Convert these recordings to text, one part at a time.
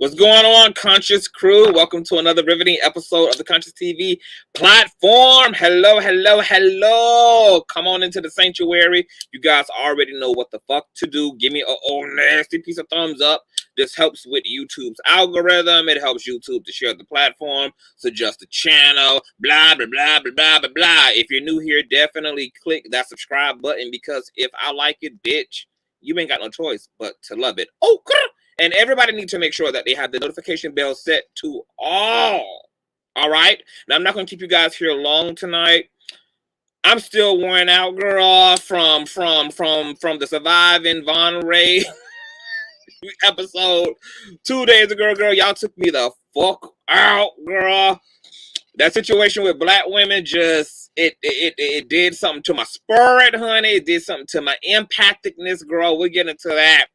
What's going on, Conscious crew? Welcome to another riveting episode of the Consciouztv platform. Hello, hello, hello. Come on into the sanctuary. You guys already know what the fuck to do. Give me a old nasty piece of thumbs up. This helps with YouTube's algorithm. It helps YouTube to share the platform, suggest the channel, blah, blah, blah, blah, blah, blah, blah. If you're new here, definitely click that subscribe button, because if I like it, bitch, you ain't got no choice but to love it. Oh, and everybody needs to make sure that they have the notification bell set to all. All right? Now, I'm not going to keep you guys here long tonight. I'm still worn out, girl, from the Surviving Monroe episode 2 days ago, girl. Y'all took me the fuck out, girl. That situation with black women just, it did something to my spirit, honey. It did something to my empathicness, girl. We'll get into that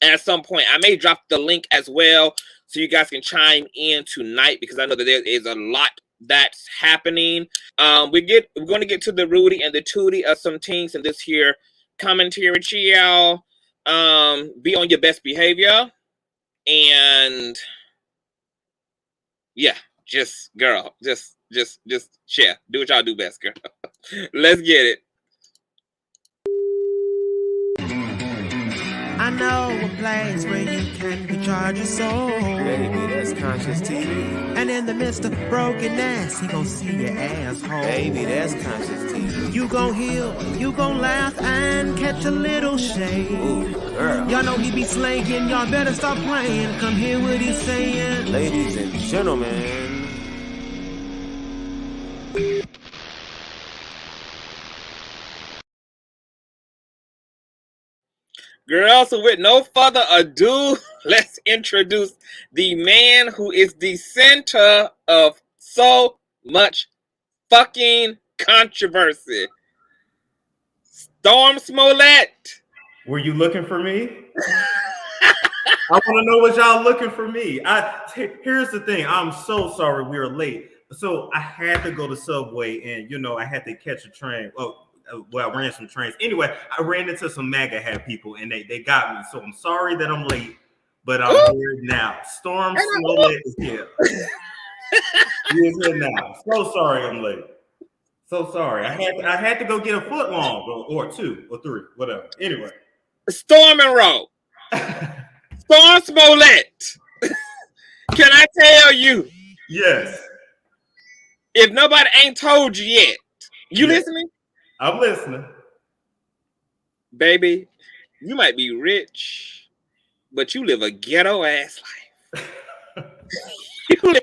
at some point. I may drop the link as well so you guys can chime in tonight, because I know that there is a lot that's happening. We're going to get to the Rudy and the Tootie of some things in this here commentary, chill. Be on your best behavior, and yeah, just girl, just share. Do what y'all do best, girl. Let's get it. I know a place where you can recharge your soul. Baby, that's Consciouztv. And in the midst of brokenness, he gon' see your asshole. Baby, that's Consciouztv. You gon' heal, you gon' laugh and catch a little shade. Ooh, girl. Y'all know he be slaying, y'all better stop playing. Come hear what he's saying. Ladies and gentlemen. Girl, so with no further ado, let's introduce the man who is the center of so much fucking controversy. Storm Smollett. Were you looking for me? I want to know what y'all looking for me. Here's the thing. I'm so sorry we were late. So I had to go to Subway, and I had to catch a train. Well, I ran some trains. Anyway, I ran into some MAGA hat people, and they got me. So I'm sorry that I'm late, but I'm here now. Storm Smollett is here. He is here now. So sorry I'm late. So sorry. I had to go get a foot long, or 2 or 3, whatever. Anyway. Storm Monroe. Storm Smollett. Can I tell you? Yes. If nobody ain't told you yet, you listening? I'm listening. Baby, you might be rich, but you live a ghetto ass life. I'm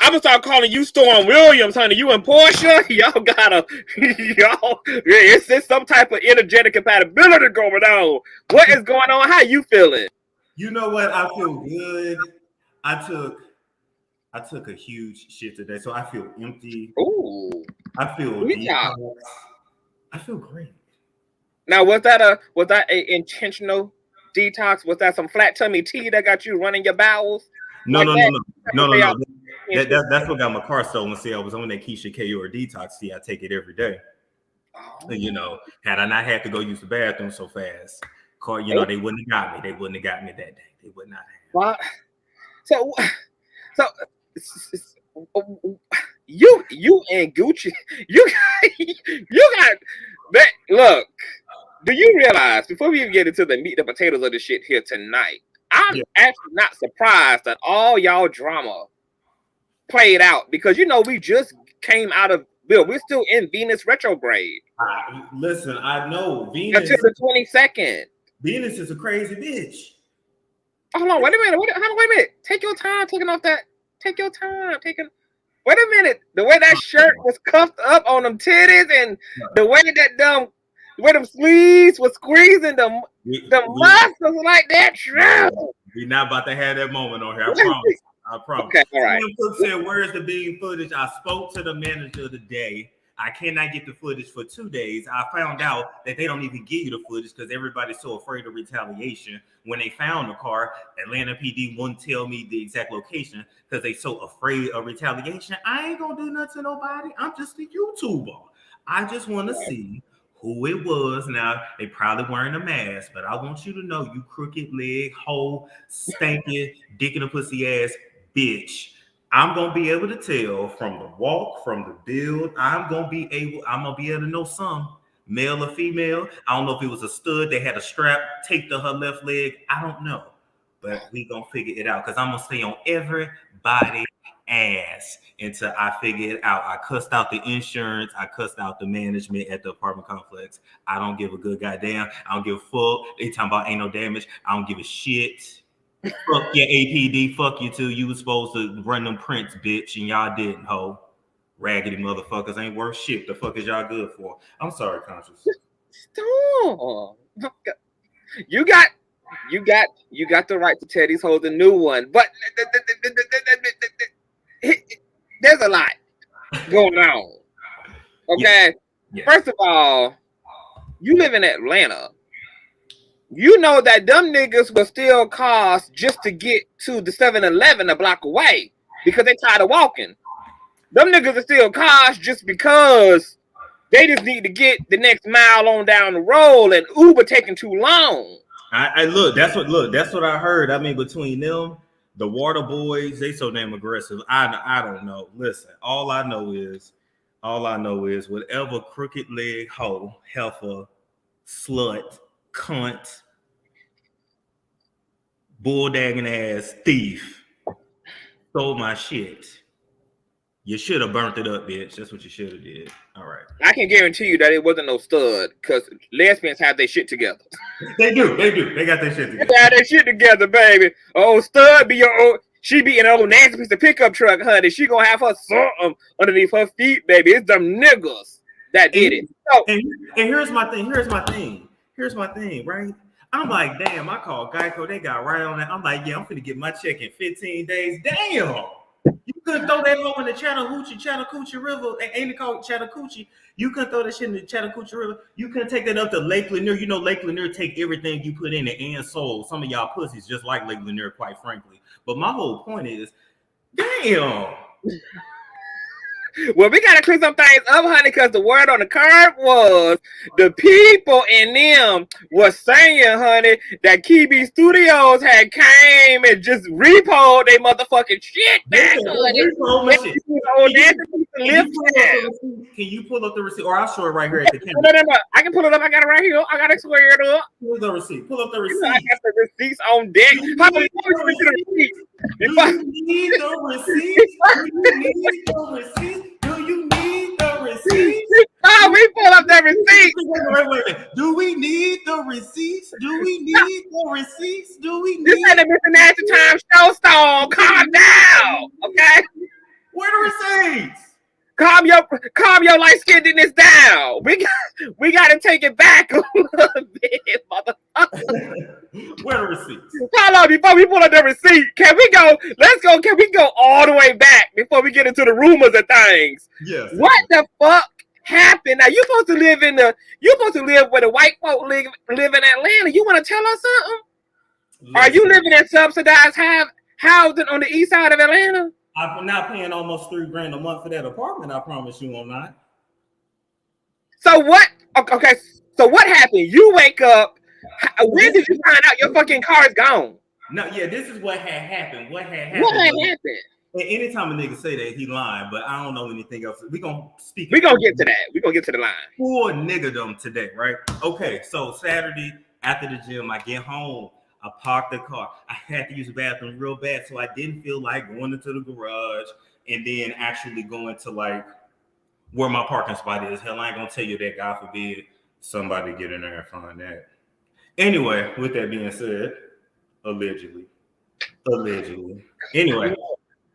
gonna start calling you Storm Williams, honey. You and Portia, y'all gotta, it's some type of energetic compatibility going on. What is going on? How you feeling? You know what? I feel good. I took a huge shit today, so I feel empty. Ooh, I feel detox. I feel great. Now, was that a intentional detox? Was that some flat tummy tea that got you running your bowels? No. That's what got my car stolen. See, I was on that Keisha K or detox tea. I take it every day. Oh. And, had I not had to go use the bathroom so fast, they wouldn't have got me. They wouldn't have got me that day. They would not have. What? So you and Gucci, you got that. Look, do you realize, before we even get into the meat and potatoes of this shit here tonight, I'm actually not surprised that all y'all drama played out, because we just came out of Bill, we're still in Venus retrograde Listen, I know until Venus. the 22nd. Venus is a crazy bitch. Hold on, wait a minute. Wait a minute. Take your time taking off that. Take your time taking. Wait a minute. The way that shirt was cuffed up on them titties and the way that the way them sleeves was squeezing the muscles like that. We're not about to have that moment on here. I promise. I promise. Okay, all right. Cook said, "Where's the bean footage?" I spoke to the manager today. I cannot get the footage for 2 days. I found out that they don't even give you the footage because everybody's so afraid of retaliation. When they found the car, Atlanta PD wouldn't tell me the exact location because they so afraid of retaliation. I ain't gonna do nothing to nobody. I'm just a YouTuber. I just want to see who it was. Now, they probably wearing a mask, but I want you to know, you crooked leg, hoe, stanky, dick in a pussy ass bitch. I'm gonna be able to tell from the walk, from the build. I'm gonna be able to know some male or female. I don't know if it was a stud. They had a strap taped to her left leg. I don't know, but we gonna figure it out because I'm gonna stay on everybody ass until I figure it out. I cussed out the insurance. I cussed out the management at the apartment complex. I don't give a good goddamn. I don't give a fuck. They talking about ain't no damage. I don't give a shit. Fuck your APD, fuck you too. You was supposed to run them prints, bitch, and y'all didn't, ho. Raggedy motherfuckers ain't worth shit. The fuck is y'all good for? I'm sorry, Conscious. Stop. You got the right to tell these hoes a new one, but there's a lot going on. Okay, Yeah. First of all, you live in Atlanta. You know that them niggas will steal cars just to get to the 7-Eleven a block away because they tired of walking. Them niggas will steal cars just because they just need to get the next mile on down the road and Uber taking too long. I look, that's what I heard. I mean, between them, the water boys, they so damn aggressive. I don't know. Listen, all I know is whatever crooked leg hoe, heifer, slut, cunt, bulldagging ass thief stole my shit. You should have burnt it up, bitch. That's what you should have did. All right. I can guarantee you that it wasn't no stud because lesbians have their shit together. They do. They got their shit together. They have their shit together, baby. Oh, stud be your old. She be an old nasty piece of pickup truck, honey. She gonna have her something underneath her feet, baby. It's them niggas that did it. So, and here's my thing, right? I'm like, damn, I called Geico. They got right on that. I'm like, yeah, I'm finna get my check in 15 days. Damn. You couldn't throw that low in the Chattahoochee River. Ain't it called Chattahoochee? You couldn't throw that shit in the Chattahoochee River. You couldn't take that up to Lake Lanier. You know, Lake Lanier take everything you put in it and sold. Some of y'all pussies just like Lake Lanier, quite frankly. But my whole point is, damn. well, we gotta clear some things up, honey, because the word on the card was the people in them was saying, honey, that Kebe Studios had came and just repoed they motherfucking shit back, honey. Can you pull up the receipt? Or I'll show it right here at the camera. No. I can pull it up. I got it right here. I got it squared up. Pull the receipt. Pull up the receipt. I got the receipts on deck. How many Do you need the receipt? Do you need the receipt? Oh, we pull up that receipt. Wait. Do we need the receipts? Do we need the receipts? Do we need? This ain't a Mr. Nasty Time showstone. Calm down, okay? Where the receipts? Calm your light skinnedness down. We got to take it back a little bit, motherfucker. Where the receipts? Hold on, before we pull up the receipt, can we go all the way back before we get into the rumors of things? Yes. What the fuck happened? Now you supposed to live where the white folk live in Atlanta. You want to tell us something? Are you living in subsidized housing on the east side of Atlanta? I'm not paying almost $3,000 a month for that apartment. I promise you I'm not. So what? Okay. So what happened? You wake up. When did you find out your fucking car is gone? No, yeah, this is what had happened. What had happened? And anytime a nigga say that, he lying, but I don't know anything else. We're going to get to that. We're going to get to the line. Poor niggerdom today, right? Okay, so Saturday after the gym, I get home. I parked the car. I had to use the bathroom real bad, so I didn't feel like going into the garage and then actually going to like where my parking spot is. Hell, I ain't gonna tell you that. God forbid somebody get in there and find that. Anyway, with that being said, allegedly. Anyway,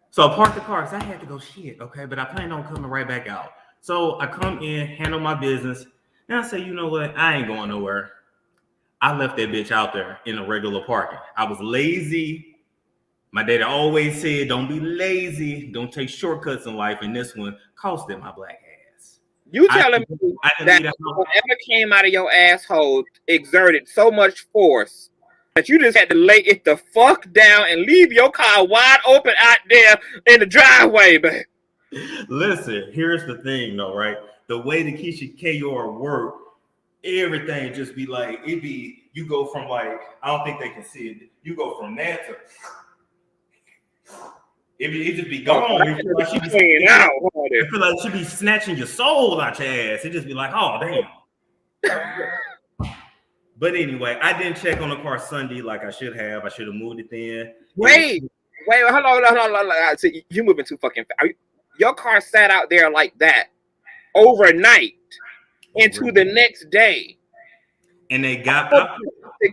so I parked the car because I had to go shit, okay? But I plan on coming right back out. So I come in, handle my business, and I say, you know what? I ain't going nowhere. I left that bitch out there in a regular parking. I was lazy. My daddy always said, don't be lazy. Don't take shortcuts in life. And this one costed my black ass. You telling me that whatever came out of your asshole exerted so much force that you just had to lay it the fuck down and leave your car wide open out there in the driveway, man. Listen, here's the thing, though, right? The way the Keisha KR work, everything just be like, you go from like, I don't think they can see it. You go from that to, it just be gone. It feel like she be out. It feel like she be snatching your soul out your ass. It just be like, oh, damn. But anyway, I didn't check on the car Sunday like I should have. I should have moved it then. Wait, hold on. See, you moving too fucking fast. Your car sat out there like that overnight into the next day. And they got the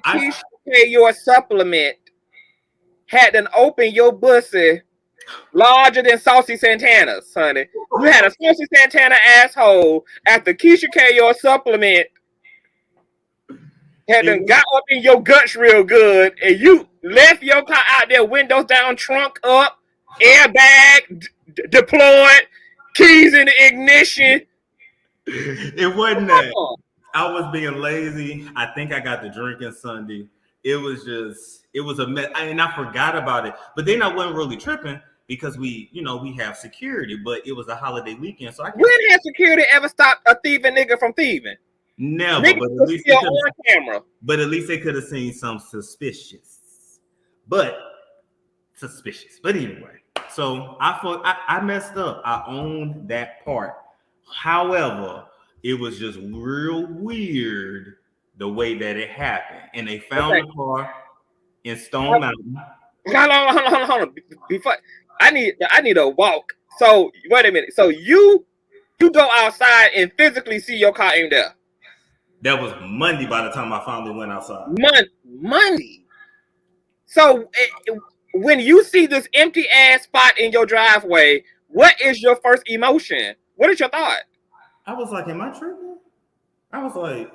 Keisha your supplement had an open your bussy larger than Saucy Santana's, honey. You had a Saucy Santana asshole at the Keisha your supplement had done got up in your guts real good, and you left your car out there, windows down, trunk up, airbag deployed, keys in the ignition. It wasn't that. I was being lazy. I think I got the drinking Sunday. It was a mess. And I forgot about it. But then I wasn't really tripping because we have security, but it was a holiday weekend. So when has security ever stopped a thieving nigga from thieving? Never. But at least they could have seen some suspicious. But anyway. So I messed up. I owned that part. However, it was just real weird the way that it happened. And they found the car in Stone Mountain. Hold on. Before I need a walk. So wait a minute. So you go outside and physically see your car in there. That was Monday by the time I finally went outside. Monday. So when you see this empty ass spot in your driveway, what is your first emotion? What is your thought? I was like, am I tripping? I was like,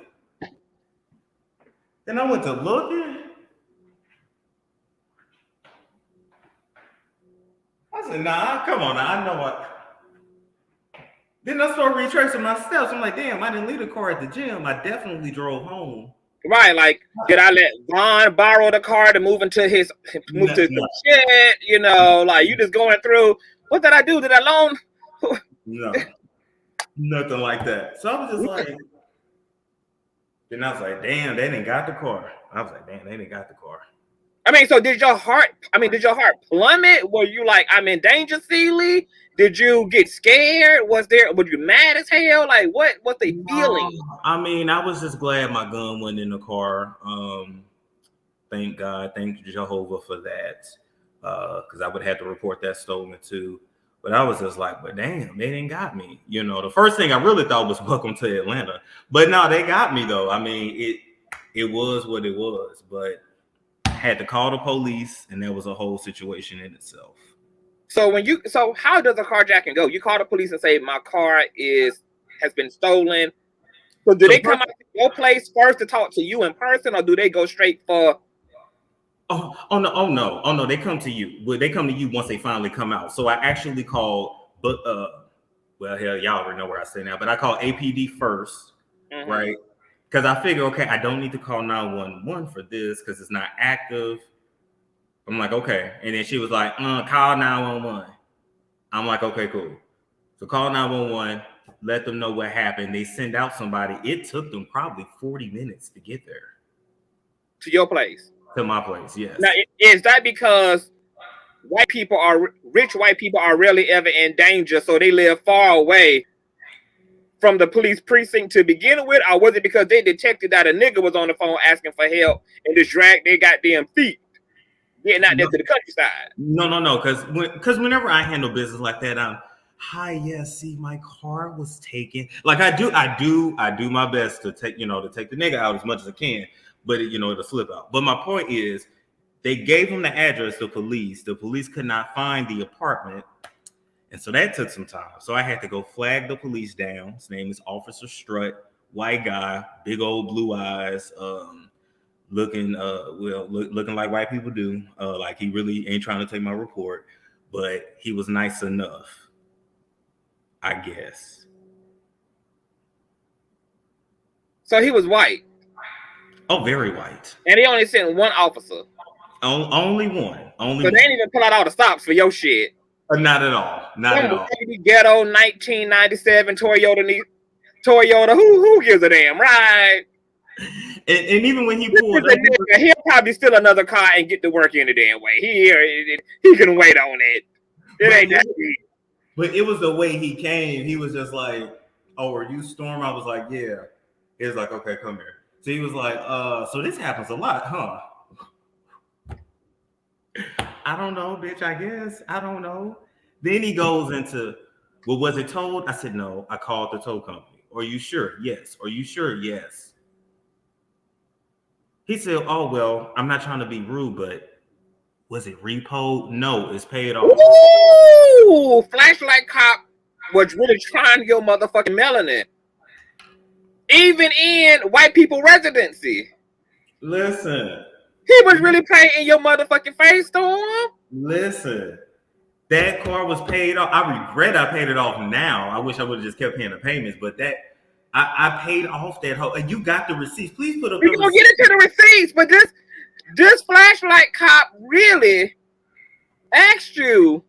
then I went to looking. I said, nah, come on now. I know what. Then I started retracing my steps. I'm like, damn, I didn't leave the car at the gym. I definitely drove home. Right, like, did I let Vaughn borrow the car to move to his shit? You know, like you just going through. What did I do? Did I loan? No, nothing like that. So I was just like, then I was like, damn, they didn't got the car. I was like, damn, they didn't got the car. I mean, so did your heart plummet? Were you like, I'm in danger, Sealy? Did you get scared? Were you mad as hell? Like, what was they feeling? I mean, I was just glad my gun wasn't in the car. Thank God, thank Jehovah for that. Because I would have to report that stolen too. But I was just like, but damn, they didn't got me. You know, the first thing I really thought was welcome to Atlanta. But no, they got me though. I mean, it was what it was. But I had to call the police, and that was a whole situation in itself. So how does a carjacking go? You call the police and say my car has been stolen. So do they come out to your place first to talk to you in person, or do they go straight for? Oh no! They come to you. Well, they come to you once they finally come out. So I actually called, well, hell, y'all already know where I stay now. But I called APD first, right? Because I figure, okay, I don't need to call 911 for this because it's not active. I'm like, okay. And then she was like, call 911. I'm like, okay, cool. So call 911, let them know what happened. They send out somebody. It took them probably 40 minutes to get there. To your place? To my place, yes. Now, is that because rich white people are rarely ever in danger, so they live far away from the police precinct to begin with? Or was it because they detected that a nigga was on the phone asking for help and just dragged their goddamn feet? Getting out there to the countryside. No. Because whenever I handle business like that, Hi, yes, see, my car was taken. Like I do my best to take, to take the nigga out as much as I can, but it'll slip out. But my point is, they gave him the address to police. The police could not find the apartment. And so that took some time. So I had to go flag the police down. His name is Officer Strut, white guy, big old blue eyes, looking looking like white people do. Like he really ain't trying to take my report, but he was nice enough, I guess. So he was white. Oh, very white. And he only sent one officer. Only one. Only so one. They didn't even pull out all the stops for your shit. Not at all. Not at all. Ghetto 1997 Toyota. Who gives a damn, right? And even when he pulled up, he'll probably steal another car and get to work any damn way. He can wait on it. It ain't that deep. But it was the way he came. He was just like, "Oh, are you Storm?" I was like, "Yeah." He was like, "Okay, come here." So he was like, so this happens a lot, huh?" I don't know, bitch, I guess. I don't know. Then he goes into, well, was it towed? I said, no, I called the tow company. Are you sure? Yes. Are you sure? Yes. He said, oh, well, I'm not trying to be rude, but was it repo? No, it's paid off. Ooh, flashlight cop was really trying your motherfucking melanin. Even in white people residency. Listen. He was really playing in your motherfucking face, Storm. Listen, that car was paid off. I regret I paid it off now. I wish I would have just kept paying the payments, but I paid off that whole. And you got the receipts. Please put up. We're gonna get into the receipts, but this flashlight cop really asked you,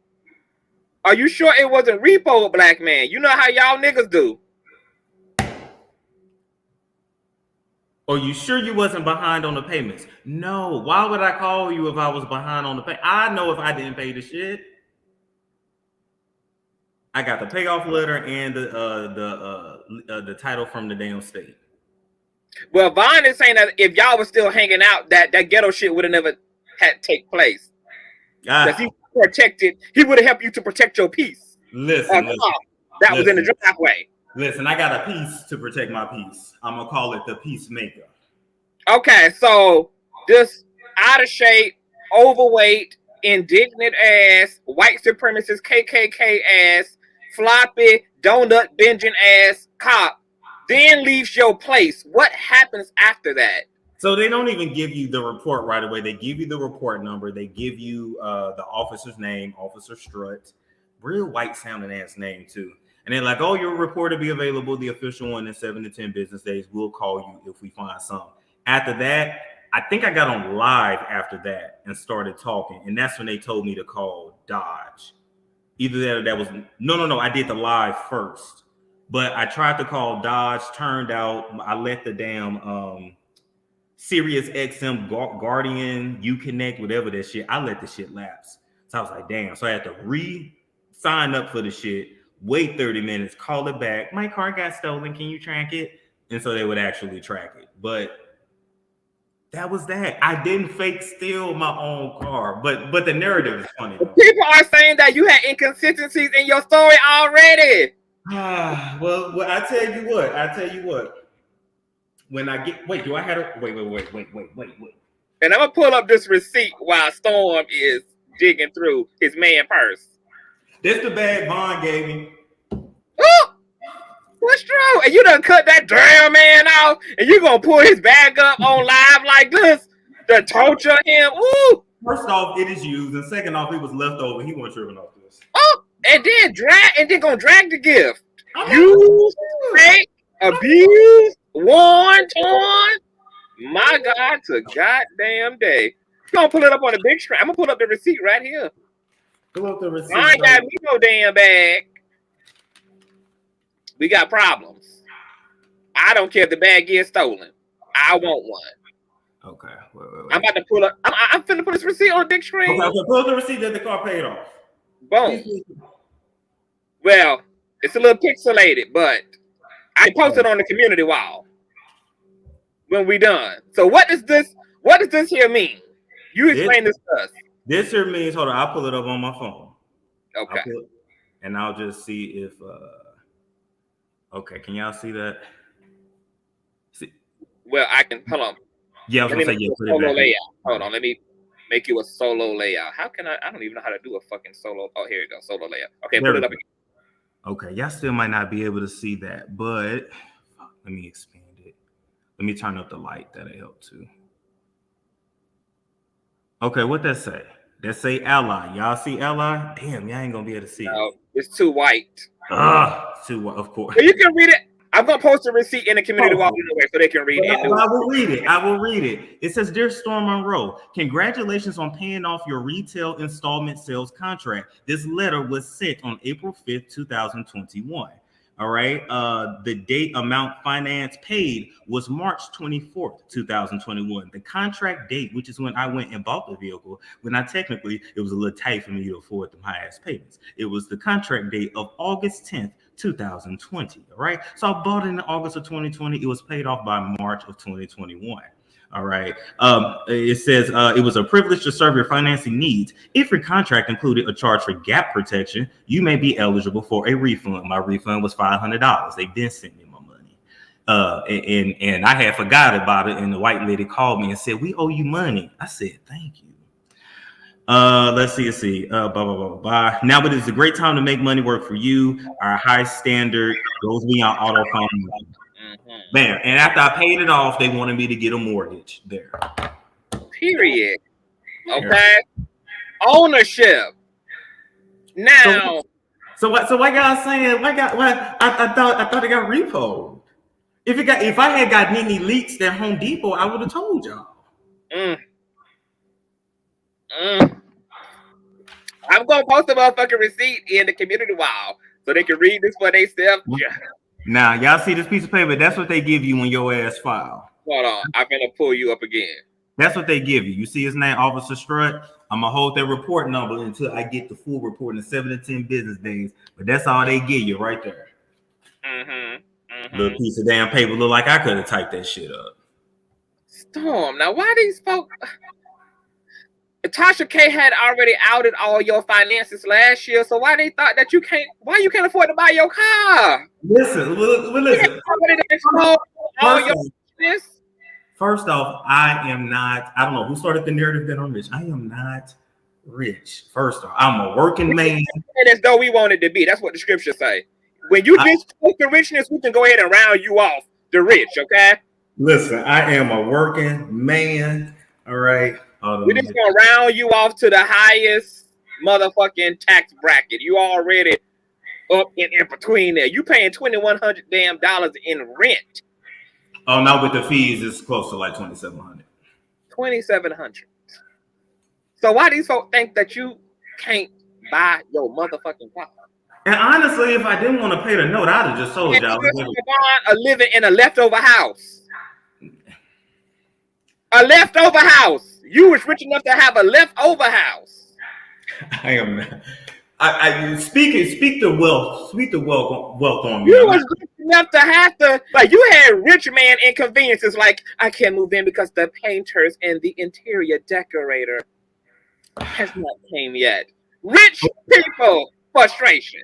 "Are you sure it wasn't repo, black man?" You know how y'all niggas do. Are you sure you wasn't behind on the payments? No. Why would I call you if I was behind on the pay? I know if I didn't pay the shit. I got the payoff letter and the title from the damn state. Well, Vaughn is saying that if y'all was still hanging out, that ghetto shit would have never had take place. Because he protected, he would have helped you to protect your peace. Listen, that was in the driveway. Listen, I got a piece to protect my peace. I'm gonna call it the peacemaker. Okay, so this out of shape, overweight, indignant ass, white supremacist, KKK ass, floppy, donut binging ass cop then leaves your place. What happens after that? So they don't even give you the report right away. They give you the report number. They give you the officer's name, Officer Strut. Real white sounding ass name too. And they're like, oh, your report will be available, the official one, in 7 to 10 business days. We'll call you if we find something. After that, I think I got on live after that and started talking. And that's when they told me to call Dodge. Either that was, no, I did the live first. But I tried to call Dodge, turned out I let the damn Sirius XM Guardian, Uconnect, whatever that shit, I let the shit lapse. So I was like, damn. So I had to re-sign up for the shit. Wait 30 minutes, call it back. My car got stolen. Can you track it? And so they would actually track it. But that was that. I didn't fake steal my own car. But the narrative is funny. Though. People are saying that you had inconsistencies in your story already. Well, I tell you what. When I get do I have a wait. And I'm gonna pull up this receipt while Storm is digging through his man purse. This the bag Vaughn gave me. Oh, what's true? And you done cut that damn man off, and you gonna pull his bag up on live like this to torture him? Ooh. First off, it is used, and second off, it was left over. He wasn't tripping off this. Oh, and then gonna drag the gift. Used, fake, abused, worn, torn. My God, to goddamn day. You gonna pull it up on the big screen? I'm gonna pull up the receipt right here. Pull up the receipt. I ain't got me no damn bag. We got problems. I don't care if the bag gets stolen. I want one. Okay. Wait. I'm about to pull up. I'm finna put this receipt on the big screen. Okay, pull up the receipt that the car paid off. Boom. Well, it's a little pixelated, but I posted on the community wall when we done. So what does this here mean? You explain this to us. This here means, hold on, I'll pull it up on my phone. Okay. and I'll just see if. Okay, can y'all see that? See, Well, I can. Hold on. yeah, I was Let me gonna say make yeah. you a Put it solo back. layout. Hold on. Let me make you a solo layout. How can I? I don't even know how to do a fucking solo. Oh, here you go. Solo layout. Okay, There put we it up go. again. Okay, y'all still might not be able to see that, but let me expand it. Let me turn up the light. That'll help too. Okay, what that say? That say ally. Y'all see ally? Damn, y'all ain't gonna be able to see it. No, it's too white. Too, of course. But you can read it. I'm gonna post a receipt in the community wall anyway, so they can read it. I will read it. I will read it. It says, "Dear Storm Monroe, congratulations on paying off your retail installment sales contract. This letter was sent on April 5th, 2021. All right. The date amount finance paid was March 24th, 2021. The contract date, which is when I went and bought the vehicle, when I technically, it was a little tight for me to afford the high ass payments. It was the contract date of August 10th, 2020. All right. So I bought it in August of 2020. It was paid off by March of 2021. All right. It says it was a privilege to serve your financing needs. If your contract included a charge for gap protection, you may be eligible for a refund. My refund was $500. They didn't send me my money. And I had forgot about it. And the white lady called me and said, "We owe you money." I said, "Thank you." Let's see. Blah, blah, blah, blah. Now it is a great time to make money work for you. Our high standard goes beyond auto financing. Man, and after I paid it off, they wanted me to get a mortgage there. Period. Okay. Ownership. Now. So why y'all saying I thought it got repoed. If I had got any leaks at Home Depot, I would have told y'all. I'm gonna post a motherfucking receipt in the community wall so they can read this for themselves. Now y'all see this piece of paper? That's what they give you when your ass file. Hold on, I'm gonna pull you up again. That's what they give you. You see his name, Officer Strut. I'm gonna hold that report number until I get the full report in 7 to 10 business days. But that's all they give you right there. Little piece of damn paper look like I could have typed that shit up. Storm. Now, why these folks? Tasha K had already outed all your finances last year, so why they thought that you can't? Why you can't afford to buy your car? Listen. First off, I am not. I don't know who started the narrative that I'm rich. I am not rich. First off, I'm a working man. As though we wanted to be. That's what the scriptures say. When you disclose the richness, we can go ahead and round you off the rich. Okay. Listen, I am a working man. All right. We're just gonna round you off to the highest motherfucking tax bracket. You already up in between there. You paying $2,100 damn in rent. Oh, now with the fees, it's close to like $2,700. $2,700. So why these folks think that you can't buy your motherfucking car? And honestly, if I didn't want to pay the note, I'd have just told y'all. Living in a leftover house. A leftover house. You was rich enough to have a leftover house. I am not. I speak the wealth on me. You was rich enough to have to, like, you had rich man inconveniences, like, I can't move in because the painters and the interior decorator has not came yet. Rich people frustration.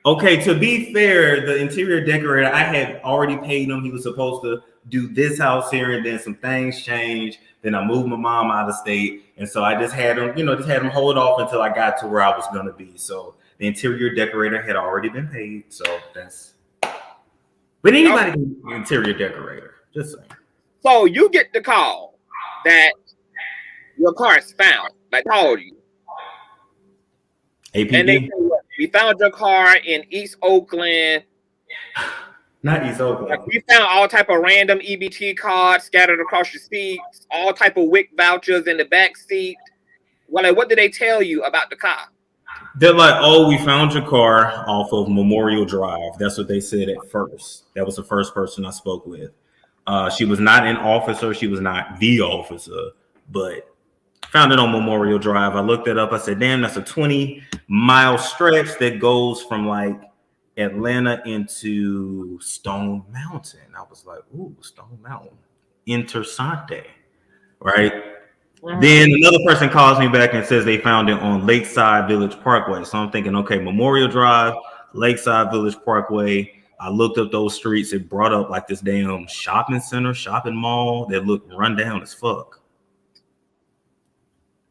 Okay, to be fair, the interior decorator, I had already paid him. He was supposed to do this house here, and then some things changed. Then I moved my mom out of state, and so I just had him, hold off until I got to where I was gonna be. So the interior decorator had already been paid. So that's. But anybody can be an interior decorator. Just saying. So you get the call that your car is found. I told you. APD? And they say, we found your car in East Oakland. Not East Oakland. Like, we found all type of random EBT cards scattered across your seats, all type of WIC vouchers in the back seat. Well, like, what did they tell you about the car? They're like, "Oh, we found your car off of Memorial Drive." That's what they said at first. That was the first person I spoke with. She was not an officer. She was not the officer, but found it on Memorial Drive. I looked it up. I said, "Damn, that's a 20-mile stretch that goes from like Atlanta into Stone Mountain." I was like, "Ooh, Stone Mountain, Intersante," right? Then another person calls me back and says they found it on Lakeside Village Parkway. So I'm thinking, okay, Memorial Drive, Lakeside Village Parkway. I looked up those streets. It brought up like this damn shopping center, shopping mall that looked run down as fuck.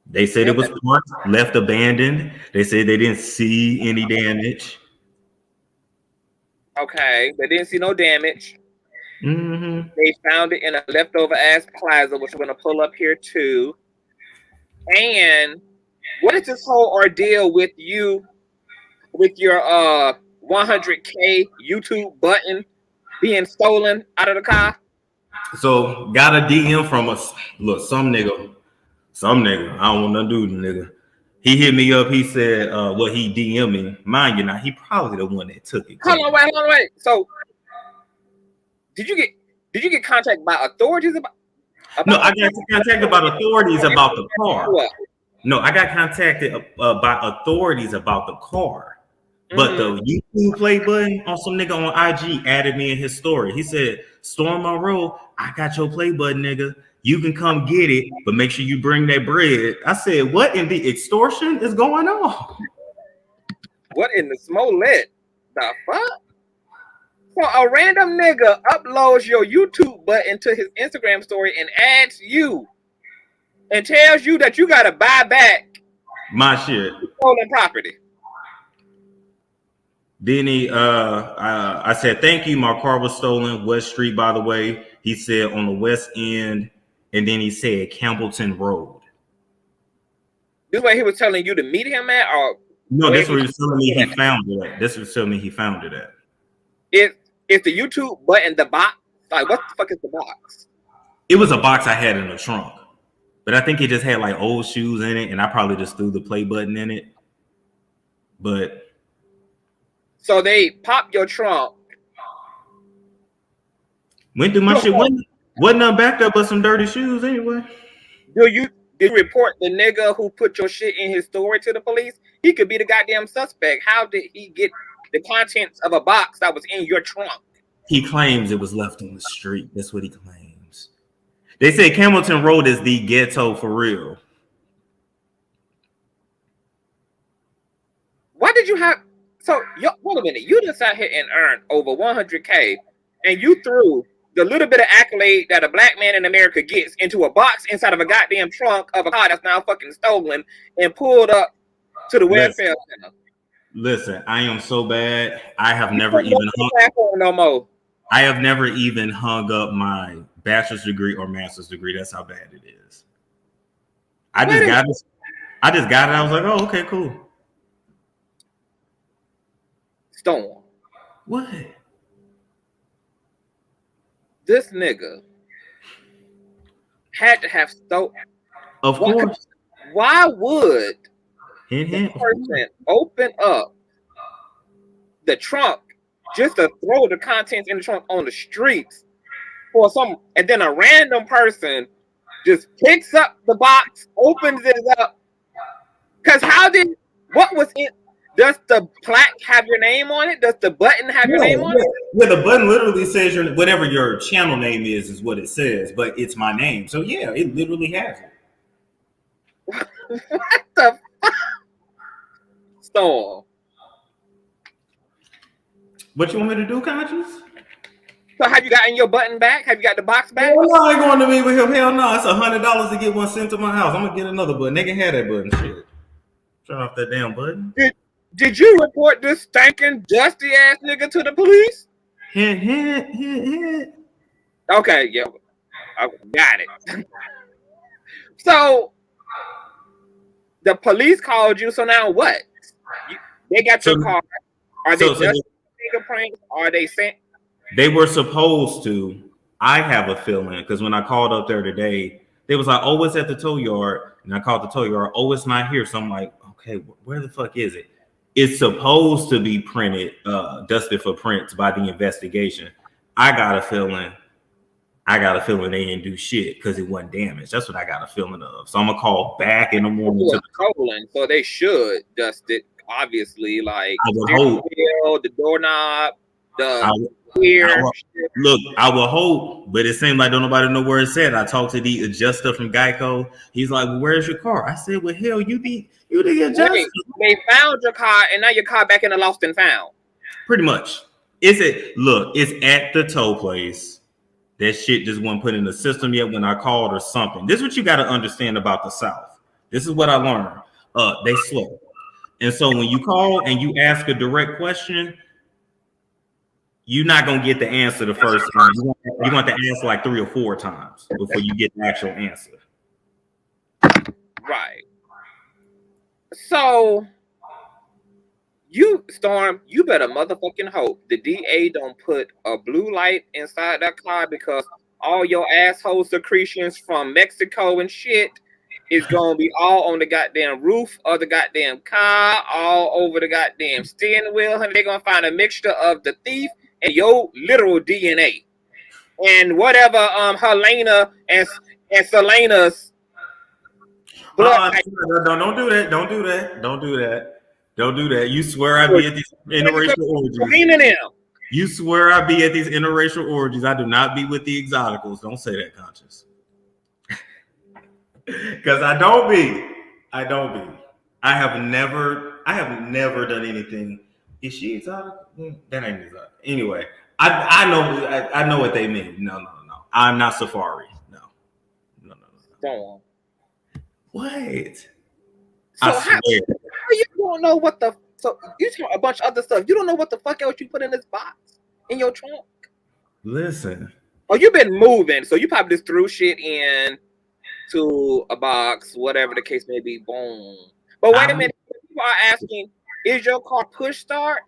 They said it was parked, left abandoned. They said they didn't see any damage. Okay, they didn't see no damage. Mm-hmm. They found it in a leftover ass plaza, which we're gonna pull up here too. And what is this whole ordeal with you, with your 100K YouTube button being stolen out of the car? So got a DM from us. Look, some nigga. I don't want nothing to do with the nigga. He hit me up. He said, "What he DM me? Mind you, now he probably the one that took it." Hold on, wait. So, did you get contacted by authorities about? No, I got contacted by authorities about the car. What? No, I got contacted by authorities about the car. But the YouTube play button on some nigga on IG added me in his story. He said, "Storm Monroe, I got your play button, nigga. You can come get it, but make sure you bring that bread." I said, "What in the extortion is going on? What in the Smollett? The fuck?" So a random nigga uploads your YouTube button to his Instagram story and adds you and tells you that you gotta buy back my shit, stolen property. Then I said, "Thank you. My car was stolen. West Street, by the way." He said on the west end, and then he said Campbellton Road. This way he was telling you to meet him at, or no? This was telling me he found it at. This was telling me he found it at. Is the YouTube button the box? Like, what the fuck is the box? It was a box I had in the trunk, but I think it just had like old shoes in it, and I probably just threw the play button in it. But so they popped your trunk. Went through my shit. Wasn't nothing backed up but some dirty shoes anyway. Did you report the nigga who put your shit in his story to the police? He could be the goddamn suspect. How did he get the contents of a box that was in your trunk? He claims it was left on the street. That's what he claims. They say Campbellton Road is the ghetto for real. Why did you have... So, wait a minute. You just sat here and earned over 100K, and you threw the little bit of accolade that a black man in America gets into a box inside of a goddamn trunk of a car that's now fucking stolen and pulled up to the welfare center. Listen, I am so bad. I have never even hung up my bachelor's degree or master's degree. That's how bad it is. I just got it. I was like, oh, okay, cool. Storm. What? This nigga had to have stolen. Of course. Why would the person open up the trunk just to throw the contents in the trunk on the streets for some, and then a random person just picks up the box, opens it up? Because what was in? Does the plaque have your name on it? Does the button have your name on it? Yeah, the button literally says whatever your channel name is what it says, but it's my name. So yeah, it literally has it. What the fuck? Storm. What you want me to do, Conscious? So have you gotten your button back? Have you got the box back? Well, no, I ain't going to meet with him. Hell no, it's $100 to get one sent to my house. I'm gonna get another button. They can have that button. Shit. Turn off that damn button. Did you report this stinking dusty ass nigga to the police? Hint. Okay, yeah, I got it. So the police called you. So now what? They got your car. Are they just fingerprints? Are they sent? They were supposed to. I have a feeling because when I called up there today, they was like, "Oh, it's at the tow yard," and I called the tow yard. "Oh, it's not here." So I'm like, "Okay, where the fuck is it?" It's supposed to be printed, dusted for prints by the investigation. I got a feeling they didn't do shit because it wasn't damaged. That's what I got a feeling of. So I'm gonna call back in the morning. So they should dust it. Obviously, like I would hope. The doorknob, the Weird. Look, I will hope, but it seemed like don't nobody know where it's at. I talked to the adjuster from Geico. He's like, well, "Where's your car?" I said, "Well, hell, you the adjuster." Wait, they found your car, and now your car back in the lost and found. Pretty much. It's at the tow place. That shit just wasn't put in the system yet when I called or something. This is what you got to understand about the South. This is what I learned. They slow. And so when you call and you ask a direct question, you're not going to get the answer the first time. You're going to answer like 3 or 4 times before you get the actual answer. Right. So, Storm, you better motherfucking hope the DA don't put a blue light inside that car, because all your asshole secretions from Mexico and shit is gonna be all on the goddamn roof of the goddamn car, all over the goddamn steering wheel, and they're gonna find a mixture of the thief and your literal DNA and whatever Helena and Selena's blood. Don't do that. Don't do that. Don't do that. Don't do that. You swear I be at these interracial orgies. You swear I be at these interracial orgies. I do not be with the exoticals. Don't say that, Conscious. Because I don't be. I don't be. I have never done anything. Is she exotic? That ain't exotic. Anyway, I know what they mean. No. I'm not Safari. No. Go on. What? So how you don't know what the, so you talk a bunch of other stuff. You don't know what the fuck else you put in this box in your trunk. Listen. Oh, you've been moving, so you probably just threw shit in to a box, whatever the case may be. Boom. But wait a minute. People are asking, is your car push start?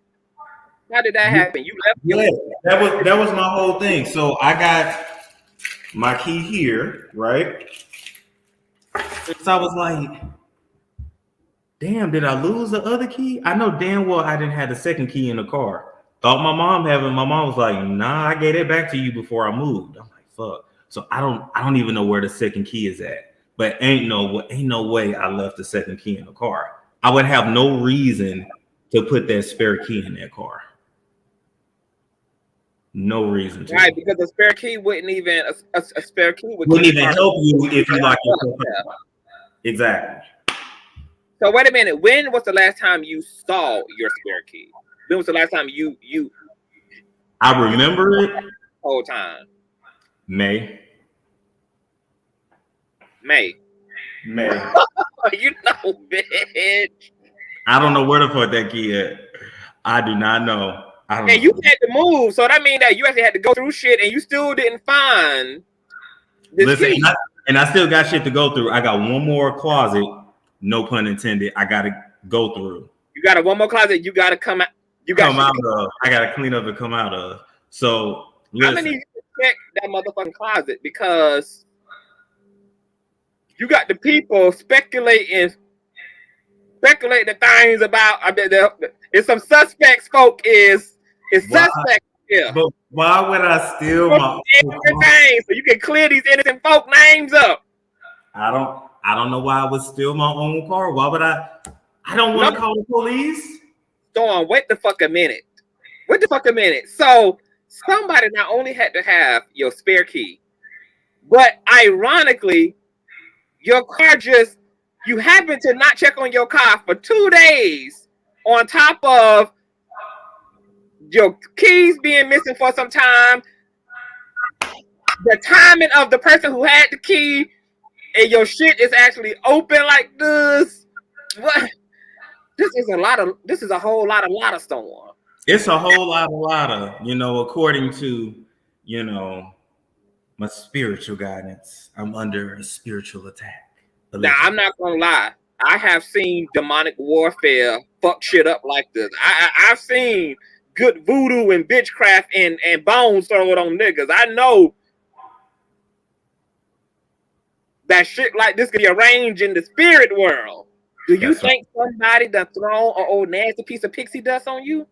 How did that happen? You left. Yeah, that was my whole thing. So I got my key here, right? So I was like, damn, did I lose the other key? I know damn well I didn't have the second key in the car. Thought my mom had it. My mom was like, nah, I gave it back to you before I moved. I'm like, fuck. So I don't even know where the second key is at. But ain't no way I left the second key in the car. I would have no reason to put that spare key in that car. No reason to. Right, because a spare key wouldn't even a spare key wouldn't even help you if you lock yourself up. Exactly. So wait a minute. When was the last time you saw your spare key? When was the last time you? I remember it. Whole time. May. You know, bitch. I don't know where to put that key at. I do not know. And you had to move, so that means that you actually had to go through shit, and you still didn't find this key. And I still got shit to go through. I got one more closet, no pun intended. I got to go through. You got one more closet. You got to come out. I got to clean up and come out of. So I'm gonna need you to check that motherfucking closet, because you got the people speculating the things about. I mean, there's some suspects. Folk is suspect here. But why would I steal my name so you can clear these innocent folk names up? I don't know why I would steal my own car. Why would I? I don't want to call the police. Dawn, wait the fuck a minute. So somebody not only had to have your spare key, but ironically, your car you happen to not check on your car for 2 days, on top of your keys being missing for some time, the timing of the person who had the key, and your shit is actually open like this. What? This is a whole lot of Storm. It's a whole lot of, according to, my spiritual guidance. I'm under a spiritual attack. Now, I'm not gonna lie. I have seen demonic warfare fuck shit up like this. I've seen good voodoo and bitchcraft and bones thrown on niggas. I know that shit like this could be arranged in the spirit world. Do you think somebody done thrown an old nasty piece of pixie dust on you?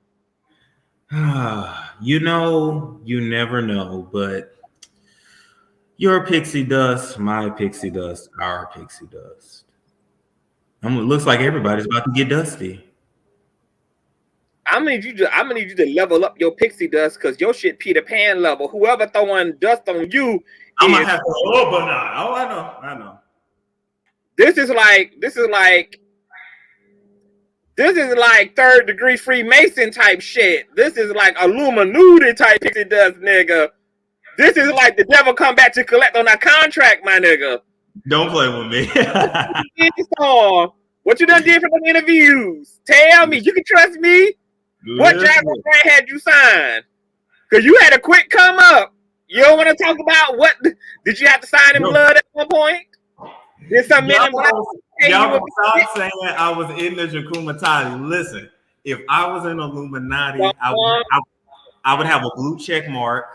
You never know, but your pixie dust, my pixie dust, our pixie dust. It looks like everybody's about to get dusty. I'm gonna need you to level up your pixie dust because your shit Peter Pan level. Whoever throwing dust on you I'm gonna have to. Oh, but nah. Oh, I know. This is like third degree Freemason type shit. This is like Illuminati type pixie dust, nigga. This is like the devil come back to collect on that contract, my nigga. Don't play with me. What you done did for the interviews? Tell me, you can trust me. What Jaguar brand had you sign? Because you had a quick come up. You don't want to talk about what did you have to sign in blood at one point? Did some men in black? Y'all gonna stop saying I was in the Jakumatati. Listen, if I was in Illuminati, I would have a blue check mark.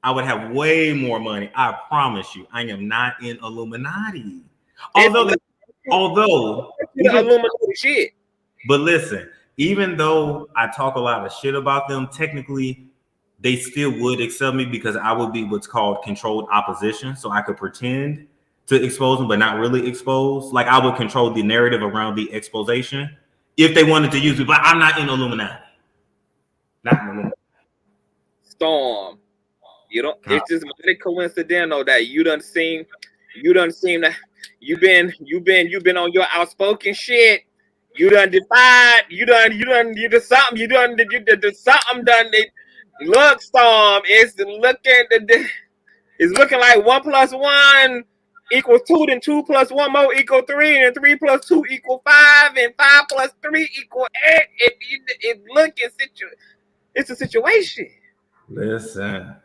I would have way more money. I promise you, I am not in Illuminati. Although Illuminati shit. But listen, even though I talk a lot of shit about them, technically they still would accept me because I would be what's called controlled opposition. So I could pretend to expose them, but not really expose. Like I would control the narrative around the exposition if they wanted to use me. But I'm not in Illuminati. Not in Illuminati. Storm. You don't. It's just very coincidental that you done seem that you've been on your outspoken shit. You done defied. You did something. You did something done. Look, Storm. It's looking like 1 + 1 = 2, then 2 + 1 more = 3, and 3 + 2 = 5, and 5 + 3 = 8. It's a situation. Listen.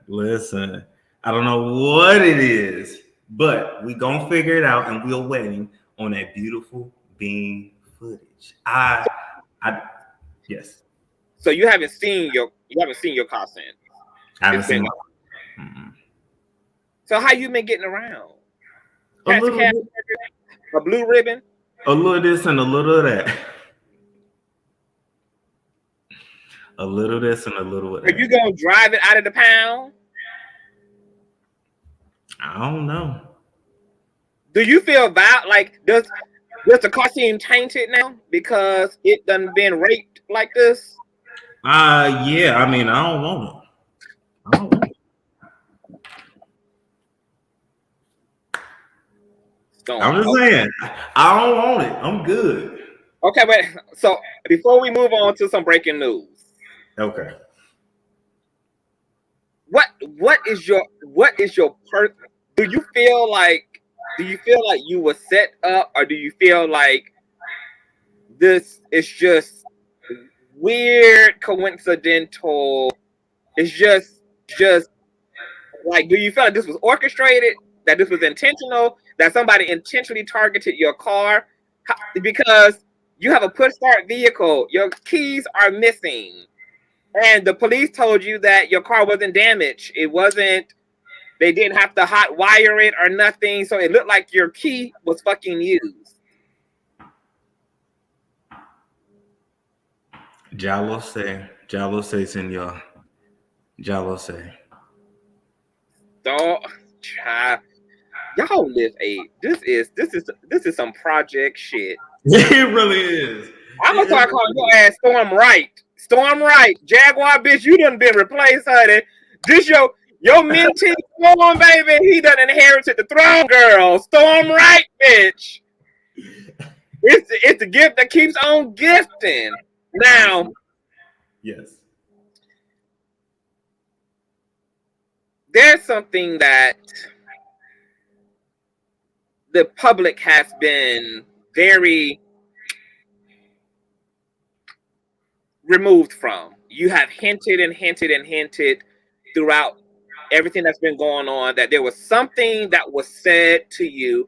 I don't know what it is, but we gonna figure it out, and we're waiting on that beautiful bean footage. Yes. So you haven't seen your car since. I haven't seen. So how you been getting around? A blue ribbon. A little this and a little of that. A little this and a little of that. Are you gonna drive it out of the pound? I don't know. Do you feel like does the car seem tainted now because it done been raped like this? Yeah. I mean, I don't want it. I'm just saying, I don't want it. I'm good. Okay, but so before we move on to some breaking news. Okay. What is your do you feel like you were set up, or do you feel like this is just weird, coincidental? It's just like, do you feel like this was orchestrated, that this was intentional, that somebody intentionally targeted your car? Because you have a push start vehicle, your keys are missing, and the police told you that your car wasn't damaged. They didn't have to hot wire it or nothing, so it looked like your key was fucking used. Jalo say, senor. Jalo say. Y'all live this is some project shit. It really is. I'm gonna start calling your ass Storm Right. Jaguar bitch, you done been replaced, honey. This your mentee Storm, baby. He done inherited the throne, girl. Storm Right, bitch. It's the gift that keeps on gifting. Now, yes. There's something that the public has been very removed from. You have hinted throughout everything that's been going on that there was something that was said to you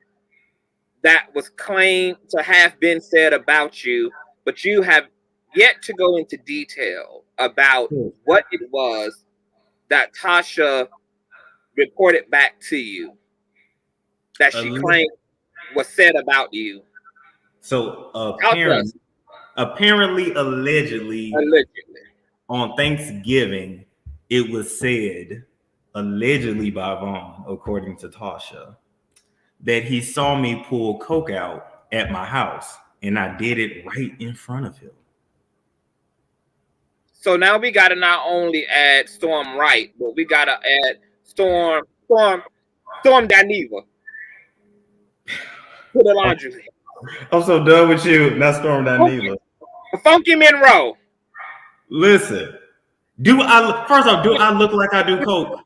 that was claimed to have been said about you, but you have yet to go into detail about what it was that Tasha reported back to you that she claimed was said about you. So allegedly, on Thanksgiving, it was said, allegedly by Vaughn, according to Tasha, that he saw me pull coke out at my house, and I did it right in front of him. So now we gotta not only add Storm Wright, but we gotta add Storm Daniva to the laundry list. I'm so done with you. Not Storm Daniva. Funky Monroe. Listen, do I look like I do coke?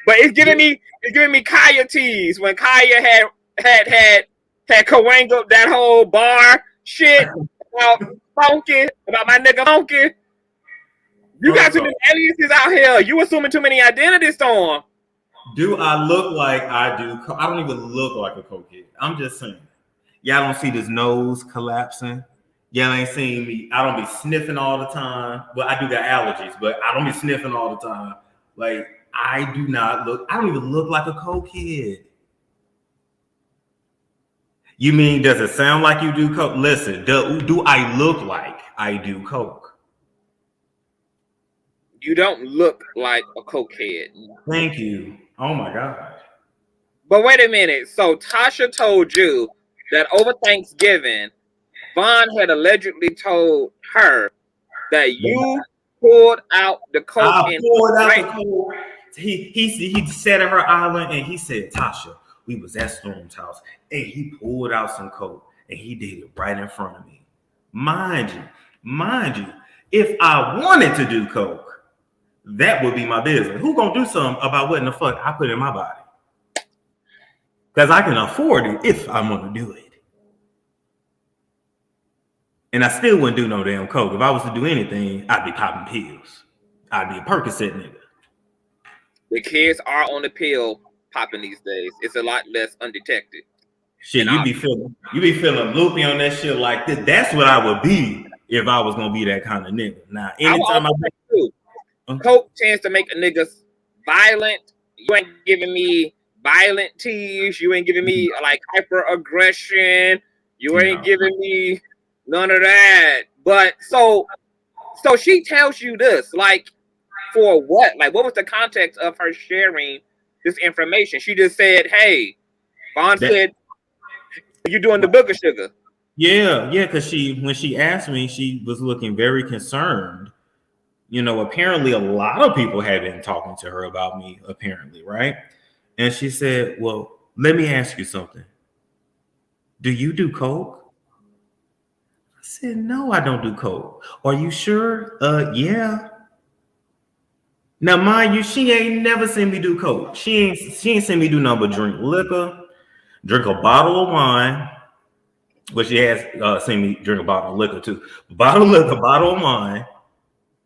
But it's giving me Kaya tease when Kaya had Kawango that whole bar shit about Funky, about my nigga Funky. You got too many aliases out here. You assuming too many identities, Storm. Do I look like I do? I don't even look like a cokehead. I'm just saying. Y'all don't see this nose collapsing. Y'all ain't seen me. I don't be sniffing all the time. Well, I do got allergies, but I don't be sniffing all the time. Like, I don't even look like a cokehead. You mean, does it sound like you do coke? Listen, do I look like I do coke? You don't look like a cokehead. Thank you. Oh my God. But wait a minute. So Tasha told you that over Thanksgiving, Vaughn had allegedly told her that you pulled out the coke. I pulled out the coke. He sat at her island and he said, Tasha, we was at Storm's house and he pulled out some coke and he did it right in front of me. Mind you, if I wanted to do coke, that would be my business. Who gonna do something about what in the fuck I put in my body? Because I can afford it if I want to do it. And I still wouldn't do no damn coke. If I was to do anything, I'd be popping pills. I'd be a Percocet nigga. The kids are on the pill popping these days. It's a lot less undetected. Shit, you be feeling loopy on that shit like this. That's what I would be if I was gonna be that kind of nigga. Now, anytime coke tends to make a nigga violent. You ain't giving me violent tease. You ain't giving me like hyper aggression. You ain't giving me none of that. But so she tells you this, like, for what? Like, what was the context of her sharing this information? She just said, hey, Vaughn said, you're doing the booger sugar. Yeah, because when she asked me, she was looking very concerned. You know, apparently a lot of people had been talking to her about me, apparently, right? And she said, well, let me ask you something. Do you do coke? I said, no, I don't do coke. Are you sure? Yeah. Now, mind you, she ain't never seen me do coke. She ain't seen me do nothing but drink liquor, drink a bottle of wine. Well, she has seen me drink a bottle of liquor too. Bottle of liquor, bottle of wine,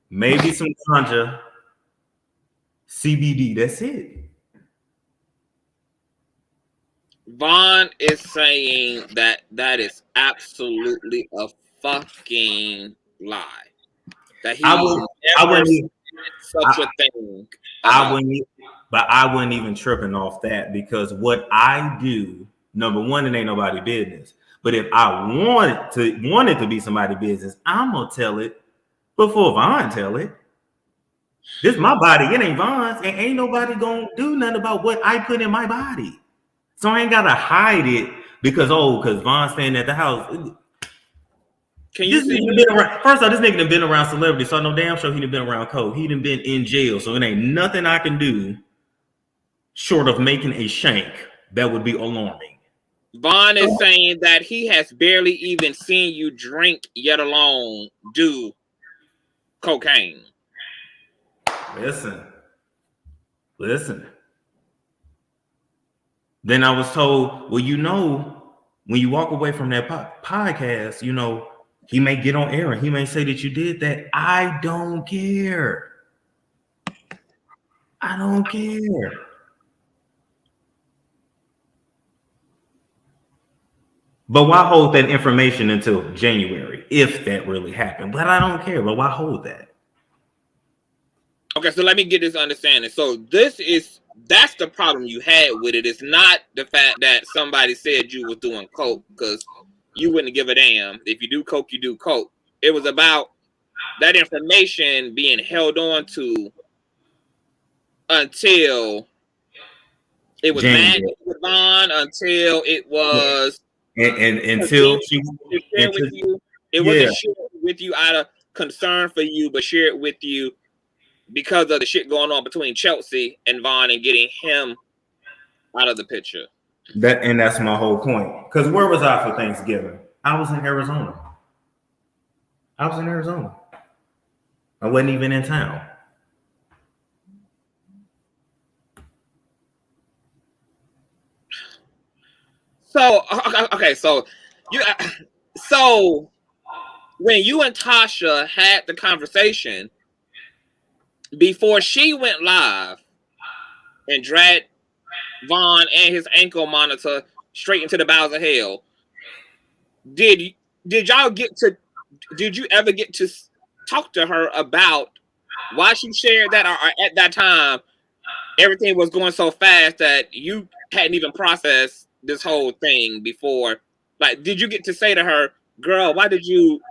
maybe some ganja, CBD. That's it. Vaughn is saying that is absolutely a fucking lie. That he never said such a thing. I wouldn't even tripping off that, because what I do, number one, it ain't nobody business. But if I want it to be somebody's business, I'm gonna tell it before Vaughn tell it. This is my body, it ain't Vaughn's, and ain't nobody gonna do nothing about what I put in my body. So I ain't gotta hide it because Vaughn's staying at the house. First off, this nigga done been around celebrities, so I know damn sure he done been around coke. He done been in jail, so it ain't nothing I can do short of making a shank that would be alarming. Vaughn is saying that he has barely even seen you drink, yet alone do cocaine. Listen. Then I was told, well, you know, when you walk away from that podcast, you know, he may get on air and he may say that you did that. I don't care. But why hold that information until January if that really happened? But I don't care. But why hold that? Okay, so let me get this understanding. So that's the problem you had with it. It's not the fact that somebody said you was doing coke, because you wouldn't give a damn. If you do coke, you do coke. It was about that information being held on to until it was mad with Vaughn, until it was and until she shared with you. It wasn't shared with you concern for you, but share it with you because of the shit going on between Chelsea and Vaughn and getting him out of the picture. That's my whole point. Because where was I for Thanksgiving? I was in Arizona. I wasn't even in town. So okay, so when you and Tasha had the conversation before she went live and dragged Vaughn and his ankle monitor straight into the bowels of hell, did you ever get to talk to her about why she shared that, or at that time everything was going so fast that you hadn't even processed this whole thing before? Like, did you get to say to her, girl, why did you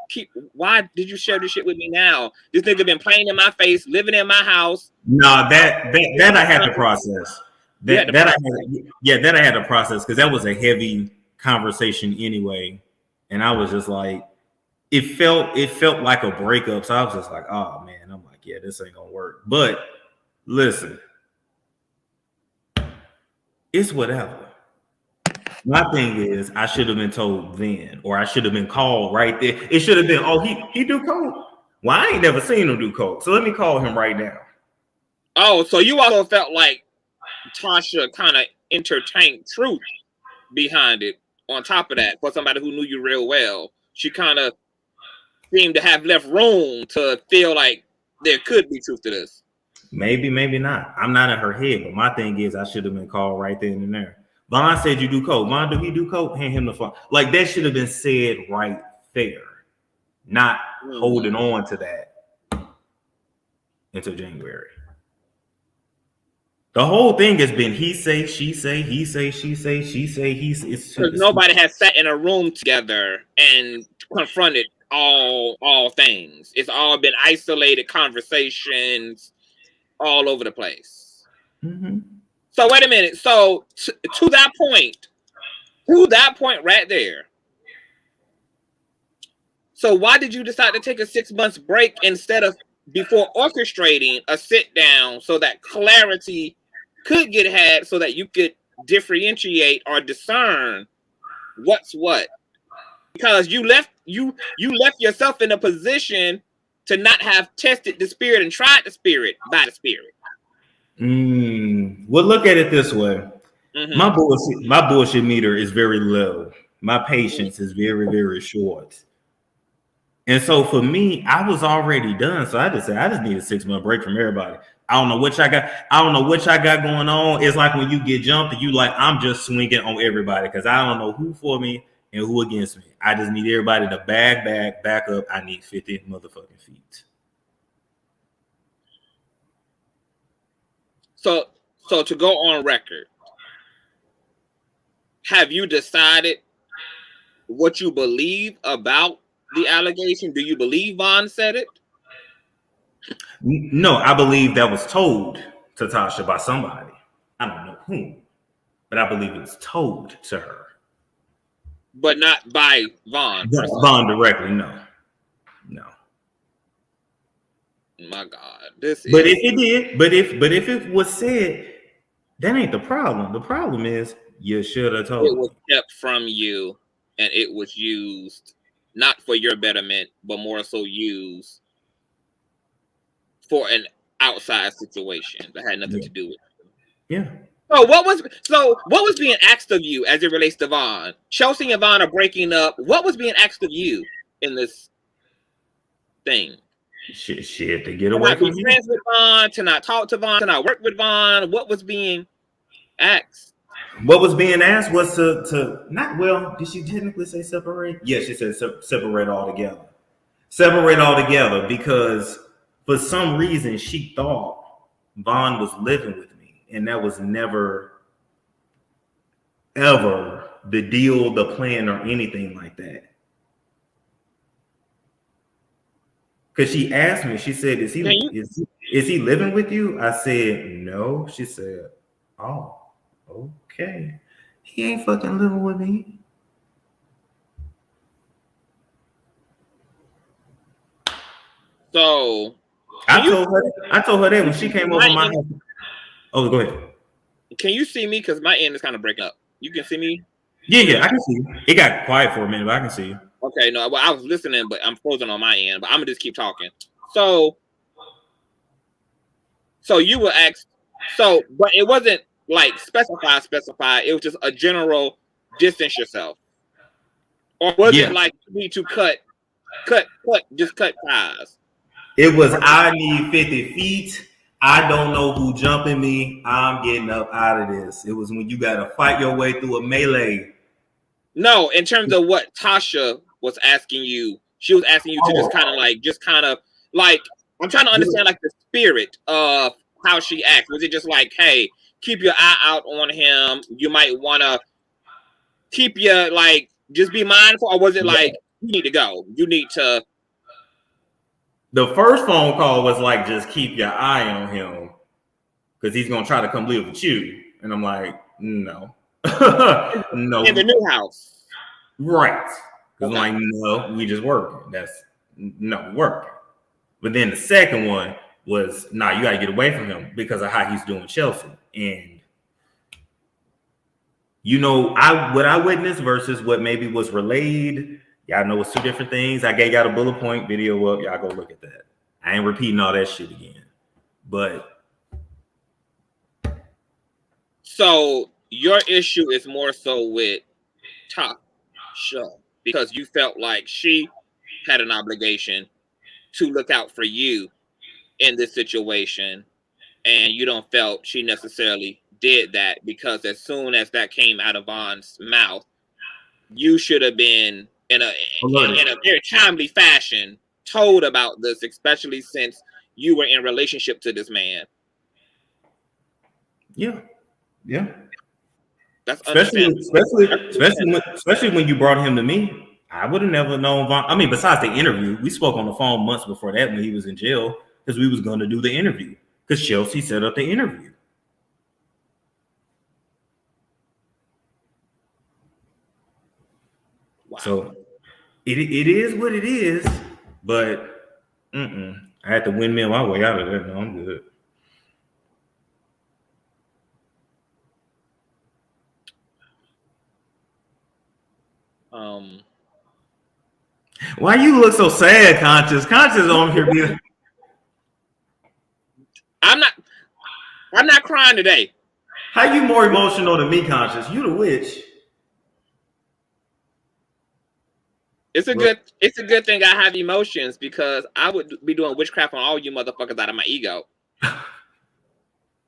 share this shit with me now? This nigga been playing in my face, living in my house. No, that I had to process. I had to process because that was a heavy conversation anyway. And I was just like, it felt like a breakup. So I was just like, oh man, I'm like, yeah, this ain't gonna work. But listen, it's whatever. My thing is, I should have been told then, or I should have been called right there. It should have been, oh, he do coke. Well, I ain't never seen him do coke, so let me call him right now. Oh, so you also felt like Tasha kind of entertained truth behind it. On top of that, for somebody who knew you real well, she kind of seemed to have left room to feel like there could be truth to this. Maybe, maybe not. I'm not in her head, but my thing is, I should have been called right then and there. Vaughn said you do coke. Vaughn, do he do coke? Hand him the phone. Like, that should have been said right there, not holding on to that until January. The whole thing has been he say, she say, he say, she say, she say, he say. Because nobody has sat in a room together and confronted all things. It's all been isolated conversations all over the place. Mm-hmm. So wait a minute. So to that point right there. So why did you decide to take a 6 months break instead of before orchestrating a sit down so that clarity could get had, so that you could differentiate or discern what's what? Because you left yourself in a position to not have tested the spirit and tried the spirit by the spirit. Well, look at it this way. Mm-hmm. My bullshit meter is very low. My patience is very, very short. And so for me, I was already done. So I just said, I just need a 6 month break from everybody. I don't know what I got going on. It's like when you get jumped and you like, I'm just swinging on everybody because I don't know who for me and who against me. I just need everybody to back up. I need 50 motherfucking feet. So to go on record, have you decided what you believe about the allegation? Do you believe Vaughn said it? No, I believe that was told to Tasha by somebody. I don't know whom, but I believe it was told to her. But not by Vaughn. Vaughn directly, no. My God, if it did, but if it was said, that ain't the problem. The problem is you should have told. It was kept from you, and it was used not for your betterment, but more so used for an outside situation that had nothing to do with it. Yeah. So what was being asked of you as it relates to Vaughn? Chelsea and Vaughn are breaking up. What was being asked of you in this thing? Shit to get away from him. Friends with Vaughn, to not talk to Vaun, to not work with Vaun. What was being asked? What was being asked was to not, well, did she technically say separate? Yes, she said separate altogether. Separate altogether because for some reason she thought Vaughn was living with me, and that was never ever the deal, the plan, or anything like that. Because she asked me, she said, is he living with you? I said, no. She said, oh, okay. He ain't fucking living with me. So I told her that when she came over my house. Oh, go ahead. Can you see me? Because my end is kind of breaking up. You can see me? Yeah, I can see you. It got quiet for a minute, but I can see you. Okay, no, well, I was listening, but I'm frozen on my end. But I'm gonna just keep talking. So you were asked. So, but it wasn't like specified. It was just a general distance yourself, or was it like you need to cut ties? It was I need 50 feet. I don't know who jumping me. I'm getting up out of this. It was when you got to fight your way through a melee. No, in terms of what Tasha was asking you, she was asking you to just kind of like, I'm trying to understand like the spirit of how she acts. Was it just like, hey, keep your eye out on him? You might want to keep your, like, just be mindful, or was it like, you need to go? You need to. The first phone call was like, just keep your eye on him because he's going to try to come live with you. And I'm like, no. No. In the new house. Right. Because I'm like, no, we just working. Working. But then the second one was, nah, you got to get away from him because of how he's doing Chelsea. And, you know, what I witnessed versus what maybe was relayed, y'all know it's two different things. I gave y'all a bullet point video up. Y'all go look at that. I ain't repeating all that shit again. But. So your issue is more so with Tasha because you felt like she had an obligation to look out for you in this situation, and you don't felt she necessarily did that because as soon as that came out of Von's mouth, you should have been in a very timely fashion told about this, especially since you were in relationship to this man. Yeah. That's especially when you brought him to me. I would have never known Von. I mean, besides the interview, we spoke on the phone months before that when he was in jail because we was going to do the interview because Chelsea set up the interview. Wow. So it is what it is, but I had to windmill my way out of there. No, I'm good. Why you look so sad, Conscious? Conscious on here being. I'm not crying today. How you more emotional than me, Conscious? You the witch. It's a good thing I have emotions because I would be doing witchcraft on all you motherfuckers out of my ego.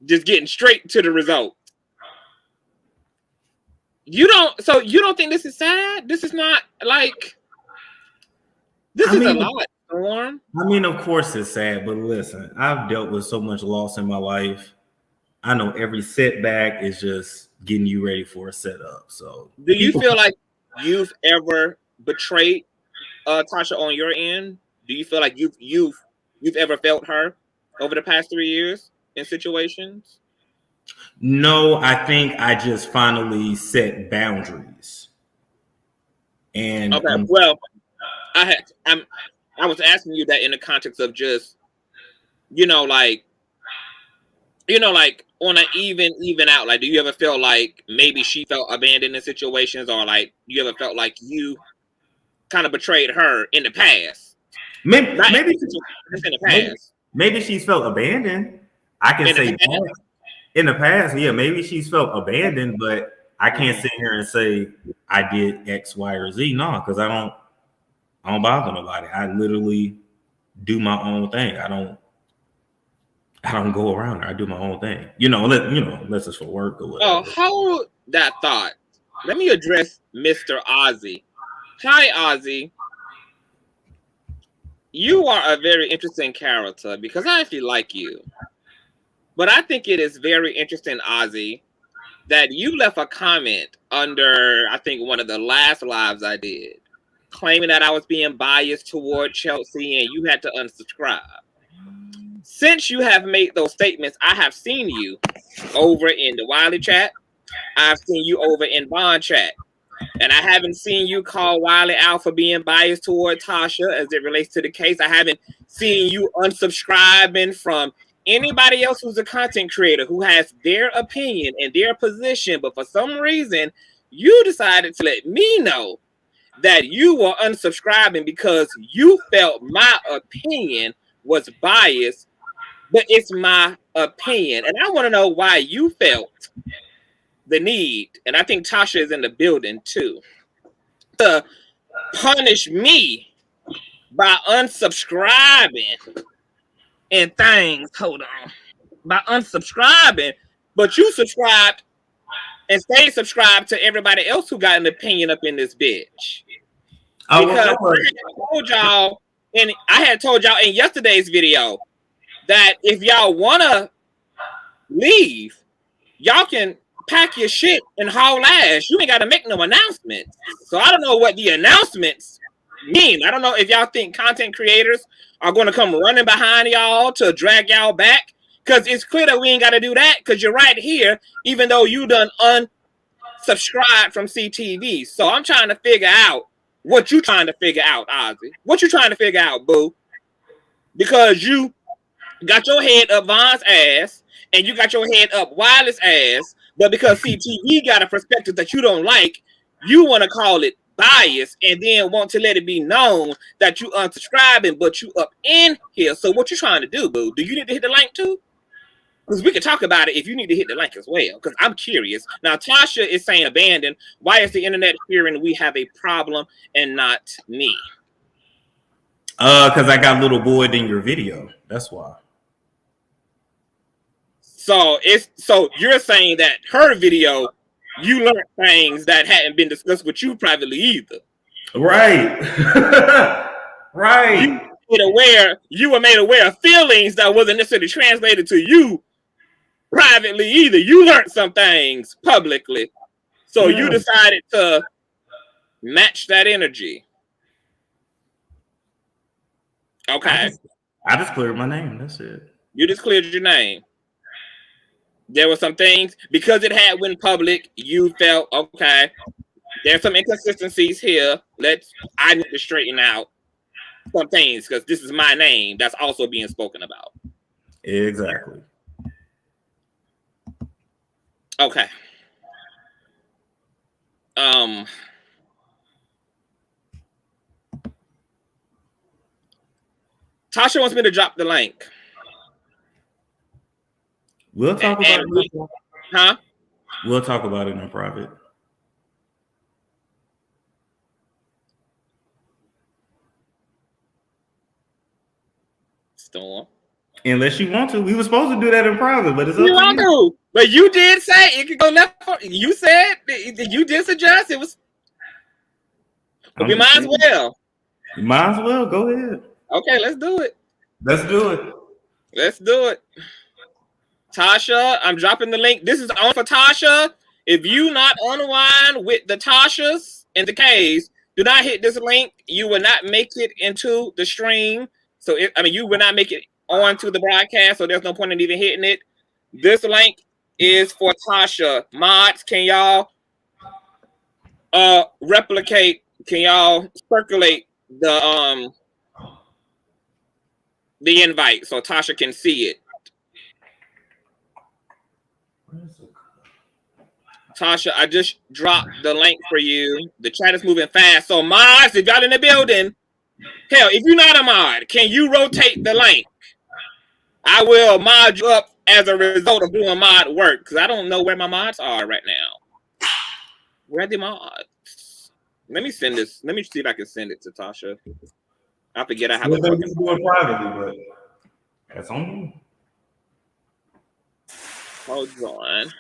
Just getting straight to the result. You don't think this is sad? This is not like this is a lot, Storm. I mean, of course it's sad, but listen, I've dealt with so much loss in my life. I know every setback is just getting you ready for a setup. So do you feel like you've ever betrayed Tasha on your end? Do you feel like you've ever felt her over the past 3 years in situations? No, I think I just finally set boundaries. And okay, well, I was asking you that in the context of just like on an even out. Like, do you ever feel like maybe she felt abandoned in situations, or like you ever felt like you kind of betrayed her in the past? Maybe in the past. Maybe she's felt abandoned. I can say that. In the past, yeah, maybe she's felt abandoned, but I can't sit here and say I did X, Y, or Z. No, because I don't bother nobody. I literally do my own thing. I don't go around her. I do my own thing. Unless it's for work or whatever. Oh, hold that thought. Let me address Mr. Ozzy. Hi, Ozzy. You are a very interesting character because I actually like you. But I think it is very interesting, Ozzy, that you left a comment under, I think, one of the last lives I did, claiming that I was being biased toward Chelsea and you had to unsubscribe. Since you have made those statements, I have seen you over in the Wiley chat. I've seen you over in Bond chat. And I haven't seen you call Wiley out for being biased toward Tasha as it relates to the case. I haven't seen you unsubscribing from anybody else who's a content creator who has their opinion and their position. But for some reason, you decided to let me know that you were unsubscribing because you felt my opinion was biased, but it's my opinion. And I want to know why you felt the need, and I think Tasha is in the building too, to punish me by unsubscribing and things. Hold on. By unsubscribing, but you subscribed and stayed subscribed to everybody else who got an opinion up in this bitch. Because I had told y'all in yesterday's video that if y'all wanna leave, y'all can pack your shit and haul ass. You ain't got to make no announcements. So I don't know what the announcements mean. I don't know if y'all think content creators are going to come running behind y'all to drag y'all back, because it's clear that we ain't got to do that, because you're right here, even though you done unsubscribed from CTV. So I'm trying to figure out what you trying to figure out, Ozzy. What you trying to figure out, boo? Because you got your head up Von's ass and you got your head up Wiley's ass, but because CTV got a perspective that you don't like, you want to call it bias and then want to let it be known that you unsubscribing, but you up in here. So what you trying to do, boo? Do you need to hit the link too? Because we can talk about it if you need to hit the link as well, because I'm curious. Now, Tasha is saying abandoned. Why is the internet hearing we have a problem and not me? Because I got little boyed in your video. That's why. So you're saying that her video, you learned things that hadn't been discussed with you privately either. Right. Right. You were made aware of feelings that wasn't necessarily translated to you privately either. You learned some things publicly. So you decided to match that energy. Okay. I just cleared my name. That's it. You just cleared your name. There were some things, because it had went public, you felt, okay, there's some inconsistencies here. I need to straighten out some things, because this is my name that's also being spoken about. Exactly. Okay. Tasha wants me to drop the link. We'll talk about it. Huh? We'll talk about it in private. Storm. Unless you want to. We were supposed to do that in private, but it's up to you. But you did say it could go left. You said you did suggest it was. We might as well. You might as well. Go ahead. Okay, let's do it. Let's do it. Let's do it. Tasha, I'm dropping the link. This is on for Tasha. If you not unwind with the Tashas and the K's, do not hit this link. You will not make it into the stream. So, you will not make it onto the broadcast, so there's no point in even hitting it. This link is for Tasha. Mods, can y'all replicate? Can y'all circulate the invite so Tasha can see it? Tasha, I just dropped the link for you. The chat is moving fast. So mods, if y'all in the building, hell, if you're not a mod, can you rotate the link? I will mod you up as a result of doing mod work, because I don't know where my mods are right now. Where are the mods? Let me send this. Let me see if I can send it to Tasha. I forget I have a fucking privately, but that's on you. Hold on.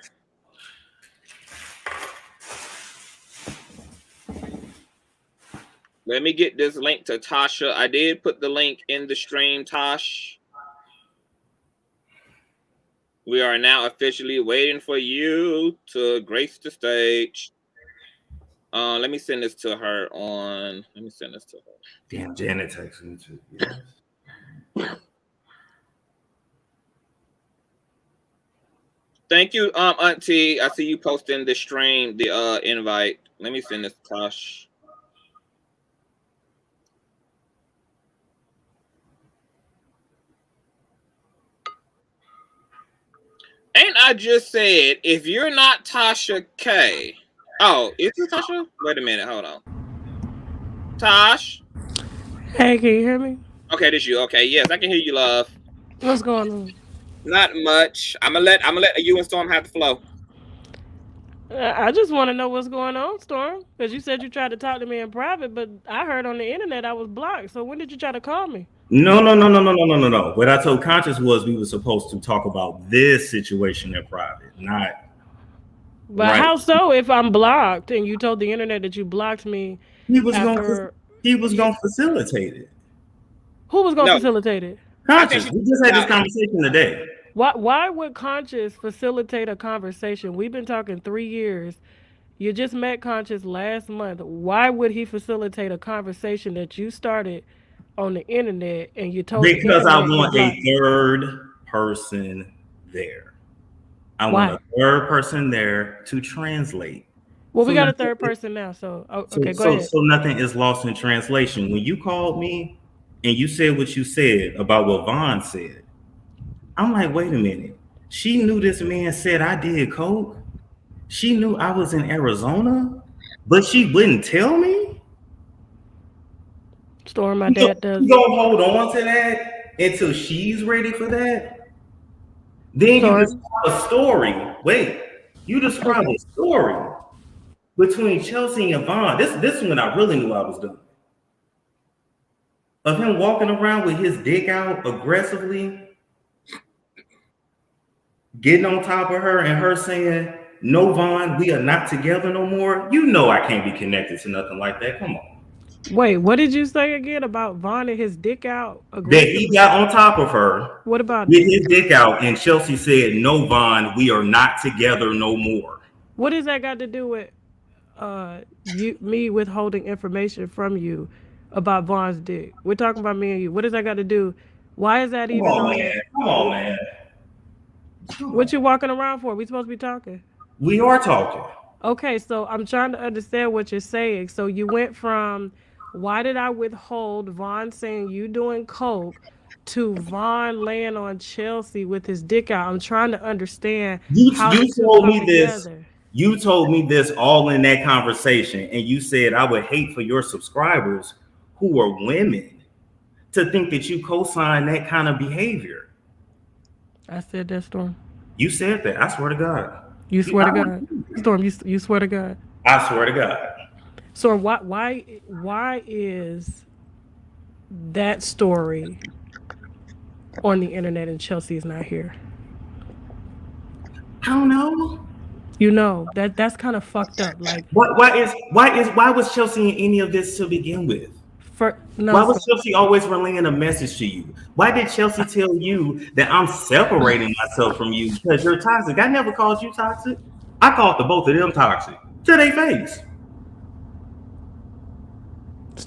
Let me get this link to Tasha. I did put the link in the stream, Tosh. We are now officially waiting for you to grace the stage. Let me send this to her on. Let me send this to her. Damn, Janet texted me too. Yes. Thank you, Auntie. I see you posting the stream, the invite. Let me send this to Tosh. Ain't I just said if you're not Tasha K? Oh, is it Tasha? Wait a minute, hold on. Tosh. Hey, can you hear me? Okay, this you. Okay, yes, I can hear you, love. What's going on? Not much. I'm gonna let you and Storm have the flow. I just want to know what's going on, Storm, because you said you tried to talk to me in private, but I heard on the internet I was blocked. So when did you try to call me? No. What I told Conscious was we were supposed to talk about this situation in private, not. But right. How so? If I'm blocked and you told the internet that you blocked me, he was gonna facilitate it. Who was gonna facilitate it? Conscious. We just had this conversation today. Why would Conscious facilitate a conversation? We've been talking 3 years. You just met Conscious last month. Why would he facilitate a conversation that you started on the internet and you told? Because I want a third person there. I want a third person there to translate. Well, we got a third person now, so okay, go ahead. So nothing is lost in translation. When you called me and you said what you said about what Vaughn said, I'm like, wait a minute. She knew this man said I did coke. She knew I was in Arizona, but she wouldn't tell me. Storm, my dad does. You don't hold on to that until she's ready for that. Then you describe a story. Wait, you describe a story between Chelsea and Vaughn. This is when I really knew I was done. Of him walking around with his dick out aggressively, getting on top of her and her saying, "No, Vaughn, we are not together no more." You know I can't be connected to nothing like that. Come on. Wait, what did you say again about Vaughn and his dick out? That he got on top of her. What about with his dick out, and Chelsea said, "No, Vaughn, we are not together no more." What does that got to do with me withholding information from you about Vaughn's dick? We're talking about me and you. What does that got to do? Why is that even on there? Come on, man. What you walking around for? We supposed to be talking. We are talking. Okay, so I'm trying to understand what you're saying. So you went from, why did I withhold Vaughn saying you doing coke, to Vaughn laying on Chelsea with his dick out. I'm trying to understand. You told me this. You told me this all in that conversation, and you said I would hate for your subscribers who are women to think that you co-sign that kind of behavior. I said that, Storm. You said that. I swear to God. You swear to God, Storm. You swear to God. I swear to God. So why is that story on the internet and Chelsea is not here? I don't know. You know that's kind of fucked up. Like why was Chelsea in any of this to begin with? Why was Chelsea always relaying a message to you? Why did Chelsea tell you that I'm separating myself from you because you're toxic? I never called you toxic. I called the both of them toxic to their face.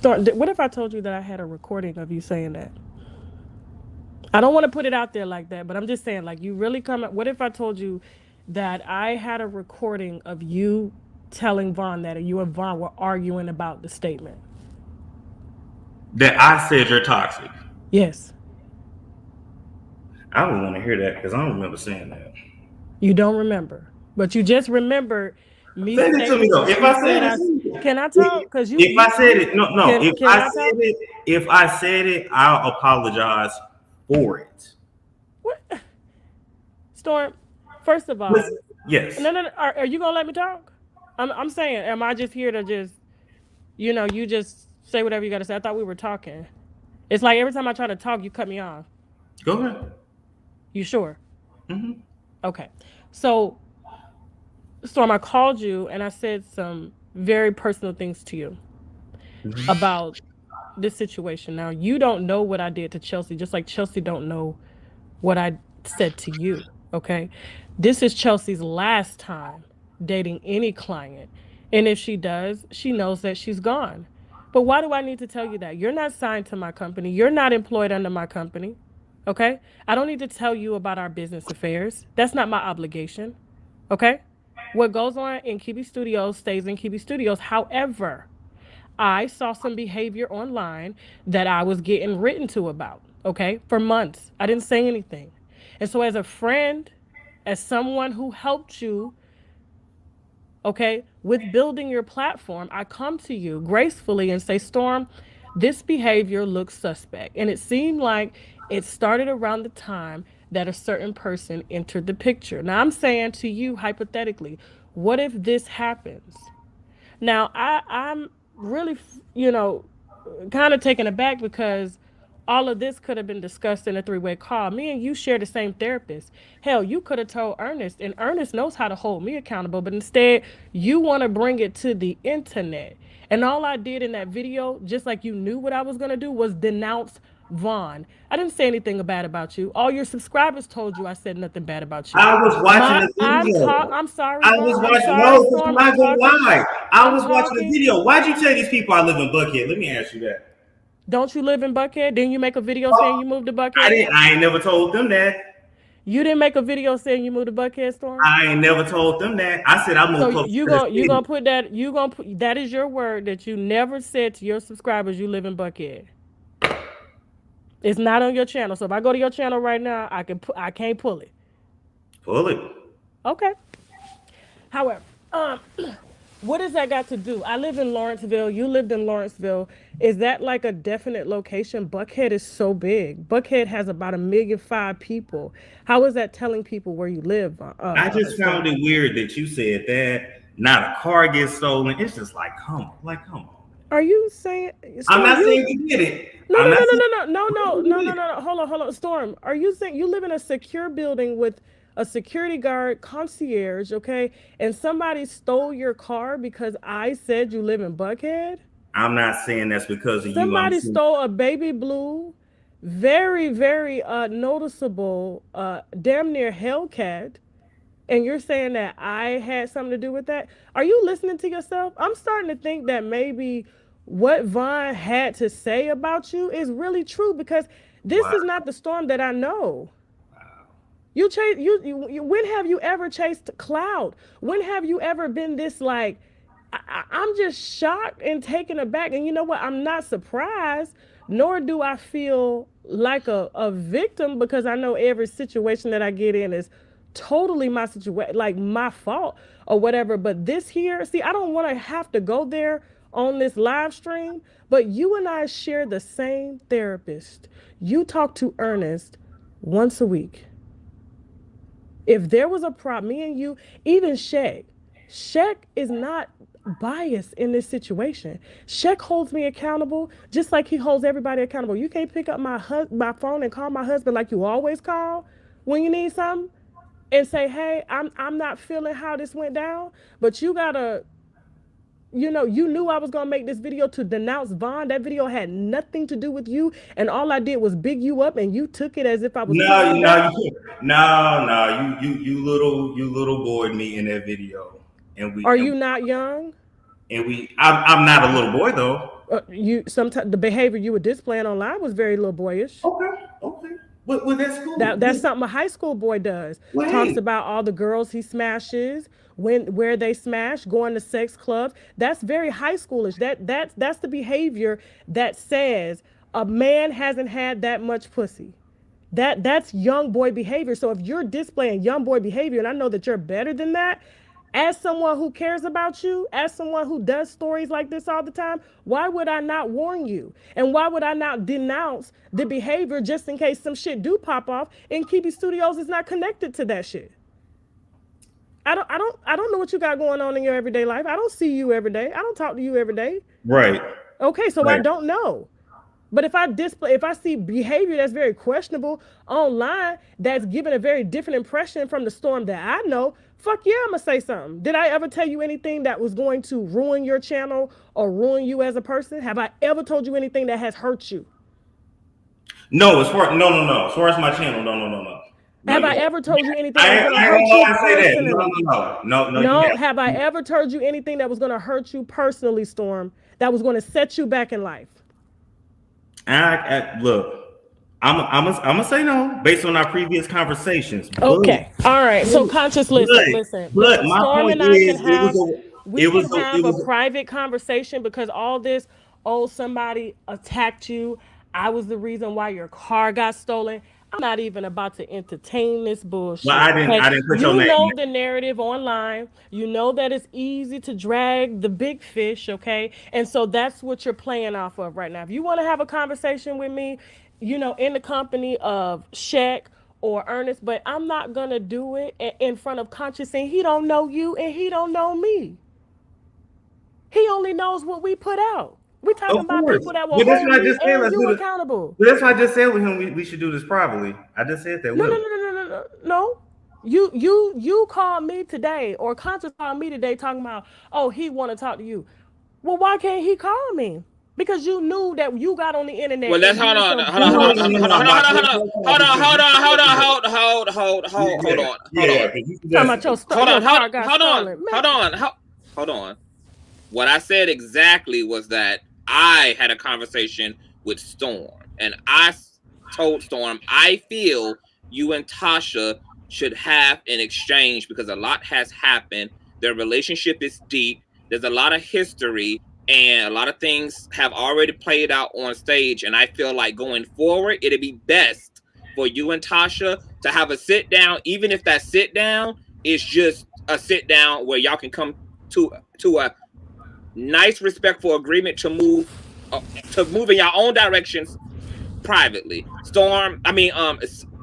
What if I told you that I had a recording of you saying that? I don't want to put it out there like that, but I'm just saying, like, you really come up. What if I told you that I had a recording of you telling Vaughn that, and you and Vaughn were arguing about the statement? That I said you're toxic? Yes. I would want to hear that because I don't remember saying that. You don't remember, but you just remember me. Send it to me though. If I said it, can I talk? Because you. If I said it, no. If I said it, I'll apologize for it. What? Storm. First of all, listen, yes. No. Are you gonna let me talk? I'm saying, am I just here to just, you just say whatever you gotta say? I thought we were talking. It's like every time I try to talk, you cut me off. Go ahead. You sure? Mm-hmm. Okay. So, Storm, I called you and I said some very personal things to you about this situation. Now, you don't know what I did to Chelsea, just like Chelsea don't know what I said to you, okay? This is Chelsea's last time dating any client. And if she does, she knows that she's gone. But why do I need to tell you that? You're not signed to my company. You're not employed under my company. Okay? I don't need to tell you about our business affairs. That's not my obligation. Okay? What goes on in Kebe Studios stays in Kebe Studios. However, I saw some behavior online that I was getting written to about, okay, for months. I didn't say anything. And so, as a friend, as someone who helped you, okay, with building your platform, I come to you gracefully and say, Storm, this behavior looks suspect. And it seemed like it started around the time that a certain person entered the picture. Now, I'm saying to you, hypothetically, what if this happens? Now, I'm really, kind of taken aback because all of this could have been discussed in a three-way call. Me and you share the same therapist. Hell, you could have told Ernest, and Ernest knows how to hold me accountable, but instead, you want to bring it to the internet. And all I did in that video, just like you knew what I was going to do, was denounce Vaughn. I didn't say anything bad about you. All your subscribers told you I said nothing bad about you. I was watching the video. I'm sorry. I was Vaughn. watching. I'm No, sorry, because Storm. I'm not gonna lie. I I'm was watching the talking. video. Why'd you tell these people I live in Buckhead? Let me ask you that. Don't you live in Buckhead? Didn't you make a video saying you moved to Buckhead? I didn't. I ain't never told them that. You didn't make a video saying you moved to Buckhead, Storm? I ain't never told them that. I said I moved So close you to the gonna city. put that is your word that you never said to your subscribers you live in Buckhead. It's not on your channel. So if I go to your channel right now, I can't pull it. Pull it. Okay. However, what does that got to do? I live in Lawrenceville. You lived in Lawrenceville. Is that like a definite location? Buckhead is so big. Buckhead has about 1.5 million people. How is that telling people where you live? I just found it weird that you said that. Not a car gets stolen. It's just like, come on. Are you saying? I'm not saying you did it. No. No. Hold on. Storm, are you saying you live in a secure building with a security guard, concierge, okay, and somebody stole your car because I said you live in Buckhead? I'm not saying that's because of you. Somebody stole a baby blue, very, very noticeable, damn near Hellcat, and you're saying that I had something to do with that? Are you listening to yourself? I'm starting to think that maybe what Vaughn had to say about you is really true, because this is not the Storm that I know. You chase you. When have you ever chased cloud? When have you ever been this like? I'm just shocked and taken aback. And you know what? I'm not surprised, nor do I feel like a victim, because I know every situation that I get in is totally my situation, like my fault or whatever. But this here, see, I don't want to have to go there on this live stream, but you and I share the same therapist. You talk to Ernest once a week. If there was a problem, me and you, even Shaq is not biased in this situation. Shaq holds me accountable just like he holds everybody accountable. You can't pick up my phone and call my husband like you always call when you need something and say, hey, I'm not feeling how this went down, but you gotta, you knew I was gonna make this video to denounce Vaughn. That video had nothing to do with you, and all I did was big you up, and you took it as if I was. No, you little boyed me in that video, and we. Are you not young? And I'm not a little boy though. Sometimes the behavior you were displaying online was very little boyish. Okay. Well, that's cool. That's something a high school boy does. Well, Talks about all the girls he smashes, where they smash, going to sex clubs. That's very high schoolish. That's the behavior that says a man hasn't had that much pussy. That's young boy behavior. So if you're displaying young boy behavior, and I know that you're better than that, as someone who cares about you, as someone who does stories like this all the time, why would I not warn you? And why would I not denounce the behavior just in case some shit do pop off and Kebe Studios is not connected to that shit? I don't know what you got going on in your everyday life. I don't see you every day. I don't talk to you every day. Right. Okay, so right. I don't know. But if I see behavior that's very questionable online, that's giving a very different impression from the Storm that I know, fuck yeah, I'm gonna say something. Did I ever tell you anything that was going to ruin your channel or ruin you as a person? Have I ever told you anything that has hurt you? No. As far as my channel, no. Have I ever told you anything that was gonna hurt you personally? No. Have I ever told you anything that was gonna hurt you personally, Storm? That was gonna set you back in life? Look, I'm gonna say no based on our previous conversations. Okay. All right. So conscious, listen. But my Storm point and I is, can have it was a private conversation because all this, oh, somebody attacked you. I was the reason why your car got stolen. I'm not even about to entertain this bullshit. Well, I didn't put your You name. know the narrative online. You know that it's easy to drag the big fish, okay? And so that's what you're playing off of right now. If you want to have a conversation with me, you know, in the company of Shaq or Ernest, but I'm not gonna do it in front of Conscious, and he don't know you and he don't know me. He only knows what we put out. We talking about people that will hold me and you accountable. But that's why I just said with him we should do this privately. I just said that. No. You called me today, or Conscious called me today talking about, oh, he want to talk to you. Well, why can't he call me? Because you knew that you got on the internet. Well, let's hold on. What I said exactly was that I had a conversation with Storm, and I told Storm I feel you and Tasha should have an exchange because a lot has happened. Their relationship is deep. There's a lot of history, and a lot of things have already played out on stage. And I feel like going forward, it'd be best for you and Tasha to have a sit down, even if that sit down is just a sit down where y'all can come to a nice, respectful agreement to move in your own directions privately.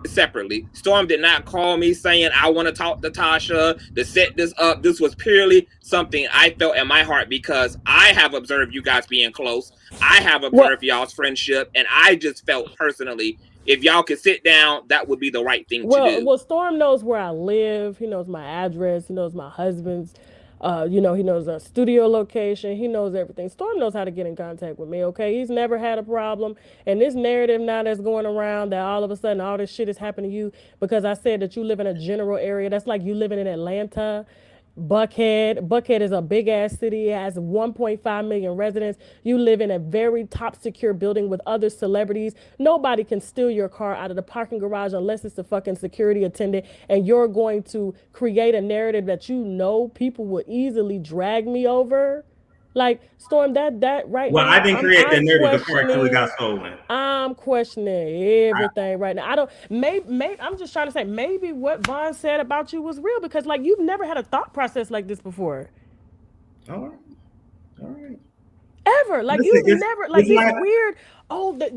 Separately. Storm did not call me saying I want to talk to Tasha to set this up. This was purely something I felt in my heart because I have observed you guys being close. I have observed y'all's friendship, and I just felt personally if y'all could sit down, that would be the right thing to do. Well, Storm knows where I live. He knows my address. He knows my husband's. He knows our studio location. He knows everything. Storm knows how to get in contact with me, okay? He's never had a problem. And this narrative now that's going around that all of a sudden all this shit is happening to you because I said that you live in a general area. That's like you living in Atlanta. Buckhead is a big ass city. It has 1.5 million residents. You live in a very top secure building with other celebrities. Nobody can steal your car out of the parking garage unless it's a fucking security attendant, and you're going to create a narrative that you know people will easily drag me over. Like, Storm, that right now. Well, I didn't create the narrative before it got stolen. I'm questioning everything right now. I'm just trying to say maybe what Vaughn said about you was real because, like, you've never had a thought process like this before. All right. Ever. Like, you've never, like, it's weird. Oh, that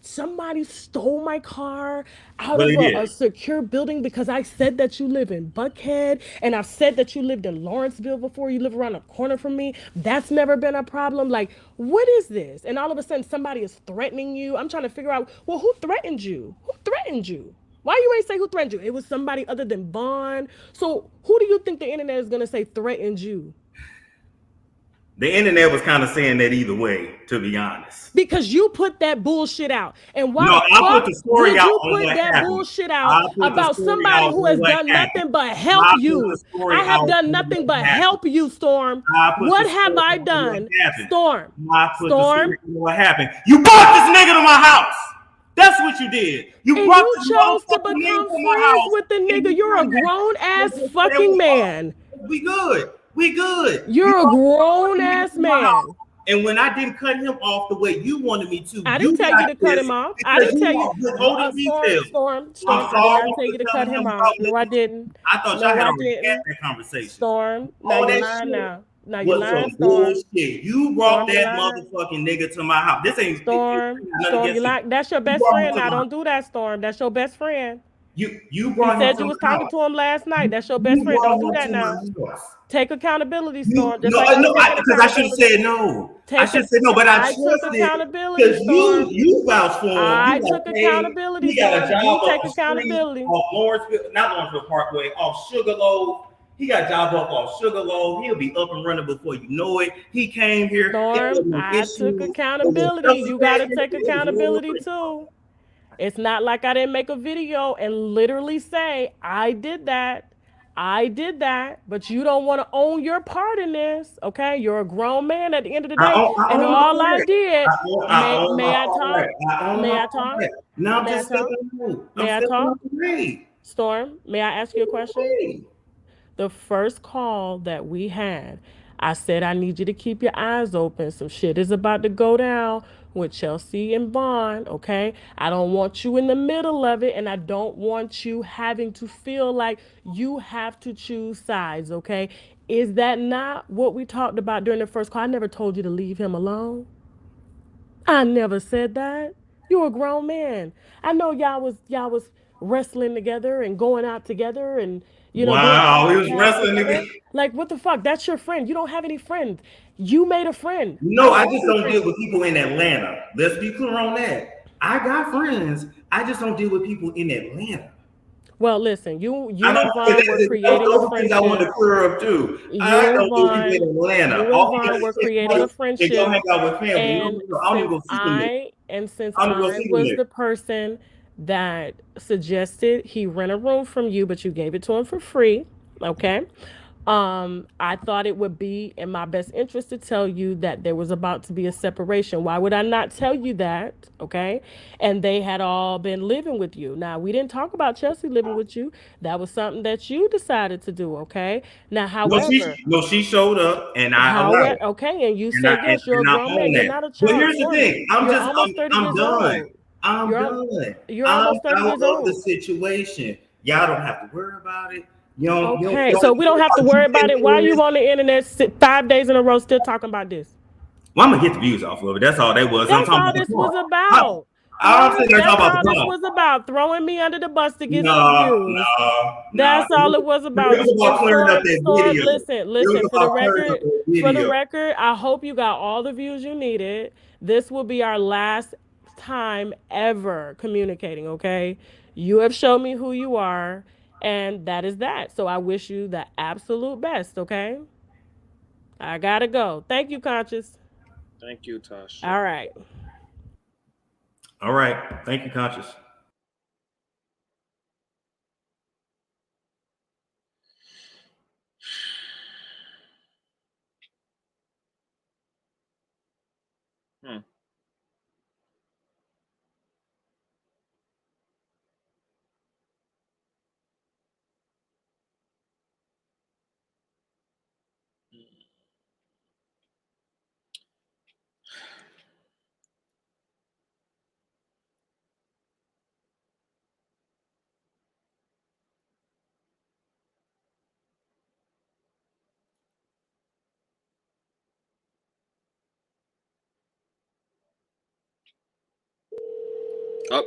somebody stole my car out of a secure building because I said that you live in Buckhead and I've said that you lived in Lawrenceville before. You live around the corner from me. That's never been a problem. Like, what is this? And all of a sudden somebody is threatening you. I'm trying to figure out, well, who threatened you? Who threatened you? Why you ain't say who threatened you? It was somebody other than Vaughn. So who do you think the internet is going to say threatened you? The internet was kind of saying that either way, to be honest. Because you put that bullshit out. And why I put the story out you put that bullshit out about somebody who has done nothing but help you? I have done nothing but help you, Storm. What have I done? Storm. What happened? You brought this nigga to my house. That's what you did. You chose to become friends with the nigga. You're a grown ass fucking man. We good. You're a grown ass man. And when I didn't cut him off the way you wanted me to, I didn't tell you to cut him off. I didn't tell you. Storm. I didn't tell you to cut him off. No, I didn't. I thought y'all had that conversation. Storm. Now you're lying now. Now you're lying, Storm. You brought that motherfucking nigga to my house. This ain't Storm. You like that's your best friend. Now don't do that, Storm. That's your best friend. You brought him. You said you was talking to him last night. That's your best friend. Don't do that now. Take accountability, Storm. Because I should have said no. I should have said no, but I took accountability, Storm. You vouched for him. I took accountability. He got a job you take accountability. Off Lawrenceville Parkway, off Sugarloaf. He got a job off Sugarloaf. He'll be up and running before you know it. He came here. Storm, I took accountability. You got to take accountability too. It's not like I didn't make a video and literally say, I did that. I did that, but you don't want to own your part in this, okay? You're a grown man at the end of the I day, own, I and own all my I part. did, I own may my I talk? part. I own May my I talk? part. Now I'm May I just talk? stepping out. I'm May I stepping talk? out the way. Storm, may I ask you a question? Hey. The first call that we had, I said, I need you to keep your eyes open. Some shit is about to go down with Chelsea and Bond, okay? I don't want you in the middle of it, and I don't want you having to feel like you have to choose sides, okay? Is that not what we talked about during the first call? I never told you to leave him alone. I never said that. You're a grown man. I know y'all was wrestling together and going out together and doing Wow, we was podcasts wrestling together. again. Like what the fuck? That's your friend. You don't have any friends. You made a friend. No, I just don't deal with people in Atlanta. Let's be clear on that. I got friends. I just don't deal with people in Atlanta. Well, listen, you I and know Vaughn were creating a those things I want friendship. to clear up too. You I and don't deal with people Vaughn, in Atlanta. you and All you Vaughn gotta were say creating a is they go friendship. hang out with family. You And know, I don't even go see them there. since I don't even go I see them was there. the person that suggested he rent a room from you, but you gave it to him for free, okay? I thought it would be in my best interest to tell you that there was about to be a separation. Why would I not tell you that? Okay. And they had all been living with you. Now, we didn't talk about Chelsea living with you. That was something that you decided to do. Okay. Now, however, No, she showed up and I allowed it. okay, and you And said yes, you're a and I grown man. own You're that. not a But child. here's the Storm. thing. You're almost 30 I'm years done. old. I'm You're done. you're I'm almost 30 years out of the old. situation. Y'all don't have to worry about it. Okay, so we don't have to worry about it. Why are you on the internet 5 days in a row still talking about this? Well, I'm gonna get the views off of it. That's all that was. I'm That's talking all about the this was car. about. I'm sitting there That's talking about all the this car. was about. Throwing me under the bus to get some No, views. no, no. That's all it was It about. was about And clearing up that Storm, video. listen, It was for the about clearing up record, that video. I hope you got all the views you needed. This will be our last time ever communicating, okay? You have shown me who you are, and that is that. So I wish you the absolute best, okay? I gotta go. Thank you, Conscious. Thank you, Tasha. All right. All right. Thank you, Conscious. Hmm. Oh,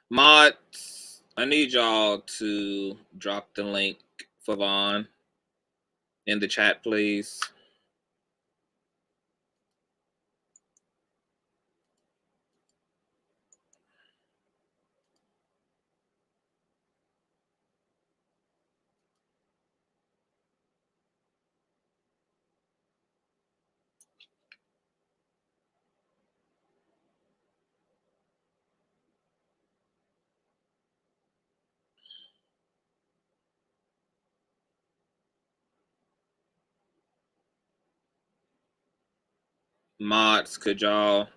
mods, I need y'all to drop the link for Vaughn in the chat, please. Mods, could y'all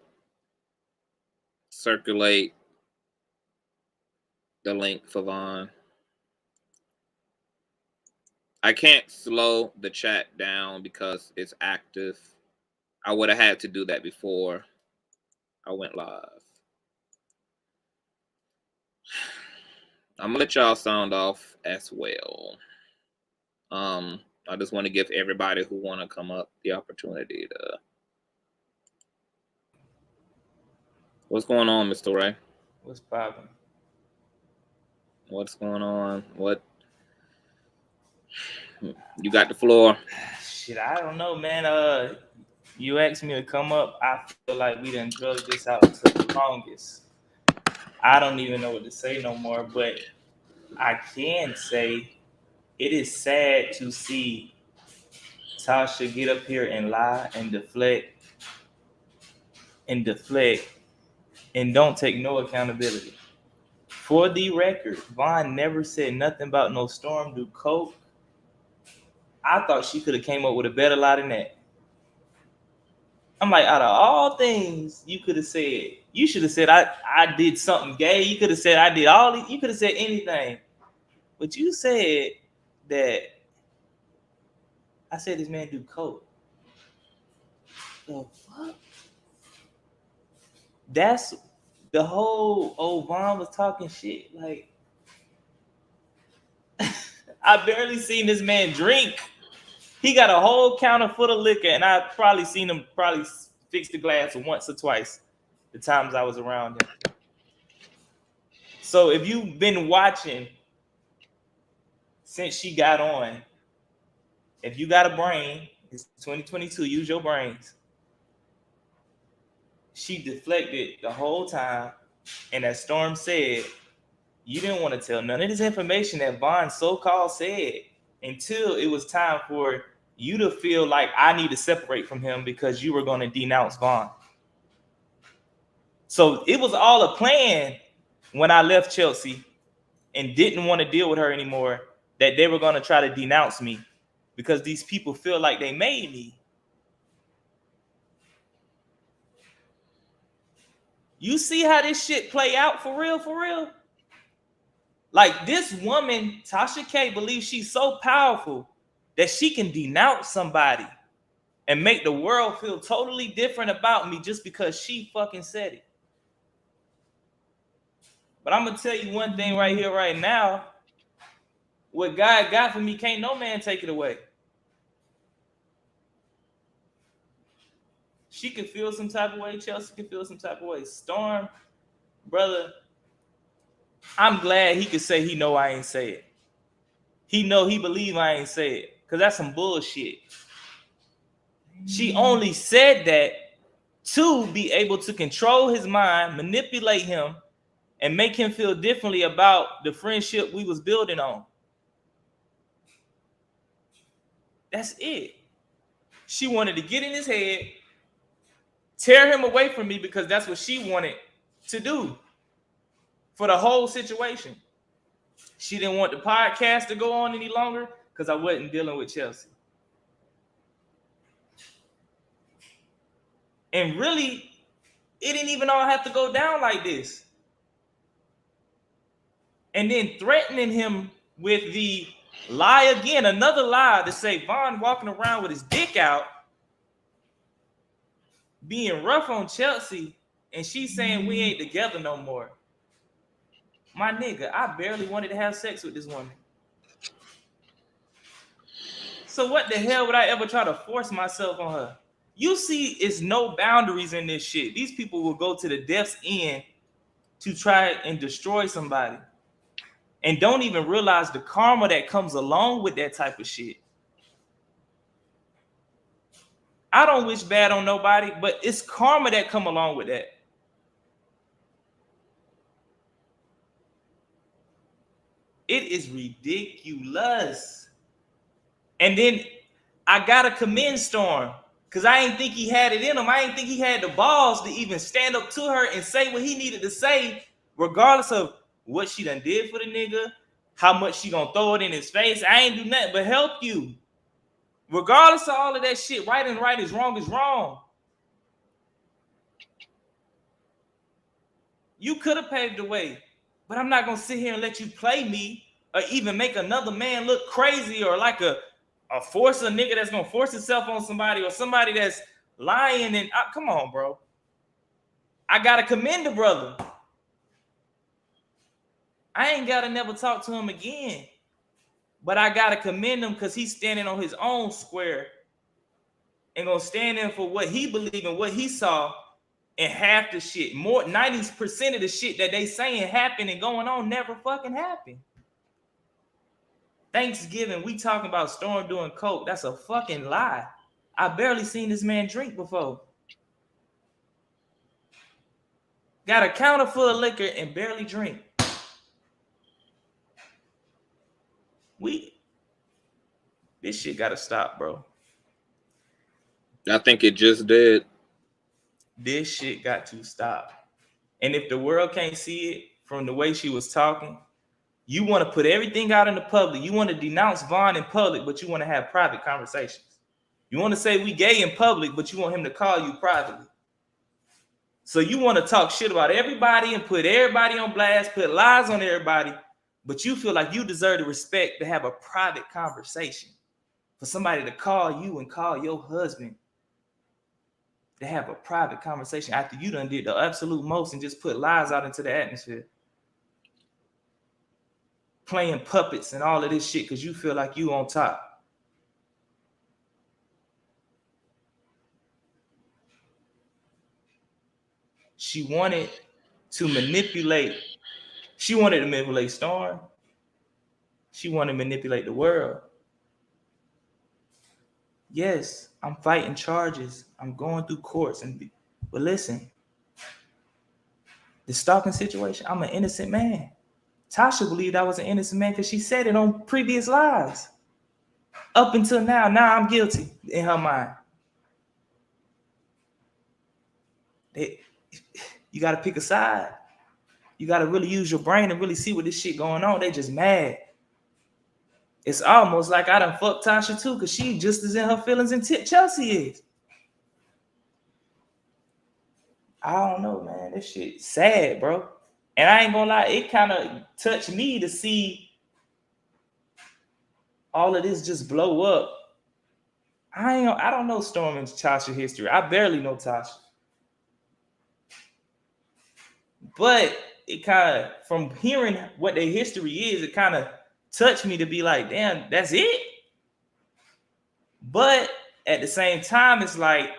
circulate the link for Vaughn? I can't slow the chat down because it's active. I would have had to do that before I went live. I'm gonna let y'all sound off as well. I just want to give everybody who want to come up the opportunity to. What's going on, Mr. Ray? What's poppin'? What's going on? What? You got the floor. Shit, I don't know, man. You asked me to come up. I feel like we done drug this out to the longest. I don't even know what to say no more, but I can say it is sad to see Tasha get up here and lie and deflect and don't take no accountability. For the record, Vaughn never said nothing about no Storm do coke. I thought she could have came up with a better lie than that. I'm like, out of all things you could have said, you should have said I did something gay. You could have said I did you could have said anything. But you said that I said this man do coke. The fuck? That's the whole old Vaughn was talking shit. Like, I barely seen this man drink. He got a whole counter full of liquor, and I probably seen him fix the glass once or twice the times I was around him. So if you've been watching since she got on, if you got a brain, it's 2022, use your brains. She deflected the whole time, and as Storm said, you didn't want to tell none of this information that Vaughn so-called said until it was time for you to feel like I need to separate from him because you were going to denounce Vaughn. So it was all a plan when I left Chelsea and didn't want to deal with her anymore, that they were going to try to denounce me because these people feel like they made me. You see how this shit play out for real, for real? Like, this woman, Tasha K, believes she's so powerful that she can denounce somebody and make the world feel totally different about me just because she fucking said it. But I'm going to tell you one thing right here, right now. What God got for me, can't no man take it away. She can feel some type of way. Chelsea can feel some type of way. Storm, brother, I'm glad he could say he know I ain't say it. He believe I ain't say it. Because that's some bullshit. She only said that to be able to control his mind, manipulate him, and make him feel differently about the friendship we was building on. That's it. She wanted to get in his head, tear him away from me because that's what she wanted to do for the whole situation. She didn't want the podcast to go on any longer because I wasn't dealing with Chelsea. And really, it didn't even all have to go down like this. And then threatening him with the lie again, another lie to say Vaughn walking around with his dick out, being rough on Chelsea, and she's saying we ain't together no more. My nigga, I barely wanted to have sex with this woman. So what the hell would I ever try to force myself on her? You see, it's no boundaries in this shit. These people will go to the depth's end to try and destroy somebody and don't even realize the karma that comes along with that type of shit. I don't wish bad on nobody, but it's karma that come along with that. It is ridiculous. And then I gotta commend Storm because I ain't think he had it in him. I ain't think he had the balls to even stand up to her and say what he needed to say, regardless of what she done did for the nigga, how much she gonna throw it in his face. I ain't do nothing but help you. Regardless of all of that shit, right and right is wrong. You could have paved the way, but I'm not gonna sit here and let you play me or even make another man look crazy or like a nigga that's gonna force himself on somebody or somebody that's lying. And come on, bro. I gotta commend the brother. I ain't gotta never talk to him again, but I gotta commend him because he's standing on his own square and gonna stand in for what he believed in, what he saw, and half the shit, more 90% of the shit that they saying happened and going on never fucking happened. Thanksgiving, we talking about Storm doing coke. That's a fucking lie. I barely seen this man drink before. Got a counter full of liquor and barely drink. This shit gotta stop, bro. I think it just did. This shit got to stop. And if the world can't see it from the way she was talking, you want to put everything out in the public. You want to denounce Vaughn in public, but you want to have private conversations. You want to say we gay in public, but you want him to call you privately. So you want to talk shit about everybody and put everybody on blast, put lies on everybody, but you feel like you deserve the respect to have a private conversation. For somebody to call you and call your husband to have a private conversation after you done did the absolute most and just put lies out into the atmosphere. Playing puppets and all of this shit because you feel like you on top. She wanted to manipulate. She wanted to manipulate Storm. She wanted to manipulate the world. Yes, I'm fighting charges. I'm going through courts. But listen, the stalking situation, I'm an innocent man. Tasha believed I was an innocent man because she said it on previous lives. Up until now I'm guilty in her mind. You got to pick a side. You got to really use your brain and really see what this shit going on. They just mad. It's almost like I done fucked Tasha too because she just as in her feelings and Chelsea is. I don't know, man. This shit sad, bro. And I ain't gonna lie, it kind of touched me to see all of this just blow up. I don't know Storm and Tasha history. I barely know Tasha. But it kind of, from hearing what their history is, it kind of touched me to be like, damn, that's it? But at the same time, it's like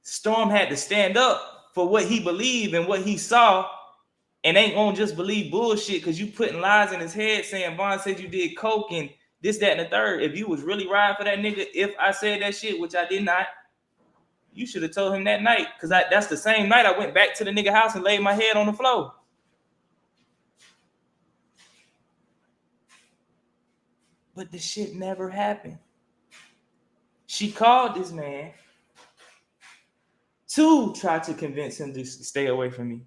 Storm had to stand up for what he believed and what he saw, and ain't gonna just believe bullshit because you putting lies in his head saying Vaughn said you did coke and this, that, and the third. If you was really riding for that nigga, if I said that shit, which I did not, you should have told him that night, because that's the same night I went back to the nigga house and laid my head on the floor. But the shit never happened. She called this man to try to convince him to stay away from me.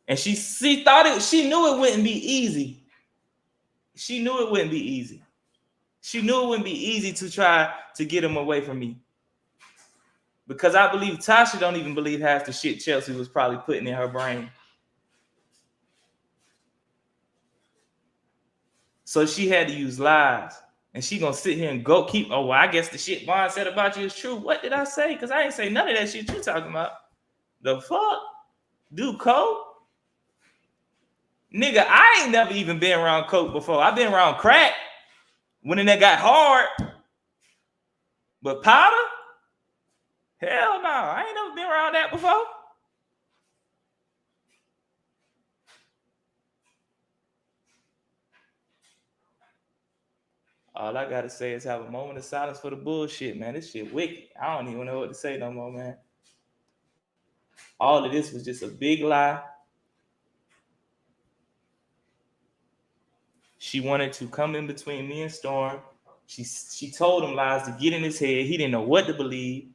And she knew it wouldn't be easy. She knew it wouldn't be easy. She knew it wouldn't be easy to try to get him away from me. Because I believe Tasha don't even believe half the shit Chelsea was probably putting in her brain. So she had to use lies. And she gonna sit here and I guess the shit Vaughn said about you is true. What did I say? Because I ain't say none of that shit you talking about. The fuck? Do coke? Nigga, I ain't never even been around coke before. I've been around crack when it got hard. But powder? Hell no, I ain't never been around that before. All I gotta say is have a moment of silence for the bullshit, man. This shit wicked. I don't even know what to say no more, man. All of this was just a big lie. She wanted to come in between me and Storm. She told him lies to get in his head. He didn't know what to believe.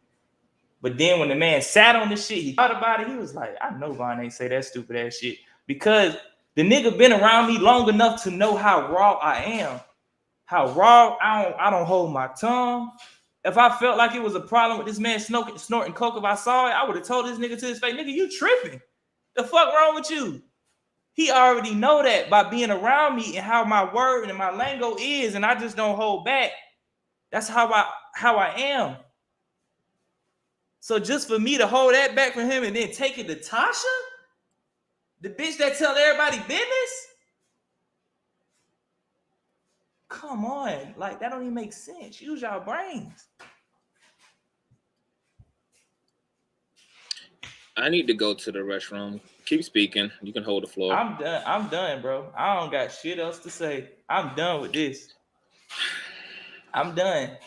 But then when the man sat on the shit, he thought about it. He was like, I know Vaughn ain't say that stupid ass shit. Because the nigga been around me long enough to know how raw I am. How raw I don't hold my tongue. If I felt like it was a problem with this man snorting coke, if I saw it, I would have told this nigga to his face, nigga, you tripping. The fuck wrong with you? He already know that by being around me and how my word and my lingo is, and I just don't hold back. That's how I am. So just for me to hold that back from him and then take it to Tasha, the bitch that tell everybody business? Come on, like that don't even make sense. Use your brains. I need to go to the restroom. Keep speaking. You can hold the floor. I'm done, bro. I don't got shit else to say. I'm done with this. I'm done.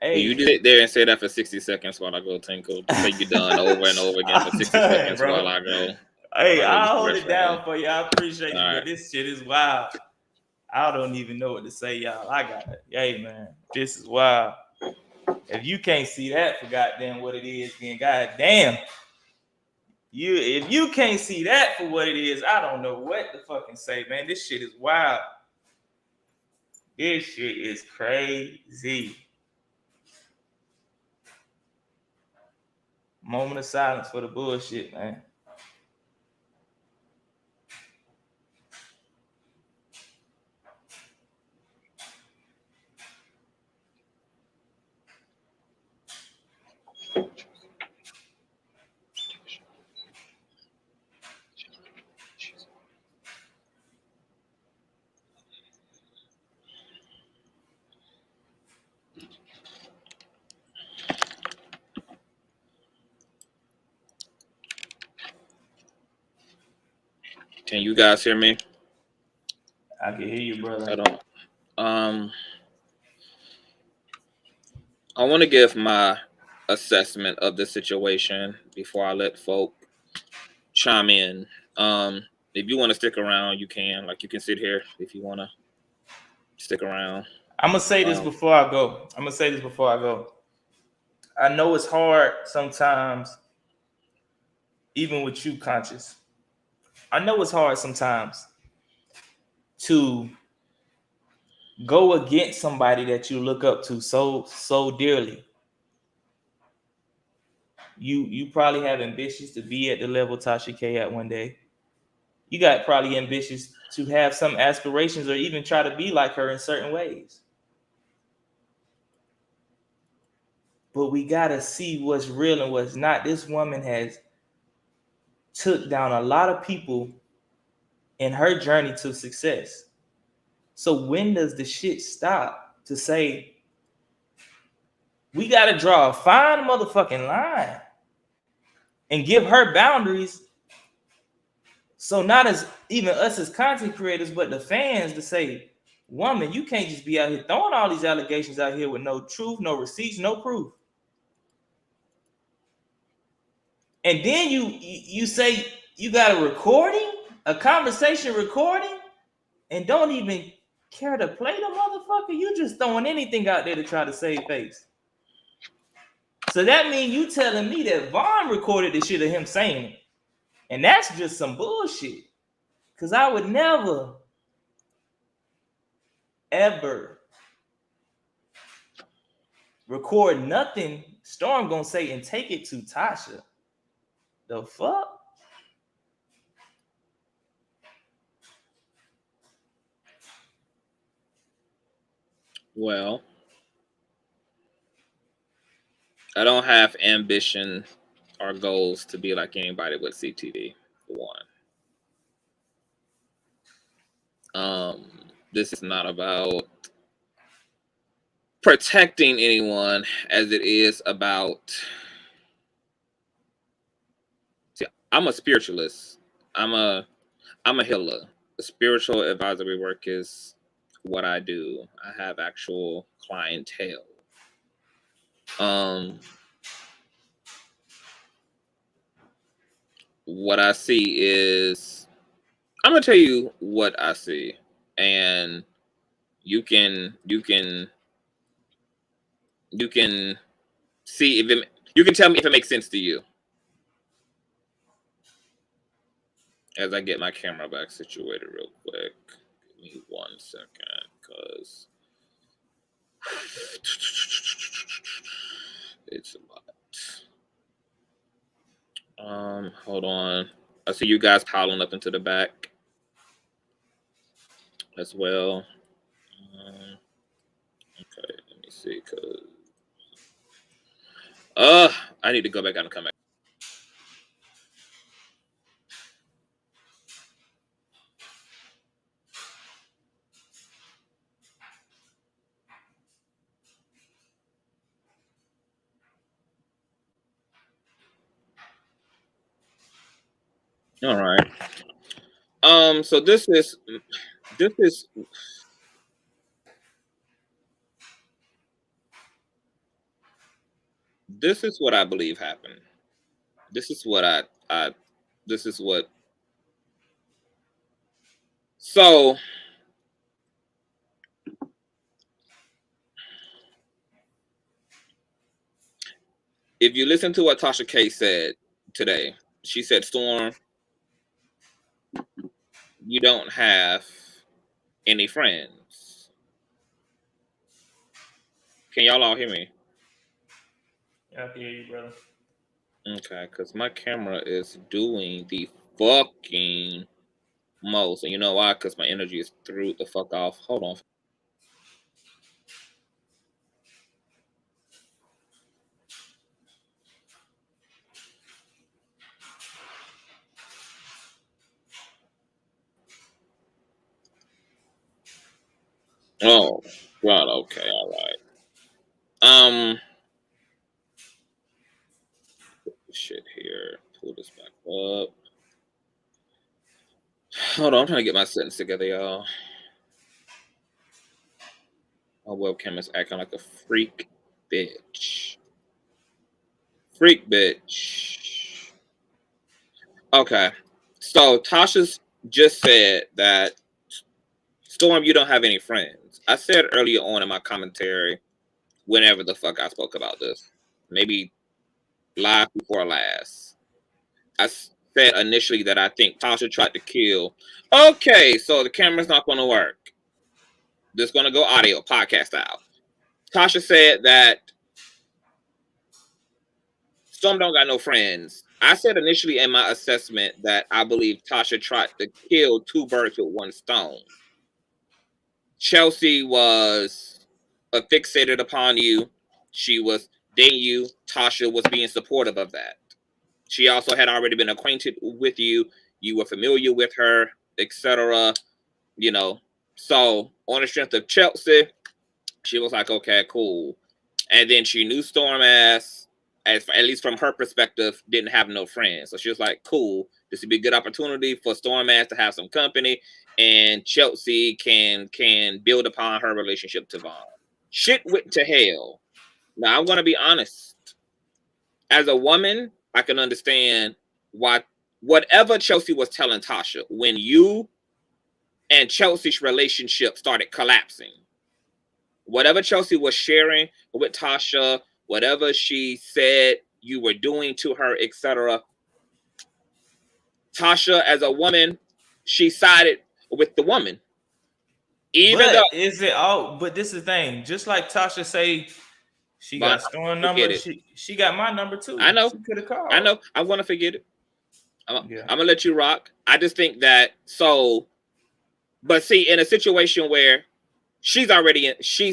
Hey, you just sit there and say that for 60 seconds while I go tinkle. Say you're done over and over again for 60 seconds bro. While I go. Hey, I'll hold it down for you. I appreciate you, right. But this shit is wild. I don't even know what to say, y'all. I got it. Hey, man, this is wild. If you can't see that for goddamn what it is, then goddamn. If you can't see that for what it is, I don't know what to fucking say, man. This shit is wild. This shit is crazy. Moment of silence for the bullshit, man. Can you guys hear me? I can hear you, brother. I don't. I want to give my assessment of the situation before I let folk chime in. If you want to stick around, you can. Like, you can sit here if you want to stick around. I'm gonna say this before I go. I know it's hard sometimes, even with you, Conscious. I know it's hard sometimes to go against somebody that you look up to so dearly. You probably have ambitions to be at the level Tasha K at one day. You got probably ambitions to have some aspirations or even try to be like her in certain ways. But we gotta see what's real and what's not. This woman has took down a lot of people in her journey to success. So when does the shit stop to say we gotta draw a fine motherfucking line and give her boundaries? So not as even us as content creators, but the fans to say, woman, you can't just be out here throwing all these allegations out here with no truth, no receipts, no proof. And then you say you got a recording, a conversation recording, and don't even care to play the motherfucker. You just throwing anything out there to try to save face. So that means you telling me that Vaughn recorded the shit of him saying it. And that's just some bullshit. Because I would never, ever record nothing Storm gonna say and take it to Tasha. The fuck? Well, I don't have ambition or goals to be like anybody with CTV, for one. This is not about protecting anyone as it is about... See, I'm a spiritualist. I'm a healer. The spiritual advisory work is what I do. I have actual clientele. What I see is, I'm gonna tell you what I see, and you can see if it, you can tell me if it makes sense to you. As I get my camera back situated real quick. Give me 1 second, because it's a lot. Hold on. I see you guys piling up into the back as well. Okay, let me see, because I need to go back out and come back. All right. So this is what I believe happened. This is what this is what. So if you listen to what Tasha K said today, she said, Storm, you don't have any friends. Can y'all all hear me? I can hear you, brother. Okay, because my camera is doing the fucking most. And you know why? Because my energy is through the fuck off. Hold on. Oh, right. Okay. All right. Shit here. Pull this back up. Hold on. I'm trying to get my settings together, y'all. My webcam is acting like a freak bitch. Freak bitch. Okay. So Tasha's just said that, Storm, you don't have any friends. I said earlier on in my commentary, whenever the fuck I spoke about this, maybe live before last, I said initially that I think Tasha tried to kill. Okay, so the camera's not going to work. This is going to go audio, podcast style. Tasha said that Storm don't got no friends. I said initially in my assessment that I believe Tasha tried to kill two birds with one stone. Chelsea was fixated upon you. She was dating you. Tasha was being supportive of that. She also had already been acquainted with you. You were familiar with her, etc. You know, so on the strength of Chelsea, she was like, okay, cool. And then she knew Storm ass, at least from her perspective, didn't have no friends. So she was like, cool, this would be a good opportunity for Storm ass to have some company, and Chelsea can build upon her relationship to Vaughn. Shit went to hell. Now, I'm going to be honest. As a woman, I can understand why, whatever Chelsea was telling Tasha, when you and Chelsea's relationship started collapsing, whatever Chelsea was sharing with Tasha, whatever she said you were doing to her, etc., Tasha, as a woman, she sided with the woman. Even though, is it all? But this is the thing. Just like Tasha say, she got Storm number. She got my number too. I know. She could have called. I know. I want to forget it. I'm gonna let you rock. I just think that but see, in a situation where she's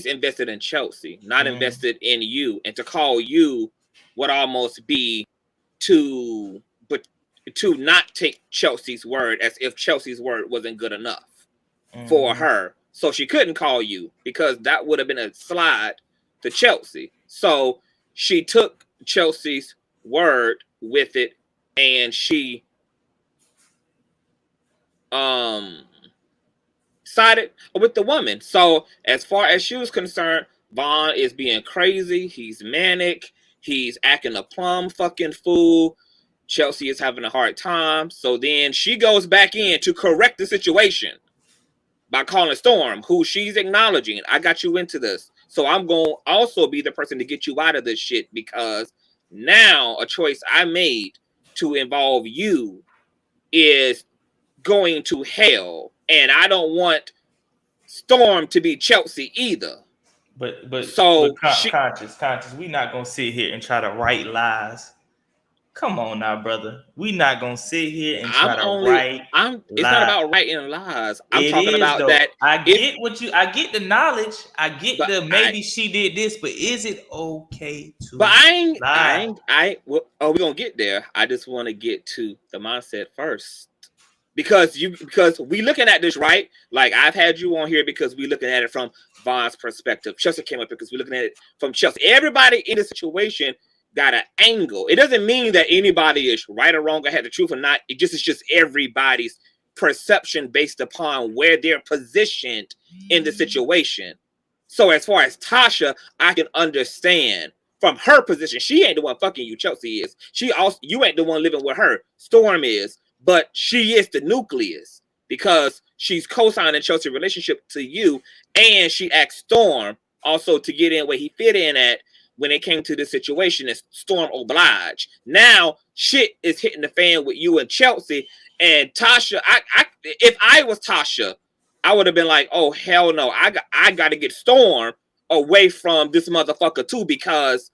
invested in Chelsea, not invested in you, and to call you would almost be to not take Chelsea's word, as if Chelsea's word wasn't good enough for her. So she couldn't call you because that would have been a slide to Chelsea. So she took Chelsea's word with it, and she sided with the woman. So as far as she was concerned, Vaughn is being crazy. He's manic. He's acting a plum fucking fool. Chelsea is having a hard time. So then she goes back in to correct the situation by calling Storm, who she's acknowledging. I got you into this. So I'm going to also be the person to get you out of this shit, because now a choice I made to involve you is going to hell. And I don't want Storm to be Chelsea either. But conscious, we not gonna sit here and try to write lies. Come on now, brother. We not gonna sit here and try to write. It's not about writing lies. I'm talking about that. I get the knowledge. I get maybe she did this, but is it okay to? But we're gonna get there. I just want to get to the mindset first. Because we looking at this, right? Like, I've had you on here because we looking at it from Vaughn's perspective. Chelsea came up because we're looking at it from Chelsea. Everybody in the situation got an angle. It doesn't mean that anybody is right or wrong or had the truth or not. It's just everybody's perception based upon where they're positioned in the situation. So as far as Tasha, I can understand from her position. She ain't the one fucking you, Chelsea is. You ain't the one living with her. Storm is. But she is the nucleus because she's co-signing Chelsea's relationship to you, and she asked Storm also to get in where he fit in at when it came to this situation is Storm obliged. Now shit is hitting the fan with you and Chelsea and Tasha. If I was Tasha, I would have been like, oh hell no, I got to get Storm away from this motherfucker too, because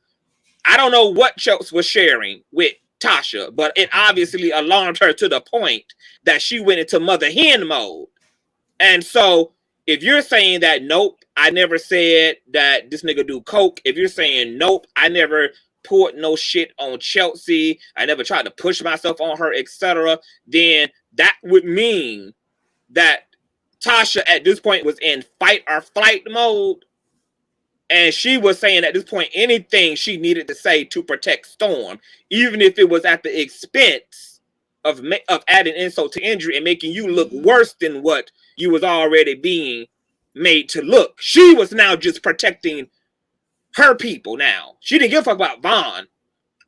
I don't know what Chelsea was sharing with Tasha, but it obviously alarmed her to the point that she went into mother hen mode. And so if you're saying that, nope, I never said that this nigga do coke. If you're saying, nope, I never poured no shit on Chelsea, I never tried to push myself on her, etc., then that would mean that Tasha at this point was in fight or flight mode. And she was saying at this point anything she needed to say to protect Storm, even if it was at the expense of adding insult to injury and making you look worse than what you was already being made to look. She was now just protecting her people now. She didn't give a fuck about Vaughn.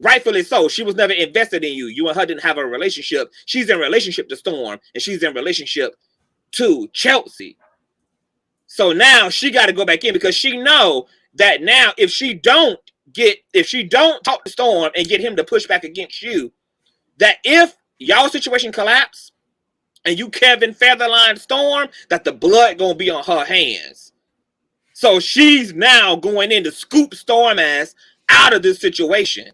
Rightfully so. She was never invested in you. You and her didn't have a relationship. She's in relationship to Storm, and she's in relationship to Chelsea. So now she got to go back in, because she know that now if she don't talk to Storm and get him to push back against you, that if y'all situation collapse and you Kevin Featherline Storm, that the blood gonna be on her hands. So she's now going in to scoop Storm ass out of this situation.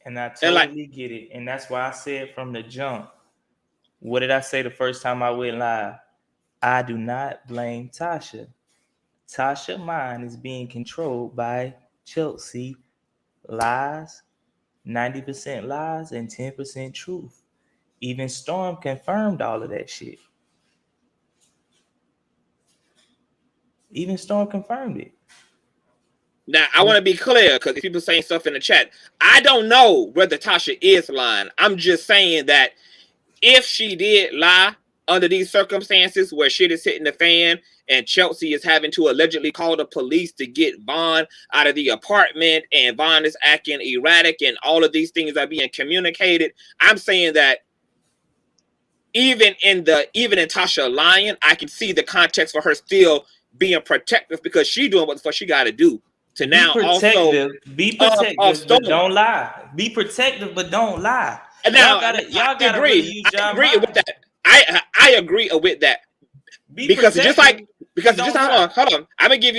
And I totally get it. And that's why I said from the jump, what did I say the first time I went live? I do not blame Tasha. Tasha's mind is being controlled by Chelsea. Lies, 90% lies and 10% truth. Even Storm confirmed all of that shit. Even Storm confirmed it. Now, I want to be clear, because people saying stuff in the chat. I don't know whether Tasha is lying. I'm just saying that if she did lie under these circumstances where shit is hitting the fan and Chelsea is having to allegedly call the police to get Vaughn out of the apartment, and Vaughn is acting erratic and all of these things are being communicated, I'm saying that even in Tasha lying, I can see the context for her still being protective, because she doing what the fuck she got to do to now also be protective, but don't lie. Be protective, but don't lie. And now y'all gotta agree. Really I agree with that. I agree with that. Because just hold on. I'm gonna give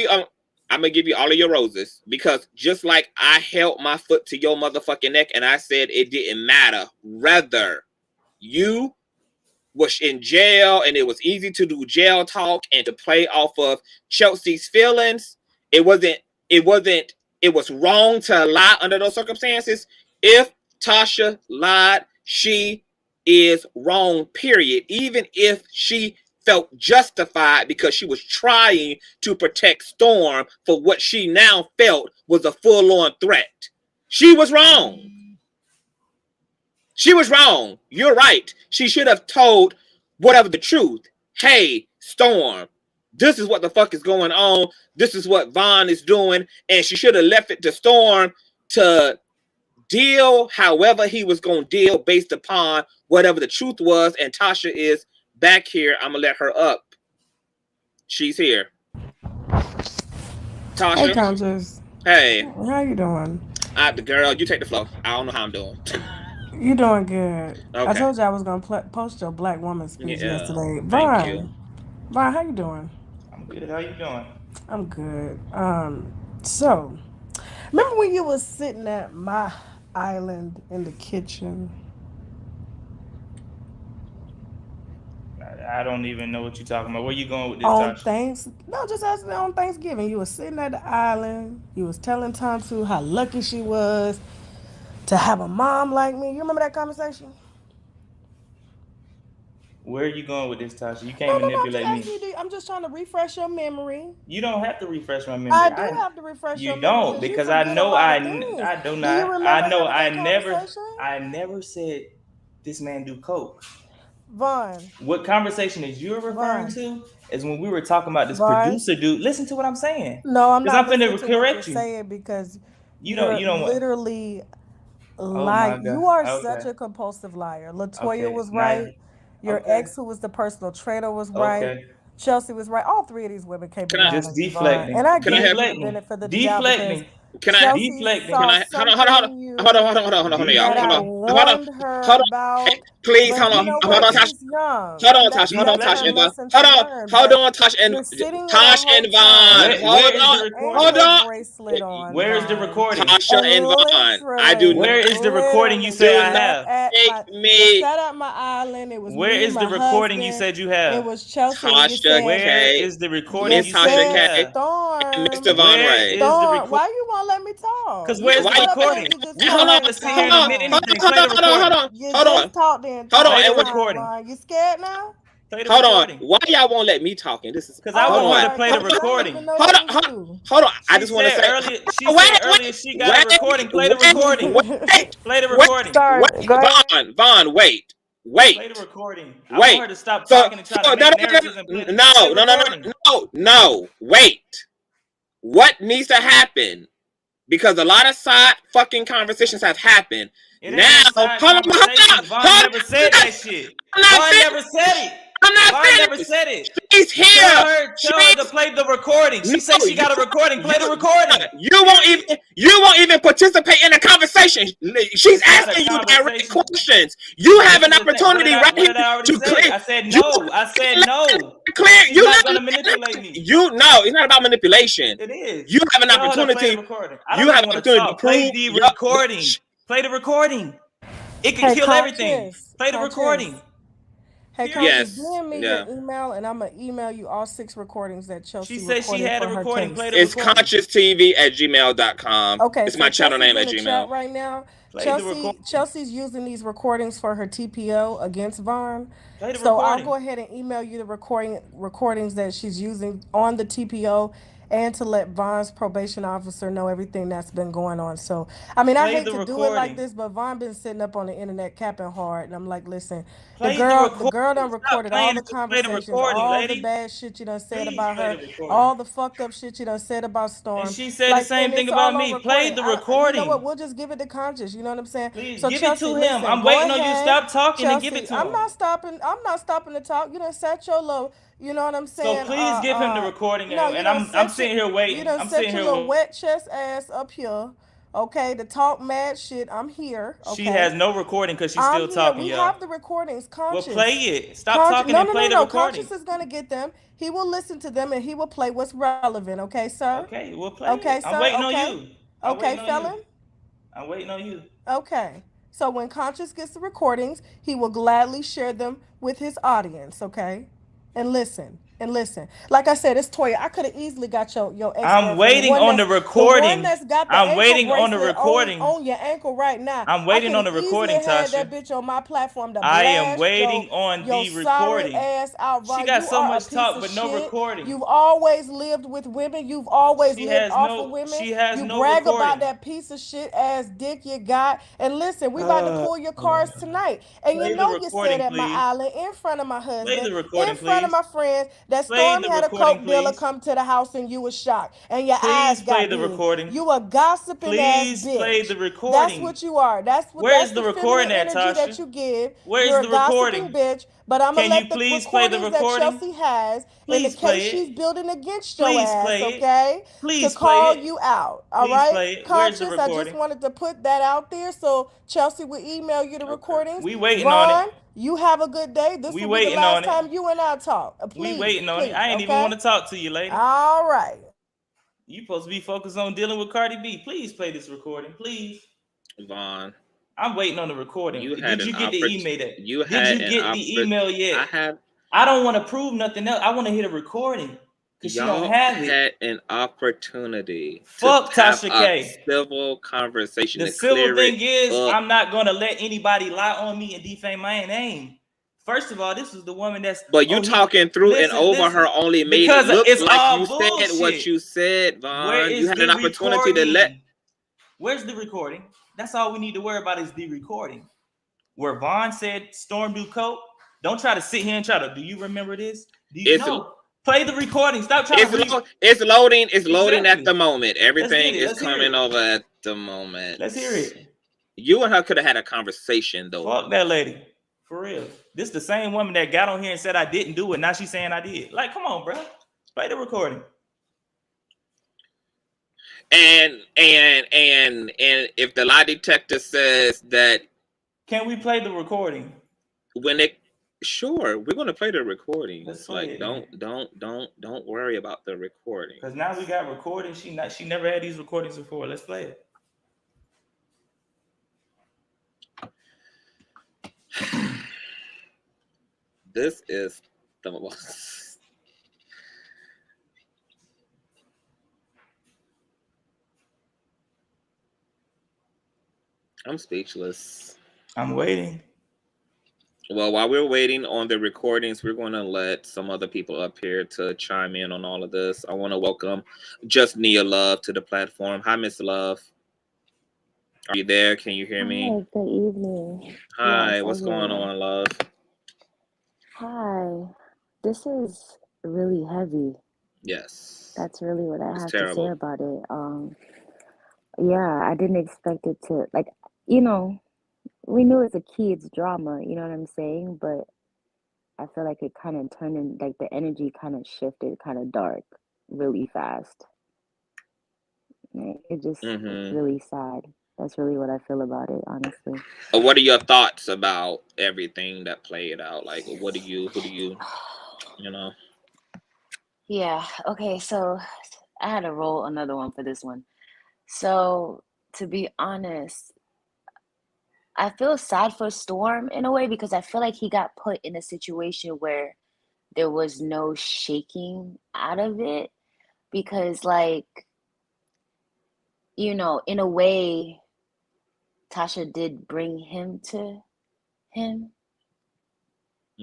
you all of your roses, because just like I held my foot to your motherfucking neck and I said it didn't matter whether you was in jail and it was easy to do jail talk and to play off of Chelsea's feelings. It was wrong to lie under those circumstances. If Tasha lied, she is wrong, period. Even if she felt justified because she was trying to protect Storm for what she now felt was a full-on threat. She was wrong. She was wrong. You're right. She should have told whatever the truth. Hey, Storm, this is what the fuck is going on. This is what Vaughn is doing. And she should have left it to Storm to deal however he was going to deal based upon whatever the truth was. And Tasha is back here. I'm going to let her up. She's here. Tasha. Hey, Conscious. Hey. How you doing? The girl, you take the floor. I don't know how I'm doing. You doing good. Okay. I told you I was going to post your Black Woman speech yesterday. Thank you. Vaughn, how you doing? I'm good. How you doing? I'm good. So, remember when you was sitting at my island in the kitchen? I don't even know what you're talking about. Where you going with this? On Thanksgiving, you was sitting at the island. You was telling Tantu how lucky she was to have a mom like me. You remember that conversation? Where are you going with this, Tasha? You can't manipulate me. I'm just trying to refresh your memory. You don't have to refresh my memory. I do have to refresh your memory. You don't, because I know I do not. I never said this man do coke. Vaughn. What conversation is you're referring to is when we were talking about this producer dude. Listen to what I'm saying. No, I'm not. Because I'm finna correct you. Saying because you don't literally lie. You are such a compulsive liar. LaToya was right. Your ex, who was the personal trainer, was right. Chelsea was right. All three of these women came behind just deflecting. And I give you the benefit of the doubt Can I? Chelsea deflecting. saw Can I? Hold on, something in you y'all. that I Hold on. warned her Hold on. about. Please, But hold you on. know Hold what? on, Tasha. She's young. Hold on, That's Tasha. Hold on, a Tasha and Vaughn. lesson to learn. Hold But on, Tasha and you're sitting there Tosh the whole and Vaughn. time Where with is the an recording? Hold ankle on. bracelet on. Where is the Vaughn. recording? Tasha and Vaughn. I do Where not is the recording you say I have? me. Sat at my island. It was Where me, is the my recording you husband. said you have? It was Chelsea. and you Tasha said, Where K. is the recording Miss you Tasha said you K. have? Storm. And Mr. Von Where Ray. is the Storm, recording? why you won't let me talk? Because You where's just the sit up here and recording? you just You talk don't the have to sit here and admit entire anything. time. Play the recording. You Hold just on. talk the Hold entire on. Play the time. recording. Vaughn. You scared now? Play the Hold on. recording. Why y'all won't let me talking? This is. Because I Hold want her on. to play the Because I didn't recording. even know Hold that on. was Hold you. Hold on. I She just want to said say. earlier. She said earlier she got a recording. Play the recording. Wait. Play the Wait. recording. Sorry, go ahead. Vaughn, wait. Play the recording. I want her to stop talking and try to make narratives and play the recording. No. Wait. What needs to happen? Because a lot of side fucking conversations have happened. It Now, ain't no side conversations. Vaughn never said that shit. Vaun never said it. I'm not Vaun never finished. said it. She's here. Tell her to play the recording. She said she got a recording. Play the recording. You won't even participate in the conversation. She's It's not a asking you direct conversation. questions. You have This an is the thing. opportunity right What here did I already to say? clear. I said no. I said no. Clear. She's You're not gonna manipulate me. No, it's not about manipulation. It is. You have an Tell her to play opportunity. the recording. I You don't have even an want to opportunity to talk. Play prove the your recording. Play the recording. It can Hey, kill everything. Conscious. Play the recording. Hey, Period. Conscious, Yes. DM me your email, and I'm going to email you all 6 recordings that Chelsea She said she recorded had for a her recording. case. Play the It's recording. Consciouztv@gmail.com. Okay, It's so my channel Chelsea's name in at the Gmail. chat right now. Play the recording. Chelsea's using these recordings for her TPO against Vaughn. Play the So I'll recording. go ahead and email you the recordings that she's using on the TPO, and to let Vaughn's probation officer know everything that's been going on. So, I mean, I Play hate the to do it like recording. this, but Vaughn been sitting up on the internet capping hard, and I'm like, listen, Play the girl done recording. recorded Stop all playing the it. Just play the conversations, recording, all the lady. bad shit you done said Please about play her, the recording. all the fucked up shit you done said about Storm. And she said the same and thing it's about all on me. Play recording. the You know recording. what? We'll just give it to Conscious. You know what I'm saying? Please So give Chelsea, it to listen, him. I'm go waiting on you to ahead. stop talking and Chelsea, give it to I'm him. not stopping to talk. You done set your little, you know what I'm saying? So please give him the recording, No, and I'm sitting here waiting. You done I'm set sitting your here. little wet chest ass up here, okay, to talk mad shit. I'm here, okay? She has no recording because she's I'm still here. talking, We y'all. have the recordings. Conscious. Well, play it. Stop talking and play the recording. Conscious is gonna get them. He will listen to them and he will play what's relevant. Okay, sir. Okay, we'll play Okay, it. sir. I'm waiting Okay. on you. Okay, felon. I'm waiting on you. Okay. So when Conscious gets the recordings, he will gladly share them with his audience, okay? And listen. Like I said, it's Toya. I could have easily got your ex-girlfriend. I'm waiting on the recording. The one that's got the I'm waiting ankle on the bracelet recording. on your ankle right now. I'm waiting on the easily recording, had Tasha. that bitch on my platform to I am blast waiting on your the solid recording. ass out. She Ron. got You so are much a piece talk, of but no shit. recording. You've always lived with women. You've always lived off of women. She has you no brag recording. about that piece of shit ass dick you got. And listen, we about to pull your cards tonight. And Play you the know you recording, said at my please. island in front of my husband, Play the recording, in front of please. my friends, that Play Storm the had a recording, coke dealer please. come to the house and you was shocked. And your Please eyes play got the big. recording. You a gossiping ass Please bitch. play the recording. That's what you are. That's Where's the the recording feminine at, energy that Tasha? you give. Where's You're the a gossiping recording? bitch. But I'm gonna Can you let the please play the recordings that recording? Chelsea has in the Please play case it. she's building against your Please ass, play it. okay? Please to play call it. you out. All Please right? play it. Where's the Conscious, I just recording? wanted to put that out there so Chelsea will email you the recordings. We waiting Vaughn, on it. you have a good day. This We will be the waiting last on it. time you and I talk. We Please, waiting on it. I ain't okay? even want to talk to you, lady. All right. You supposed to be focused on dealing with Cardi B. Please play this recording, please. Vaughn, I'm waiting on the recording. Did you get the email yet? You Did had you get the email yet? I don't want to prove nothing else. I want to hear the recording because she don't have it. Had an opportunity. Fuck to have Tasha a K. civil conversation. The to civil clear thing it is, up. I'm not gonna let anybody lie on me and defame my name. First of all, this is the woman that's. But you talking through and over her only made it look like you said what you said, Vaughn. You had an opportunity to let. Where's the recording? That's all we need to worry about is the recording. Where Vaughn said Storm do coke. Don't try to sit here and try to. Do you remember this? Do you know? Play the recording. Stop trying to. It's loading. It's loading at the moment. Everything is Let's coming over at the moment. Let's hear it. You and her could have had a conversation though. Fuck that lady. For real. This the same woman that got on here and said I didn't do it. Now she's saying I did. Like, come on, bro. Play the recording. And if the lie detector says that Can we play the recording? when it, sure, we're gonna play the recordings. Let's play Like it, don't worry about the recording. Because now we got recordings. She never had these recordings before. Let's play it. This is the most. I'm speechless. I'm waiting. Well, while we're waiting on the recordings, we're going to let some other people up here to chime in on all of this. I want to welcome Just Nia Love to the platform. Hi, Miss Love. Are you there? Can you hear me? Hi, good evening. Hi, Yes, what's I going hear. on, love? Hi. This is really heavy. Yes. That's really what I It's have to say terrible. about it. Yeah, I didn't expect it to, like, you know, we knew it's a kid's drama, you know what I'm saying? But I feel like it kind of turned in, like the energy kind of shifted kind of dark really fast. It's Mm-hmm. really sad. That's really what I feel about it, honestly. What are your thoughts about everything that played out? Like, who do you, you know? Yeah, okay, so I had to roll another one for this one. So, to be honest, I feel sad for Storm in a way because I feel like he got put in a situation where there was no shaking out of it because, like, in a way, Tasha did bring him to him.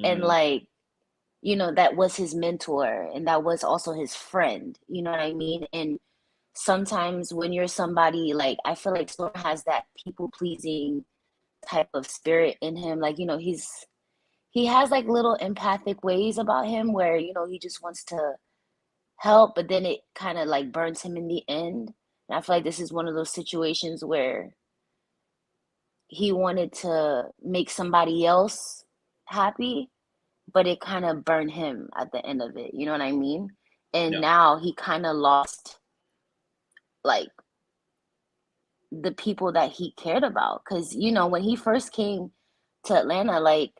And, Mm-hmm. like, that was his mentor and that was also his friend. You know what I mean? And sometimes when you're somebody, like, I feel like Storm has that people-pleasing type of spirit in him. Like, he has like little empathic ways about him where, he just wants to help, but then it kind of like burns him in the end. And I feel like this is one of those situations where he wanted to make somebody else happy, but it kind of burned him at the end of it. You know what I mean? And Yeah. now he kind of lost like the people that he cared about. Because, when he first came to Atlanta, like,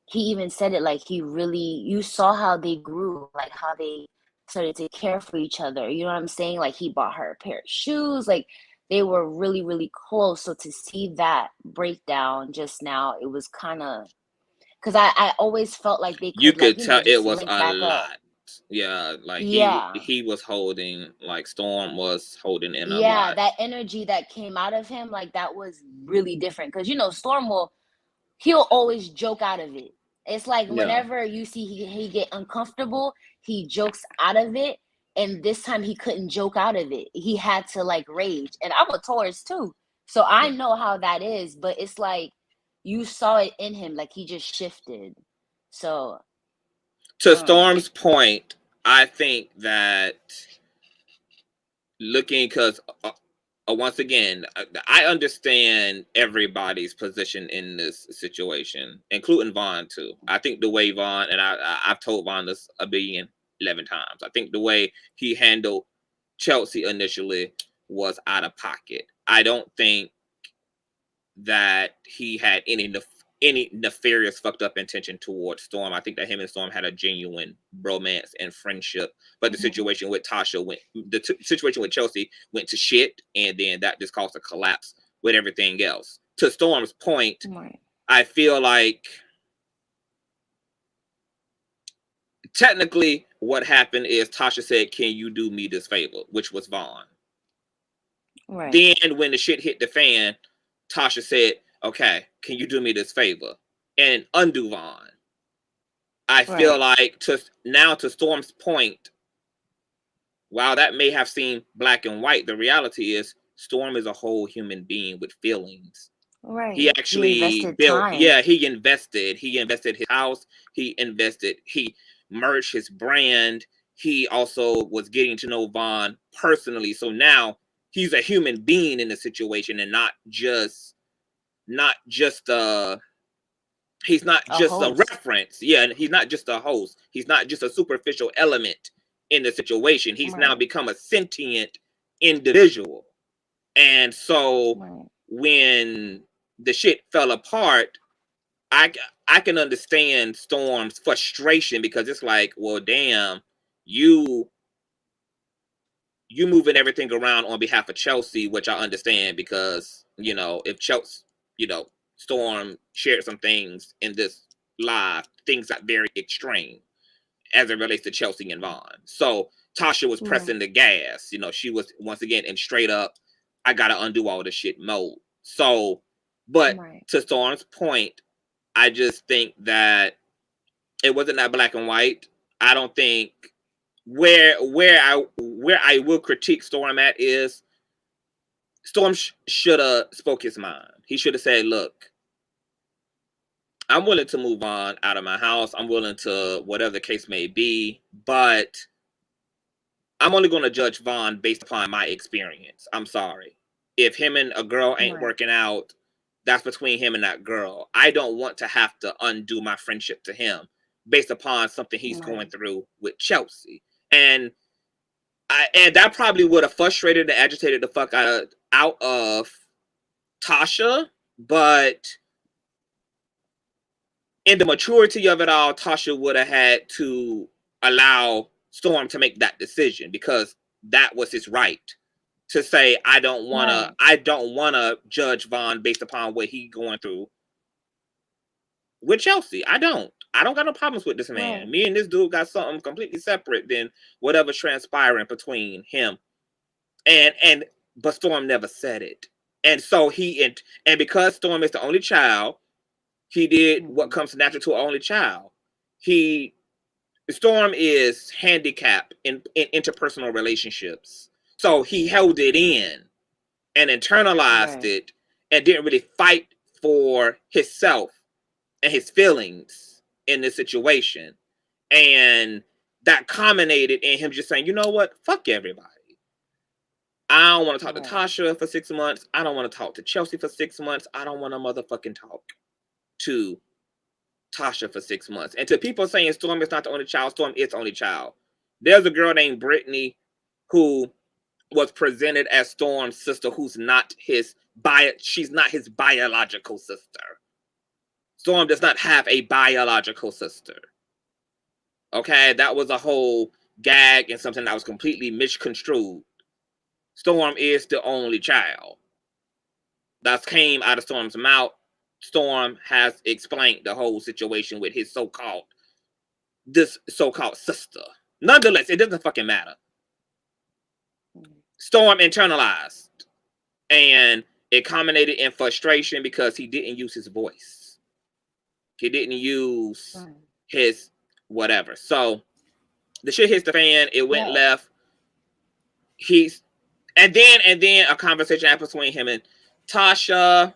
he even said it, like, you saw how they grew, like, how they started to care for each other. You know what I'm saying? Like, he bought her a pair of shoes. Like, they were really, really close. So to see that breakdown just now, it was kind of, because I always felt like they You could, like, could tell just it was link a back up. lot. Yeah, like Yeah. he was holding, like Storm was holding in a Yeah, lot. that energy that came out of him, like, that was really different. Because, Storm he'll always joke out of it. It's like Yeah. whenever you see he get uncomfortable, he jokes out of it. And this time he couldn't joke out of it. He had to like rage. And I'm a Taurus too. So I know how that is. But it's like you saw it in him. Like he just shifted. So. To Storm's point, I think that looking, because once again, I understand everybody's position in this situation, including Vaughn too. I think the way Vaughn, and I've told Vaughn this 11 times, I think the way he handled Chelsea initially was out of pocket. I don't think that he had any nefarious fucked up intention towards Storm. I think that him and Storm had a genuine bromance and friendship. But the situation with Tasha situation with Chelsea went to shit, and then that just caused a collapse with everything else. To Storm's point, I feel like technically what happened is Tasha said, "Can you do me this favor?" which was Vaughn. Right. Then when the shit hit the fan, Tasha said, "Okay, can you do me this favor and undo Vaughn?" I feel like to Storm's point, while that may have seemed black and white, the reality is Storm is a whole human being with feelings. Right. He actually built time. Yeah, he invested his house, he merged his brand. He also was getting to know Vaughn personally. So now he's a human being in the situation and not just he's not just a reference. Yeah, and he's not just a host. He's not just a superficial element in the situation. He's now become a sentient individual. And so Right. when the shit fell apart, I can understand Storm's frustration, because it's like, well, damn, you moving everything around on behalf of Chelsea, which I understand, because, you know, if Chelsea, you know, Storm shared some things in this live, things got very extreme as it relates to Chelsea and Vaughn. So Tasha was pressing the gas. You know, she was once again in straight up, I gotta undo all this shit mode. So, but to Storm's point, I just think that it wasn't that black and white. I don't think where I will critique Storm at is Storm should have spoke his mind. He should have said, look, I'm willing to move on out of my house. I'm willing to whatever the case may be, but I'm only going to judge Vaughn based upon my experience. I'm sorry. If him and a girl ain't working out, that's between him and that girl. I don't want to have to undo my friendship to him based upon something he's going through with Chelsea. And that probably would have frustrated and agitated the fuck out of Tasha, but in the maturity of it all, Tasha would have had to allow Storm to make that decision, because that was his right to say, I don't wanna judge Vaughn based upon what he going through with Chelsea. I don't got no problems with this man. Me and this dude got something completely separate than whatever's transpiring between him. But Storm never said it. And so and because Storm is the only child, he did what comes natural to an only child. Storm is handicapped in interpersonal relationships. So he held it in and internalized it and didn't really fight for himself and his feelings in this situation. And that culminated in him just saying, you know what? Fuck everybody. I don't want to talk to Tasha for 6 months. I don't want to talk to Chelsea for 6 months. I don't want to motherfucking talk to Tasha for 6 months. And to people saying Storm is not the only child, Storm is the only child. There's a girl named Brittany who was presented as Storm's sister, who's not she's not his biological sister. Storm does not have a biological sister. Okay, that was a whole gag and something that was completely misconstrued. Storm is the only child. That came out of Storm's mouth. Storm has explained the whole situation with his so-called sister. Nonetheless, it doesn't fucking matter. Storm internalized, and it culminated in frustration because he didn't use his voice. He didn't use his whatever. So the shit hits the fan. It went left. And then a conversation happened between him and Tasha.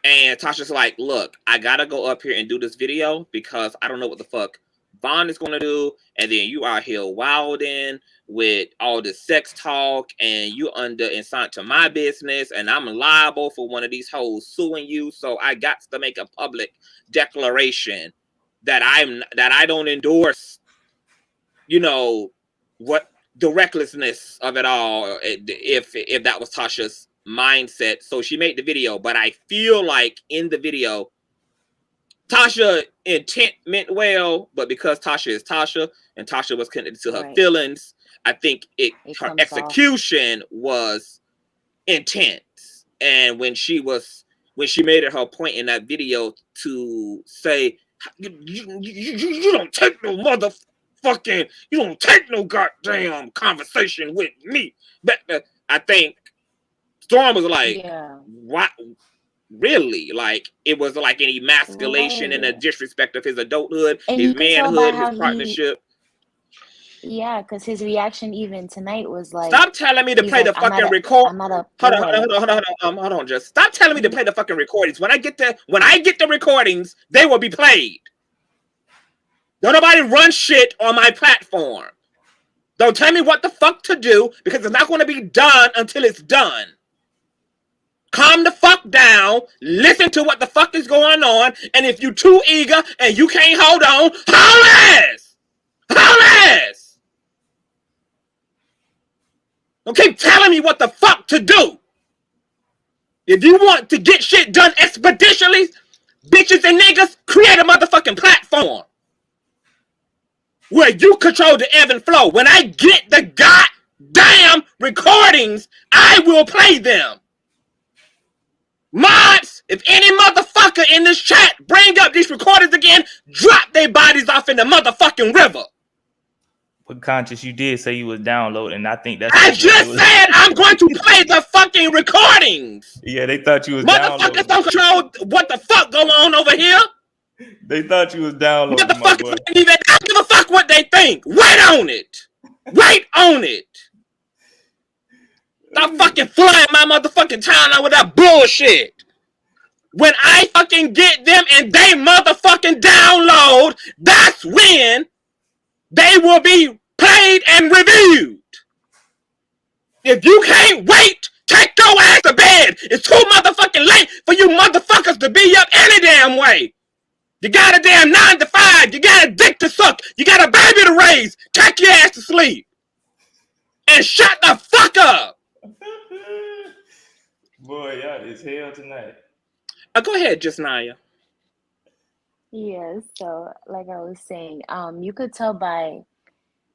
And Tasha's like, look, I gotta go up here and do this video because I don't know what the fuck Vaughn is gonna do. And then you out here wilding with all this sex talk, and you inside to my business, and I'm liable for one of these hoes suing you. So I got to make a public declaration that I don't endorse, you know, what the recklessness of it all, if that was Tasha's mindset. So she made the video, but I feel like in the video, Tasha intent meant well, but because Tasha is Tasha and Tasha was connected to her feelings, I think her execution was intense. And when she made it her point in that video to say, you don't take no motherfucking, you don't take no goddamn conversation with me. But I think Storm was like, what? Really? Like, it was like an emasculation and a disrespect of his adulthood, and his manhood, his partnership. Yeah, because his reaction even tonight was like, stop telling me to play the fucking record. Hold on, just stop telling me to play the fucking recordings. When I get the recordings, they will be played. Don't nobody run shit on my platform. Don't tell me what the fuck to do, because it's not going to be done until it's done. Calm the fuck down, listen to what the fuck is going on, and if you too eager and you can't hold on, holler ass! Don't keep telling me what the fuck to do. If you want to get shit done expeditiously, bitches and niggas, create a motherfucking platform where you control the ebb and flow. When I get the goddamn recordings, I will play them. Mods, if any motherfucker in this chat bring up these recordings again, drop their bodies off in the motherfucking river. But Conscious, you did say you was downloading. I think that's. I just said I'm going to play the fucking recordings. Yeah, they thought you was Motherfuckers downloading. don't control what the fuck going on over here. They thought you was downloading. Motherfuckers don't even give a fuck what they think. Wait on it. Wait on it. Stop fucking flying my motherfucking timeline with that bullshit. When I fucking get them and they motherfucking download, that's when they will be played and reviewed. If you can't wait, take your ass to bed. It's too motherfucking late for you motherfuckers to be up any damn way. You got a damn 9 to 5. You got a dick to suck. You got a baby to raise. Take your ass to sleep. And shut the fuck up. Boy, y'all is hell tonight. Go ahead, Jasnaya. Yeah, so like I was saying, you could tell by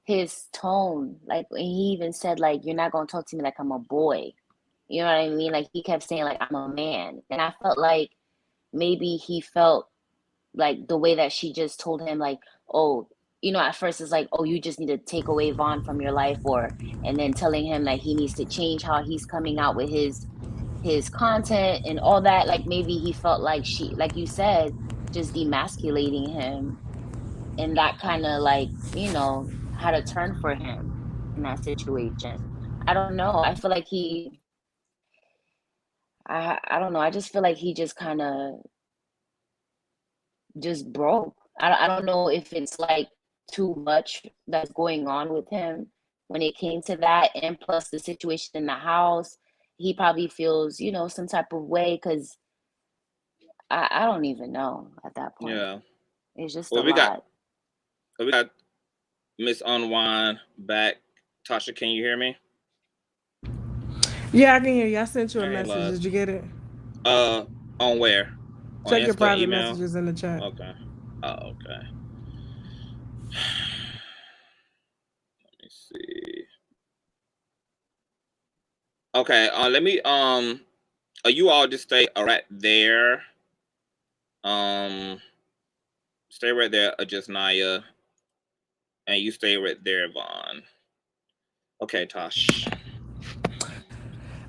his tone, like when he even said, like, you're not gonna talk to me like I'm a boy. You know what I mean? Like he kept saying, like, I'm a man. And I felt like maybe he felt like the way that she just told him, like, oh, you know, at first it's like, oh, you just need to take away Vaughn from your life, and then telling him that he needs to change how he's coming out with his content and all that. Like maybe he felt like she, like you said, just demasculating him, and that kind of, like, you know, had a turn for him in that situation. I don't know. I feel like I don't know. I just feel like he just kind of just broke. I don't know if it's like too much that's going on with him when it came to that, and plus the situation in the house. He probably feels, you know, some type of way, because I don't even know at that point. Yeah. It's just Well, a we lot. got Miss Unwind back. Tasha, can you hear me? Yeah, I can hear you. I sent you a Hey, message. love. Did you get it? On where? On Check your Insta, private email? messages in the chat. Okay. Oh, okay. Let me see. Okay, let me you all just stay right there. Stay right there, just Naya. And you stay right there, Vaughn. Okay, Tosh.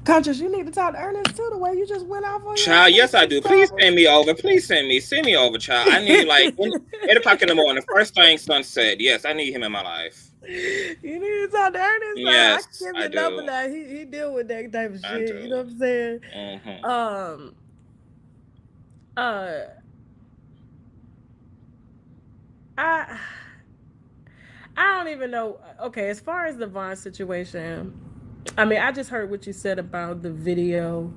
Conscious, you need to talk to Ernest too, the way you just went off on your Child, yes I do. Please send me over. Please send me over, child. I need, like, 8 o'clock in the morning. First thing sunset. Yes, I need him in my life. You need to talk to Ernest. Yes, I give you a number now. He deal with that type of shit. You know what I'm saying? Mm-hmm. I don't even know. Okay, as far as the Vaughn situation, I mean, I just heard what you said about the video,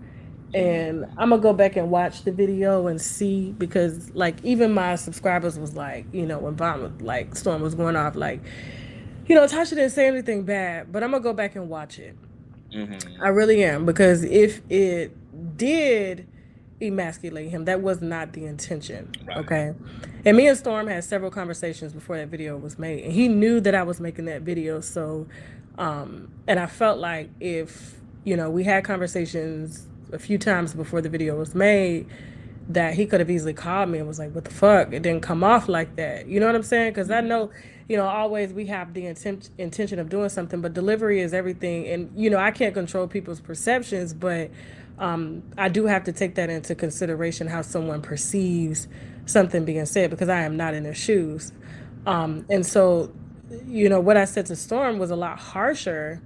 and I'm gonna go back and watch the video and see, because, like, even my subscribers was like, you know, when Vaughn was, like, Storm was going off, like, you know, Tasha didn't say anything bad, but I'm gonna go back and watch it. Mm-hmm. I really am, because if it did emasculate him, that was not the intention. Right. Okay, and me and Storm had several conversations before that video was made, and he knew that I was making that video. So and I felt like, if, you know, we had conversations a few times before the video was made, that he could have easily called me and was like, what the fuck, it didn't come off like that. You know what I'm saying? Because I know, you know, always we have the intention of doing something, but delivery is everything. And, you know, I can't control people's perceptions, but I do have to take that into consideration, how someone perceives something being said, because I am not in their shoes. And so, you know, what I said to Storm was a lot harsher,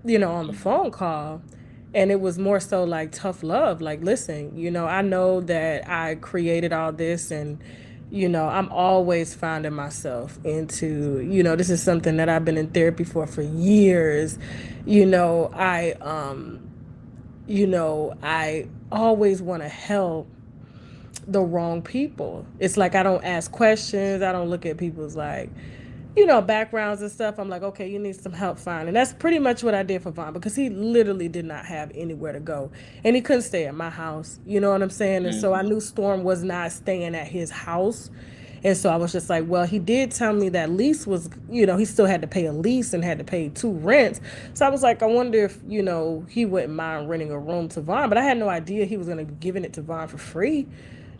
you know, on the phone call. And it was more so like tough love. Like, listen, you know, I know that I created all this, and, you know, I'm always finding myself into, you know, this is something that I've been in therapy for years. You know, I always want to help the wrong people. It's like I don't ask questions. I don't look at people's, like, backgrounds and stuff. I'm like, okay, you need some help, fine. And that's pretty much what I did for Vaughn, because he literally did not have anywhere to go. And he couldn't stay at my house. You know what I'm saying? And so I knew Storm was not staying at his house. And so I was just like, well, he did tell me that lease was, he still had to pay a lease and had to pay 2 rents. So I was like, I wonder if, he wouldn't mind renting a room to Vaughn. But I had no idea he was going to be giving it to Vaughn for free.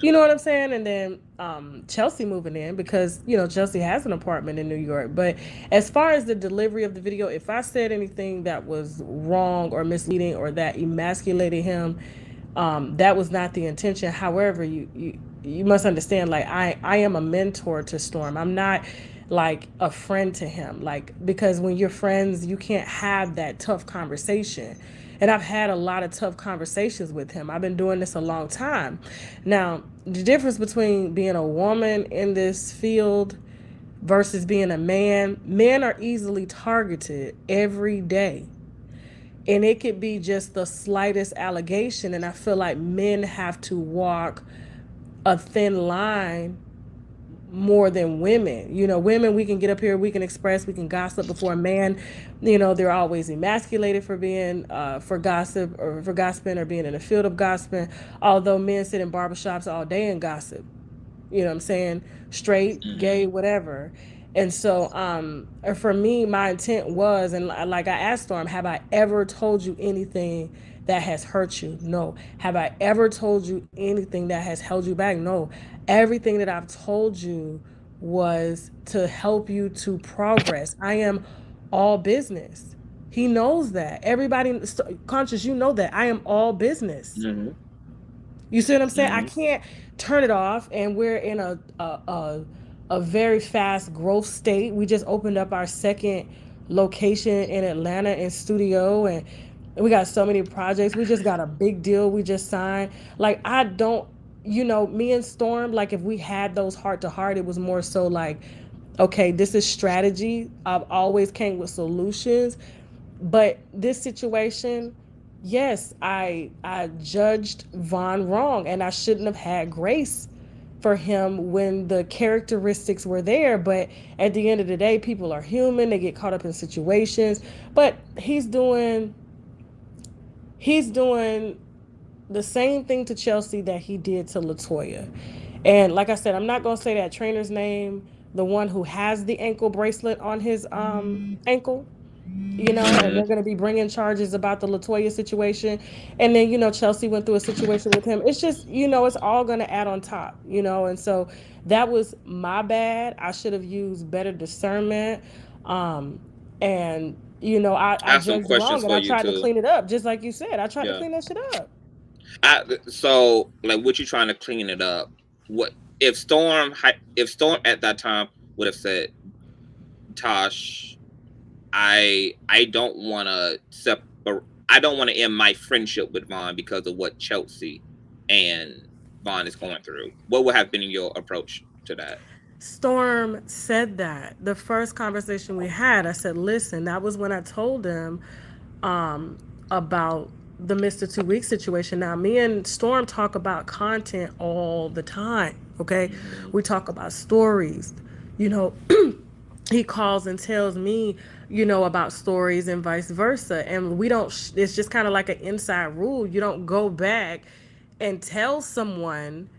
You know what I'm saying? And then Chelsea moving in, because, Chelsea has an apartment in New York. But as far as the delivery of the video, if I said anything that was wrong or misleading or that emasculated him, that was not the intention. However, you must understand, like, I am a mentor to Storm. I'm not like a friend to him, like, because when you're friends, you can't have that tough conversation. And I've had a lot of tough conversations with him. I've been doing this a long time. Now, the difference between being a woman in this field versus being a man, men are easily targeted every day. And it could be just the slightest allegation. And I feel like men have to walk a thin line more than women. Women, we can get up here, we can express, we can gossip. Before a man, they're always emasculated for being for gossip or for gossiping or being in the field of gossiping. Although men sit in barbershops all day and gossip. You know what I'm saying? Straight, gay, whatever. And so for me, my intent was, and like I asked Storm, have I ever told you anything that has hurt you? No. Have I ever told you anything that has held you back? No. Everything that I've told you was to help you to progress. I am all business. He knows that. Everybody, Conscious, you know that. I am all business. Mm-hmm. You see what I'm saying? I can't turn it off, and we're in a very fast growth state. We just opened up our second location in Atlanta and studio, and we got so many projects. We just got a big deal we just signed. Like, I don't, me and Storm, like, if we had those heart to heart, it was more so like, okay, this is strategy. I've always came with solutions. But this situation, yes, I judged Vaughn wrong, and I shouldn't have had grace for him when the characteristics were there. But at the end of the day, people are human. They get caught up in situations. But he's doing the same thing to Chelsea that he did to LaToya. And like I said, I'm not going to say that trainer's name, the one who has the ankle bracelet on his ankle, and they're going to be bringing charges about the LaToya situation. And then, Chelsea went through a situation with him. It's just, it's all going to add on top, and so that was my bad. I should have used better discernment. And I judged wrong, and I tried to clean it up, just like you said. I tried to clean that shit up. So, like, what you trying to clean it up? What if Storm at that time would have said, Tosh, I don't want to end my friendship with Vaughn because of what Chelsea and Vaughn is going through. What would have been your approach to that? Storm said that. The first conversation we had, I said, listen, that was when I told him about the Mr. 2 Weeks situation. Now, me and Storm talk about content all the time, okay? We talk about stories. He calls and tells me, about stories and vice versa. And we don't, it's just kind of like an inside rule. You don't go back and tell someone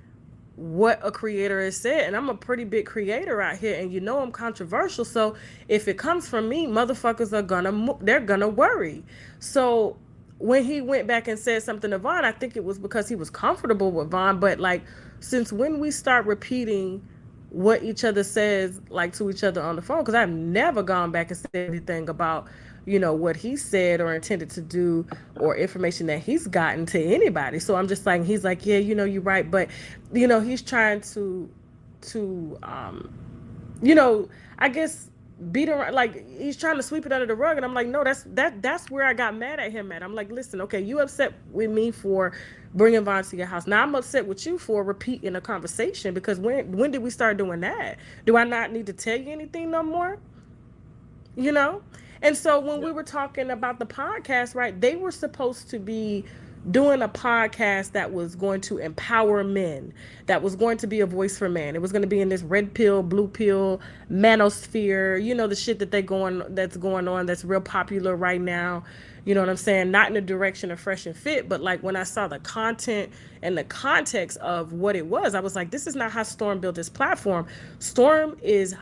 what a creator has said. And I'm a pretty big creator out here, and I'm controversial. So if it comes from me, motherfuckers they're gonna worry. So when he went back and said something to Vaughn, I think it was because he was comfortable with Vaughn. But like, since when we start repeating what each other says, like, to each other on the phone, because I've never gone back and said anything about what he said or intended to do or information that he's gotten to anybody. So I'm just like, he's like, yeah, you're right. But he's trying to I guess beat around, like, he's trying to sweep it under the rug. And I'm like, no, that's where I got mad at him at. I'm like, listen, okay, you upset with me for bringing Vaughn to your house. Now I'm upset with you for repeating a conversation, because when did we start doing that? Do I not need to tell you anything no more? And so when we were talking about the podcast, right, they were supposed to be doing a podcast that was going to empower men, that was going to be a voice for men. It was going to be in this red pill, blue pill, manosphere, you know, the shit that's going on, that's real popular right now. You know what I'm saying? Not in the direction of Fresh and Fit, but like when I saw the content and the context of what it was, I was like, this is not how Storm built this platform. Storm is,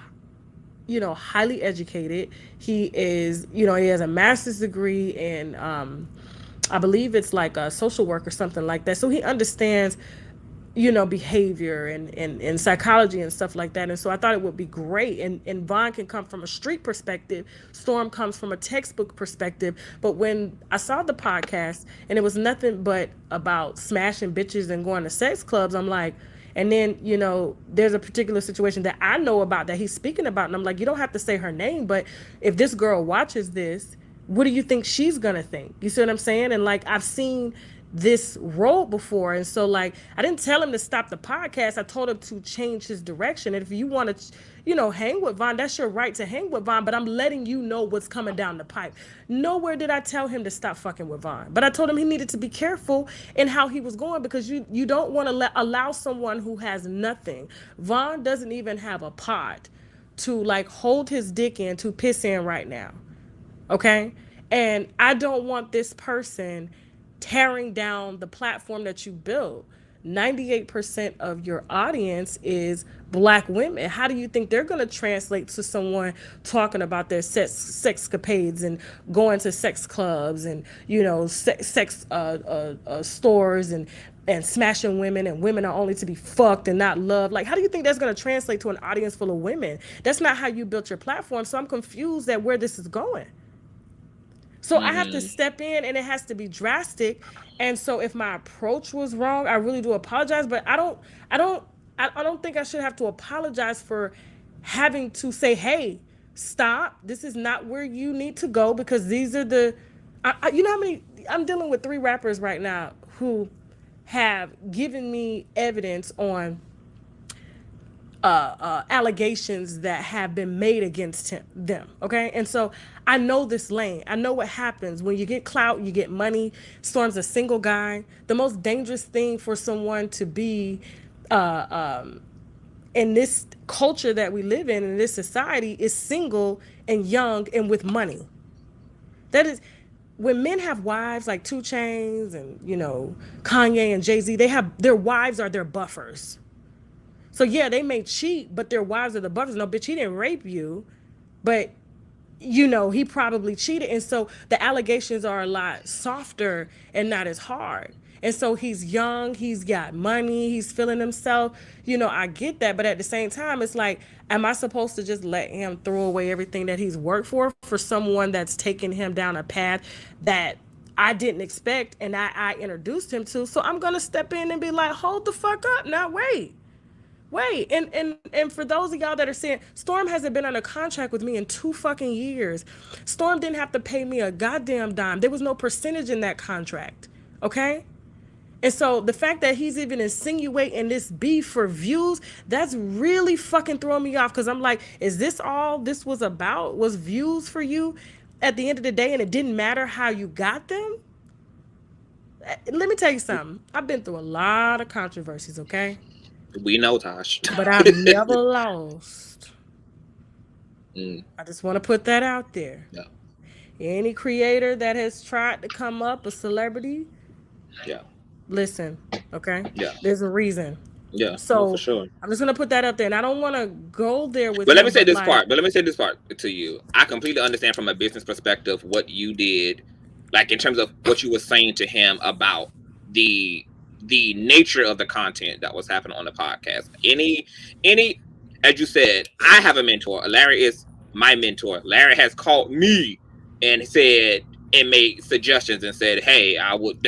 you know, highly educated. He is, you know, he has a master's degree in, I believe it's like a social work or something like that. So he understands, you know, behavior and psychology and stuff like that. And so I thought it would be great. And Vaughn can come from a street perspective. Storm comes from a textbook perspective. But when I saw the podcast and it was nothing but about smashing bitches and going to sex clubs, I'm like, and then, you know, there's a particular situation that I know about that he's speaking about. And I'm like, you don't have to say her name, but if this girl watches this, what do you think she's going to think? You see what I'm saying? And like, I've seen this road before. And so like, I didn't tell him to stop the podcast. I told him to change his direction. And if you want to, you know, hang with Vaughn, that's your right to hang with Vaughn, but I'm letting you know what's coming down the pipe. Nowhere did I tell him to stop fucking with Vaughn, but I told him he needed to be careful in how he was going, because you don't want to allow someone who has nothing. Vaughn doesn't even have a pot to like hold his dick in to piss in right now. Okay. And I don't want this person tearing down the platform that you built. 98% of your audience is Black women. How do you think they're going to translate to someone talking about their sexcapades and going to sex clubs and, you know, sex stores and smashing women, and women are only to be fucked and not loved? Like, how do you think that's going to translate to an audience full of women? That's not how you built your platform. So I'm confused at where this is going. So I have to step in, and it has to be drastic. And so if my approach was wrong, I really do apologize. But I don't think I should have to apologize for having to say, hey, stop. This is not where you need to go, because these are the, you know how many, I'm dealing with 3 rappers right now who have given me evidence on allegations that have been made against them. Okay. And so I know this lane. I know what happens when you get clout, you get money. Storm's a single guy. The most dangerous thing for someone to be in this culture that we live in this society is single and young and with money. That is, when men have wives like 2 Chainz and, you know, Kanye and Jay-Z, they have, their wives are their buffers. So yeah, they may cheat, but their wives are the buffers. No, bitch, he didn't rape you, but you know, he probably cheated. And so the allegations are a lot softer and not as hard. And so he's young, he's got money, he's feeling himself. You know, I get that. But at the same time, it's like, am I supposed to just let him throw away everything that he's worked for someone that's taking him down a path that I didn't expect and I introduced him to? So I'm going to step in and be like, hold the fuck up. Now, wait. And for those of y'all that are saying, Storm hasn't been on a contract with me in 2 fucking years. Storm didn't have to pay me a goddamn dime. There was no percentage in that contract. Okay? And so the fact that he's even insinuating this beef for views, that's really fucking throwing me off, because I'm like, is this all this was about? Was views for you at the end of the day, and it didn't matter how you got them? Let me tell you something. I've been through a lot of controversies, okay? We know, Tosh. But I've never lost. I just want to put that out there. Yeah. Any creator that has tried to come up, a celebrity, yeah, listen, okay? Yeah. There's a reason. Yeah, so for sure. I'm just gonna put that out there, and I don't want to go there with. But let me say this part. But let me say this part to you. I completely understand from a business perspective what you did, like in terms of what you were saying to him about the nature of the content that was happening on the podcast. Any, as you said, I have a mentor. Larry is my mentor. Larry has called me and said and made suggestions and said, "Hey, I would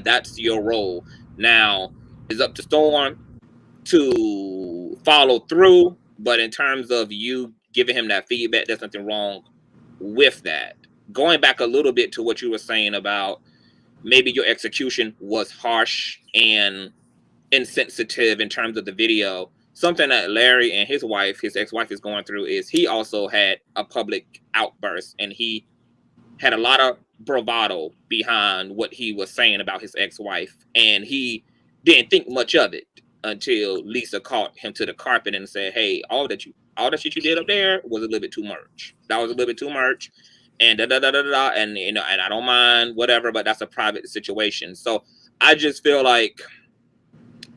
that's your role." Now it's up to Storm to follow through, but in terms of you giving him that feedback, there's nothing wrong with that. Going back a little bit to what you were saying about maybe your execution was harsh and insensitive in terms of the video. Something that Larry and his wife, his ex-wife, is going through is he also had a public outburst, and he had a lot of bravado behind what he was saying about his ex-wife, and he didn't think much of it until Lisa caught him to the carpet and said, "Hey, all that shit you did up there was a little bit too much. That was a little bit too much." And da da da da da, and you know, and I don't mind whatever, but that's a private situation. So I just feel like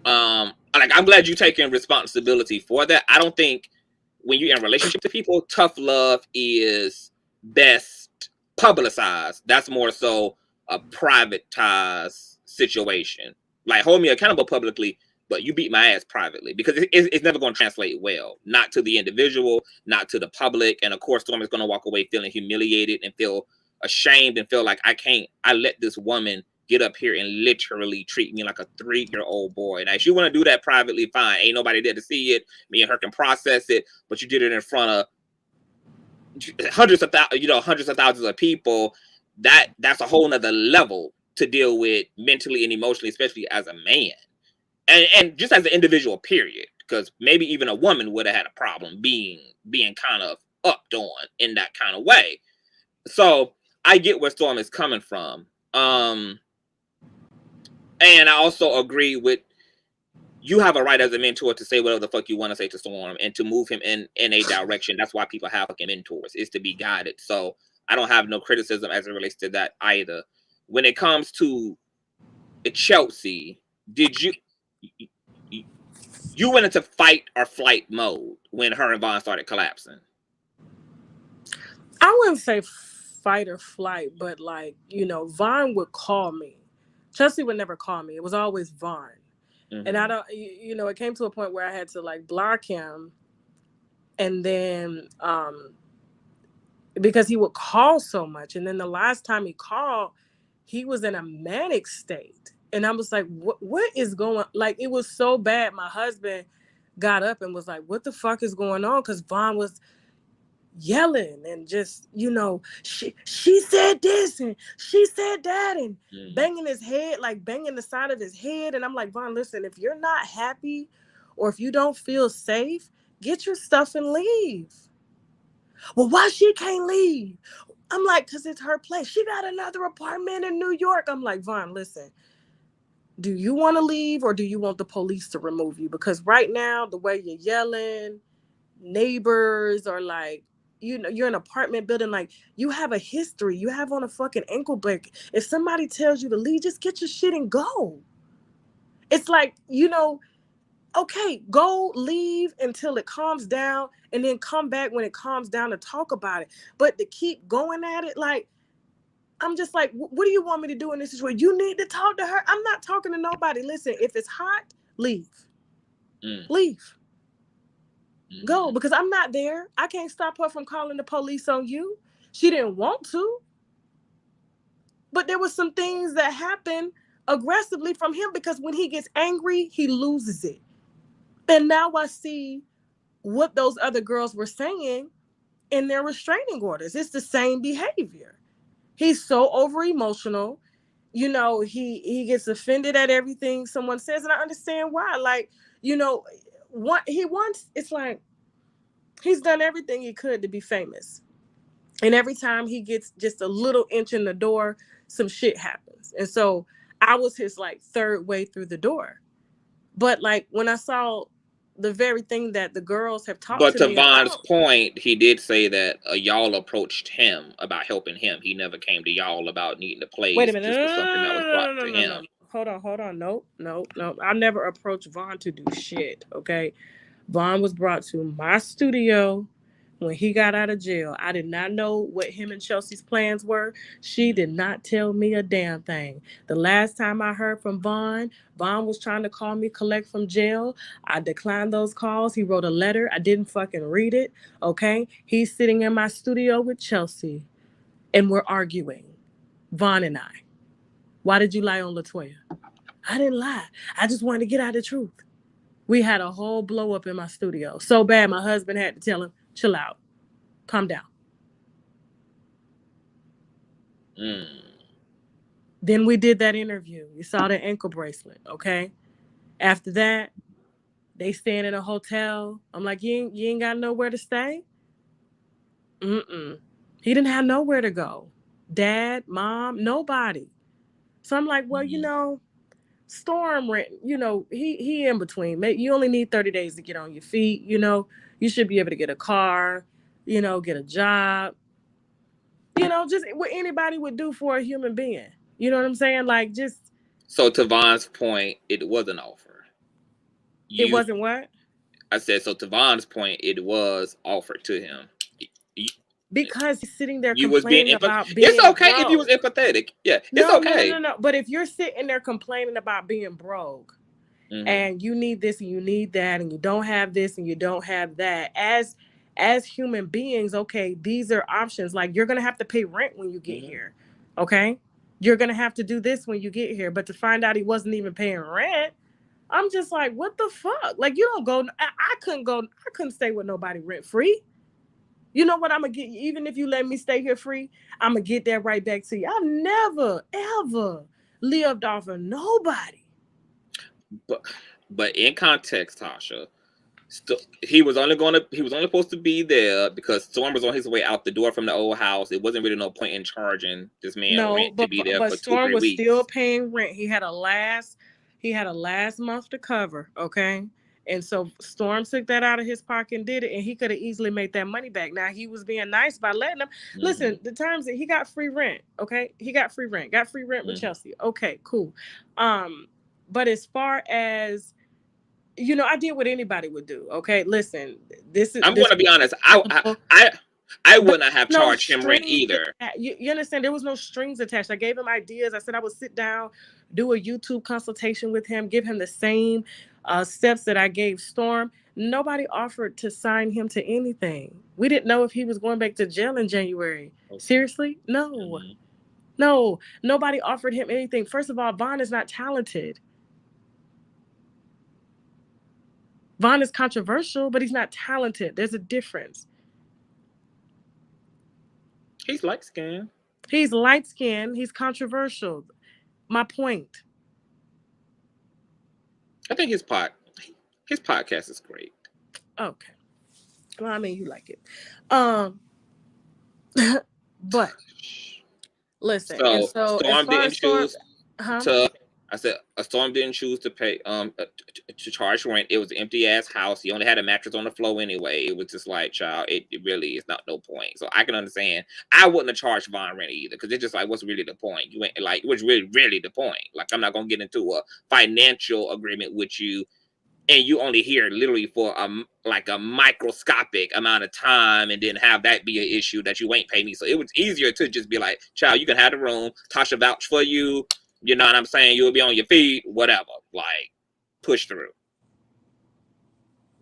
I'm glad you're taking responsibility for that. I don't think when you're in a relationship to people, tough love is best publicized. That's more so a privatized situation. Like, hold me accountable publicly, but you beat my ass privately, because it's never going to translate well. Not to the individual, not to the public. And of course, Storm is going to walk away feeling humiliated and feel ashamed and feel like I let this woman get up here and literally treat me like a 3-year-old boy. Now, if you want to do that privately, fine. Ain't nobody there to see it. Me and her can process it, but you did it in front of hundreds of thousands of people. That's a whole nother level to deal with mentally and emotionally, especially as a man, and just as an individual, period. Because maybe even a woman would have had a problem being kind of upped on in that kind of way. So I get where Storm is coming from. And I also agree with, you have a right as a mentor to say whatever the fuck you want to say to Storm and to move him in a direction. That's why people have fucking mentors, is to be guided. So I don't have no criticism as it relates to that either. When it comes to Chelsea, did you went into fight or flight mode when her and Vaughn started collapsing? I wouldn't say fight or flight, but like, you know, Vaughn would call me. Chelsea would never call me. It was always Vaughn. Mm-hmm. And I don't, you know, it came to a point where I had to like block him. And then, because he would call so much. And then the last time he called, he was in a manic state. And I was like, what is going on? Like, it was so bad. My husband got up and was like, what the fuck is going on? Because Vaughn was yelling and just, you know, she said this and she said that, and banging his head, like banging the side of his head. And I'm like, Vaughn, listen, if you're not happy or if you don't feel safe, get your stuff and leave. Well, why she can't leave? I'm like, because it's her place. She got another apartment in New York. I'm like, Vaughn, listen, do you want to leave or do you want the police to remove you? Because right now, the way you're yelling, neighbors are like, you know, you're in an apartment building, like, you have a history. You have on a fucking ankle break. If somebody tells you to leave, just get your shit and go. It's like, you know, okay, go leave until it calms down and then come back when it calms down to talk about it. But to keep going at it, like, I'm just like, what do you want me to do in this situation? You need to talk to her. I'm not talking to nobody. Listen, if it's hot, leave. Leave. Go, because I'm not there. I can't stop her from calling the police on you. She didn't want to. But there was some things that happened aggressively from him, because when he gets angry, he loses it. And now I see what those other girls were saying in their restraining orders. It's the same behavior. He's so over emotional. You know, he gets offended at everything someone says, and I understand why. Like, you know, what he wants, it's like he's done everything he could to be famous. And every time he gets just a little inch in the door, some shit happens. And so I was his like third way through the door. But like when I saw the very thing that the girls have talked to me about. But to Vaughn's point, he did say that y'all approached him about helping him. He never came to y'all about needing to play. Wait a minute. This was something that was brought to him. Hold on. Nope. I never approached Vaughn to do shit, okay? Vaughn was brought to my studio when he got out of jail. I did not know what him and Chelsea's plans were. She did not tell me a damn thing. The last time I heard from Vaughn was trying to call me collect from jail. I declined those calls. He wrote a letter. I didn't fucking read it, okay? He's sitting in my studio with Chelsea, and we're arguing, Vaughn and I. Why did you lie on LaToya? I didn't lie. I just wanted to get out the truth. We had a whole blow up in my studio. So bad my husband had to tell him, chill out. Calm down. Then we did that interview. You saw the ankle bracelet, okay? After that, they staying in a hotel. I'm like, you ain't got nowhere to stay? He didn't have nowhere to go. dad, mom, nobody. So I'm like, well, you know, Storm rent, you know, he in between. You only need 30 days to get on your feet, you know. You should be able to get a car, you know, get a job. You know, just what anybody would do for a human being. You know what I'm saying? Like, just. So to Von's point, it was an offer. It wasn't what? I said, so to Von's point, it was offered to him. Because he's sitting there you was being about being It's okay broke. if you was empathetic. Yeah, it's okay. No. But if you're sitting there complaining about being broke, and you need this and you need that, and you don't have this and you don't have that, as human beings, okay, these are options. Like, you're gonna have to pay rent when you get here, okay? You're gonna have to do this when you get here. But to find out he wasn't even paying rent, I'm just like, what the fuck? Like, you don't go. I couldn't stay with nobody rent free. You know what I'm gonna get? Even if you let me stay here free, I'm gonna get that right back to you. I've never ever lived off of nobody. But in context, Tasha, he was only supposed to be there because Storm was on his way out the door from the old house. It wasn't really no point in charging this man rent to be there for 2-3 weeks. Storm was still paying rent. He had a last month to cover, okay? And so Storm took that out of his pocket and did it, and he could have easily made that money back. Now, he was being nice by letting him. Listen, the times that he got free rent, okay? He got free rent with Chelsea. Okay, cool. But as far as, you know, I did what anybody would do, okay? Listen, I'm going to be honest. I would not have charged him rent either. You understand? There was no strings attached. I gave him ideas. I said I would sit down, do a YouTube consultation with him, give him the same steps that I gave Storm. Nobody offered to sign him to anything. We didn't know if he was going back to jail in January. Seriously? No. No. Nobody offered him anything. First of all, Von is not talented. Von is controversial, but he's not talented. There's a difference. He's light-skinned. He's light-skinned. He's controversial. My point. I think his podcast is great. Okay. Well, I mean, you like it. But listen. So Storm didn't choose to. I said Storm didn't choose to pay to charge rent. It was an empty ass house. He only had a mattress on the floor anyway. It was just like, child, it really is not no point. So I can understand. I wouldn't have charged Von rent either, because it's just like, what's really the point? You ain't like, what's really the point? Like, I'm not gonna get into a financial agreement with you, and you only here literally for a microscopic amount of time, and then have that be an issue that you ain't pay me. So it was easier to just be like, child, you can have the room. Tasha vouch for you. You know what I'm saying? You'll be on your feet, whatever. Like, push through.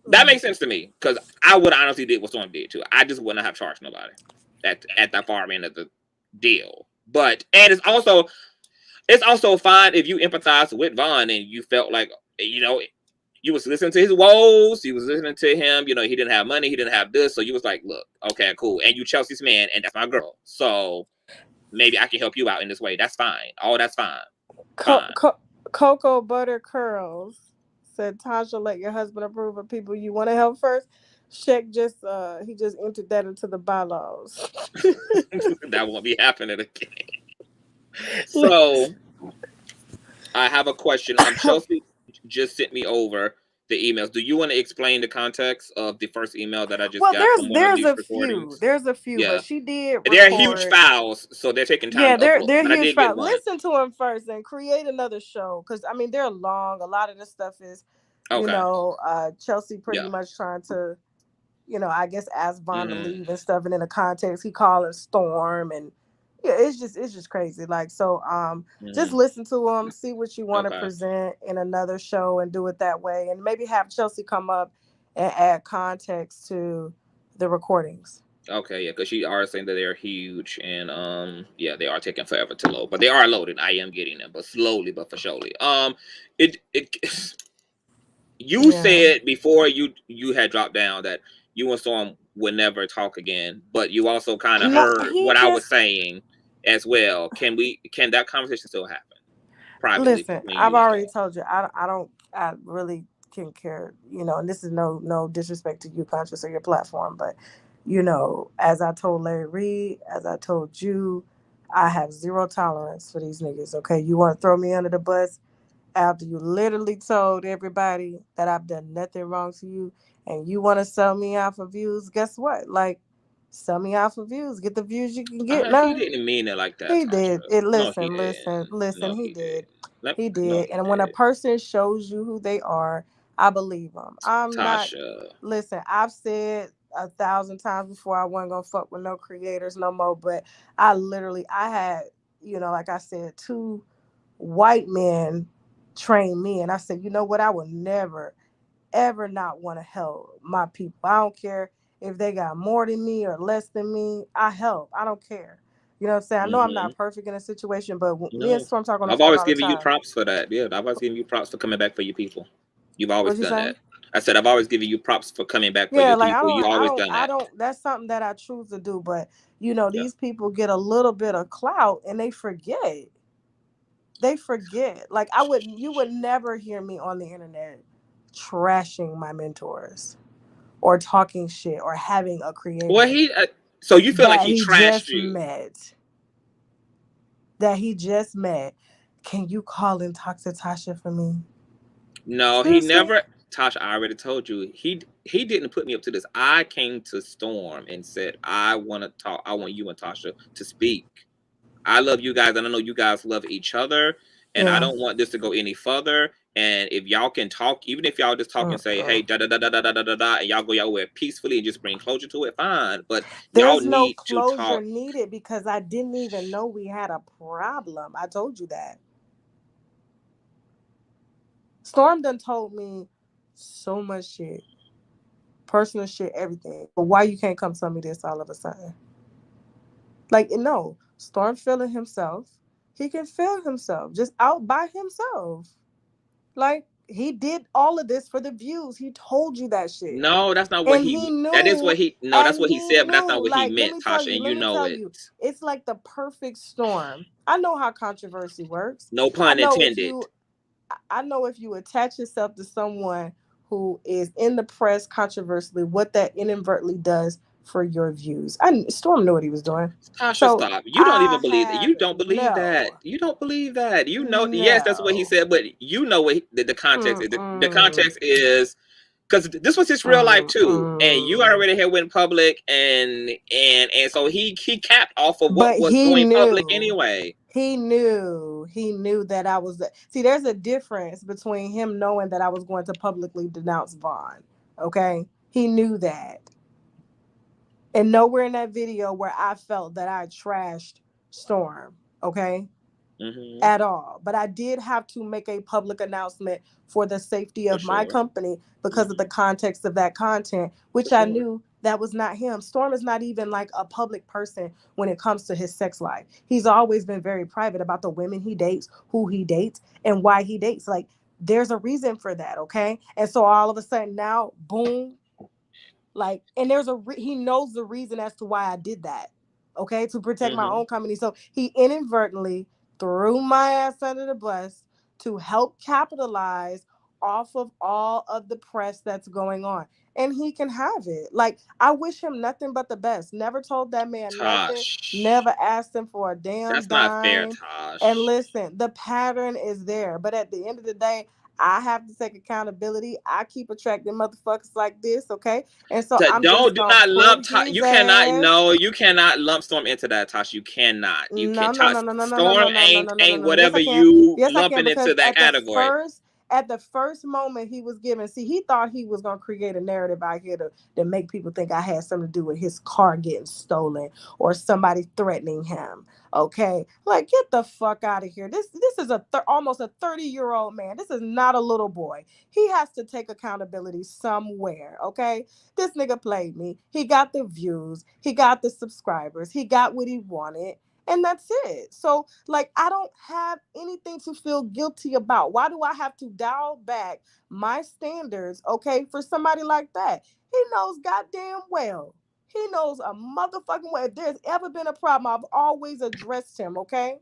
That makes sense to me, because I would honestly did what Storm did too. I just wouldn't have charged nobody at that far end of the deal. And it's also fine if you empathize with Von and you felt like, you know, you was listening to his woes, you was listening to him, you know, he didn't have money, he didn't have this, so you was like, look, okay, cool, and you Chelsea's man, and that's my girl, so maybe I can help you out in this way. That's fine. Oh, that's fine. Cocoa Butter Curls said, Tasha, let your husband approve of people you want to help first. Sheck just entered that into the bylaws. That won't be happening again. So I have a question. Chelsea just sent me over the emails. Do you want to explain the context of the first email that I just got? There's a few, yeah. But she did. They're huge files, so they're taking time. Yeah, they're huge files. Listen to them first and create another show, because I mean they're long. A lot of this stuff is, you know, Chelsea pretty much trying to, you know, I guess ask Von to leave and stuff, and in the context he calling Storm, and yeah, it's just crazy. Like, so just listen to them, see what you want to present in another show, and do it that way, and maybe have Chelsea come up and add context to the recordings. Okay, yeah, because she are saying that they're huge, and they are taking forever to load, but they are loaded. I am getting them, but slowly, but for surely. You said before you had dropped down that you and Storm would never talk again, but you also kind of heard what I was saying as well. Can that conversation still happen privately? Listen, I've already told you, I really can care, you know, and this is no disrespect to you, Conscious, or your platform, but you know, as I told Larry Reed, as I told you, I have zero tolerance for these niggas. Okay, you want to throw me under the bus after you literally told everybody that I've done nothing wrong to you, and you want to sell me out for views? Guess what? Like, sell me out for views. Get the views you can get now. He didn't mean it like that. He Tasha. did. It. Listen, No, he listen, listen. no, He did. He He did. No, he And when a person shows you who they are, I believe them. I'm not. Tasha. Listen, I've said 1,000 times before I wasn't gonna fuck with no creators no more. But I had, like I said, 2 white men train me, and I said, you know what? I will never, ever not want to help my people. I don't care if they got more than me or less than me. I help. I don't care. You know what I'm saying? I know I'm not perfect in a situation, but me and Storm talk on the I've phone always all the given you time. props for that. Yeah, I've always given you props for coming back for your people. You've always What'd you done say? that. I said I've always given you props for coming back for your people. You've always done that. That's something that I choose to do, but these people get a little bit of clout and they forget. Like you would never hear me on the internet trashing my mentors or talking shit or having a creator. Well, so you feel like he trashed you? That he just met. Can you call and talk to Tasha for me? No, seriously? He never. Tasha, I already told you. He didn't put me up to this. I came to Storm and said, I want to talk. I want you and Tasha to speak. I love you guys, and I know you guys love each other, and I don't want this to go any further. And if y'all can talk, even if y'all just talk and say, hey, da da da da da da da da, and y'all go y'all way peacefully and just bring closure to it, fine. But there's y'all no need closure to talk. Needed because I didn't even know we had a problem. I told you that. Storm done told me so much shit, personal shit, everything. But why you can't come tell me this all of a sudden? Like, no, Storm feeling himself. He can feel himself just out by himself. Like, he did all of this for the views. He told you that shit. No, that's not what he knew. That is what he. No, that's what he said, but that's not what he meant, Tasha. And you know it. It's like the perfect storm. I know how controversy works. No pun intended. I know if you attach yourself to someone who is in the press controversially, what that inadvertently does for your views. Storm knew what he was doing. Tasha, so stop. You don't even believe that. You don't believe that. You don't believe that. You know, yes, that's what he said, but you know what the context is. The context is because this was his real life too, and you already had went public, and so he capped off of what was going public anyway. He knew that I was. See, there's a difference between him knowing that I was going to publicly denounce Vaughn. Okay, he knew that. And nowhere in that video where I felt that I trashed Storm, okay? At all. But I did have to make a public announcement for the safety of my company because of the context of that content, which I knew that was not him. Storm is not even like a public person when it comes to his sex life. He's always been very private about the women he dates, who he dates, and why he dates. Like, there's a reason for that, okay? And so all of a sudden now, boom, like, and there's he knows the reason as to why I did that, okay, to protect my own company. So he inadvertently threw my ass under the bus to help capitalize off of all of the press that's going on, and he can have it. Like, I wish him nothing but the best. Never told that man nothing. Never asked him for a damn That's dime. not fair, Tosh. And listen, the pattern is there, but at the end of the day, I have to take accountability. I keep attracting motherfuckers like this, okay? And so do not lump. You cannot lump Storm into that, Tasha. You cannot. You can't. Storm ain't whatever you lumping into that category. At the first moment he was given, he thought he was going to create a narrative out here to make people think I had something to do with his car getting stolen or somebody threatening him. Okay, like, get the fuck out of here. This is almost a 30-year-old man. This is not a little boy. He has to take accountability somewhere. Okay, this nigga played me. He got the views. He got the subscribers. He got what he wanted. And that's it. So, like, I don't have anything to feel guilty about. Why do I have to dial back my standards, okay, for somebody like that? He knows goddamn well. He knows a motherfucking way. If there's ever been a problem, I've always addressed him, okay?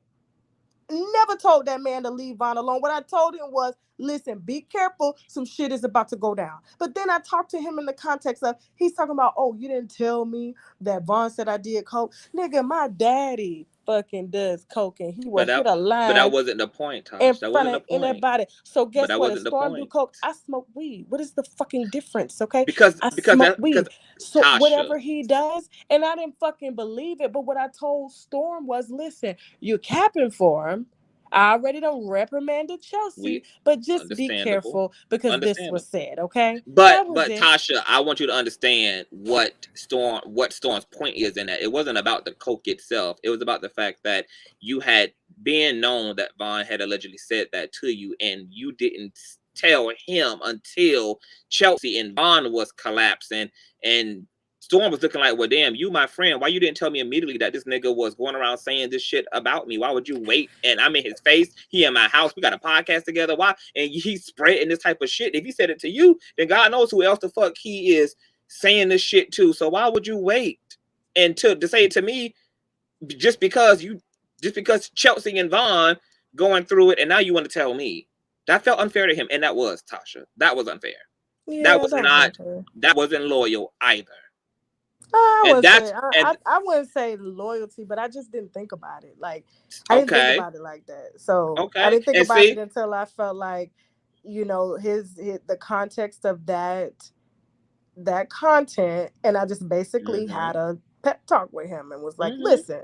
Never told that man to leave Vaughn alone. What I told him was, listen, be careful. Some shit is about to go down. But then I talked to him in the context of, he's talking about, oh, you didn't tell me that Vaughn said I did coke. Nigga, my daddy fucking does coke, and he will But hit a line. But that wasn't the point, Tosh. In That front wasn't the of point. anybody. So guess that what? wasn't If the Storm do point. coke, I smoke weed. What is the fucking difference? Okay, Because I smoke weed. because So Tasha, whatever he does, and I didn't fucking believe it. But what I told Storm was, listen, you're capping for him. I already done reprimanded Chelsea, but just be careful because this was said, okay? But it. Tasha, I want you to understand what Storm's point is in that. It wasn't about the coke itself. It was about the fact that you had been known that Von had allegedly said that to you, and you didn't tell him until Chelsea and Von was collapsing, and Storm was looking like, well, damn, you my friend. Why you didn't tell me immediately that this nigga was going around saying this shit about me? Why would you wait? And I'm in his face. He in my house. We got a podcast together. Why? And he's spreading this type of shit. If he said it to you, then God knows who else the fuck he is saying this shit to. So why would you wait and to say it to me just because Chelsea and Von going through it, and now you want to tell me? That felt unfair to him, and that was, Tasha. That was unfair. Yeah, that was not. That wasn't loyal either. I wouldn't say loyalty, but I just didn't think about it. Like I didn't think about it like that. So I didn't think about it until I felt like, you know, the context of that content, and I just basically had a pep talk with him and was like, listen,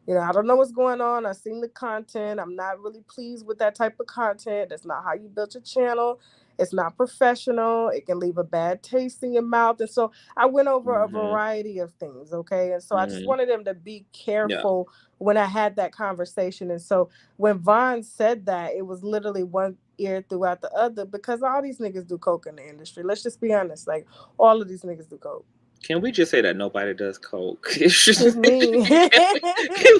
you know, I don't know what's going on. I've seen the content. I'm not really pleased with that type of content. That's not how you built your channel. It's not professional. It can leave a bad taste in your mouth. And so I went over a variety of things, okay? And so I just wanted them to be careful when I had that conversation. And so when Von said that, it was literally one ear throughout the other, because all these niggas do coke in the industry. Let's just be honest. Like, all of these niggas do coke. Can we just say that nobody does coke? It's just me. Can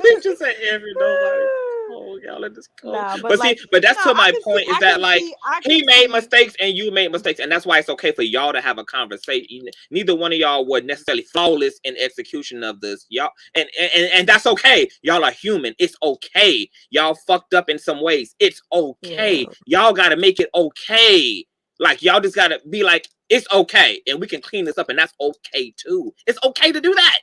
we just say nobody? Oh, y'all let this coke. Nah, but that's to my point, is that like he made mistakes and you made mistakes, and that's why it's okay for y'all to have a conversation. Neither one of y'all were necessarily flawless in execution of this, y'all, and that's okay. Y'all are human. It's okay. Y'all fucked up in some ways. It's okay. Y'all got to make it okay. Like, y'all just got to be like, it's okay, and we can clean this up, and that's okay too. It's okay to do that.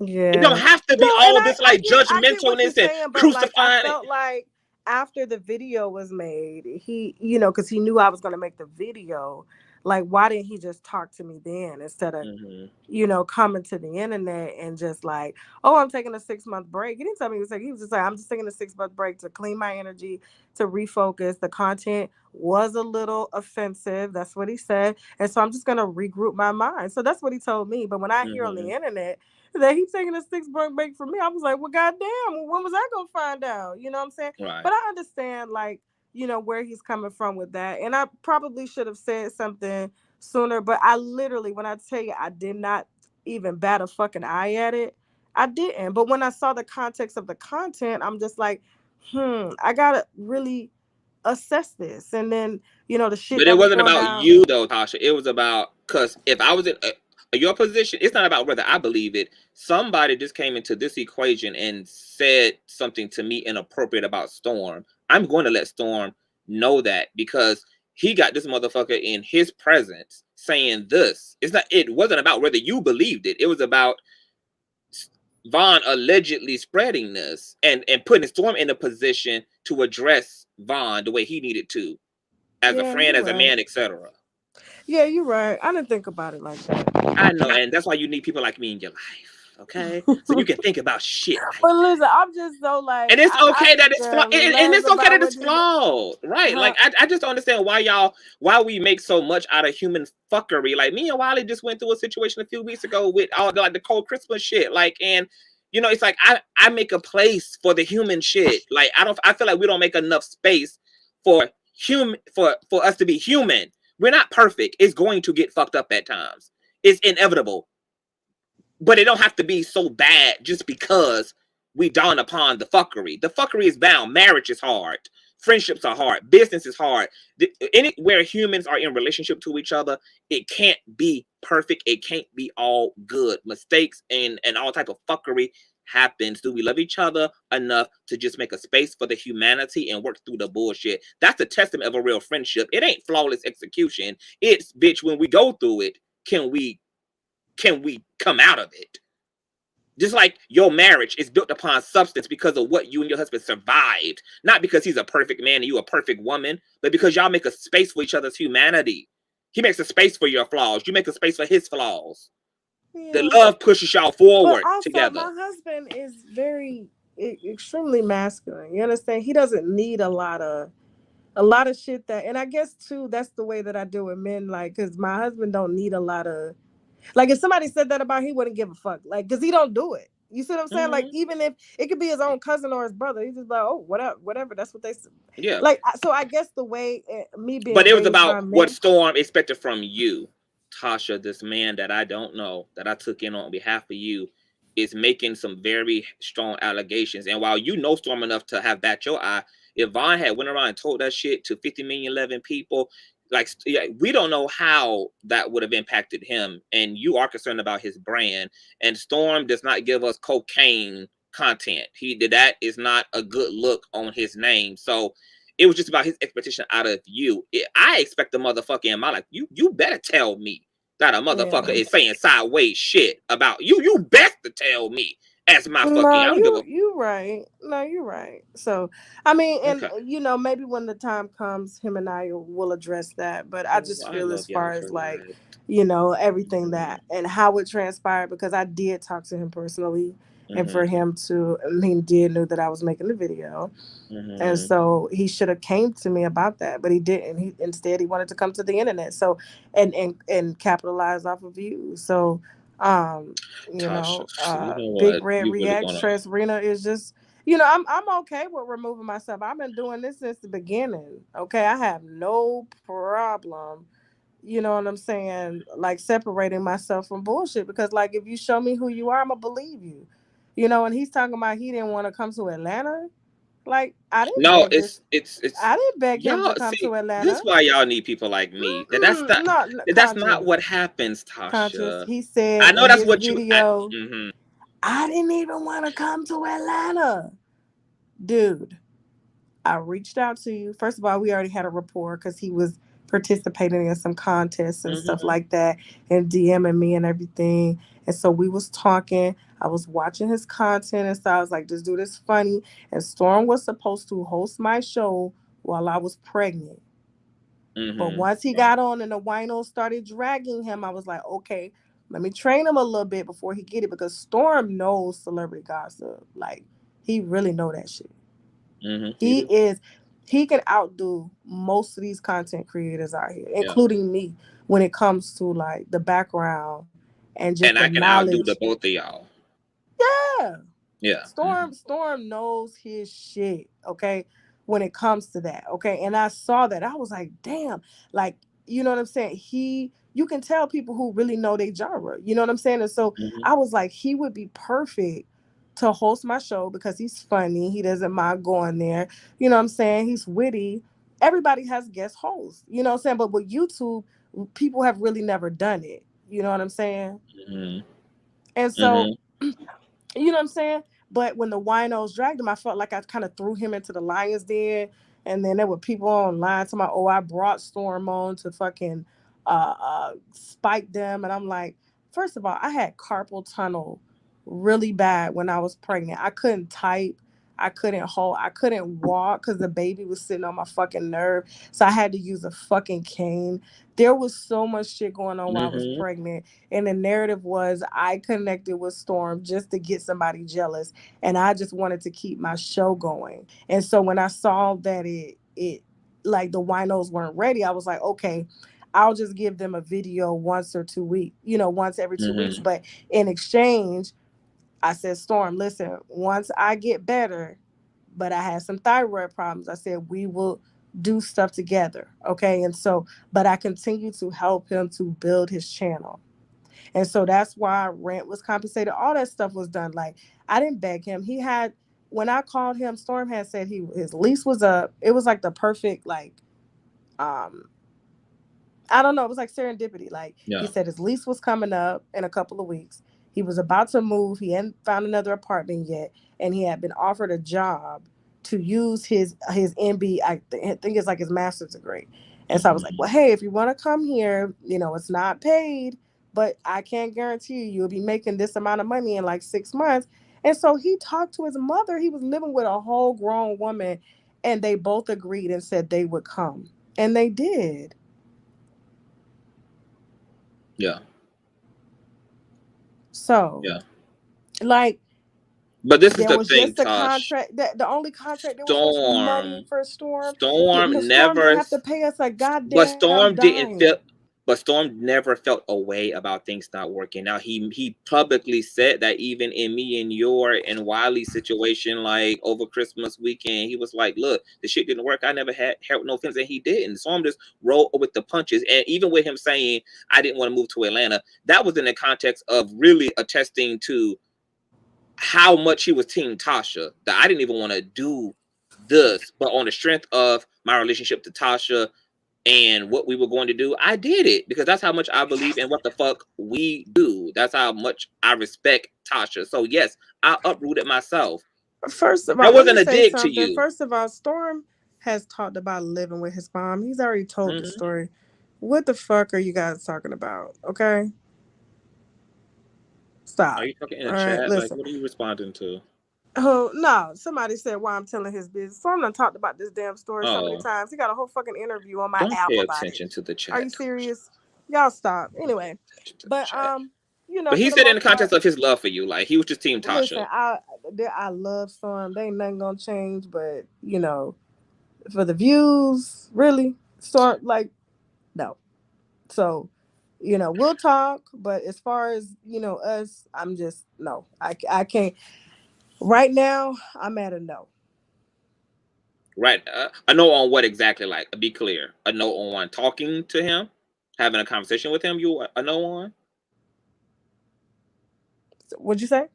Yeah, it don't have to be all this like judgmentalness and crucifying. Like, I felt like after the video was made, he, you know, because he knew I was going to make the video. Like, why didn't he just talk to me then instead of, you know, coming to the internet and just like, oh, I'm taking a 6-month break. He didn't tell me he was taking. He was just like, I'm just taking a 6-month break to clean my energy, to refocus. The content was a little offensive. That's what he said. And so I'm just going to regroup my mind. So that's what he told me. But when I hear on the internet that he's taking a 6-month break from me, I was like, well, goddamn, when was I going to find out? You know what I'm saying? Right. But I understand, like, you know, where he's coming from with that. And I probably should have said something sooner, but I literally, when I tell you, I did not even bat a fucking eye at it. I didn't. But when I saw the context of the content, I'm just like, I gotta really assess this. And then, you know, the shit. But it wasn't about you though, Tasha. It was about, because if I was in your position, it's not about whether I believe it. Somebody just came into this equation and said something to me inappropriate about Storm. I'm going to let Storm know that, because he got this motherfucker in his presence saying this. It wasn't about whether you believed it. It was about Von allegedly spreading this and putting Storm in a position to address Von the way he needed to, as a friend, as a man, etc. Yeah, you're right. I didn't think about it like that. I know, and that's why you need people like me in your life. Okay, so you can think about shit. Like but listen, I'm just so like, and it's okay that it's flawed, and it's okay that it's flawed, right? Like I just don't understand why we make so much out of human fuckery. Like me and Wiley just went through a situation a few weeks ago with all the cold Christmas shit. Like, and you know, it's like I make a place for the human shit. Like I feel like we don't make enough space for us to be human. We're not perfect. It's going to get fucked up at times. It's inevitable. But it don't have to be so bad just because we dawn upon the fuckery. The fuckery is bound. Marriage is hard. Friendships are hard. Business is hard. Anywhere humans are in relationship to each other, it can't be perfect. It can't be all good. Mistakes and all type of fuckery happens. Do we love each other enough to just make a space for the humanity and work through the bullshit? That's the testament of a real friendship. It ain't flawless execution. It's, bitch, when we go through it, can we come out of it? Just like your marriage is built upon substance because of what you and your husband survived. Not because he's a perfect man and you a perfect woman, but because y'all make a space for each other's humanity. He makes a space for your flaws. You make a space for his flaws. Yeah. The love pushes y'all forward also, together. My husband is very extremely masculine. You understand? He doesn't need a lot of shit that, and I guess too, that's the way that I deal with men. Like, because my husband don't need a lot of, like, if somebody said that about him, he wouldn't give a fuck. Like, because he don't do it. You see what I'm saying? Mm-hmm. Like, even if it could be his own cousin or his brother, he's just like, oh, whatever. That's what they said. Yeah. Like, so I guess the way me being, but it was about what Storm expected from you, Tasha. This man that I don't know, that I took in on behalf of you, is making some very strong allegations. And while you know Storm enough to have bat your eye, if Vaughn had went around and told that shit to 50 million 11 people, like, yeah, we don't know how that would have impacted him. And you are concerned about his brand. And Storm does not give us cocaine content. That is not a good look on his name. So it was just about his expectation out of you. I expect the motherfucker in my life. You better tell me that a motherfucker is saying sideways shit about you. You best to tell me. As my fucking, you right. No, you're right. So, I mean, and you know, maybe when the time comes, him and I will address that. But I just feel as far as like, you know, everything that and how it transpired, because I did talk to him personally, and for him to, he did know that I was making the video, and so he should have came to me about that, but he didn't. Instead he wanted to come to the internet, so and capitalize off of you. So. You know, Big Red Reacts, Tress Rena is just, you know, I'm okay with removing myself. I've been doing this since the beginning. Okay, I have no problem. You know what I'm saying? Like separating myself from bullshit, because like if you show me who you are, I'm gonna believe you. You know, and he's talking about he didn't want to come to Atlanta. Like I didn't. No, it's. I didn't beg him to come to Atlanta. This is why y'all need people like me. That's not what happens, Tasha. Conscious. He said. I know that's what video, I didn't even want to come to Atlanta, dude. I reached out to you. First of all, we already had a rapport because he was participating in some contests and stuff like that, and DMing me and everything. And so we was talking. I was watching his content, and so I was like, this dude is funny. And Storm was supposed to host my show while I was pregnant. But once he got on and the winos started dragging him, I was like, okay, let me train him a little bit before he get it, because Storm knows celebrity gossip. Like, he really know that shit. He can outdo most of these content creators out here, including me, when it comes to like the background and just the knowledge. Outdo the both of y'all. Yeah. Storm knows his shit, okay, when it comes to that, okay? And I saw that. I was like, damn, like, you know what I'm saying? You can tell people who really know their genre, you know what I'm saying? And so I was like, he would be perfect to host my show because he's funny. He doesn't mind going there. You know what I'm saying? He's witty. Everybody has guest hosts, you know what I'm saying? But with YouTube, people have really never done it. You know what I'm saying? And so, you know what I'm saying? But when the winos dragged him, I felt like I kind of threw him into the lion's den. And then there were people online talking about, oh, I brought Storm on to fucking spike them. And I'm like, first of all, I had carpal tunnel really bad when I was pregnant. I couldn't type. I couldn't hold. I couldn't walk because the baby was sitting on my fucking nerve. So I had to use a fucking cane. There was so much shit going on while I was pregnant. And the narrative was I connected with Storm just to get somebody jealous. And I just wanted to keep my show going. And so when I saw that it like the winos weren't ready, I was like, okay, I'll just give them a video once every 2 weeks. But in exchange, I said, Storm, listen, once I get better, but I had some thyroid problems, I said, we will do stuff together. Okay. And so, but I continue to help him to build his channel. And so that's why rent was compensated. All that stuff was done. Like, I didn't beg him. When I called him, Storm had said his lease was up. It was like the perfect, like, I don't know. It was like serendipity. Like, he said his lease was coming up in a couple of weeks. He was about to move. He hadn't found another apartment yet. And he had been offered a job to use his MB, I think it's like his master's degree. And so I was like, well, hey, if you want to come here, you know, it's not paid, but I can't guarantee you'll be making this amount of money in like 6 months. And so he talked to his mother. He was living with a whole grown woman, and they both agreed and said they would come. And they did. Yeah. So, yeah. Like, but this is the was thing, just a Tosh. contract. The only contract that was supposed to be money for Storm. Storm Storm never didn't have to pay us a goddamn But Storm didn't dime. feel. But Storm never felt a way about things not working out. He publicly said that even in me and your and Wiley's situation, like over Christmas weekend, he was like, "Look, the shit didn't work. I never had no feelings," and he didn't. Storm just rolled with the punches. And even with him saying, "I didn't want to move to Atlanta," that was in the context of really attesting to how much he was Team Tasha. That I didn't even want to do this, but on the strength of my relationship to Tasha and what we were going to do, I did it because that's how much I believe in what the fuck we do. That's how much I respect Tasha. So yes, I uprooted myself. First of all, that wasn't a dig to you. First of all, Storm has talked about living with his mom. He's already told the story. What the fuck are you guys talking about? Okay, stop. Are you talking in a chat? Like, what are you responding to? Oh no! Somebody said why I'm telling his business. Storm done talked about this damn story so many times. He got a whole fucking interview on my Don't app pay about attention to the chat. Are you serious? Y'all stop. Anyway, but you know. But he said in the context of his love for you, like he was just Team Tasha. Listen, I love Storm. They ain't nothing gonna change, but you know, for the views, really, Storm, like, no. So, you know, we'll talk, but as far as you know us, I'm just no. I can't. Right now, I'm at a no. Right. A no on what exactly? Like, be clear. A no on talking to him, having a conversation with him. You a no on? What'd you say?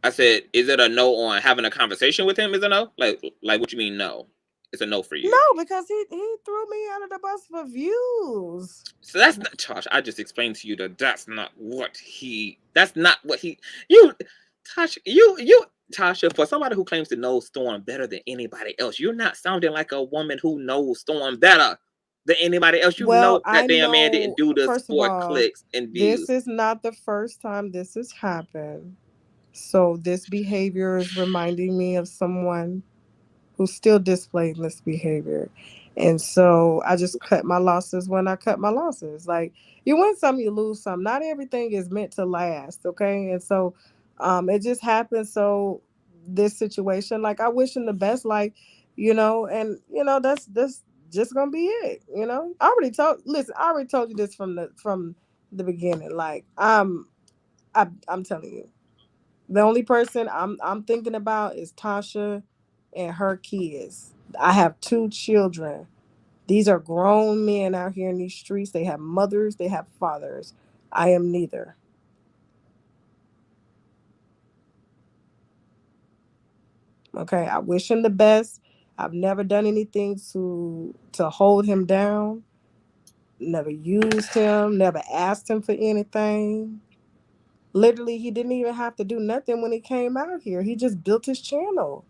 I said, is it a no on having a conversation with him? Is a no? Like what you mean no? It's a no for you. No, because he threw me under the bus for views. So that's not, Josh. I just explained to you that that's not what he. Tasha, for somebody who claims to know Storm better than anybody else, you're not sounding like a woman who knows Storm better than anybody else. You know that damn man didn't do this for clicks and views. This is not the first time this has happened. So this behavior is reminding me of someone who's still displaying this behavior. And so I just cut my losses when I cut my losses. Like, you win some, you lose some. Not everything is meant to last, okay? And so it just happened. So this situation, like, I wish him the best, like, you know, and you know, that's just gonna be it. You know, I already told you this from the beginning. Like, I'm telling you, the only person I'm thinking about is Tasha and her kids. I have 2 children. These are grown men out here in these streets. They have mothers, they have fathers. I am neither. Okay, I wish him the best. I've never done anything to hold him down. Never used him, never asked him for anything. Literally, he didn't even have to do nothing when he came out here. He just built his channel.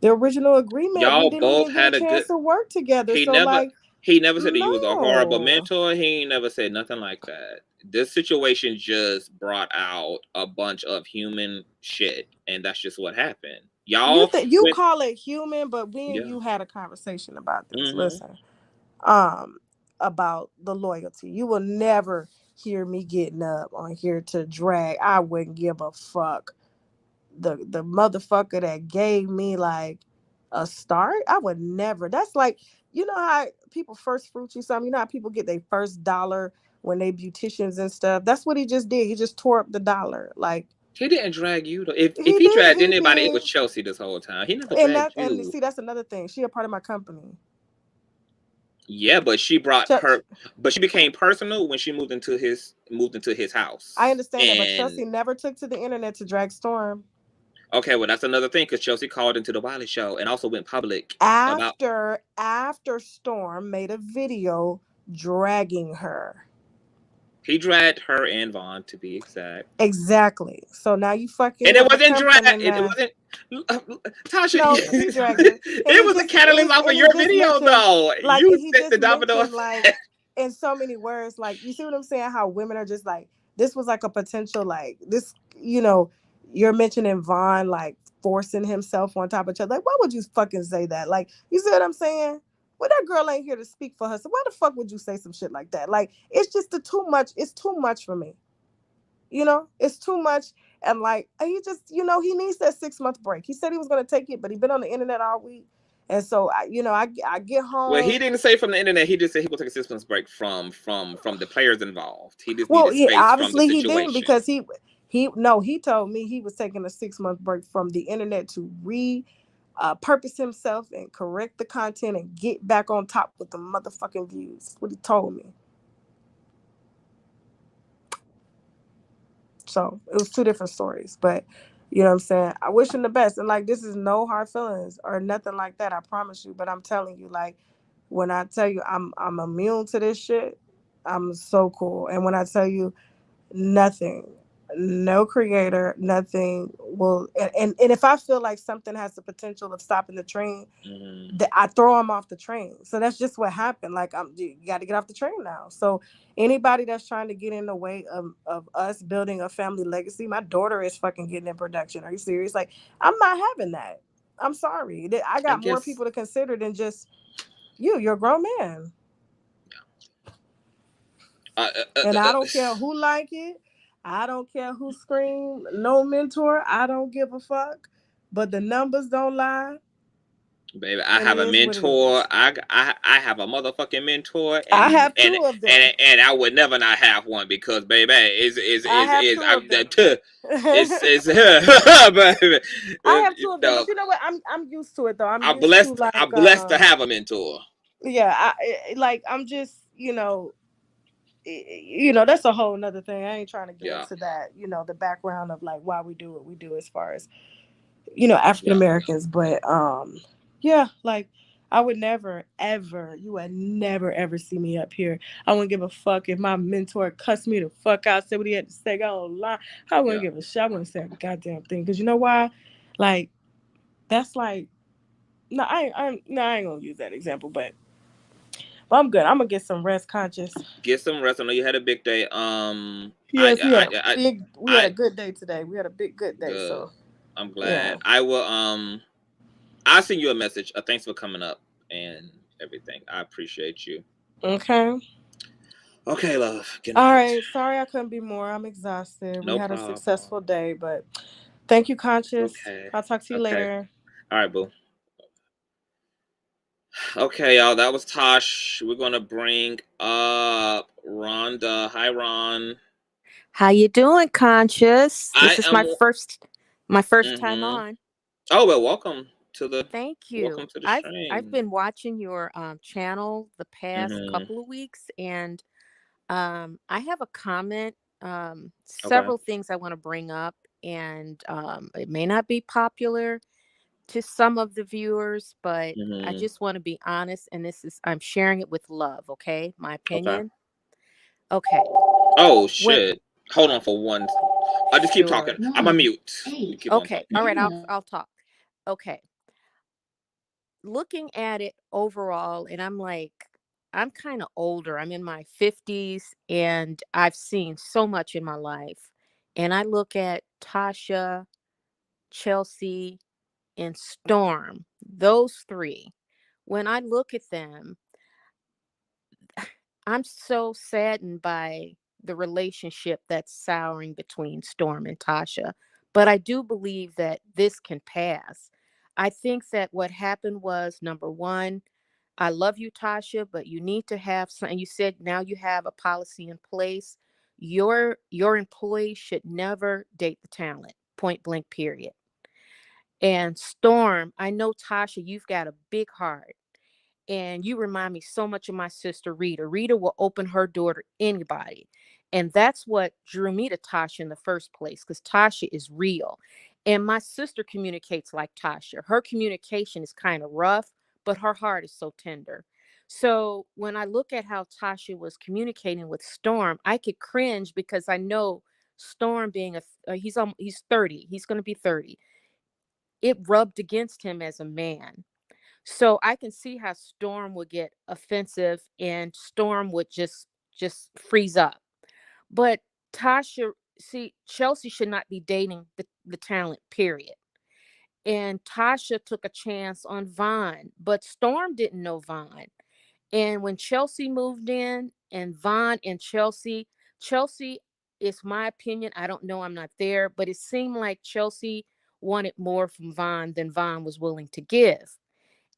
The original agreement, y'all we didn't both even had get a chance to work together. He never said that you was a horrible mentor. He never said nothing like that. This situation just brought out a bunch of human shit, and that's just what happened. Y'all, you call it human, but we and you had a conversation about this. Listen, about the loyalty. You will never hear me getting up on here to drag. I wouldn't give a fuck. The motherfucker that gave me like a start, I would never. That's like, you know how people first fruit you something. You know how people get their first dollar when they beauticians and stuff. That's what he just did. He just tore up the dollar. Like, he didn't drag you though. If he dragged anybody, it was Chelsea this whole time. He never dragged you. And see, that's another thing. She a part of my company. Yeah, but she brought her. But she became personal when she moved into his house. I understand that, but Chelsea never took to the internet to drag Storm. Okay, well, that's another thing because Chelsea called into the Wiley show and also went public after Storm made a video dragging her. He dragged her and Vaughn, to be exact. Exactly. So now you fucking. And it wasn't drag. It wasn't. Tasha, no, he dragged her. It was a catalyst off of your video, though. Like, you set the domino. Like, in so many words, like, you see what I'm saying? How women are just like, this was like a potential, like this, you know, you're mentioning Vaughn like forcing himself on top of each other. Like, why would you fucking say that? Like, you see what I'm saying? Well, that girl ain't here to speak for her. So why the fuck would you say some shit like that? Like, it's just too much. It's too much for me. You know, it's too much. And like, he just, you know, he needs that 6-month break. He said he was going to take it, but he been on the internet all week. And so, I get home. Well, he didn't say from the internet. He just said he will take a 6 months break from the players involved. He just needed space obviously from the he situation. didn't, because he told me he was taking a 6-month break from the internet to purpose himself and correct the content and get back on top with the motherfucking views. That's what he told me. So it was 2 different stories, but you know what I'm saying? I wish him the best. And like, this is no hard feelings or nothing like that, I promise you. But I'm telling you, like, when I tell you I'm immune to this shit, I'm so cool. And when I tell you nothing, no creator, nothing will, and if I feel like something has the potential of stopping the train, I throw them off the train. So that's just what happened. Like, you got to get off the train now. So anybody that's trying to get in the way of us building a family legacy, my daughter is fucking getting in production. Are you serious? Like, I'm not having that. I'm sorry. I got more people to consider than just you. You're a grown man. And I don't care who like it. I don't care who scream. No mentor. I don't give a fuck. But the numbers don't lie. Baby, I have a mentor. I have a motherfucking mentor. And, I have 2 of them. And I would never not have one, because baby, I have 2 of them. I have 2 of them. But you know what? I'm used to it though. I'm blessed. I'm blessed to have a mentor. Yeah, I'm just, that's a whole nother thing. I ain't trying to get into that, the background of like why we do what we do as far as, African Americans. But like, I would never, ever, you would never, ever see me up here. I wouldn't give a fuck if my mentor cussed me the fuck out, said what he had to say, I don't lie. I wouldn't give a shit. I wouldn't say a goddamn thing. Because you know why? Like, that's like, I ain't gonna use that example, but I'm good. I'm gonna get some rest, Conscious. Get some rest. I know you had a big day. Yes, we had a good day today. We had a good day. Good. So I'm glad. I will. I'll send you a message. Thanks for coming up and everything. I appreciate you. Okay. Okay, love. All right. Sorry I couldn't be more. I'm exhausted. We had a successful day, but thank you, Conscious. Okay. I'll talk to you later. All right, boo. Okay, y'all. That was Tosh. We're gonna bring up Rhonda. Hi, Ron. How you doing, Conscious? This is my first time on. Oh well, welcome to the. Thank you. Welcome to the stream. I've been watching your channel the past couple of weeks, and I have a comment. Several things I want to bring up, and it may not be popular to some of the viewers, but I just want to be honest, and I'm sharing it with love. Okay, my opinion. Okay. Oh shit. Hold on for one. I just keep talking. I'm on mute. Okay. All right. I'll talk. Okay. Looking at it overall, and I'm kind of older. I'm in my 50s, and I've seen so much in my life. And I look at Tasha, Chelsea, and Storm. Those 3. When I look at them, I'm so saddened by the relationship that's souring between Storm and Tasha. But I do believe that this can pass. I think that what happened was, number one, I love you, Tasha, but you need to have something. You said now you have a policy in place. Your employees should never date the talent, point blank, period. And Storm, I know, Tasha, you've got a big heart. And you remind me so much of my sister, Rita. Rita will open her door to anybody. And that's what drew me to Tasha in the first place, because Tasha is real. And my sister communicates like Tasha. Her communication is kind of rough, but her heart is so tender. So when I look at how Tasha was communicating with Storm, I could cringe, because I know Storm being he's 30. He's going to be 30. It rubbed against him as a man. So I can see how Storm would get offensive and Storm would just freeze up. But Tasha, see, Chelsea should not be dating the talent, period. And Tasha took a chance on Von, but Storm didn't know Von. And when Chelsea moved in, and Von and Chelsea is my opinion. I don't know, I'm not there, but it seemed like Chelsea wanted more from Von than Von was willing to give.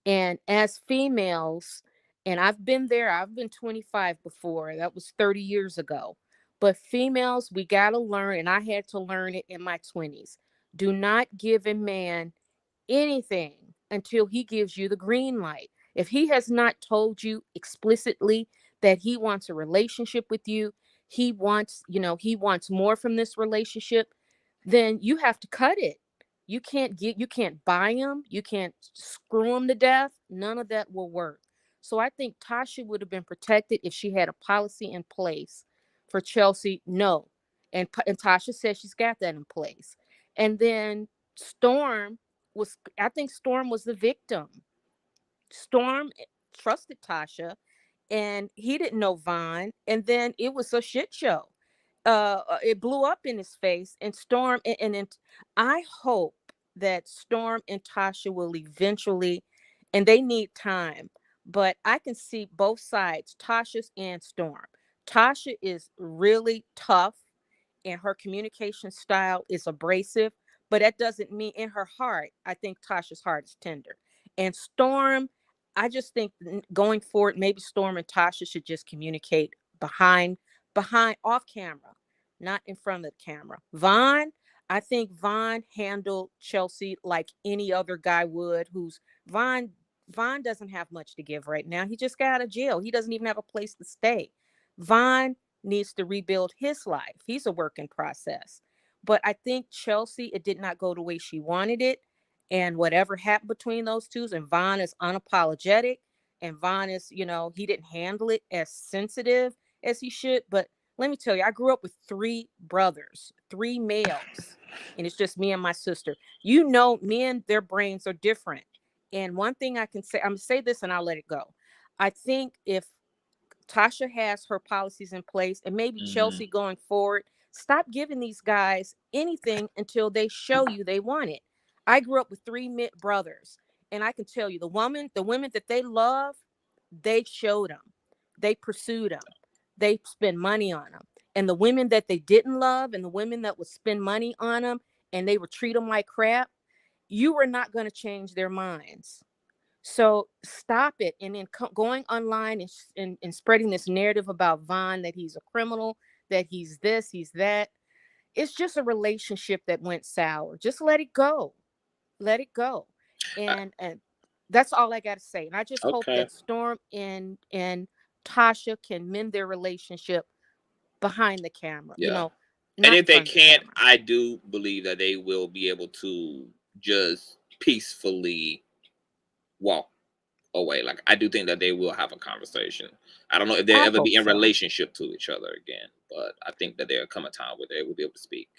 And as females, and I've been there, I've been 25 before, that was 30 years ago. But females, we got to learn, and I had to learn it in my 20s. Do not give a man anything until he gives you the green light. If he has not told you explicitly that he wants a relationship with you, he wants more from this relationship, then you have to cut it. You can't buy him, you can't screw him to death. None of that will work. So I think Tasha would have been protected if she had a policy in place. For Chelsea, no. And Tasha says she's got that in place. And then I think Storm was the victim. Storm trusted Tasha, and he didn't know Von, and then it was a shit show. It blew up in his face, and Storm and I hope that Storm and Tasha will eventually, and they need time, but I can see both sides, Tasha's and Storm. Tasha is really tough, and her communication style is abrasive, but that doesn't mean in her heart, I think Tasha's heart is tender. And Storm, I just think going forward, maybe Storm and Tasha should just communicate behind off camera, not in front of the camera. Von, I think Von handled Chelsea like any other guy would. Von doesn't have much to give right now. He just got out of jail. He doesn't even have a place to stay. Von needs to rebuild his life. He's a work in process. But I think Chelsea, it did not go the way she wanted it. And whatever happened between those two, and Von is unapologetic, and Von is, he didn't handle it as sensitive as he should. But let me tell you, I grew up with 3 brothers, 3 males, and it's just me and my sister. Men, their brains are different. And one thing I can say, I'm going to say this and I'll let it go. I think if Tasha has her policies in place, and maybe Chelsea going forward, stop giving these guys anything until they show you they want it. I grew up with 3 brothers, and I can tell you the women that they love, they showed them, they pursued them, they spend money on them. And the women that they didn't love, and the women that would spend money on them, and they would treat them like crap, you were not going to change their minds. So stop it. And then going online and spreading this narrative about Von, that he's a criminal, that he's this, he's that. It's just a relationship that went sour. Just let it go. Let it go. And that's all I got to say. And I just hope that Storm and Tasha can mend their relationship behind the camera. And if they can't, I do believe that they will be able to just peacefully walk away. Like, I do think that they will have a conversation. I don't know if they'll ever be in relationship to each other again, but I think that there'll come a time where they will be able to speak.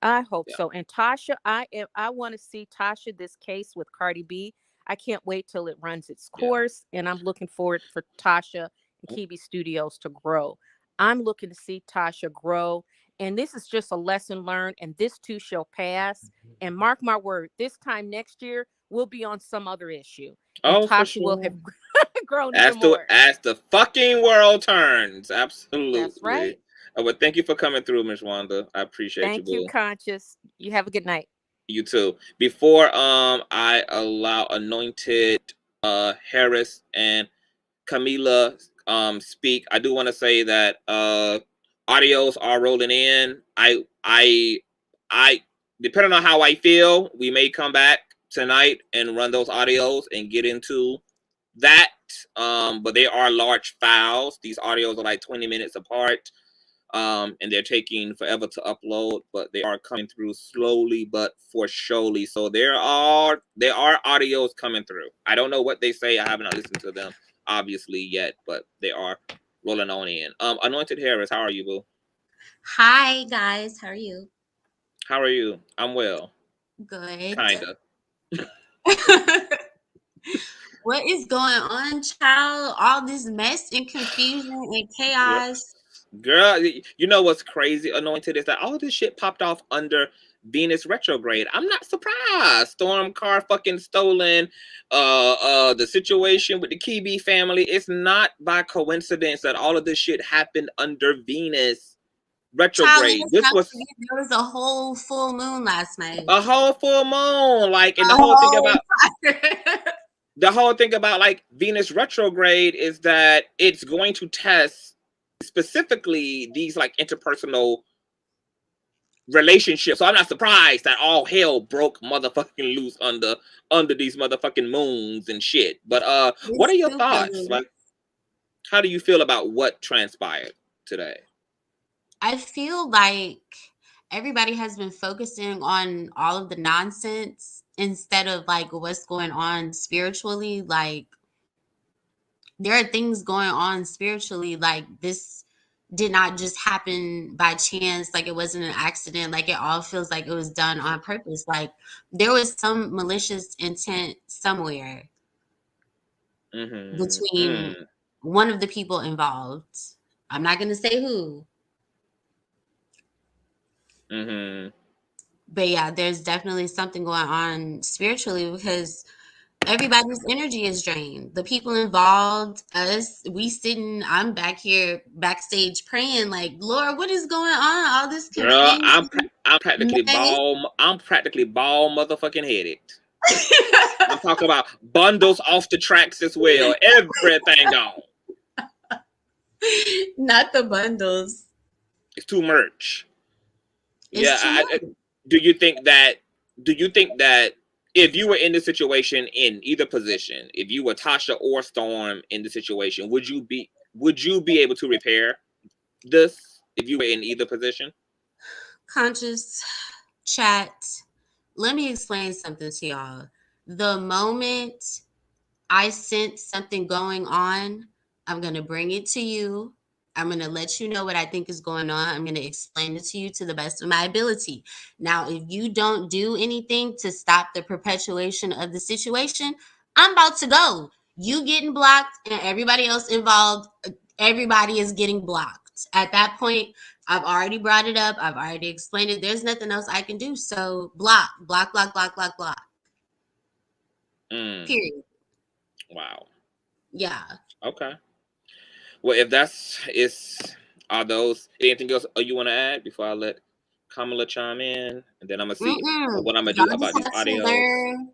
I hope so. And Tasha, I want to see Tasha, this case with Cardi B. I can't wait till it runs its course, and I'm looking forward for Tasha and Kebe Studios to grow. I'm looking to see Tasha grow, and this is just a lesson learned, and this too shall pass. And mark my word, this time next year, we'll be on some other issue. And Tasha will have grown even more. As the fucking world turns. Absolutely. That's right. Well, thank you for coming through, Ms. Wanda. I appreciate you. Thank you, Conscious. You have a good night. You too. Before I allow Anointed Harris and Camila speak, I do want to say that audios are rolling in. I depending on how I feel, we may come back tonight and run those audios and get into that. But they are large files. These audios are like 20 minutes apart. And they're taking forever to upload, but they are coming through slowly but for surely. So there are audios coming through. I don't know what they say. I haven't listened to them obviously yet, but they are rolling on in. Anointed Harris, how are you, boo? Hi guys, how are you? How are you? I'm well. Good. Kinda. What is going on, child? All this mess and confusion and chaos. Girl, you know what's crazy, anointed, is that all this shit popped off under Venus retrograde. I'm not surprised. Storm car fucking stolen. The situation with the Kebe family. It's not by coincidence that all of this shit happened under Venus retrograde. Child, This was there was a whole full moon last night. a whole full moon. Like, and the whole thing about like Venus retrograde is that it's going to test specifically these like interpersonal relationships. So I'm not surprised that all hell broke motherfucking loose under these motherfucking moons and shit. But what are your thoughts? Like, how do you feel about what transpired today? I feel like everybody has been focusing on all of the nonsense instead of like what's going on spiritually. Like, there are things going on spiritually. Like, this did not just happen by chance. Like, it wasn't an accident. Like, it all feels like it was done on purpose. Like, there was some malicious intent somewhere between one of the people involved. I'm not going to say who. But yeah, there's definitely something going on spiritually because everybody's energy is drained. The people involved, us, we sitting, I'm back here backstage praying like, Lord, what is going on? All this confusion. Girl, I'm practically ball motherfucking headed. I'm talking about bundles off the tracks as well. Everything gone. Not the bundles. It's too much. Do you think that if you were in the situation in either position, if you were Tasha or Storm in the situation, would you be able to repair this if you were in either position? Conscious chat. Let me explain something to y'all. The moment I sense something going on, I'm going to bring it to you. I'm going to let you know what I think is going on. I'm going to explain it to you to the best of my ability. Now, if you don't do anything to stop the perpetuation of the situation, I'm about to go. You getting blocked and everybody else involved, everybody is getting blocked. At that point, I've already brought it up. I've already explained it. There's nothing else I can do. So block. Period. Wow. Yeah. Okay. Well, if are those anything else you want to add before I let Kamala chime in, and then I'm gonna see what I'm gonna do about these audios.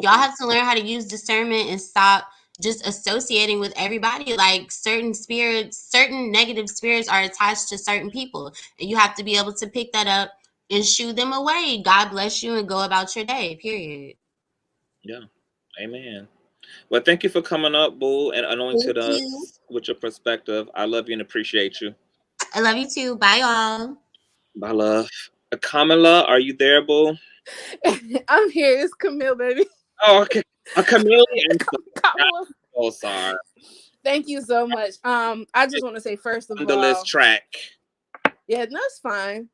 Y'all have to learn how to use discernment and stop just associating with everybody. Like, certain negative spirits are attached to certain people, and you have to be able to pick that up and shoo them away. God bless you and go about your day. Period. Yeah. Amen. Well, thank you for coming up, Boo, and anointed us with your perspective. I love you and appreciate you. I love you too. Bye, y'all. Bye, love. Kamala, are you there, Boo? I'm here. It's Camille, baby. Oh, okay. Camille. Oh, sorry. Thank you so much. I just want to say first of all, on the list track. Yeah, that's fine.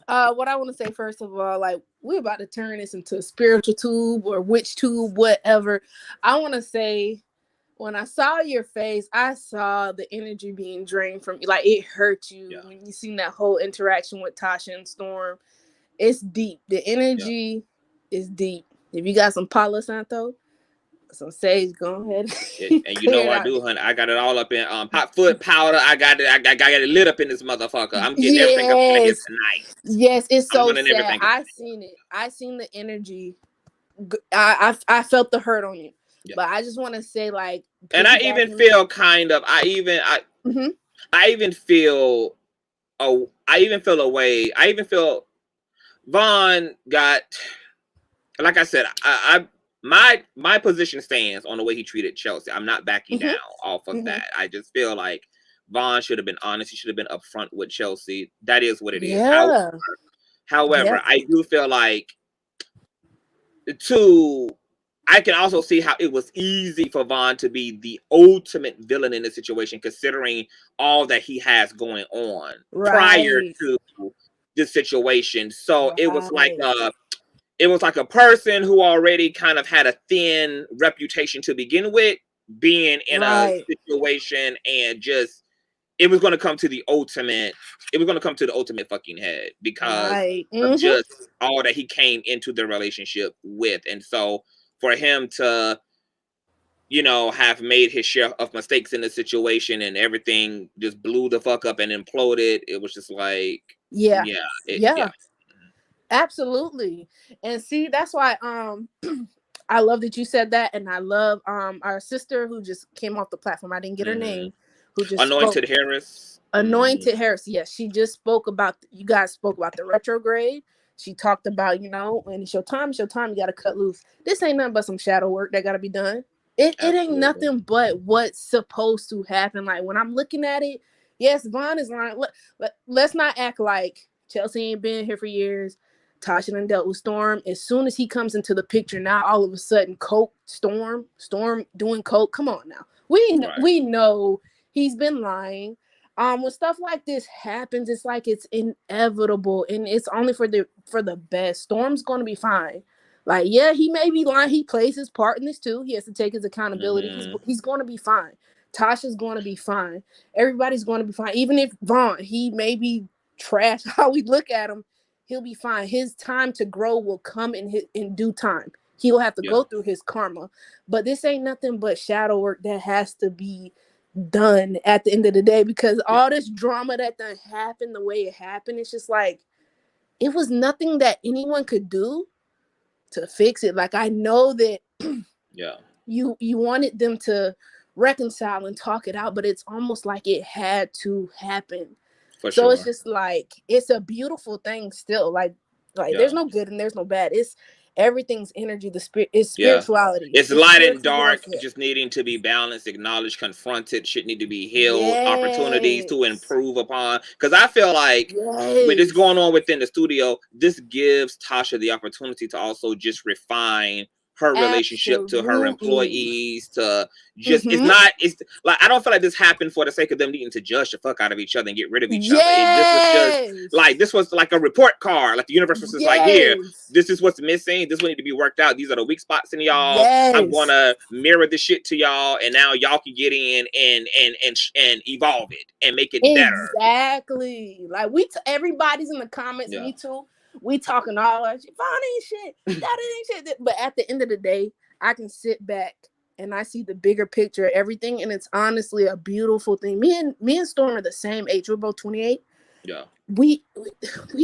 What I want to say first of all, like, we're about to turn this into a spiritual tube or witch tube, whatever. I want to say, when I saw your face, I saw the energy being drained from you. Like, it hurt you when you seen that whole interaction with Tasha and Storm. It's deep. The energy is deep. If you got some Palo Santo, some sage, go ahead. And you know I do, honey. I got it all up in hot foot powder. I got it lit up in this motherfucker. I'm getting everything up in here tonight. Yes, it's so sad. I seen it. I seen the energy. I felt the hurt on you. Yeah. But I just want to say, like, and I even feel Vaughn got, like I said, my position stands on the way he treated Chelsea. I'm not backing down off of that. I just feel like Vaughn should have been honest. He should have been upfront with Chelsea. That is what it is. However, I do feel like I can also see how it was easy for Vaughn to be the ultimate villain in the situation, considering all that he has going on prior to this situation. So it was like a person who already kind of had a thin reputation to begin with, being in a situation and just it was going to come to the ultimate. It was going to come to the ultimate fucking head because of just all that he came into the relationship with, and so for him to, you know, have made his share of mistakes in the situation and everything just blew the fuck up and imploded. It was just like, yeah. Yeah. Absolutely. And see, that's why I love that you said that, and I love our sister who just came off the platform. I didn't get her name. Who just Anointed Harris. Anointed Harris. Yes, she just spoke about, you guys spoke about the retrograde. She talked about, you know, when it's your time, you got to cut loose. This ain't nothing but some shadow work that got to be done. It ain't nothing but what's supposed to happen. Like when I'm looking at it, yes, Vaughn is lying. Let's not act like Chelsea ain't been here for years. Tasha done dealt with Storm. As soon as he comes into the picture, now all of a sudden, Storm doing coke. Come on now. We know he's been lying. When stuff like this happens, it's like it's inevitable, and it's only for the best. Storm's gonna be fine. Like, yeah, he may be lying. He plays his part in this too. He has to take his accountability. He's gonna be fine. Tasha's gonna be fine. Everybody's gonna be fine. Even if Vaughn, he may be trash how we look at him, he'll be fine. His time to grow will come in due time. He'll have to go through his karma. But this ain't nothing but shadow work that has to be done at the end of the day, because all this drama that done happened the way it happened, it's just like, it was nothing that anyone could do to fix it. Like, I know that you wanted them to reconcile and talk it out, but it's almost like it had to happen. So it's just like, it's a beautiful thing still. Like there's no good and there's no bad. It's everything's energy. The spirit is spirituality. It's light and dark, just needing to be balanced, acknowledged, confronted. Shit need to be healed. Opportunities to improve upon. Because I feel like with this going on within the studio, this gives Tasha the opportunity to also just refine her relationship to her employees, to just it's like, I don't feel like this happened for the sake of them needing to judge the fuck out of each other and get rid of each other. This was like a report card. Like the universe was just like, here, this is what's missing, this will need to be worked out, these are the weak spots in y'all. I'm gonna mirror this shit to y'all, and now y'all can get in and evolve it and make it better. Exactly. Like everybody's in the comments, me too. We talking all that shit. Vaughn ain't shit. That ain't shit. But at the end of the day, I can sit back and I see the bigger picture of everything, and it's honestly a beautiful thing. Me and Storm are the same age. We're both 28. Yeah. We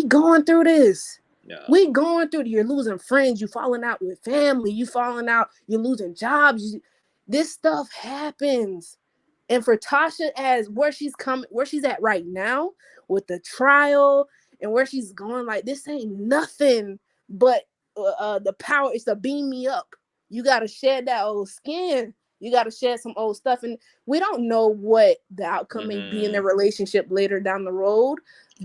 going through this. Yeah. We going through. You're losing friends. You falling out with family. You falling out. You're losing jobs. This stuff happens. And for Tasha, as where she's at right now with the trial and where she's going, like, this ain't nothing but the power is to beam me up. You got to shed that old skin. You got to shed some old stuff. And we don't know what the outcome may be in the relationship later down the road.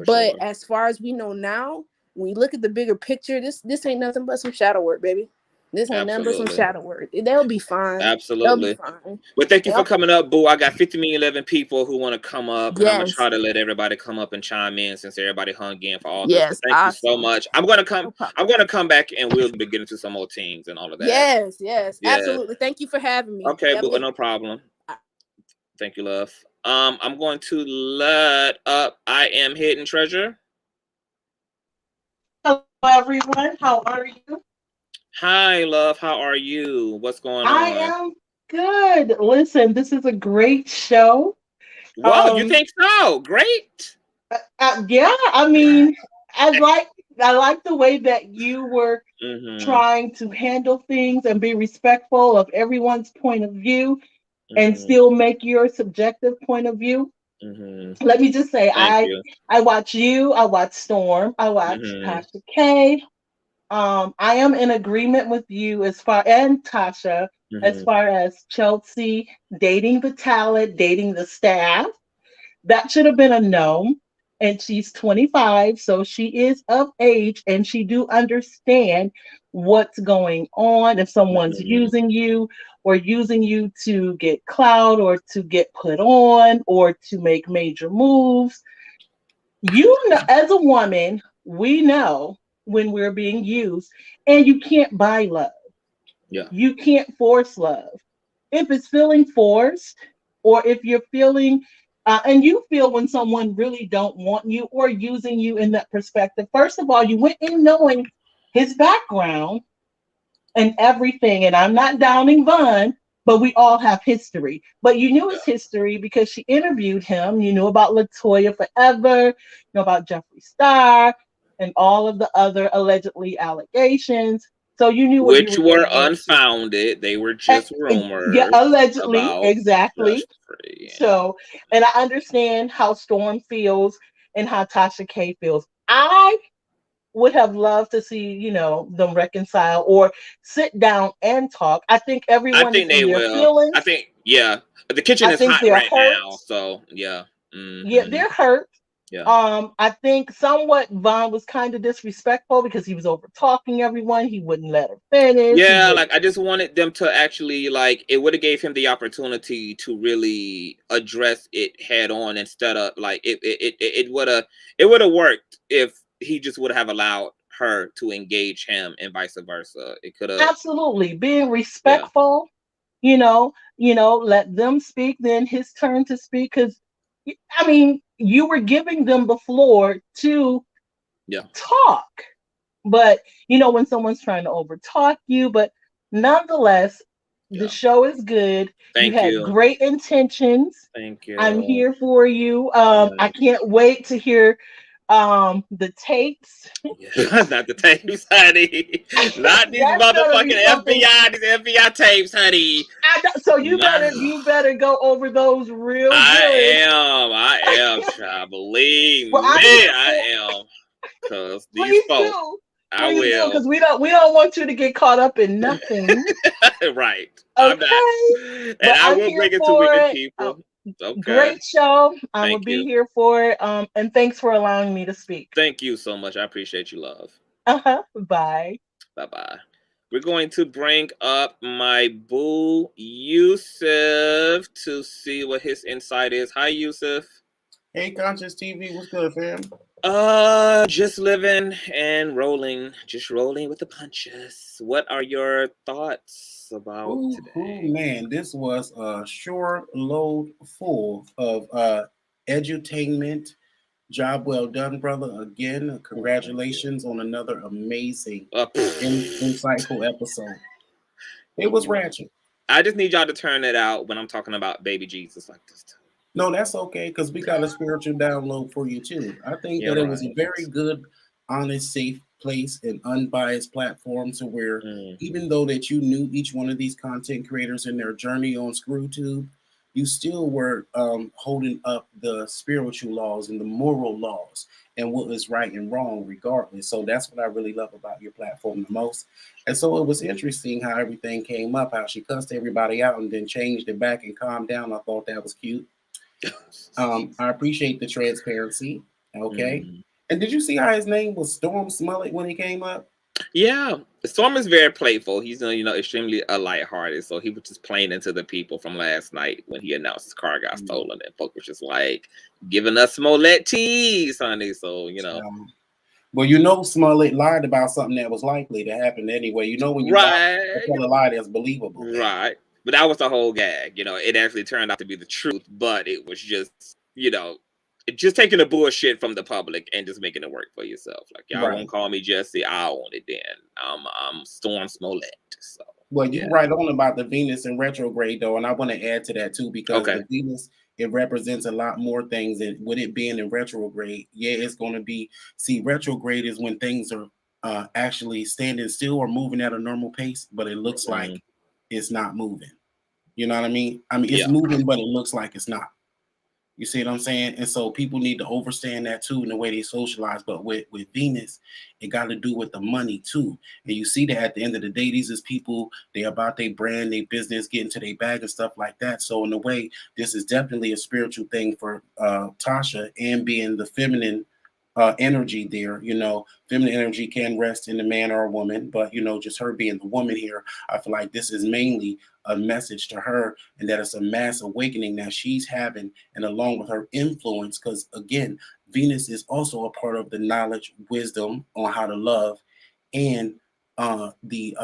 But as far as we know now, when you look at the bigger picture, this ain't nothing but some shadow work, baby. This ain't nothing but some shadow work. They'll be fine. Absolutely. They'll be fine. Well, thank you for coming up, boo. I got 11 people who want to come up. And I'm going to try to let everybody come up and chime in since everybody hung in for all this. But thank you so much. I'm going to come back and we'll be getting to some more teams and all of that. Yes. Absolutely. Thank you for having me. Okay, boo, no problem. Thank you, love. I'm going to let up I Am Hidden Treasure. Hello, everyone. How are you? Hi, love. How are you? What's going on? I am good. Listen, this is a great show. Whoa, you think so? Great. Yeah, I mean, I like the way that you were trying to handle things and be respectful of everyone's point of view and still make your subjective point of view. Let me just say, I watch you, I watch Storm, I watch Tasha K. I am in agreement with you and Tasha as far as Chelsea dating the talent, dating the staff. That should have been a no. And she's 25, so she is of age, and she do understand what's going on. If someone's using you or using you to get clout or to get put on or to make major moves, you know, as a woman, we know when we're being used, and you can't buy love. Yeah. You can't force love. If it's feeling forced, or if you're feeling And you feel when someone really don't want you or using you in that perspective. First of all, you went in knowing his background and everything. And I'm not downing Von, but we all have history. But you knew his history because she interviewed him. You knew about Latoya Forever, you know about Jeffree Star, and all of the other allegedly allegations. So you knew what you Which were were getting into. unfounded. They were just rumors. Yeah, allegedly, about exactly. Jeffree. So, and I understand how Storm feels and how Tasha K feels. I would have loved to see, you know, them reconcile or sit down and talk. I think I everyone is think they in their will. feelings. I think, yeah. The kitchen I is think hot they're right hurt. now. So, yeah. Yeah, they're hurt. Yeah. I think somewhat Von was kind of disrespectful because he was over talking everyone. He wouldn't let her finish. Yeah, like I just wanted them to actually, like, it would have gave him the opportunity to really address it head on instead of like it would have worked if he just would have allowed her to engage him and vice versa. It could have Absolutely being respectful. Let them speak, then his turn to speak. Because I mean, you were giving them the floor to talk. But when someone's trying to overtalk you, but nonetheless, the show is good. You Thank had you. great intentions. Thank you. I'm here for you. I can't wait to hear the tapes. Not the tapes, honey. Not these That's gonna be motherfucking something. these FBI tapes, honey. So you better go over those real good. I am, child. Believe me, I am. Cause these folks, I will. Because we don't want you to get caught up in nothing. Right. Okay. I'm not. And I will bring it to wicked people. Okay. Great show. I will Thank be you. here for it. And thanks for allowing me to speak. Thank you so much. I appreciate you, love. Bye. Bye-bye. We're going to bring up my boo, Yusuf, to see what his insight is. Hi, Yusuf. Hey, Consciouztv, what's good, fam? Just living and rolling. Just rolling with the punches. What are your thoughts about today? Man, this was a short load full of edutainment. Job well done, brother. Again, congratulations on another amazing, insightful episode. It was ratchet. I just need y'all to turn it out when I'm talking about baby Jesus like this too. No, that's okay, because we got a spiritual download for you too. I think that it was a very good, honest, safe place and unbiased platform to where even though that you knew each one of these content creators in their journey on ScrewTube, you still were holding up the spiritual laws and the moral laws and what is right and wrong regardless. So that's what I really love about your platform the most. And so it was interesting how everything came up, how she cussed everybody out and then changed it back and calmed down. I thought that was cute. I appreciate the transparency. Okay. And did you see how his name was Storm Smollett when he came up? Yeah, Storm is very playful. He's extremely lighthearted. So he was just playing into the people from last night when he announced his car got stolen, and folks was just like giving us Smollett tease, honey. So well, Smollett lied about something that was likely to happen anyway. When you lie, a lie that's believable. Right. But that was the whole gag. It actually turned out to be the truth, but it was just, just taking the bullshit from the public and just making it work for yourself. Like, y'all won't call me Jesse, I own it then. I'm Storm Smollett. So, well, you're right on about the Venus in retrograde, though, and I want to add to that, too, because the Venus, it represents a lot more things, and with it being in retrograde, it's going to be, retrograde is when things are actually standing still or moving at a normal pace, but it looks like it's not moving. You know what I mean? It's moving, but it looks like it's not. You see what I'm saying? And so people need to understand that too in the way they socialize. But with Venus, it got to do with the money too. And you see that at the end of the day, these is people, they about their brand, their business, getting to their bag and stuff like that. So in a way, this is definitely a spiritual thing for Tasha, and being the feminine energy there. Feminine energy can rest in a man or a woman, but just her being the woman here, I feel like this is mainly a message to her, and that it's a mass awakening that she's having, and along with her influence, because again, Venus is also a part of the knowledge, wisdom on how to love, and the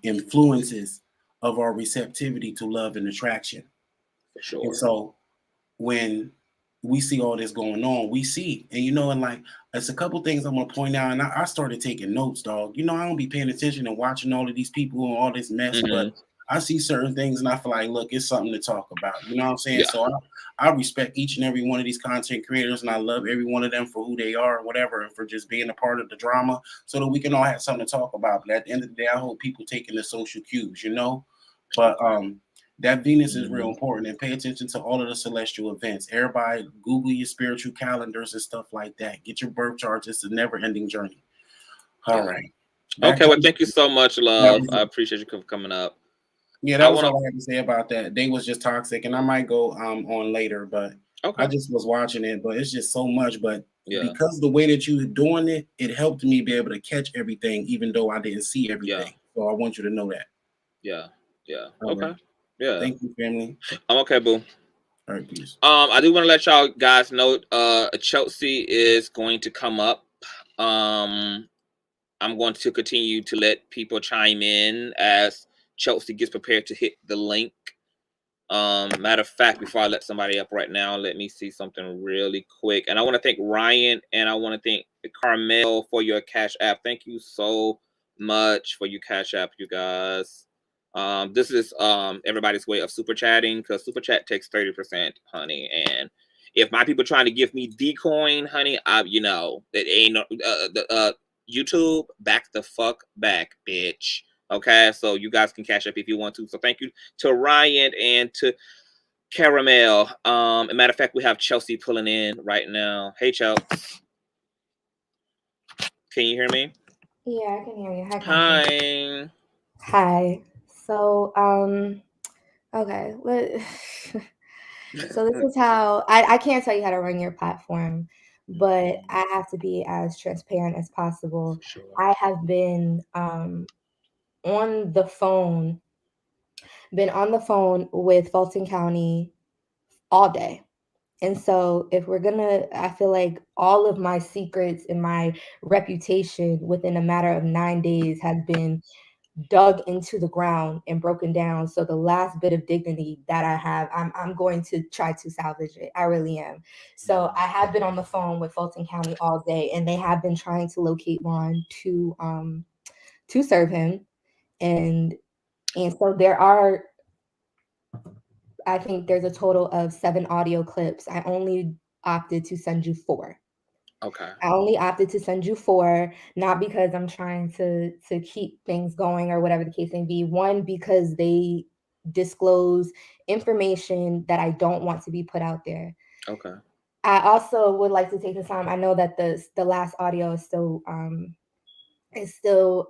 influences of our receptivity to love and attraction. For sure. And so when we see all this going on, we see, and you know, and like it's a couple things I'm gonna point out, and I started taking notes, dog. You know, I don't be paying attention and watching all of these people and all this mess, but I see certain things and I feel like, look, it's something to talk about. You know what I'm saying? Yeah. So I respect each and every one of these content creators, and I love every one of them for who they are, or whatever, and for just being a part of the drama, so that we can all have something to talk about. But at the end of the day, I hope people taking the social cues, you know. But that Venus is real important, and pay attention to all of the celestial events. Everybody, Google your spiritual calendars and stuff like that. Get your birth charts. It's a never-ending journey. All right. Okay. Well, thank you so much, love. I appreciate you coming up. Yeah, that was all I had to say about that. They was just toxic, and I might go on later, but I just was watching it. But it's just so much. But because the way that you were doing it, it helped me be able to catch everything, even though I didn't see everything. So I want you to know that. Yeah. All Okay. right. Yeah. Thank you, family. I'm okay, boo. All right, peace. I do want to let y'all guys know Chelsea is going to come up. I'm going to continue to let people chime in as Chelsea gets prepared to hit the link. Matter of fact, before I let somebody up right now, let me see something really quick. And I want to thank Ryan and I want to thank Carmel for your Cash App. Thank you so much for your Cash App, you guys. This is everybody's way of super chatting, because super chat takes 30%, honey. And if my people trying to give me the coin, honey, you know, it ain't no YouTube, back the fuck back, bitch. Okay, so you guys can cash up if you want to. So thank you to Ryan and to Caramel. As a matter of fact, we have Chelsea pulling in right now. Hey, Chelsea. Can you hear me? Yeah, I can hear you. Hi. Hi. Hi. So, okay. So this is how I can't tell you how to run your platform, but I have to be as transparent as possible. Sure. I have been on the phone with Fulton County all day. And so if we're I feel like all of my secrets and my reputation within a matter of 9 days has been dug into the ground and broken down. So the last bit of dignity that I have, I'm going to try to salvage it. I really am. So I have been on the phone with Fulton County all day, and they have been trying to locate Ron to serve him. And so there are, I think there's a total of 7 audio clips. I only opted to send you 4. Okay. I only opted to send you 4, not because I'm trying to keep things going or whatever the case may be. One, because they disclose information that I don't want to be put out there. Okay. I also would like to take the time. I know that the last audio is still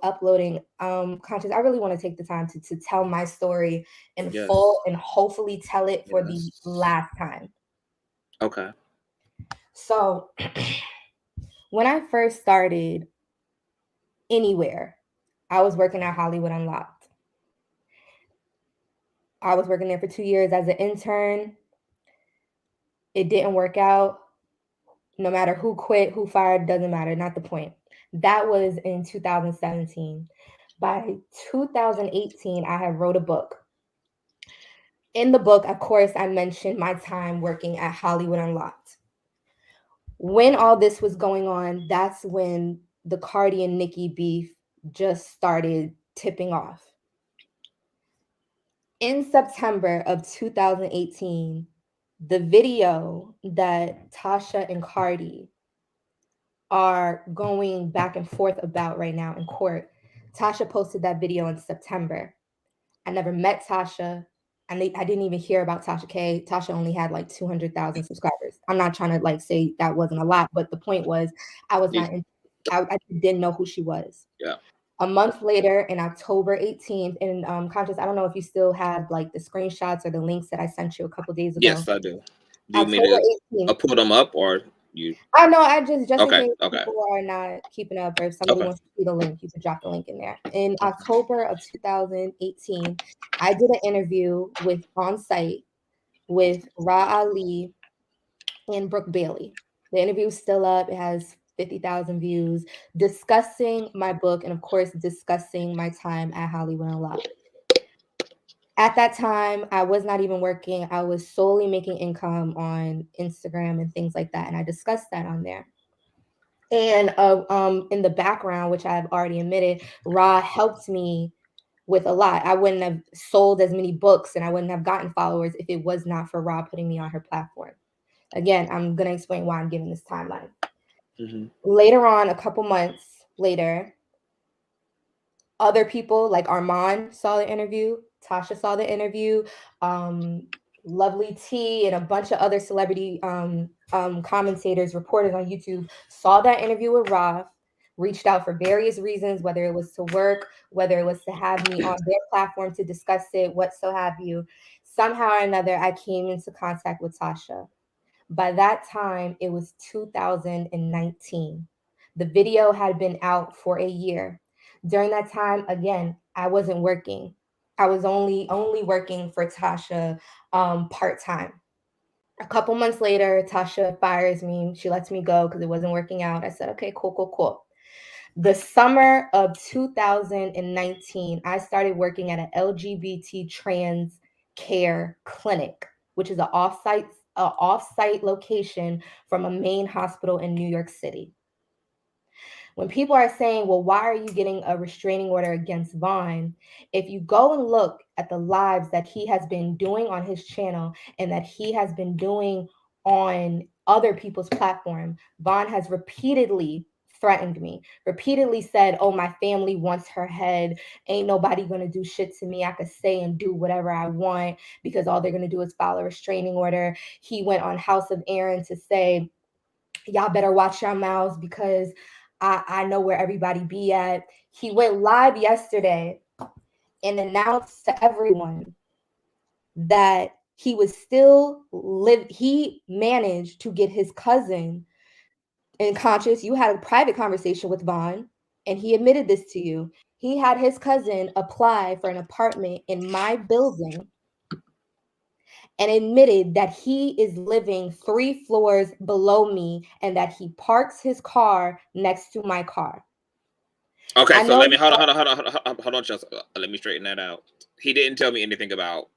uploading. Conscious, I really want to take the time to tell my story in full and hopefully tell it for the last time. Okay. So when I first started anywhere, I was working at Hollywood Unlocked. I was working there for 2 years as an intern. It didn't work out. No matter who quit, who fired, doesn't matter, not the point. That was in 2017. By 2018, I had wrote a book. In the book, of course, I mentioned my time working at Hollywood Unlocked. When all this was going on, that's when the Cardi and Nicki beef just started tipping off. In September of 2018, the video that Tasha and Cardi are going back and forth about right now in court, Tasha posted that video in September. I never met Tasha. I didn't even hear about Tasha K. Tasha only had like 200,000 subscribers. I'm not trying to say that wasn't a lot, but the point was I didn't know who she was. Yeah. A month later, in October 18th, and Conscious, I don't know if you still have like the screenshots or the links that I sent you a couple days ago. Yes, I do. Do you mean to pull them up, or you? I know. I just Okay, in case okay. people are not keeping up, or if somebody wants to see the link, you can drop the link in there. In October of 2018, I did an interview on site with Ra Ali and Brooke Bailey. The interview is still up. It has 50,000 views, discussing my book and, of course, discussing my time at Hollywood Unlocked. At that time, I was not even working. I was solely making income on Instagram and things like that. And I discussed that on there. And in the background, which I've already admitted, Ra helped me with a lot. I wouldn't have sold as many books and I wouldn't have gotten followers if it was not for Ra putting me on her platform. Again, I'm going to explain why I'm giving this timeline. Later on, a couple months later, other people like Armand saw the interview, Tasha saw the interview, Lovely T and a bunch of other celebrity commentators, reporters on YouTube saw that interview with Ra, reached out for various reasons, whether it was to work, whether it was to have me on their platform to discuss it, what so have you. Somehow or another, I came into contact with Tasha. By that time, it was 2019. The video had been out for a year. During that time, again, I wasn't working. I was only working for Tasha part-time. A couple months later, Tasha fires me. She lets me go because it wasn't working out. I said, okay, cool. The summer of 2019, I started working at an LGBT trans care clinic, which is an off-site location from a main hospital in New York City. When people are saying, well, why are you getting a restraining order against Vaughn? If you go and look at the lives that he has been doing on his channel and that he has been doing on other people's platform, Vaughn has repeatedly threatened me, repeatedly said, oh, my family wants her head. Ain't nobody going to do shit to me. I could say and do whatever I want because all they're going to do is file a restraining order. He went on House of Aaron to say, y'all better watch your mouths because I know where everybody be at. He went live yesterday and announced to everyone that he was still he managed to get his cousin in Conscious. You had a private conversation with Vaughn and he admitted this to you. He had his cousin apply for an apartment in my building and admitted that he is living 3 floors below me and that he parks his car next to my car. Okay, so let me hold on, Chelsea. Let me straighten that out. He didn't tell me anything about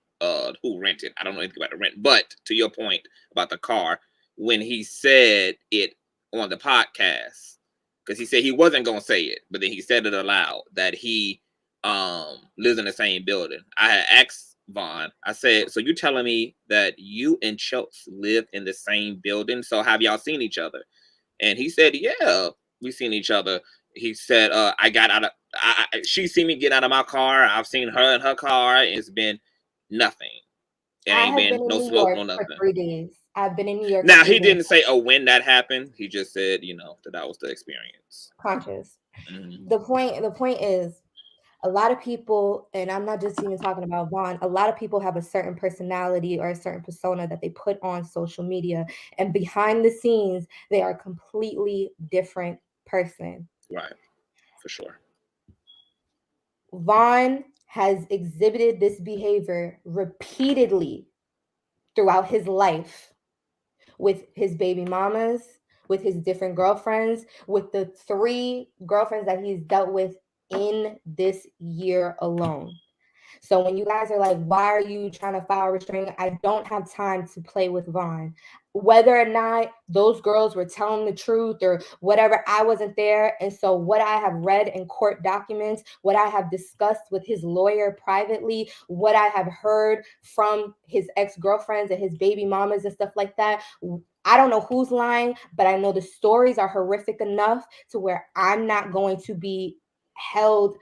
who rented. I don't know anything about the rent. But to your point about the car, when he said it on the podcast, because he said he wasn't gonna say it, but then he said it aloud that he lives in the same building. I had asked Vaughn, I said, so you telling me that you and Chelsea live in the same building? So have y'all seen each other? And he said, yeah, we've seen each other. He said, I got out of, she seen me get out of my car. I've seen her in her car. It's been nothing. It ain't been no smoke, no nothing. For 3 days. I've been in New York. Now, he didn't say, when that happened. He just said, that was the experience. Conscious. The point is, a lot of people, and I'm not just even talking about Vaughn, a lot of people have a certain personality or a certain persona that they put on social media. And behind the scenes, they are a completely different person. Right. For sure. Vaughn has exhibited this behavior repeatedly throughout his life with his baby mamas, with his different girlfriends, with the 3 girlfriends that he's dealt with in this year alone. So when you guys are like, why are you trying to file restraining? I don't have time to play with Vaughn. Whether or not those girls were telling the truth or whatever, I wasn't there. And so what I have read in court documents, what I have discussed with his lawyer privately, what I have heard from his ex-girlfriends and his baby mamas and stuff like that, I don't know who's lying, but I know the stories are horrific enough to where I'm not going to be held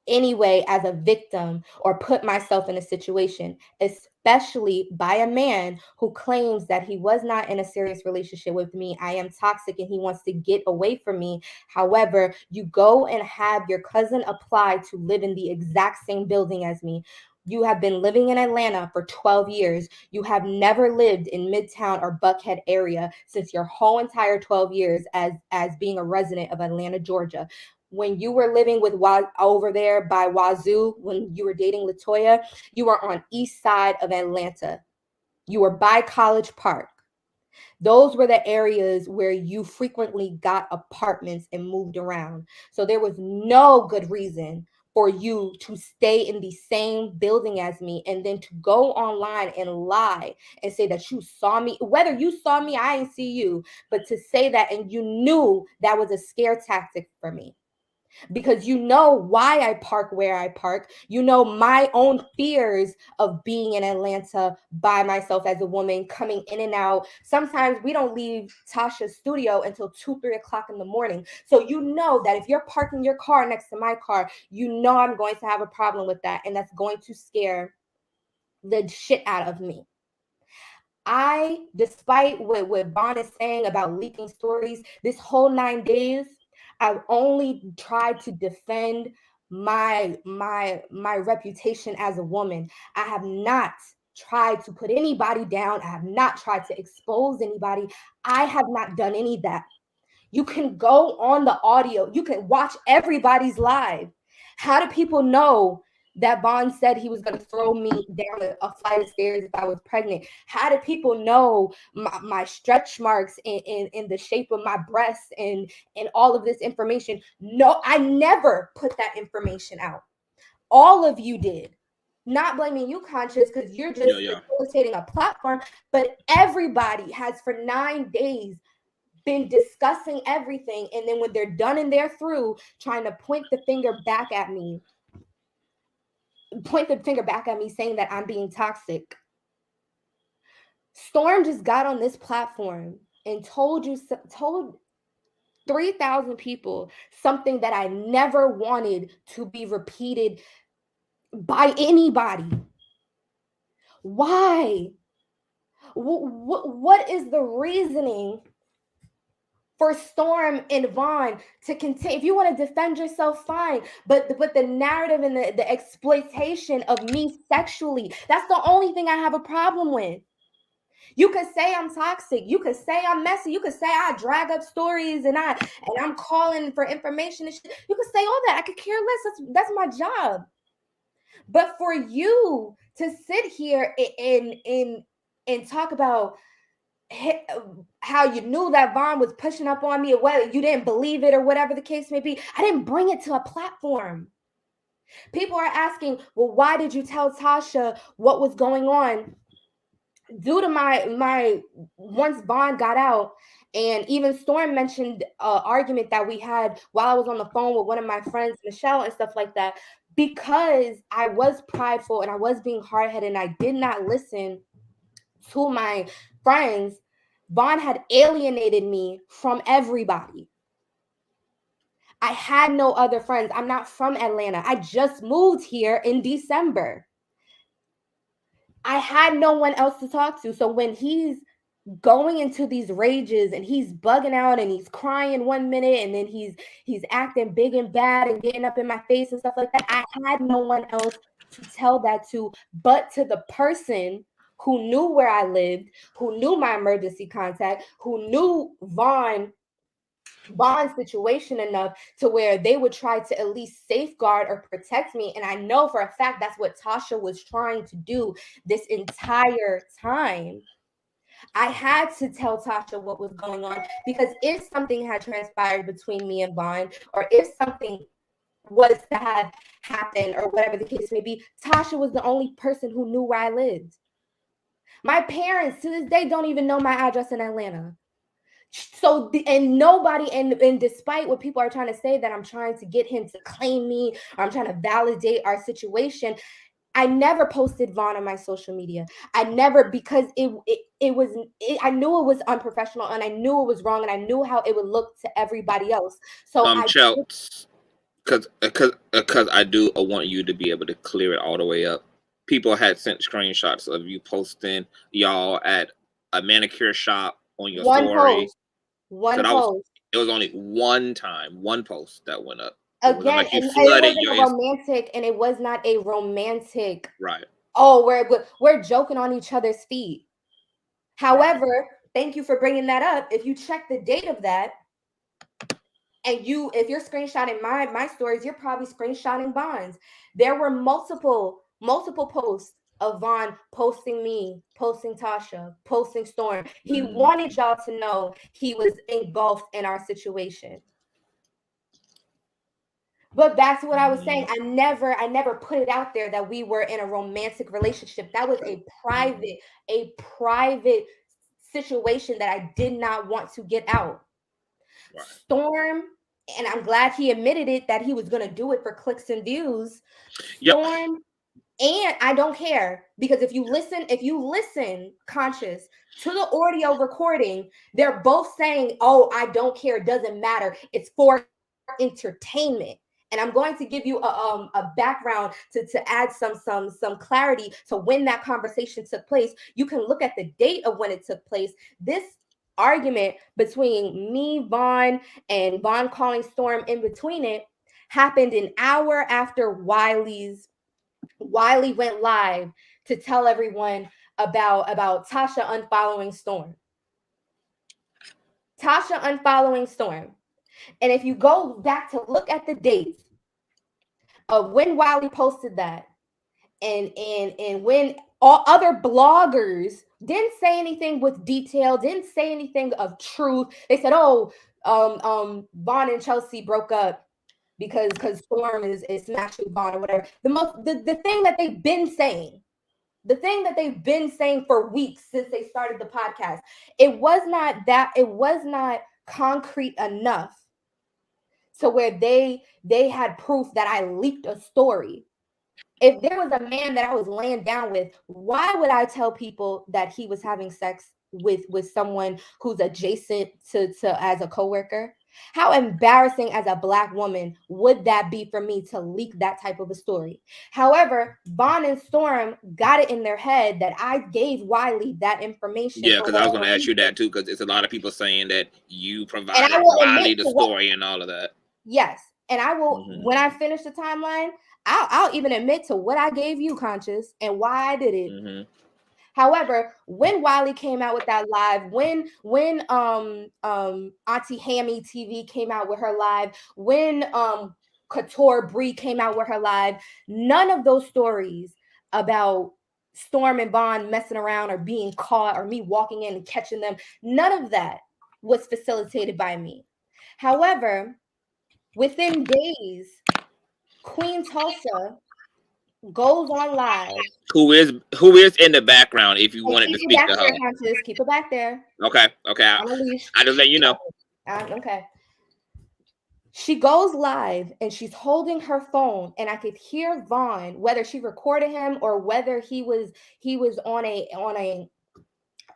anyway as a victim or put myself in a situation, especially by a man who claims that he was not in a serious relationship with me. I am toxic and he wants to get away from me. However, you go and have your cousin apply to live in the exact same building as me. You have been living in Atlanta for 12 years. You have never lived in Midtown or Buckhead area since your whole entire 12 years as being a resident of Atlanta, Georgia. When you were living with over there by Wazoo, when you were dating Latoya, you were on east side of Atlanta. You were by College Park. Those were the areas where you frequently got apartments and moved around. So there was no good reason for you to stay in the same building as me and then to go online and lie and say that you saw me. Whether you saw me, I didn't see you, but to say that and you knew that was a scare tactic for me. Because you know why I park where I park. You know my own fears of being in Atlanta by myself as a woman, coming in and out. Sometimes we don't leave Tasha's studio until 2, 3 o'clock in the morning. So you know that if you're parking your car next to my car, you know I'm going to have a problem with that. And that's going to scare the shit out of me. Despite what Vaughn is saying about leaking stories, this whole 9 days, I've only tried to defend my reputation as a woman. I have not tried to put anybody down. I have not tried to expose anybody. I have not done any of that. You can go on the audio. You can watch everybody's live. How do people know that Vaughn said he was going to throw me down a flight of stairs if I was pregnant? How do people know my stretch marks in the shape of my breasts and all of this information? No, I never put that information out. All of you did. Not blaming you, Conscious, because you're just facilitating a platform, but everybody has for 9 days been discussing everything, and then when they're done and they're through, trying to point the finger back at me saying that I'm being toxic. Storm just got on this platform and told 3,000 people something that I never wanted to be repeated by anybody. Why? What is the reasoning for Storm and Vaughn to continue? If you want to defend yourself, fine. But the narrative and the exploitation of me sexually, that's the only thing I have a problem with. You could say I'm toxic. You could say I'm messy. You could say I drag up stories and I'm calling for information and shit. You could say all that. I could care less. That's my job. But for you to sit here and talk about how you knew that Vaughn was pushing up on me, or whether you didn't believe it or whatever the case may be, I didn't bring it to a platform. People are asking, well, why did you tell Tasha what was going on? Due to my once Vaughn got out, and even Storm mentioned an argument that we had while I was on the phone with one of my friends, Michelle, and stuff like that, because I was prideful and I was being hard-headed and I did not listen to my friends. Vaughn had alienated me from everybody. I had no other friends. I'm not from Atlanta. I just moved here in December. I had no one else to talk to. So when he's going into these rages and he's bugging out and he's crying 1 minute and then he's acting big and bad and getting up in my face and stuff like that, I had no one else to tell that to but to the person who knew where I lived, who knew my emergency contact, who knew Vaughn's situation enough to where they would try to at least safeguard or protect me. And I know for a fact that's what Tasha was trying to do this entire time. I had to tell Tasha what was going on, because if something had transpired between me and Vaughn, or if something was to have happened or whatever the case may be, Tasha was the only person who knew where I lived. My parents to this day don't even know my address in Atlanta. So, and nobody, and despite what people are trying to say that I'm trying to get him to claim me, or I'm trying to validate our situation, I never posted Vaughn on my social media. I never, because I knew it was unprofessional and I knew it was wrong and I knew how it would look to everybody else. So because I do want you to be able to clear it all the way up. People had sent screenshots of you posting y'all at a manicure shop on your story. One post. It was only one post that went up. Again, like it was not a romantic. Right. Oh, we're joking on each other's feet. However, thank you for bringing that up. If you check the date of that, and if you're screenshotting my stories, you're probably screenshotting Vaughn's. There were multiple posts of Vaughn posting me, posting Tasha, posting Storm. He wanted y'all to know he was engulfed in our situation. But that's what I was saying. I never put it out there that we were in a romantic relationship. That was a private situation that I did not want to get out. Right. Storm, and I'm glad he admitted it, that he was going to do it for clicks and views. Storm, and I don't care, because if you listen, Conscious, to the audio recording, they're both saying, "Oh, I don't care. It doesn't matter. It's for entertainment." And I'm going to give you a background to add some clarity to when that conversation took place. You can look at the date of when it took place. This argument between me, Vaughn, and Vaughn calling Storm in between it happened an hour after Wiley went live to tell everyone about Tasha unfollowing Storm. Tasha unfollowing Storm. And if you go back to look at the dates of when Wiley posted that, and when all other bloggers didn't say anything with detail, didn't say anything of truth. They said, "Oh, Vaughn and Chelsea broke up because Storm is smashing Vaughn," or whatever. The thing that they've been saying. The thing that they've been saying for weeks since they started the podcast, it was not concrete enough to where they had proof that I leaked a story. If there was a man that I was laying down with, why would I tell people that he was having sex with someone who's adjacent to as a coworker? How embarrassing as a Black woman would that be for me to leak that type of a story? However, Vaughn and Storm got it in their head that I gave Wiley that information. Yeah, because I was going to ask you that too, because it's a lot of people saying that you provided Wiley the story and all of that. Yes, and I will, when I finish the timeline, I'll even admit to what I gave you, Conscious, and why I did it. However, when Wiley came out with that live, when Auntie Hammy TV came out with her live, when Couture Bree came out with her live, none of those stories about Storm and Vaughn messing around or being caught or me walking in and catching them, none of that was facilitated by me. However, within days, Queen Tulsa goes on live. Who is in the background? If you wanted to speak to her, keep it back there. Okay. I just let you know. Okay. She goes live and she's holding her phone, and I could hear Vaughn, whether she recorded him or whether he was on a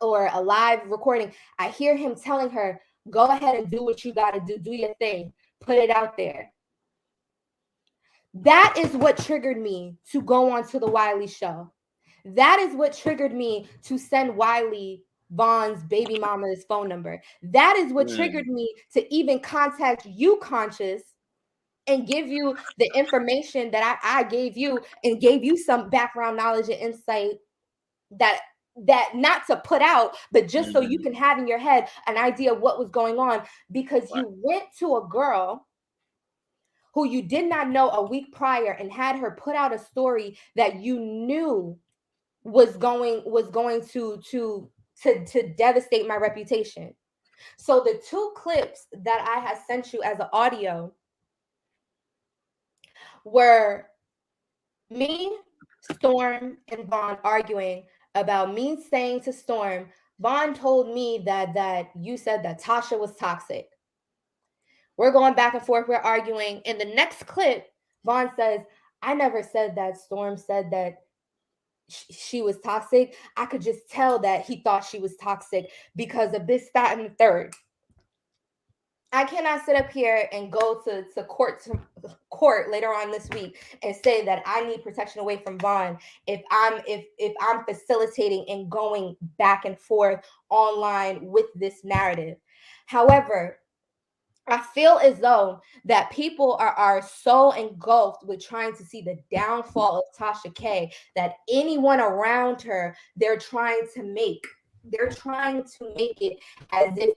live recording. I hear him telling her, "Go ahead and do what you got to do your thing, put it out there." That is what triggered me to go on to the Wiley show. That is what triggered me to send Wiley Vaughn's baby mama's phone number. That is what triggered me to even contact you, Conscious, and give you the information that I gave you, and gave you some background knowledge and insight that not to put out, but just so you can have in your head an idea of what was going on, because you went to a girl who you did not know a week prior and had her put out a story that you knew was going to devastate my reputation. So the two clips that I had sent you as an audio were me, Storm, and Vaughn arguing about me saying to Storm, Vaughn told me that you said that Tasha was toxic. We're going back and forth. We're arguing. In the next clip, Vaughn says, "I never said that. Storm said that she was toxic. I could just tell that he thought she was toxic because of this, that, and the third." I cannot sit up here and go to court later on this week and say that I need protection away from Vaughn if I'm facilitating and going back and forth online with this narrative. However, I feel as though that people are so engulfed with trying to see the downfall of Tasha K that anyone around her, they're trying to make it as if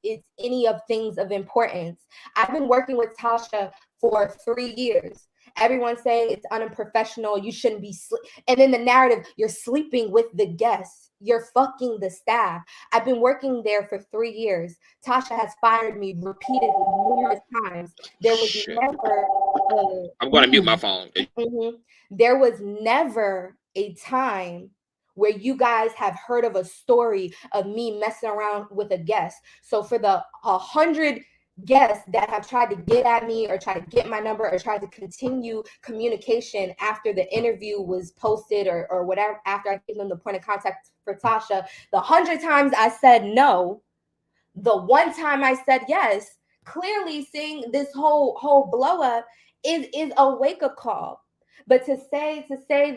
it's any of things of importance. I've been working with Tasha for 3 years. Everyone's saying it's unprofessional. You shouldn't be and in the narrative, you're sleeping with the guests. You're fucking the staff. I've been working there for 3 years. Tasha has fired me repeatedly numerous times. There was never I'm going to mute my phone. There was never a time where you guys have heard of a story of me messing around with a guest. So for the 100 guests that have tried to get at me or try to get my number or try to continue communication after the interview was posted or whatever, after I gave them the point of contact for Tasha, the 100 times I said no, the one time I said yes, clearly seeing this whole blow up is a wake-up call. But to say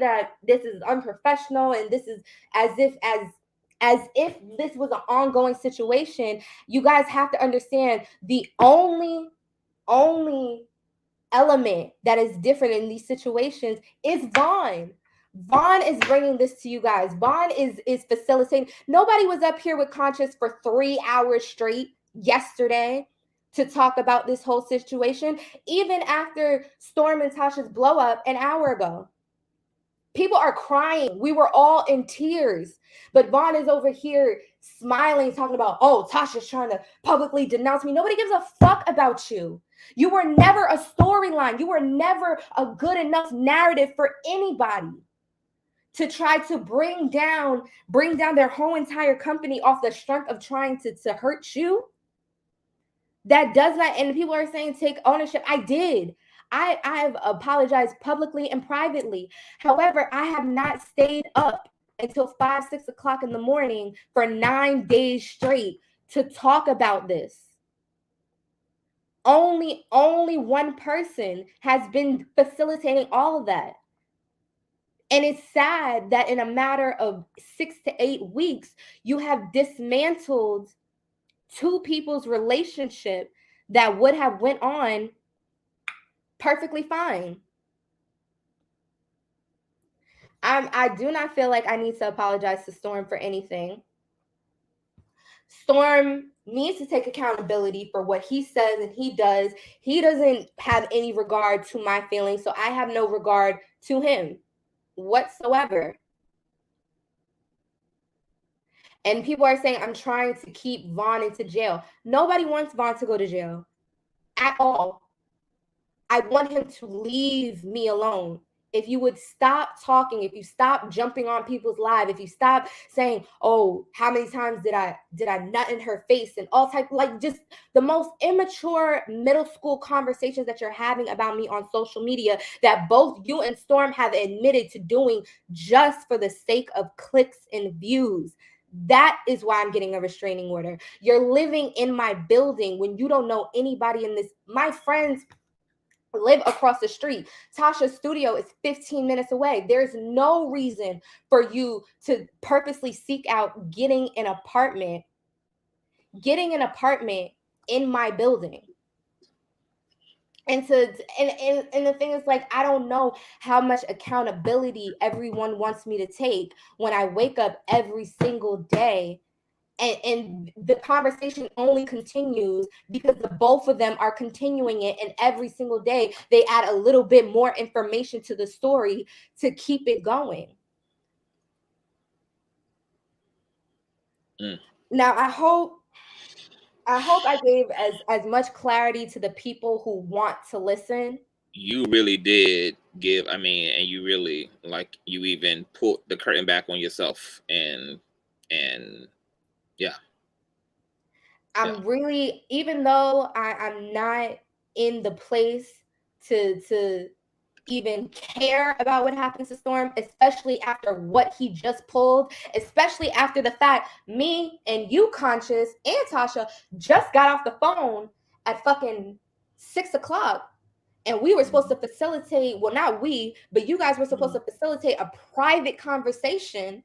that this is unprofessional and this is as if this was an ongoing situation, you guys have to understand the only element that is different in these situations is Vaughn. Vaughn is bringing this to you guys. Vaughn is facilitating. Nobody was up here with Conscious for 3 hours straight yesterday to talk about this whole situation, even after Storm and Tasha's blow up an hour ago. People are crying. We were all in tears. But Vaughn is over here smiling, talking about, oh, Tasha's trying to publicly denounce me. Nobody gives a fuck about you. You were never a storyline. You were never a good enough narrative for anybody to try to bring down their whole entire company off the strength of trying to hurt you. That does not, and people are saying take ownership. I did. I have apologized publicly and privately. However, I have not stayed up until 5, 6 o'clock in the morning for 9 days straight to talk about this. Only one person has been facilitating all of that. And it's sad that in a matter of 6 to 8 weeks, you have dismantled two people's relationship that would have went on perfectly fine. I do not feel like I need to apologize to Storm for anything. Storm needs to take accountability for what he says and he does. He doesn't have any regard to my feelings, so I have no regard to him whatsoever. And people are saying I'm trying to keep Vaughn into jail. Nobody wants Vaughn to go to jail at all. I want him to leave me alone. If you would stop talking, if you stop jumping on people's lives, if you stop saying, oh, how many times did I nut in her face and all type, like just the most immature middle school conversations that you're having about me on social media that both you and Storm have admitted to doing just for the sake of clicks and views. That is why I'm getting a restraining order. You're living in my building when you don't know anybody in this. My friends live across the street. Tasha's studio is 15 minutes away. There's no reason for you to purposely seek out getting an apartment in my building. And the thing is, like, I don't know how much accountability everyone wants me to take when I wake up every single day. And the conversation only continues because the both of them are continuing it. And every single day, they add a little bit more information to the story to keep it going. Now, I hope I gave as much clarity to the people who want to listen. You really did give, I mean, and you really, like, you even pulled the curtain back on yourself and yeah. I'm really, even though I'm not in the place to even care about what happens to Storm, especially after what he just pulled, especially after the fact me and you, Conscious, and Tasha just got off the phone at fucking 6 o'clock. And we were supposed to facilitate, well, not we, but you guys were supposed to facilitate a private conversation.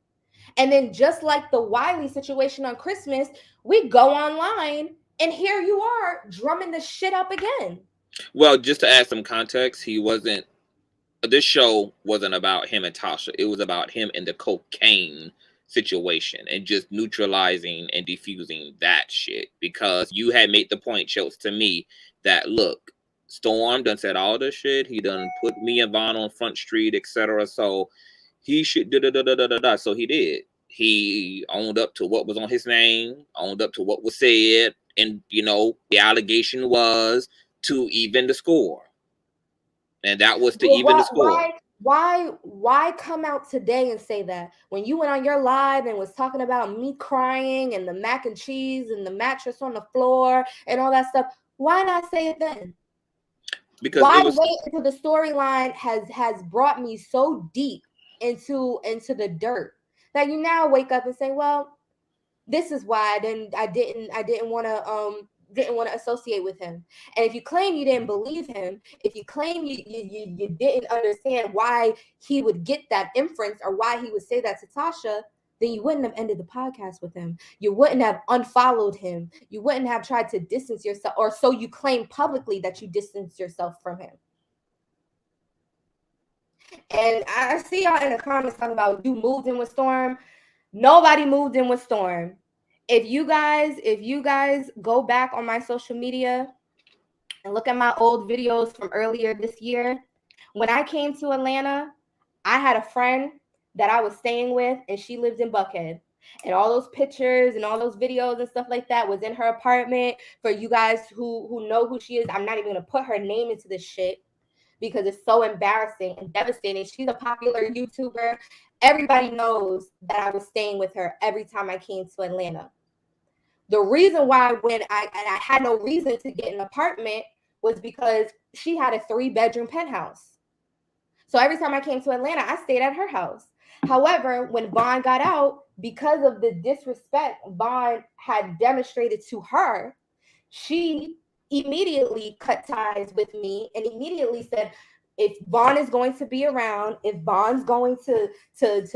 And then just like the Wiley situation on Christmas, we go online and here you are drumming the shit up again. Well, just to add some context, this show wasn't about him and Tasha. It was about him and the cocaine situation and just neutralizing and defusing that shit. Because you had made the point, Chels, to me that, look, Storm done said all this shit. He done put me and Vaughn on Front Street, etc. So he should da. So he did. He owned up to what was on his name, owned up to what was said, and the allegation was to even the score. And that was to even the score. Why come out today and say that when you went on your live and was talking about me crying and the mac and cheese and the mattress on the floor and all that stuff? Why not say it then? Because why wait until the storyline has brought me so deep into the dirt that you now wake up and say, well, this is why I didn't want to associate with him. And if you claim you didn't believe him, if you claim you didn't understand why he would get that inference or why he would say that to Tasha, then you wouldn't have ended the podcast with him. You wouldn't have unfollowed him. You wouldn't have tried to distance yourself, or so you claim publicly that you distanced yourself from him. And I see y'all in the comments talking about you moved in with Storm. Nobody moved in with Storm. If you guys go back on my social media and look at my old videos from earlier this year, when I came to Atlanta, I had a friend that I was staying with, and she lived in Buckhead. And all those pictures and all those videos and stuff like that was in her apartment. For you guys who know who she is, I'm not even going to put her name into this shit because it's so embarrassing and devastating. She's a popular YouTuber. Everybody knows that I was staying with her every time I came to Atlanta. The reason why when I had no reason to get an apartment was because she had a 3-bedroom penthouse. So every time I came to Atlanta, I stayed at her house. However, when Vaughn got out, because of the disrespect Vaughn had demonstrated to her, she immediately cut ties with me and immediately said, if Vaughn is going to be around, if Vaughn's going to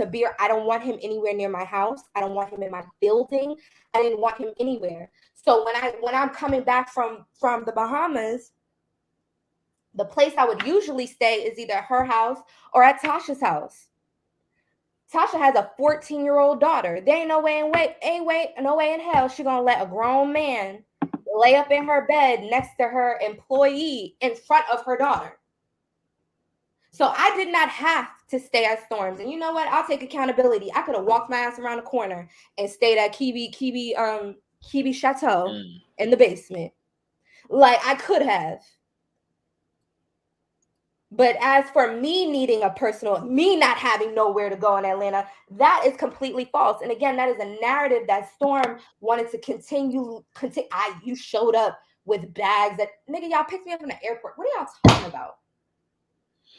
be, I don't want him anywhere near my house. I don't want him in my building. I didn't want him anywhere. So when I'm coming back from the Bahamas, the place I would usually stay is either her house or at Tasha's house. Tasha has a 14-year-old daughter. There ain't no way in hell she gonna let a grown man lay up in her bed next to her employee in front of her daughter. So I did not have to stay at Storm's. And you know what? I'll take accountability. I could have walked my ass around the corner and stayed at Kebe Chateau in the basement. Like, I could have. But as for me needing me not having nowhere to go in Atlanta, that is completely false. And again, that is a narrative that Storm wanted to continue. You showed up with bags that, nigga, y'all picked me up from the airport. What are y'all talking about?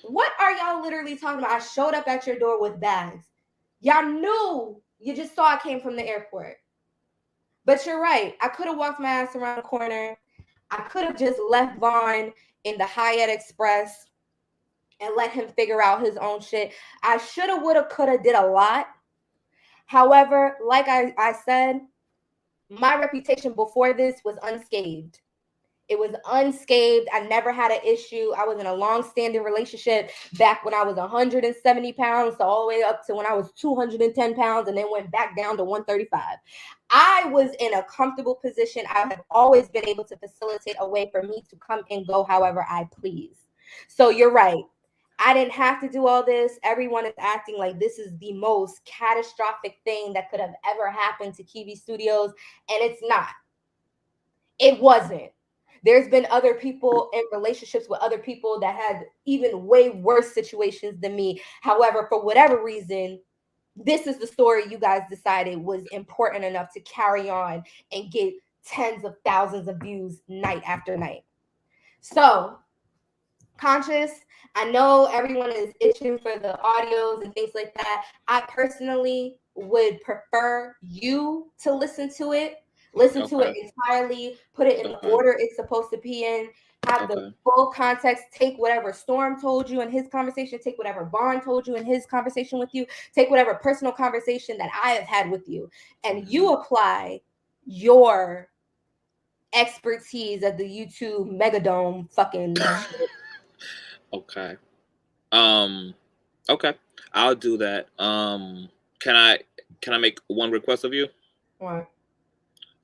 What are y'all literally talking about? I showed up at your door with bags. Y'all knew. You just saw I came from the airport. But you're right. I could have walked my ass around the corner. I could have just left Vaughn in the Hyatt Express and let him figure out his own shit. I shoulda, woulda, coulda did a lot. However, like I said, my reputation before this was unscathed. It was unscathed. I never had an issue. I was in a long-standing relationship back when I was 170 pounds, so all the way up to when I was 210 pounds, and then went back down to 135. I was in a comfortable position. I have always been able to facilitate a way for me to come and go however I please. So you're right. I didn't have to do all this. Everyone is acting like this is the most catastrophic thing that could have ever happened to Kebe Studios, and it's not. It wasn't. There's been other people in relationships with other people that had even way worse situations than me. However, for whatever reason, this is the story you guys decided was important enough to carry on and get tens of thousands of views night after night. So, Conscious, I know everyone is itching for the audios and things like that. I personally would prefer you to listen to it. Listen to it entirely, put it in the order it's supposed to be in, have the full context, take whatever Storm told you in his conversation, take whatever Vaughn told you in his conversation with you, take whatever personal conversation that I have had with you, and you apply your expertise at the YouTube Megadome fucking shit. Okay. Okay. I'll do that. Can I make one request of you? What?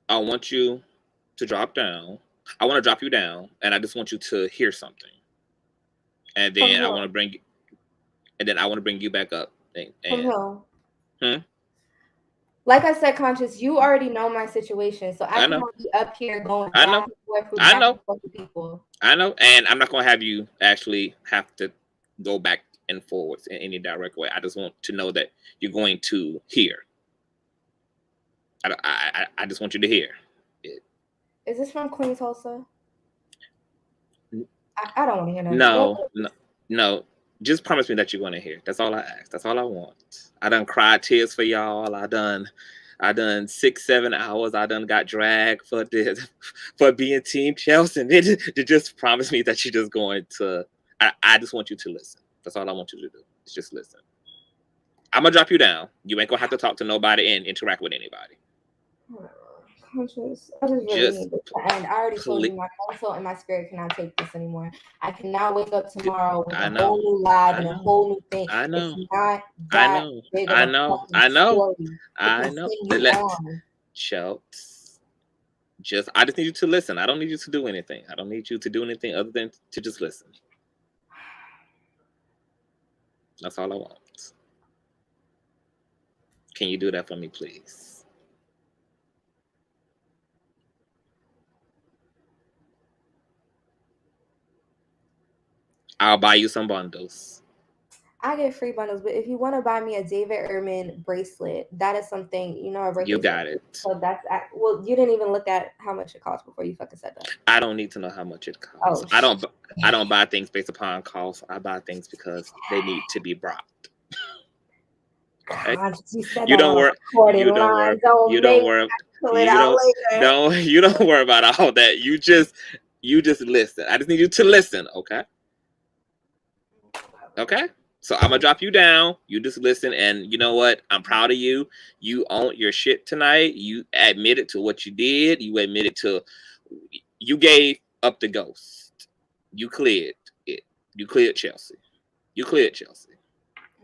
I want you to drop down. I want to drop you down, and I just want you to hear something. And then I want to bring you back up. Like I said, Conscious, you already know my situation, so I cannot be up here going back and forth with people. I know, and I'm not going to have you actually have to go back and forwards in any direct way. I just want to know that you're going to hear. I just want you to hear it. Is this from Queen Tulsa? I don't want to hear that. No. Just promise me that you're going to hear. That's all I ask. That's all I want. I done cried tears for y'all. I done 6-7 hours. I done got dragged for this, for being Team Chelsea. They just promise me that you're just going to. I just want you to listen. That's all I want you to do. Is just listen. I'm gonna drop you down. You ain't gonna have to talk to nobody and interact with anybody. Conscious. I just really need this to end. I already told you my console and my spirit cannot take this anymore. I cannot wake up tomorrow with a whole new live and a whole new thing. I know. It's not that big of I know. Chokes. I just need you to listen. I don't need you to do anything. I don't need you to do anything other than to just listen. That's all I want. Can you do that for me, please? I'll buy you some bundles. I get free bundles, but if you want to buy me a David Ehrman bracelet, that is something, you got it. So that's, well, you didn't even look at how much it costs before you fucking said that. I don't need to know how much it costs. I don't buy things based upon cost. I buy things because they need to be brought. Okay? You don't worry about all that. You just listen. I just need you to listen, okay? Okay? So I'm gonna drop you down. You just listen, and you know what? I'm proud of you. You owned your shit tonight. You admitted to what you did. You admitted to you gave up the ghost. You cleared it. You cleared Chelsea.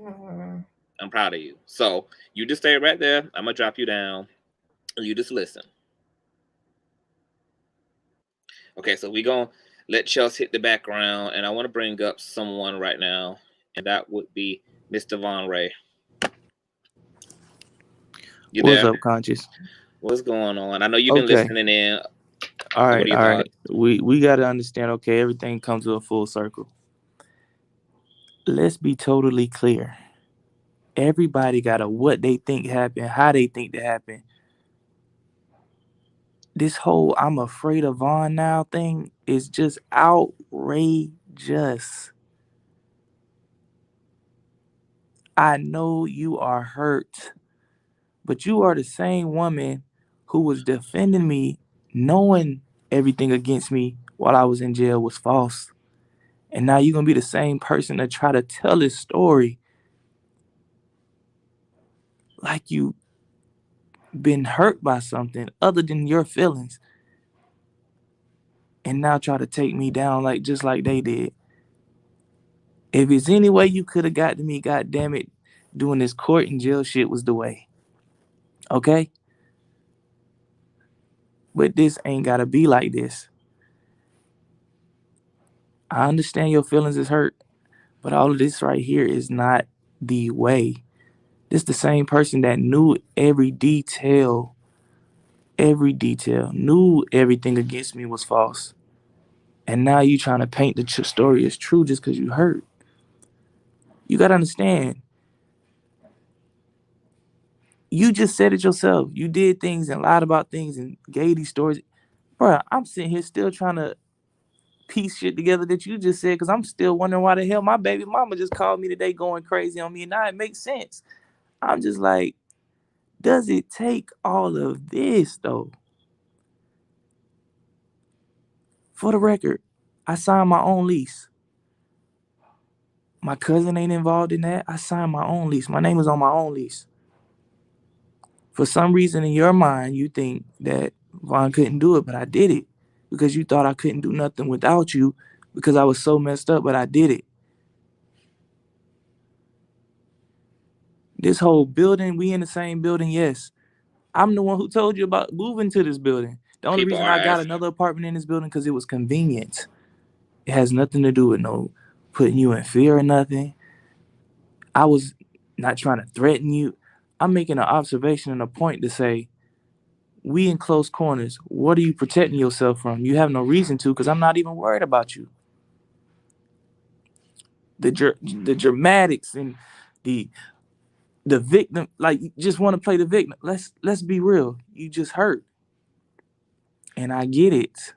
Mm-hmm. I'm proud of you. So you just stay right there. I'm gonna drop you down. And you just listen. Okay, so we're gonna let Chelsea hit the background, and I want to bring up someone right now, and that would be Mr. Monroe. What's up, Conscious? What's going on? I know you've been listening in. All right. We got to understand, okay, everything comes to a full circle. Let's be totally clear. Everybody got a what they think happened, how they think that happened. This whole I'm afraid of Vaughn now thing is just outrageous. I know you are hurt, but you are the same woman who was defending me, knowing everything against me while I was in jail was false. And now you're going to be the same person to try to tell this story like you been hurt by something other than your feelings, and now try to take me down just like they did. If it's any way you could have got to me, God damn it, doing this court and jail shit was the way. Okay? But this ain't gotta be like this. I understand your feelings is hurt, but all of this right here is not the way. This the same person that knew every detail, knew everything against me was false. And now you trying to paint the story as true just because you hurt. You got to understand. You just said it yourself. You did things and lied about things and gave these stories. Bro, I'm sitting here still trying to piece shit together that you just said because I'm still wondering why the hell my baby mama just called me today going crazy on me. And now it makes sense. I'm just like, does it take all of this, though? For the record, I signed my own lease. My cousin ain't involved in that. I signed my own lease. My name is on my own lease. For some reason in your mind, you think that Vaughn couldn't do it, but I did it because you thought I couldn't do nothing without you because I was so messed up, but I did it. This whole building, we in the same building, yes. I'm the one who told you about moving to this building. The only reason I got another apartment in this building because it was convenient. It has nothing to do with no putting you in fear or nothing. I was not trying to threaten you. I'm making an observation and a point to say, we in close corners. What are you protecting yourself from? You have no reason to, because I'm not even worried about you. The dramatics and the victim, like, you just want to play the victim. Let's be real. You just hurt. And I get it.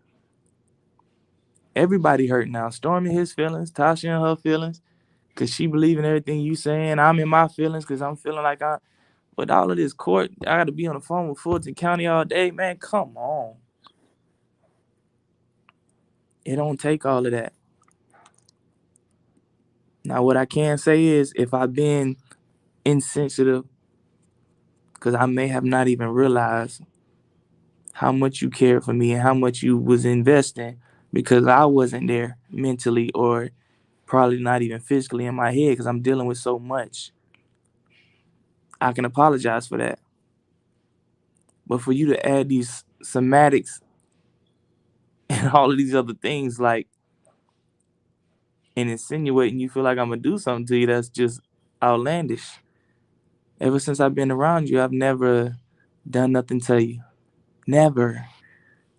Everybody hurt now. Storm in his feelings, Tasha in her feelings, because she believe in everything you saying. I'm in my feelings because I'm feeling like but all of this court, I got to be on the phone with Fulton County all day. Man, come on. It don't take all of that. Now, what I can say is, if I've been insensitive, because I may have not even realized how much you cared for me and how much you was investing, because I wasn't there mentally or probably not even physically in my head, because I'm dealing with so much. I can apologize for that. But for you to add these somatics and all of these other things, like, and insinuating you feel like I'm going to do something to you, that's just outlandish. Ever since I've been around you, I've never done nothing to you. Never.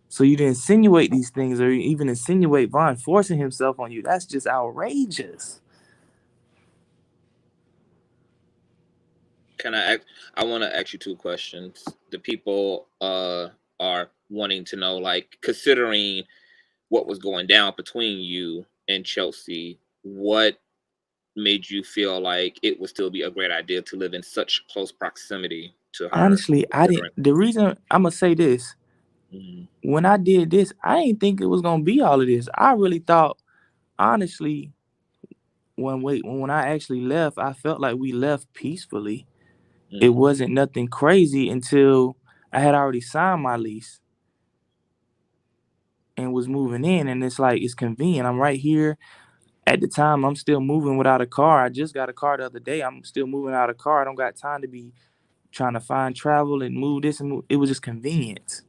So you to insinuate these things, or even insinuate Vaughn forcing himself on you, that's just outrageous. I want to ask you two questions. The people are wanting to know, like, considering what was going down between you and Chelsea, what made you feel like it would still be a great idea to live in such close proximity to her? Honestly, I didn't. The reason I'm gonna say this, when I did this, I didn't think it was gonna be all of this. I really thought, honestly, when I actually left, I felt like we left peacefully. It wasn't nothing crazy until I had already signed my lease and was moving in, and it's like, it's convenient. I'm right here. At the time, I'm still moving without a car. I just got a car the other day. I'm still moving out of a car. I don't got time to be trying to find travel and move this and move. It was just convenient.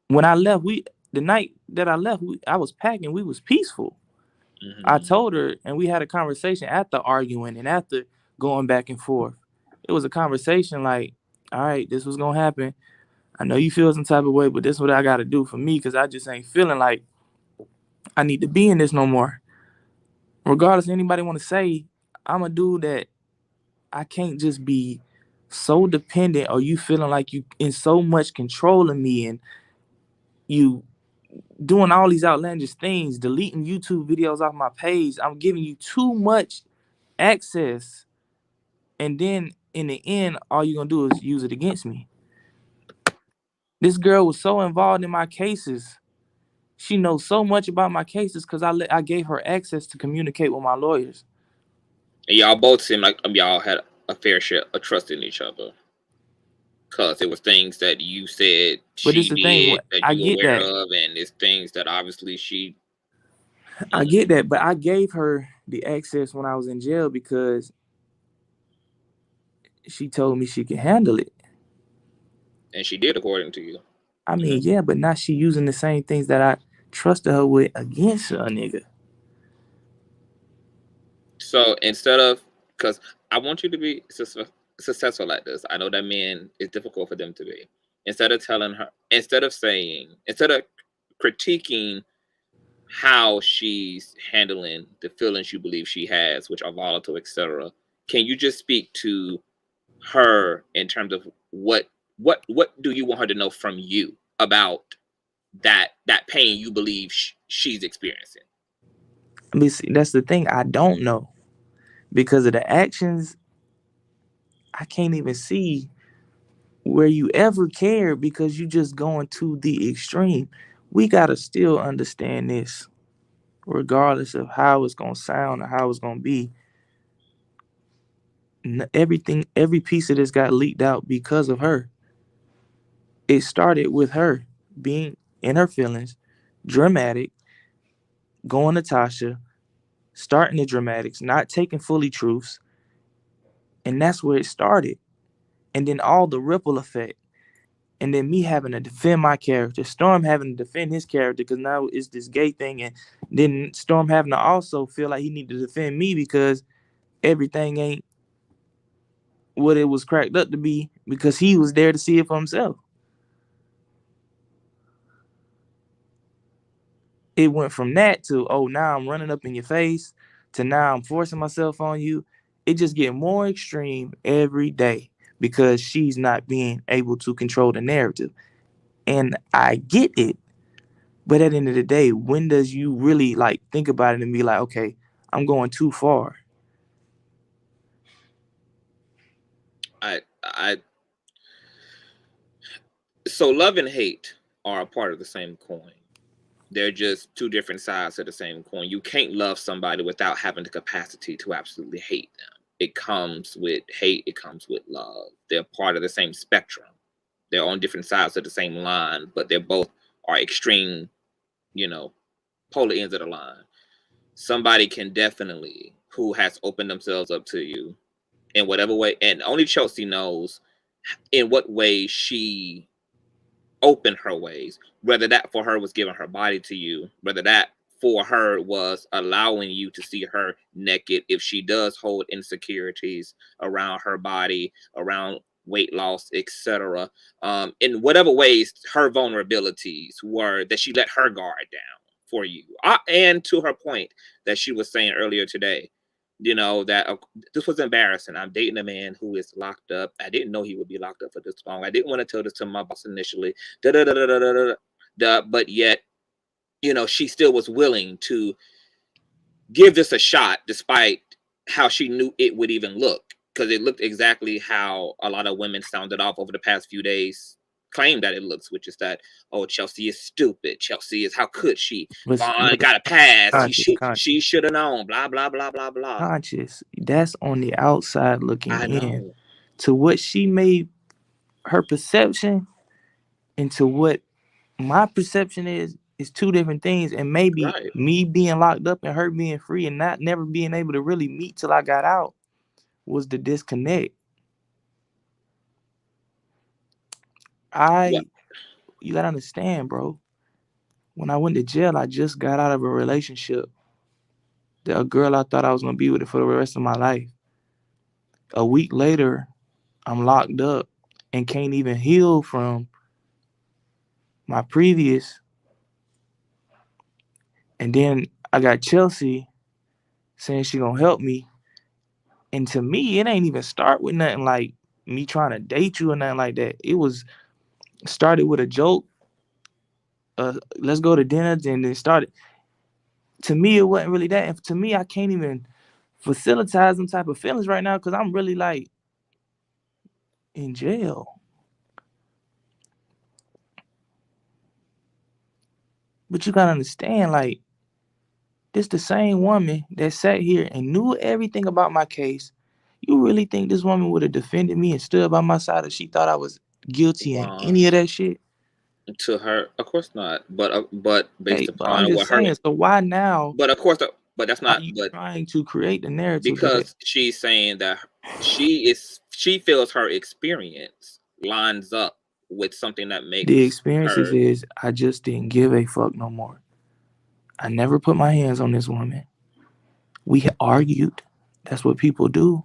When I left, the night that I left, I was packing. We was peaceful. I told her, and we had a conversation after arguing and after going back and forth. It was a conversation like, all right, this was gonna happen. I know you feel some type of way, but this is what I gotta do for me, because I just ain't feeling like I need to be in this no more. Regardless of anybody want to say, I'm a dude that I can't just be so dependent, or you feeling like you in so much control of me, and you doing all these outlandish things, deleting YouTube videos off my page. I'm giving you too much access, and then in the end, all you're gonna do is use it against me. This girl was so involved in my cases. She knows so much about my cases because I gave her access to communicate with my lawyers. And y'all both seem like y'all had a fair share of trust in each other, because it was things that you said she did that you were aware of, and it's things that obviously she. I get that, but I gave her the access when I was in jail because she told me she could handle it. And she did, according to you. I mean, yeah, but now she using the same things that I trusted her with against a nigga. So instead of, because I want you to be successful like this. I know that men, it's difficult for them to be. Instead of telling her, instead of critiquing how she's handling the feelings you believe she has, which are volatile, etc., can you just speak to her in terms of what do you want her to know from you about that pain you believe she's experiencing? I mean, see, that's the thing. I don't know, because of the actions. I can't even see where you ever cared, because you just going to the extreme. We gotta still understand this, regardless of how it's gonna sound or how it's gonna be. Everything, every piece of this got leaked out because of her. It started with her being in her feelings, dramatic, going to Tasha, starting the dramatics, not taking fully truths. And that's where it started. And then all the ripple effect. And then me having to defend my character, Storm having to defend his character because now it's this gay thing. And then Storm having to also feel like he need to defend me because everything ain't what it was cracked up to be, because he was there to see it for himself. it went from that to, oh, now I'm running up in your face, to now I'm forcing myself on you. It just get more extreme every day because she's not being able to control the narrative. And I get it. But at the end of the day, when does you really like think about it and be like, okay, I'm going too far? So love and hate are a part of the same coin. They're just two different sides of the same coin. You can't love somebody without having the capacity to absolutely hate them. It comes with hate. It comes with love. They're part of the same spectrum. They're on different sides of the same line, but they're both are extreme, you know, polar ends of the line. Somebody can definitely, who has opened themselves up to you in whatever way, and only Chelsea knows in what way she opened her ways, whether that for her was giving her body to you, whether that for her was allowing you to see her naked, if she does hold insecurities around her body, around weight loss, etc. In whatever ways her vulnerabilities were, that she let her guard down for you. And to her point that she was saying earlier today, you know, that this was embarrassing. I'm dating a man who is locked up. I didn't know he would be locked up for this long. I didn't want to tell this to my boss initially. But yet, you know, she still was willing to give this a shot despite how she knew it would even look, because it looked exactly how a lot of women sounded off over the past few days, claim that it looks, which is that, oh, Chelsea is stupid. Chelsea is, how could she? Vaughn got a pass. She should have known. Blah, blah, blah, blah, blah. Conscious. That's on the outside looking I in. know. To what she made her perception and to what my perception is two different things. And maybe me being locked up and her being free and not never being able to really meet till I got out was the disconnect. You gotta understand, bro. When I went to jail, I just got out of a relationship. A girl I thought I was gonna be with it for the rest of my life. A week later, I'm locked up and can't even heal from my previous. And then I got Chelsea saying she gonna help me. And to me, it ain't even start with nothing like me trying to date you or nothing like that. It was started with a joke. Let's go to dinner, and then started. To me, it wasn't really that. And to me, I can't even facilitate them type of feelings right now because I'm really like in jail. But you gotta understand, like, this the same woman that sat here and knew everything about my case. You really think this woman would have defended me and stood by my side if she thought I was guilty in any of that shit? To her, of course not. But based upon I'm just saying. So why now? But of course, but that's not. But trying to create the narrative because she's saying that she feels her experience lines up with something that makes the experiences is I just didn't give a fuck no more. I never put my hands on this woman. We argued. That's what people do.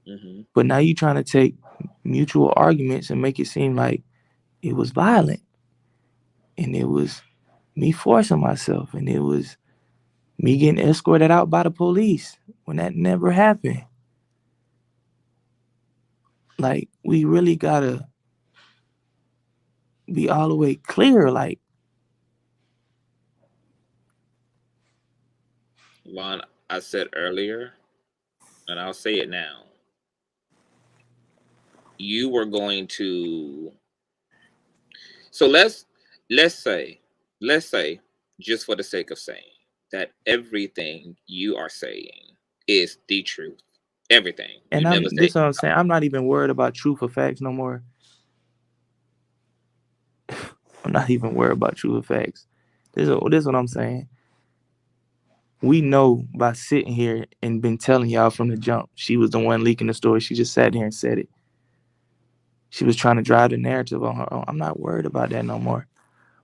Mm-hmm. But now you're trying to take mutual arguments and make it seem like it was violent. And it was me forcing myself. And it was me getting escorted out by the police when that never happened. Like, we really gotta be all the way clear. Like, Lon, I said earlier, and I'll say it now. You were going to. So let's say, just for the sake of saying, that everything you are saying is the truth. Everything. And this is what I'm saying. I'm not even worried about truth or facts no more. I'm not even worried about truth or facts. This is what I'm saying. We know by sitting here and been telling y'all from the jump, she was the one leaking the story. She just sat there and said it. She was trying to drive the narrative on her own. I'm not worried about that no more.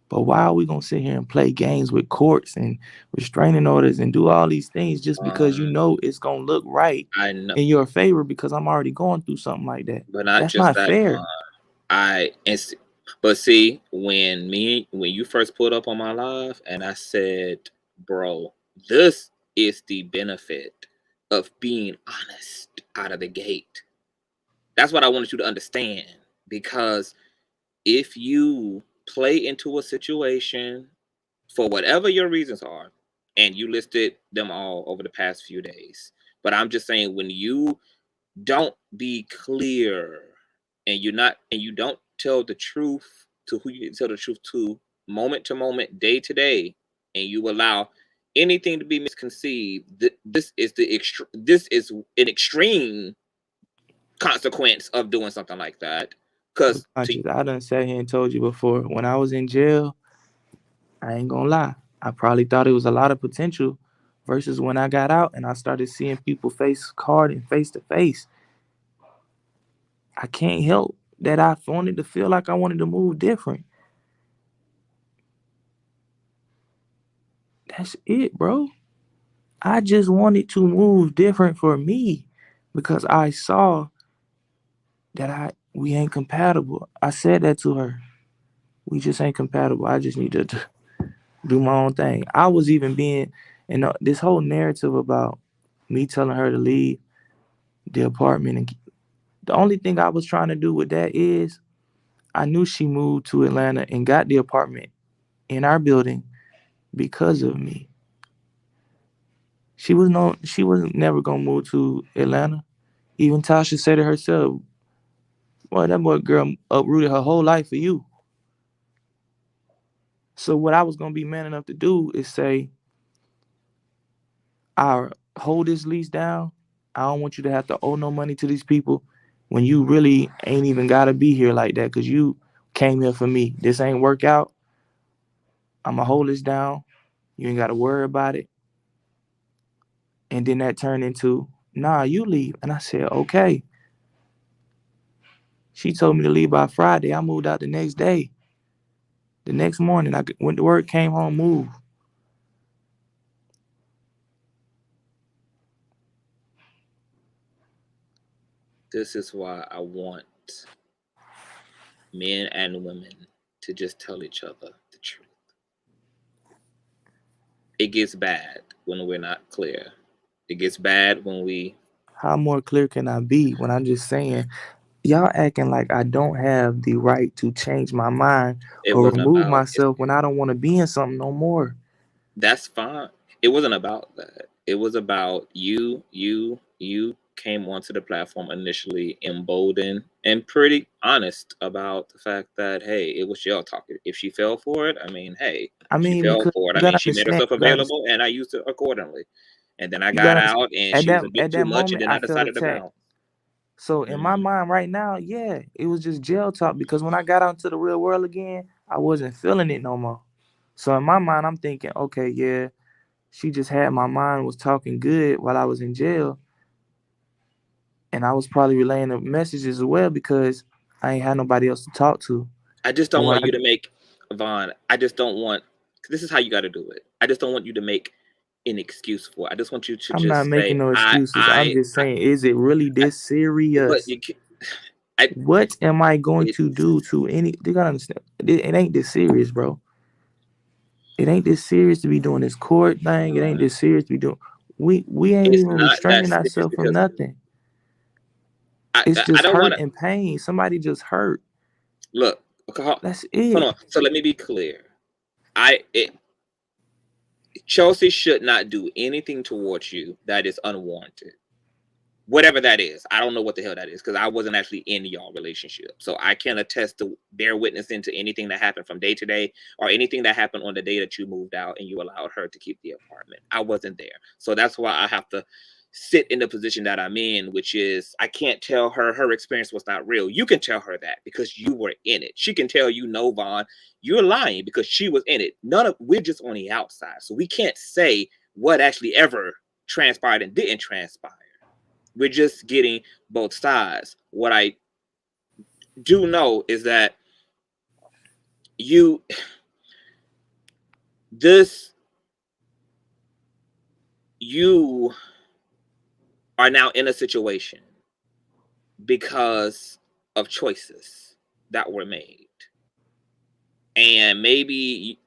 But why are we going to sit here and play games with courts and restraining orders and do all these things just because you know it's going to look right in your favor because I'm already going through something like that? But not That's just not that, fair. But see, when you first pulled up on my live and I said, bro, this is the benefit of being honest out of the gate. That's what I wanted you to understand. Because if you play into a situation for whatever your reasons are, and you listed them all over the past few days, but I'm just saying, when you don't be clear and you don't tell the truth to who you need to tell the truth to, moment to moment, day to day, and you allow anything to be misconceived, this is an extreme consequence of doing something like that. Because I done sat here and told you before, when I was in jail, I ain't gonna lie, I probably thought it was a lot of potential versus when I got out and I started seeing people face card and face to face. I can't help that I wanted to feel like I wanted to move different. That's it, bro. I just wanted to move different for me because I saw that we ain't compatible. I said that to her. We just ain't compatible. I just need to do my own thing. I was even being, and this whole narrative about me telling her to leave the apartment, and the only thing I was trying to do with that is I knew she moved to Atlanta and got the apartment in our building because of me. She was never gonna move to Atlanta. Even Tasha said it herself. Boy, that boy girl uprooted her whole life for you. So what I was gonna be man enough to do is say, I hold this lease down. I don't want you to have to owe no money to these people when you really ain't even gotta be here like that, because you came here for me. This ain't work out. I'ma hold this down. You ain't gotta worry about it. And then that turned into, nah, you leave. And I said, okay. She told me to leave by Friday. I moved out the next day. The next morning, I went to work, came home, moved. This is why I want men and women to just tell each other the truth. It gets bad when we're not clear. It gets bad when we... How more clear can I be when I'm just saying, y'all acting like I don't have the right to change my mind or remove myself when I don't want to be in something no more. That's fine. It wasn't about that. It was about you came onto the platform initially emboldened and pretty honest about the fact that, hey, it was y'all talking. If she fell for it, I mean, hey, she fell for it. I mean, she made herself available and I used it accordingly. And then I got out and she was a bit too much, and then I decided to bounce. So in my mind right now, yeah, it was just jail talk, because when I got out into the real world again, I wasn't feeling it no more. So in my mind, I'm thinking, okay, yeah, she just had my mind, was talking good while I was in jail. And I was probably relaying the messages as well because I ain't had nobody else to talk to. I just don't want you to make, Vaughn, I just don't want, this is how you got to do it. I just don't want you to make an excuse for it. I just want you to I'm not making no excuses. I'm just saying, is it really this serious? What am I going to do to any? You gotta understand, it ain't this serious, bro. It ain't this serious to be doing this court thing. It ain't this serious to be doing. We ain't even restraining ourselves from nothing. It's just hurt and pain. Somebody just hurt. Look, that's it. Hold on. So let me be clear. Chelsea should not do anything towards you that is unwarranted. Whatever that is. I don't know what the hell that is, because I wasn't actually in y'all relationship. So I can't attest to bear witness into anything that happened from day to day, or anything that happened on the day that you moved out and you allowed her to keep the apartment. I wasn't there. So that's why I have to sit in the position that I'm in, which is I can't tell her experience was not real. You can tell her that because you were in it. She can tell you, no, Vaughn, you're lying because she was in it. We're just on the outside. So we can't say what actually ever transpired and didn't transpire. We're just getting both sides. What I do know is that you are now in a situation because of choices that were made. And maybe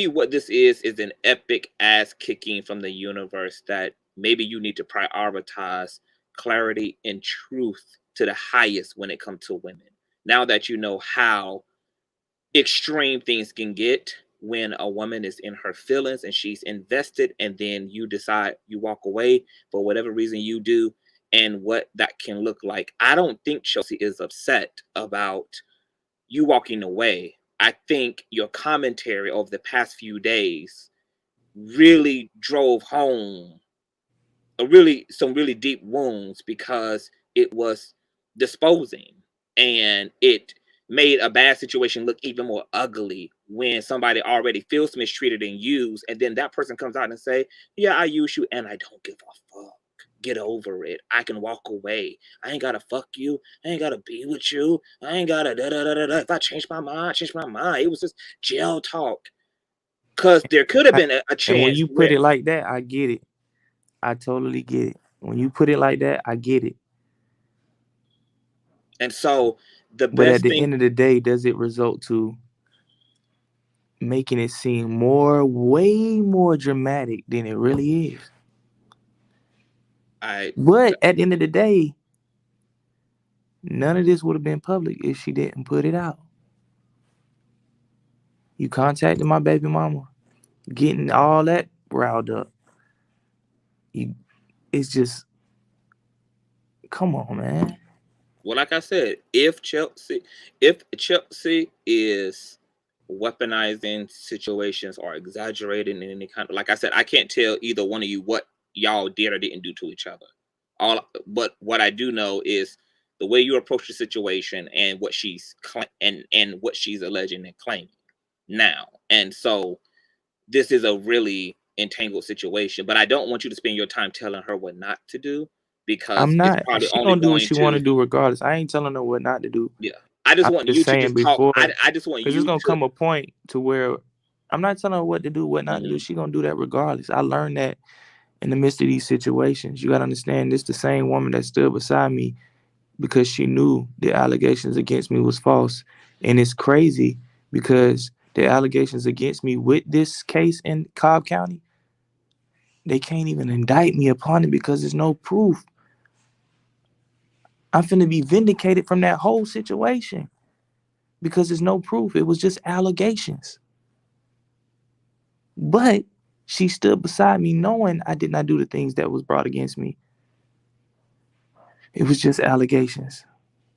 what this is an epic ass kicking from the universe that maybe you need to prioritize clarity and truth to the highest when it comes to women. Now that you know how extreme things can get when a woman is in her feelings and she's invested, and then you decide you walk away for whatever reason you do, and what that can look like. I don't think Chelsea is upset about you walking away. I think your commentary over the past few days really drove home some really deep wounds, because it was disposing, and it made a bad situation look even more ugly when somebody already feels mistreated and used, and then that person comes out and say, yeah, I use you and I don't give a fuck. Get over it. I can walk away. I ain't gotta fuck you. I ain't gotta be with you. I ain't gotta da da da da da. If I change my mind, I change my mind. It was just jail talk. Cause there could have been a chance. And when you put it like that, I get it. I totally get it. When you put it like that, I get it. And so But at the end of the day, does it result to making it seem way more dramatic than it really is? But at the end of the day, none of this would have been public if she didn't put it out. You contacted my baby mama, getting all that riled up. It's just, come on, man. Well, like I said, if Chelsea is weaponizing situations or exaggerating in any kind of, like I said, I can't tell either one of you what y'all did or didn't do to each other. But what I do know is the way you approach the situation and what she's and what she's alleging and claiming now. And so this is a really entangled situation. But I don't want you to spend your time telling her what not to do, because I'm not. it's probably She only gonna do what going she want to do regardless. I ain't telling her what not to do. Yeah, I just want you to just talk. I just want you because it's gonna come a point to where I'm not telling her what to do, what not to do. She gonna do that regardless. I learned that in the midst of these situations. You gotta understand, this the same woman that stood beside me because she knew the allegations against me was false. And it's crazy because the allegations against me with this case in Cobb County, they can't even indict me upon it because there's no proof. I'm finna be vindicated from that whole situation because there's no proof. It was just allegations. But she stood beside me knowing I did not do the things that was brought against me. It was just allegations.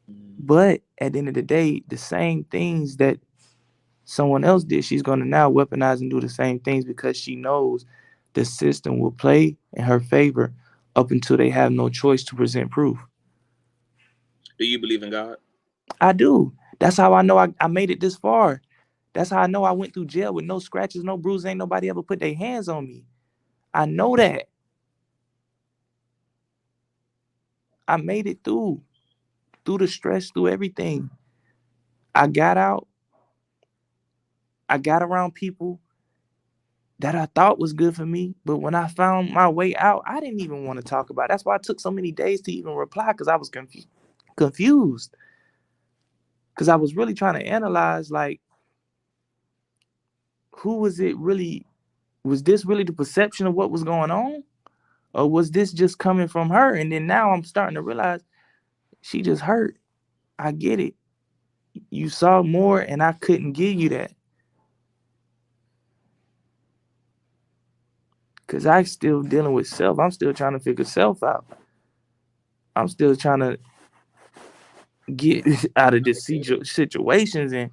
But at the end of the day, the same things that someone else did, she's going to now weaponize and do the same things because she knows the system will play in her favor up until they have no choice to present proof. Do you believe in God? I do. That's how I know I made it this far. That's how I know I went through jail with no scratches, no bruises. Ain't nobody ever put their hands on me. I know that. I made it through the stress, through everything. I got out. I got around people that I thought was good for me. But when I found my way out, I didn't even want to talk about it. That's why it took so many days to even reply, because I was confused. Because I was really trying to analyze, like, who was it really? Was this really the perception of what was going on? Or was this just coming from her? And then now I'm starting to realize she just hurt. I get it. You saw more and I couldn't give you that. Because I'm still dealing with self. I'm still trying to figure self out. I'm still trying to get out of this situations.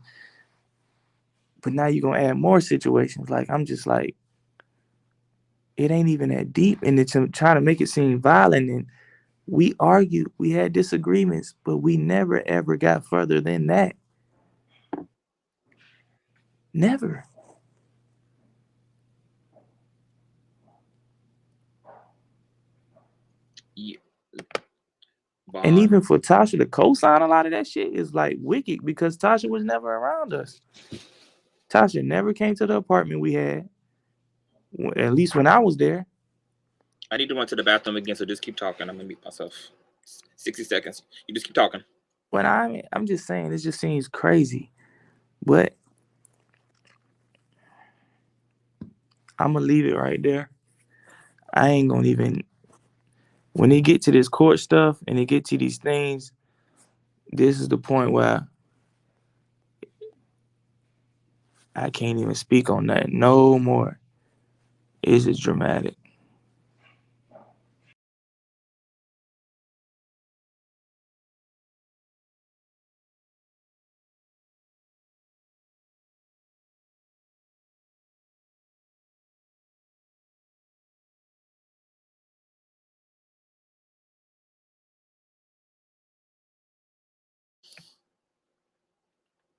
But now you're going to add more situations. Like, I'm just like, it ain't even that deep. And it's trying to make it seem violent. And we argued. We had disagreements. But we never, ever got further than that. Never. Yeah. And even for Tasha to co-sign a lot of that shit is like wicked, because Tasha was never around us. Tasha never came to the apartment we had, at least when I was there. I need to run to the bathroom again, so just keep talking. I'm gonna mute myself. 60 seconds. You just keep talking. But I'm just saying, it just seems crazy. But I'm gonna leave it right there. I ain't gonna even. When it get to this court stuff and it get to these things, this is the point where I can't even speak on that no more. It's just dramatic.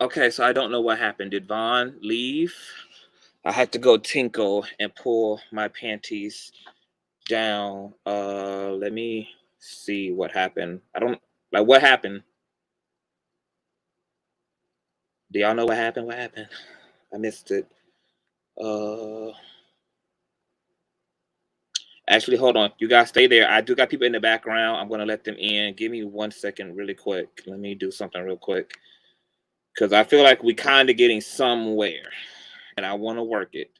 Okay, so I don't know what happened. Did Vaughn leave? I had to go tinkle and pull my panties down. Let me see what happened. I don't like what happened. Do y'all know what happened? What happened? I missed it. Actually, hold on. You guys stay there. I do got people in the background. I'm gonna let them in. Give me 1 second, really quick. Let me do something real quick. Because I feel like we kind of getting somewhere. And I want to work it.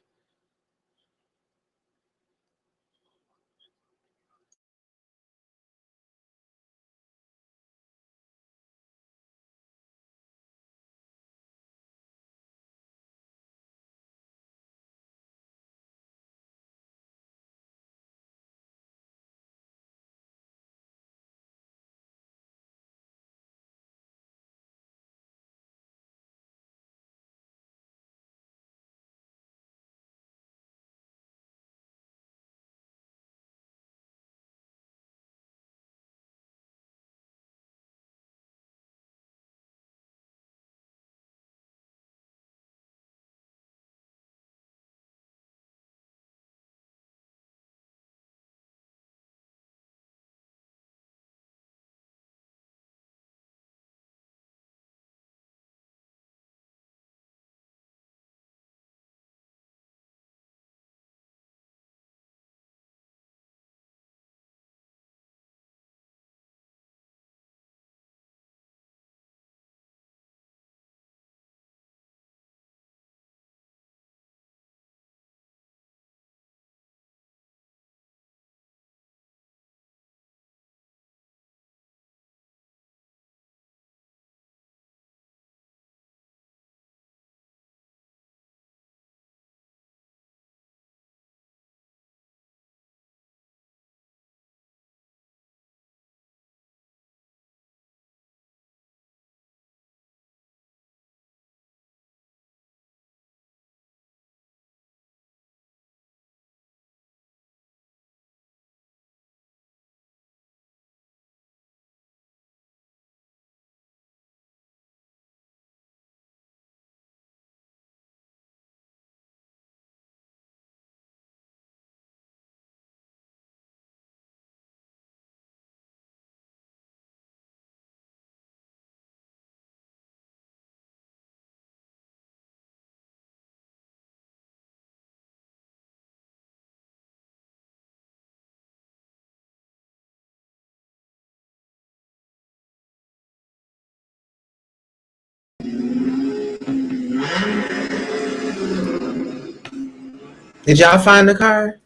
Did y'all find the car?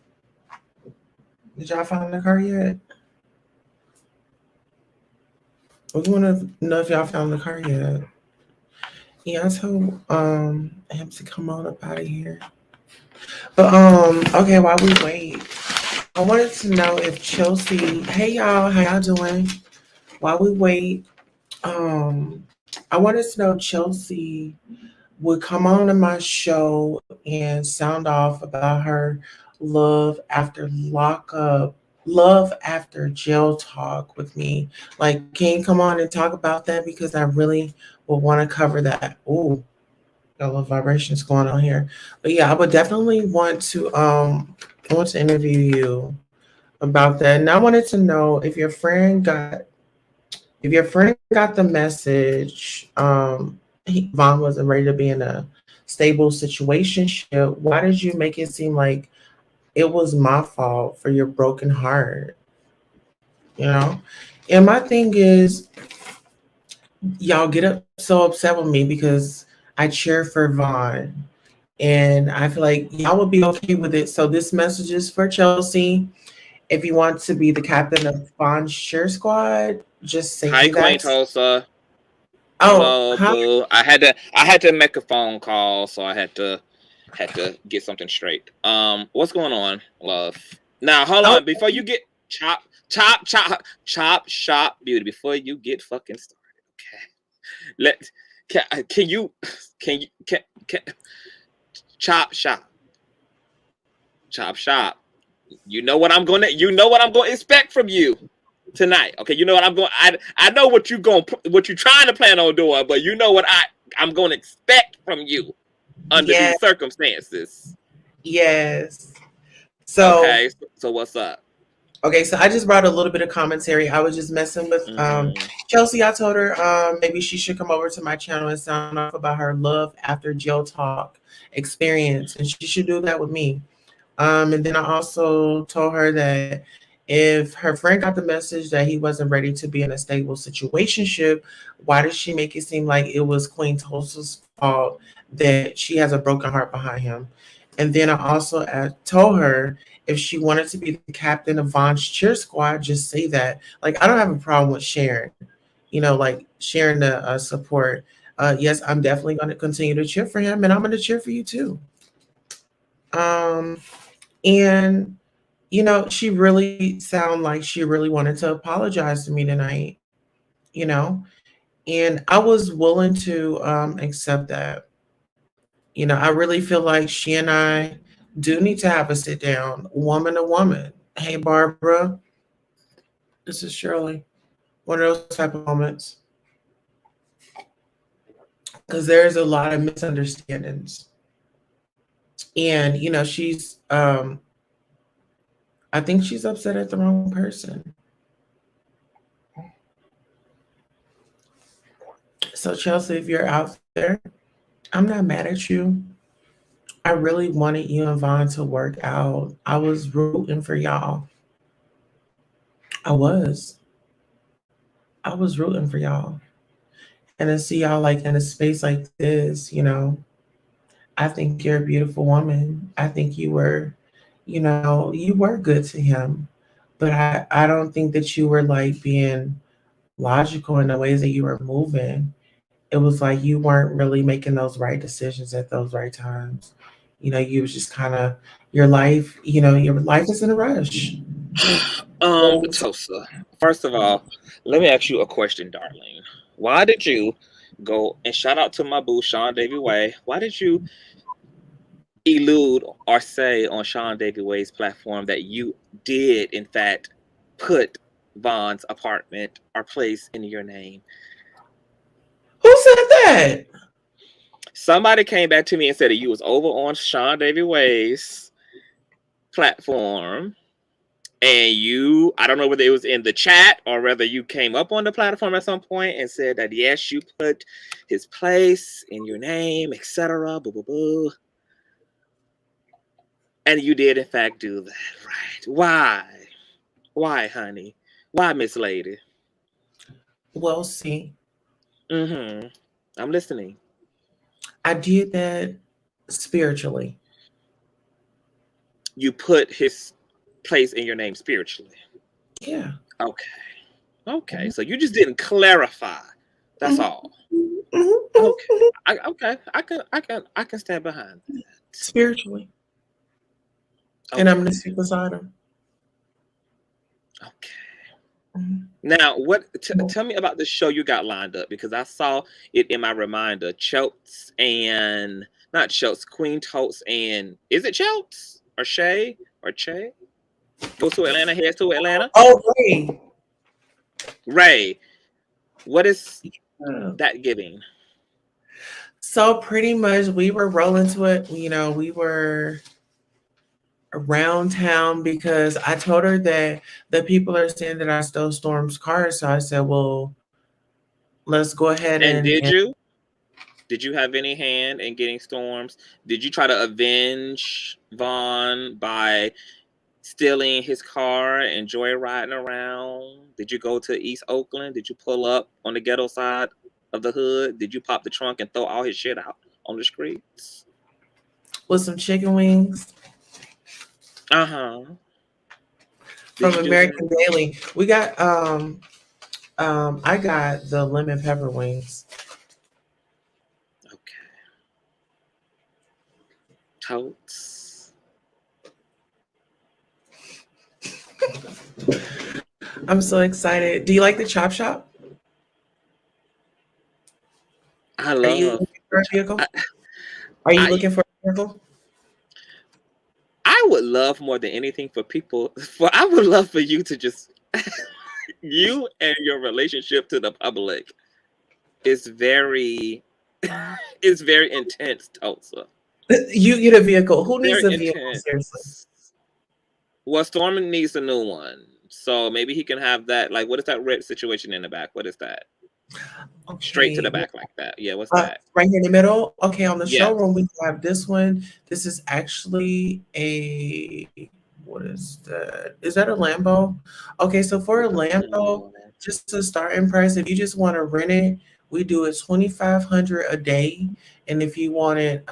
Did y'all find the car yet? I want to know if y'all found the car yet. Yeah, I told him to come on up out of here. But okay, while we wait, I wanted to know if Chelsea. Hey y'all, how y'all doing? While we wait, I wanted to know if Chelsea would come on to my show and sound off about her love after lockup, love after jail talk with me. Like, can you come on and talk about that? Because I really would want to cover that. Ooh, got a little vibrations going on here. But yeah, I would definitely want to interview you about that. And I wanted to know if your friend got the message, Vaughn wasn't ready to be in a stable situation. Why did you make it seem like it was my fault for your broken heart? You know? And my thing is, y'all get up so upset with me because I cheer for Vaughn. And I feel like y'all would be okay with it. So this message is for Chelsea. If you want to be the captain of Bond's cheer squad, just say Hi, Queen that. Tulsa. Oh, hello, boo. I had to make a phone call, so I had to get something straight. What's going on, love? Now, hold on. Before you get chop shop, beauty. Before you get fucking started, okay? Can you chop shop? You know what I'm going to expect from you tonight. Okay, you know what I'm going. I know what you're trying to plan on doing, but you know what I'm going to expect from you under these circumstances. Yes. So okay, so what's up? Okay, so I just brought a little bit of commentary. I was just messing with Chelsea. I told her maybe she should come over to my channel and sound off about her love after jail talk experience, and she should do that with me. And then I also told her that if her friend got the message that he wasn't ready to be in a stable situationship, why did she make it seem like it was Queen Tulsa's fault that she has a broken heart behind him? And then I also told her if she wanted to be the captain of Von's cheer squad, just say that. Like, I don't have a problem with sharing, like sharing the support. Yes, I'm definitely going to continue to cheer for him, and I'm going to cheer for you too. And she really sounded like she really wanted to apologize to me tonight, and I was willing to accept that. I really feel like she and I do need to have a sit down, woman to woman. Hey, Barbara, this is Shirley. One of those type of moments. Because there's a lot of misunderstandings. And, she's, I think she's upset at the wrong person. So, Chelsea, if you're out there, I'm not mad at you. I really wanted you and Von to work out. I was rooting for y'all. I was rooting for y'all. And to see y'all like in a space like this, I think you're a beautiful woman. I think you were good to him. But I don't think that you were like being logical in the ways that you were moving. It was like you weren't really making those right decisions at those right times. You was just kind of your life is in a rush. Tosa, first of all, let me ask you a question, darling. Why did you go and shout out to my boo, Sean Davy Way? Why did you elude or say on Sean Davy Way's platform that you did, in fact, put Von's apartment or place in your name? Who said that? Somebody came back to me and said that you was over on Sean Davy Way's platform, and I don't know whether it was in the chat or whether you came up on the platform at some point and said that yes, you put his place in your name, etc. Boo boo boo. And you did in fact do that, right? Why? Why, honey? Why, Miss Lady? Well, see. I'm listening. I did that spiritually. You put his place in your name spiritually. Yeah. Okay. So you just didn't clarify. That's all. Okay. I can stand behind that. Spiritually. Okay. And I'm gonna stick beside him. Okay. Now, tell me about the show you got lined up, because I saw it in my reminder. Queen Totes, and is it Chelts or Shay or Che? Goes to Atlanta, heads to Atlanta. Oh, Ray. What is that giving? So pretty much we were rolling to it. We were around town because I told her that the people are saying that I stole Storm's car. So I said, well, let's go ahead and did you have any hand in getting Storm's? Did you try to avenge Von by stealing his car and joyriding around? Did you go to East Oakland? Did you pull up on the ghetto side of the hood? Did you pop the trunk and throw all his shit out on the streets? with some chicken wings. From American Daily. We got I got the lemon pepper wings. Okay. Totes. I'm so excited. Do you like the Chop Shop? I love. Are you looking for a vehicle? Are you looking for a vehicle? I would love more than anything for people. I would love for you to just you and your relationship to the public is very is very intense, Tulsa. You get a vehicle. Who needs Very a vehicle? intense. Seriously. Well, Stormin needs a new one, so maybe he can have that. Like, what is that red situation in the back? What is that? Okay. Straight to the back like that. Yeah, what's that? Right here in the middle. Okay, on the Yes. showroom we have this one. This is actually a what is that? Is that a Lambo? Okay, so for a Lambo, just to starting price, if you just want to rent it, we do it $2,500 a day, and if you want it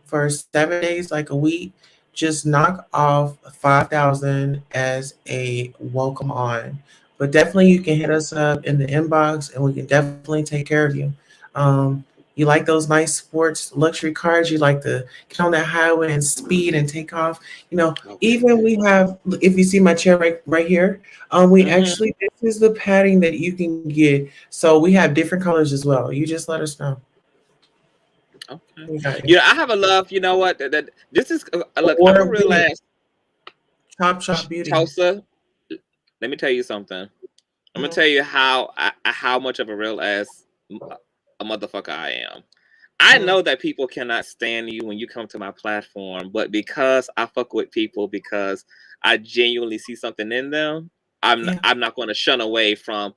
for 7 days, like a week, just knock off 5,000 as a welcome on. But definitely you can hit us up in the inbox and we can definitely take care of you. You like those nice sports luxury cars, you like to get on that highway and speed and take off. You know, even we have, if you see my chair right here, we actually, this is the padding that you can get. So we have different colors as well. You just let us know. Okay. Yeah, I have a love. You know what? That this is look. I'm a real ass Chop Shop Beauty. Tulsa. Let me tell you something. I'm gonna tell you how much of a real ass a motherfucker I am. I know that people cannot stand you when you come to my platform, but because I fuck with people, because I genuinely see something in them, I'm not going to shun away from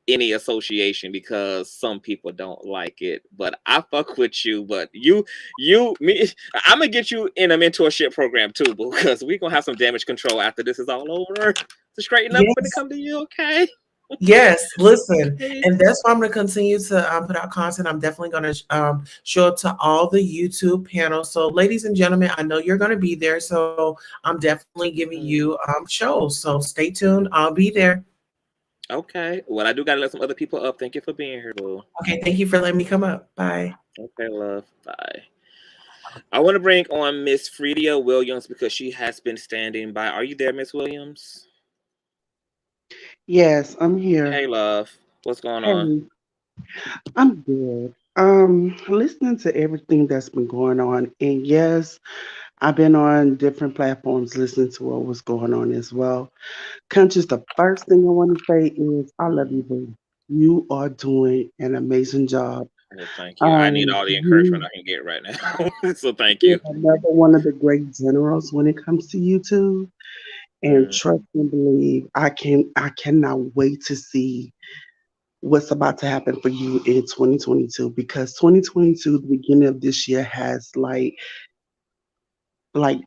any association because some people don't like it. But I fuck with you. But me, I'm gonna get you in a mentorship program too, because we gonna have some damage control after this is all over to straighten up when it comes to you. Okay. Yes, listen, and that's why I'm going to continue to put out content. I'm definitely going to show up to all the YouTube panels. So, ladies and gentlemen, I know you're going to be there, so I'm definitely giving you shows. So, stay tuned. I'll be there. Okay. Well, I do got to let some other people up. Thank you for being here, boo. Okay, thank you for letting me come up. Bye. Okay, love. Bye. I want to bring on Miss Fredia Williams because she has been standing by. Are you there, Miss Williams? Yes, I'm here. Hey, love. What's going on? I'm good. Listening to everything that's been going on, and yes, I've been on different platforms listening to what was going on as well. Conscious, the first thing I want to say is I love you, boo. You are doing an amazing job. Well, thank you. I need all the encouragement I can get right now. So thank You're you. another one of the great generals when it comes to YouTube. And trust and believe, I cannot wait to see what's about to happen for you in 2022 because 2022, the beginning of this year has it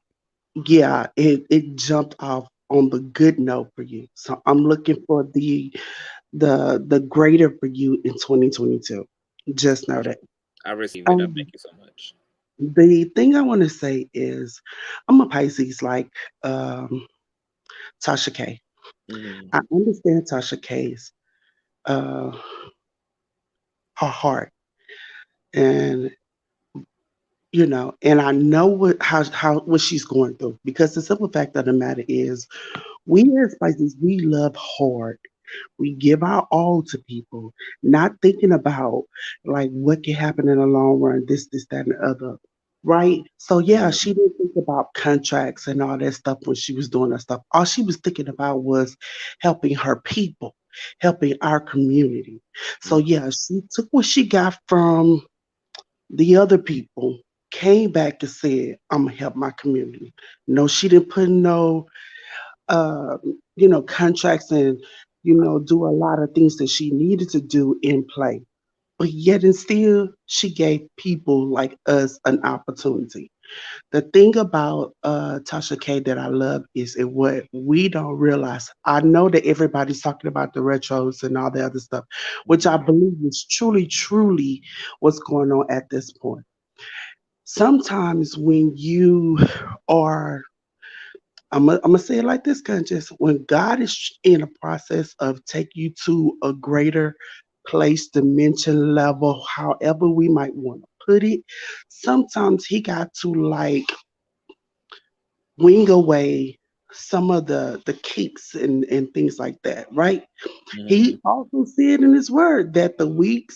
jumped off on the good note for you. So I'm looking for the greater for you in 2022. Just know that. I received it. Thank you so much. The thing I want to say is I'm a Pisces like Tasha K. I understand Tasha K's her heart, and and I know what she's going through because the simple fact of the matter is, we as Pisces, we love hard. We give our all to people, not thinking about like what can happen in the long run, this, that, and the other. Right? So yeah, she didn't think about contracts and all that stuff when she was doing that stuff. All she was thinking about was helping her people, helping our community. So yeah, she took what she got from the other people, came back and said, I'm gonna help my community. No, she didn't put no contracts and do a lot of things that she needed to do in play. But yet and still, she gave people like us an opportunity. The thing about Tasha K that I love is what we don't realize. I know that everybody's talking about the retros and all the other stuff, which I believe is truly, truly what's going on at this point. sometimes when you are, I'm gonna say it like this, conscious. When God is in a process of take you to a greater place, dimension, level, however we might want to put it, sometimes He got to like wing away some of the kinks and things like that, right? He also said in His Word that the weed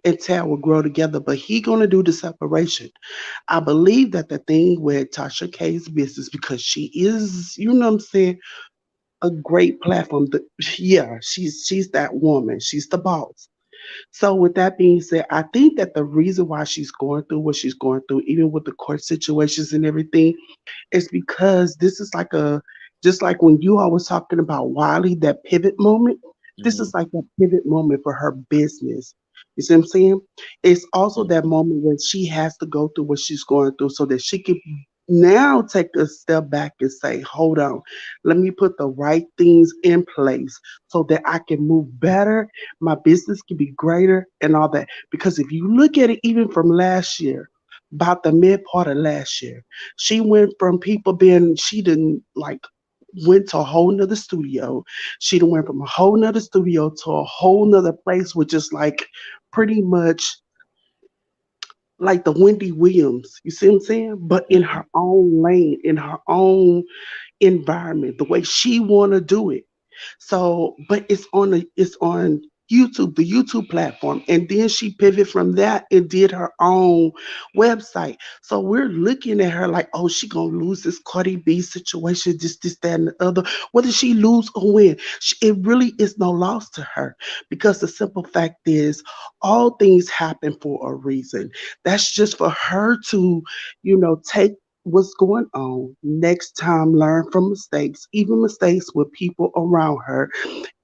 and tear will grow together, but He gonna do the separation. I believe that the thing with Tasha K's business, because she is, you know what I'm saying, a great platform. Yeah, she's that woman. She's the boss. So with that being said, I think that the reason why she's going through what she's going through, even with the court situations and everything, is because this is like just like when you all was talking about Wiley, that pivot moment. This is like a pivot moment for her business. You see what I'm saying? It's also that moment when she has to go through what she's going through so that she can now take a step back and say, hold on, let me put the right things in place so that I can move better, my business can be greater and all that. Because if you look at it even from last year, about the mid part of last year, she went from people being, she didn't like went to a whole nother studio. She done went from a whole nother studio to a whole nother place, which is like pretty much like the Wendy Williams. You see what I'm saying? But in her own lane, in her own environment, the way she wanna do it. So, but it's on YouTube, the YouTube platform, and then she pivoted from that and did her own website. So we're looking at her like, oh, she gonna lose this Cardi B situation, this, that, and the other. Whether she lose or win, it really is no loss to her because the simple fact is, all things happen for a reason. That's just for her to, take what's going on next time, learn from mistakes, even mistakes with people around her,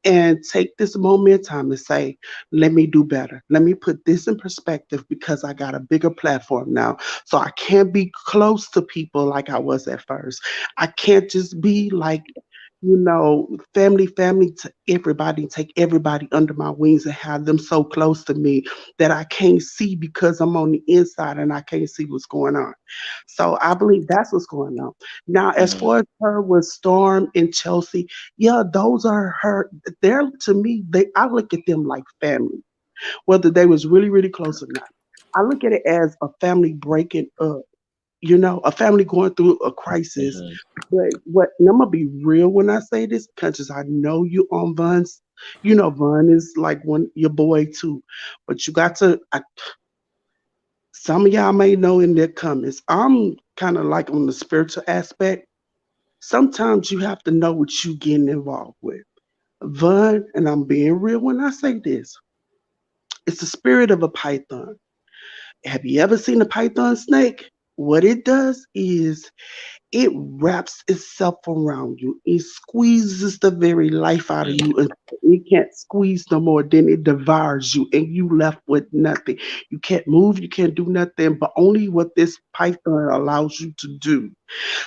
and take this moment in time and say, let me do better. Let me put this in perspective because I got a bigger platform now. So I can't be close to people like I was at first. I can't just be like, family to everybody, take everybody under my wings and have them so close to me that I can't see because I'm on the inside and I can't see what's going on. So I believe that's what's going on. Now, as far as her with Storm and Chelsea, yeah, those are her. They're to me, I look at them like family, whether they was really, really close or not. I look at it as a family breaking up, a family going through a crisis. But and I'm gonna be real when I say this, because I know you on Von's. Von is like one your boy too, but you got to. Some of y'all may know in their comments. I'm kind of like on the spiritual aspect. Sometimes you have to know what you getting involved with. Von, and I'm being real when I say this. It's the spirit of a python. Have you ever seen a python snake? What it does is it wraps itself around you. It squeezes the very life out of you until it can't squeeze no more. Then it devours you and you left with nothing. You can't move, you can't do nothing, but only what this python allows you to do.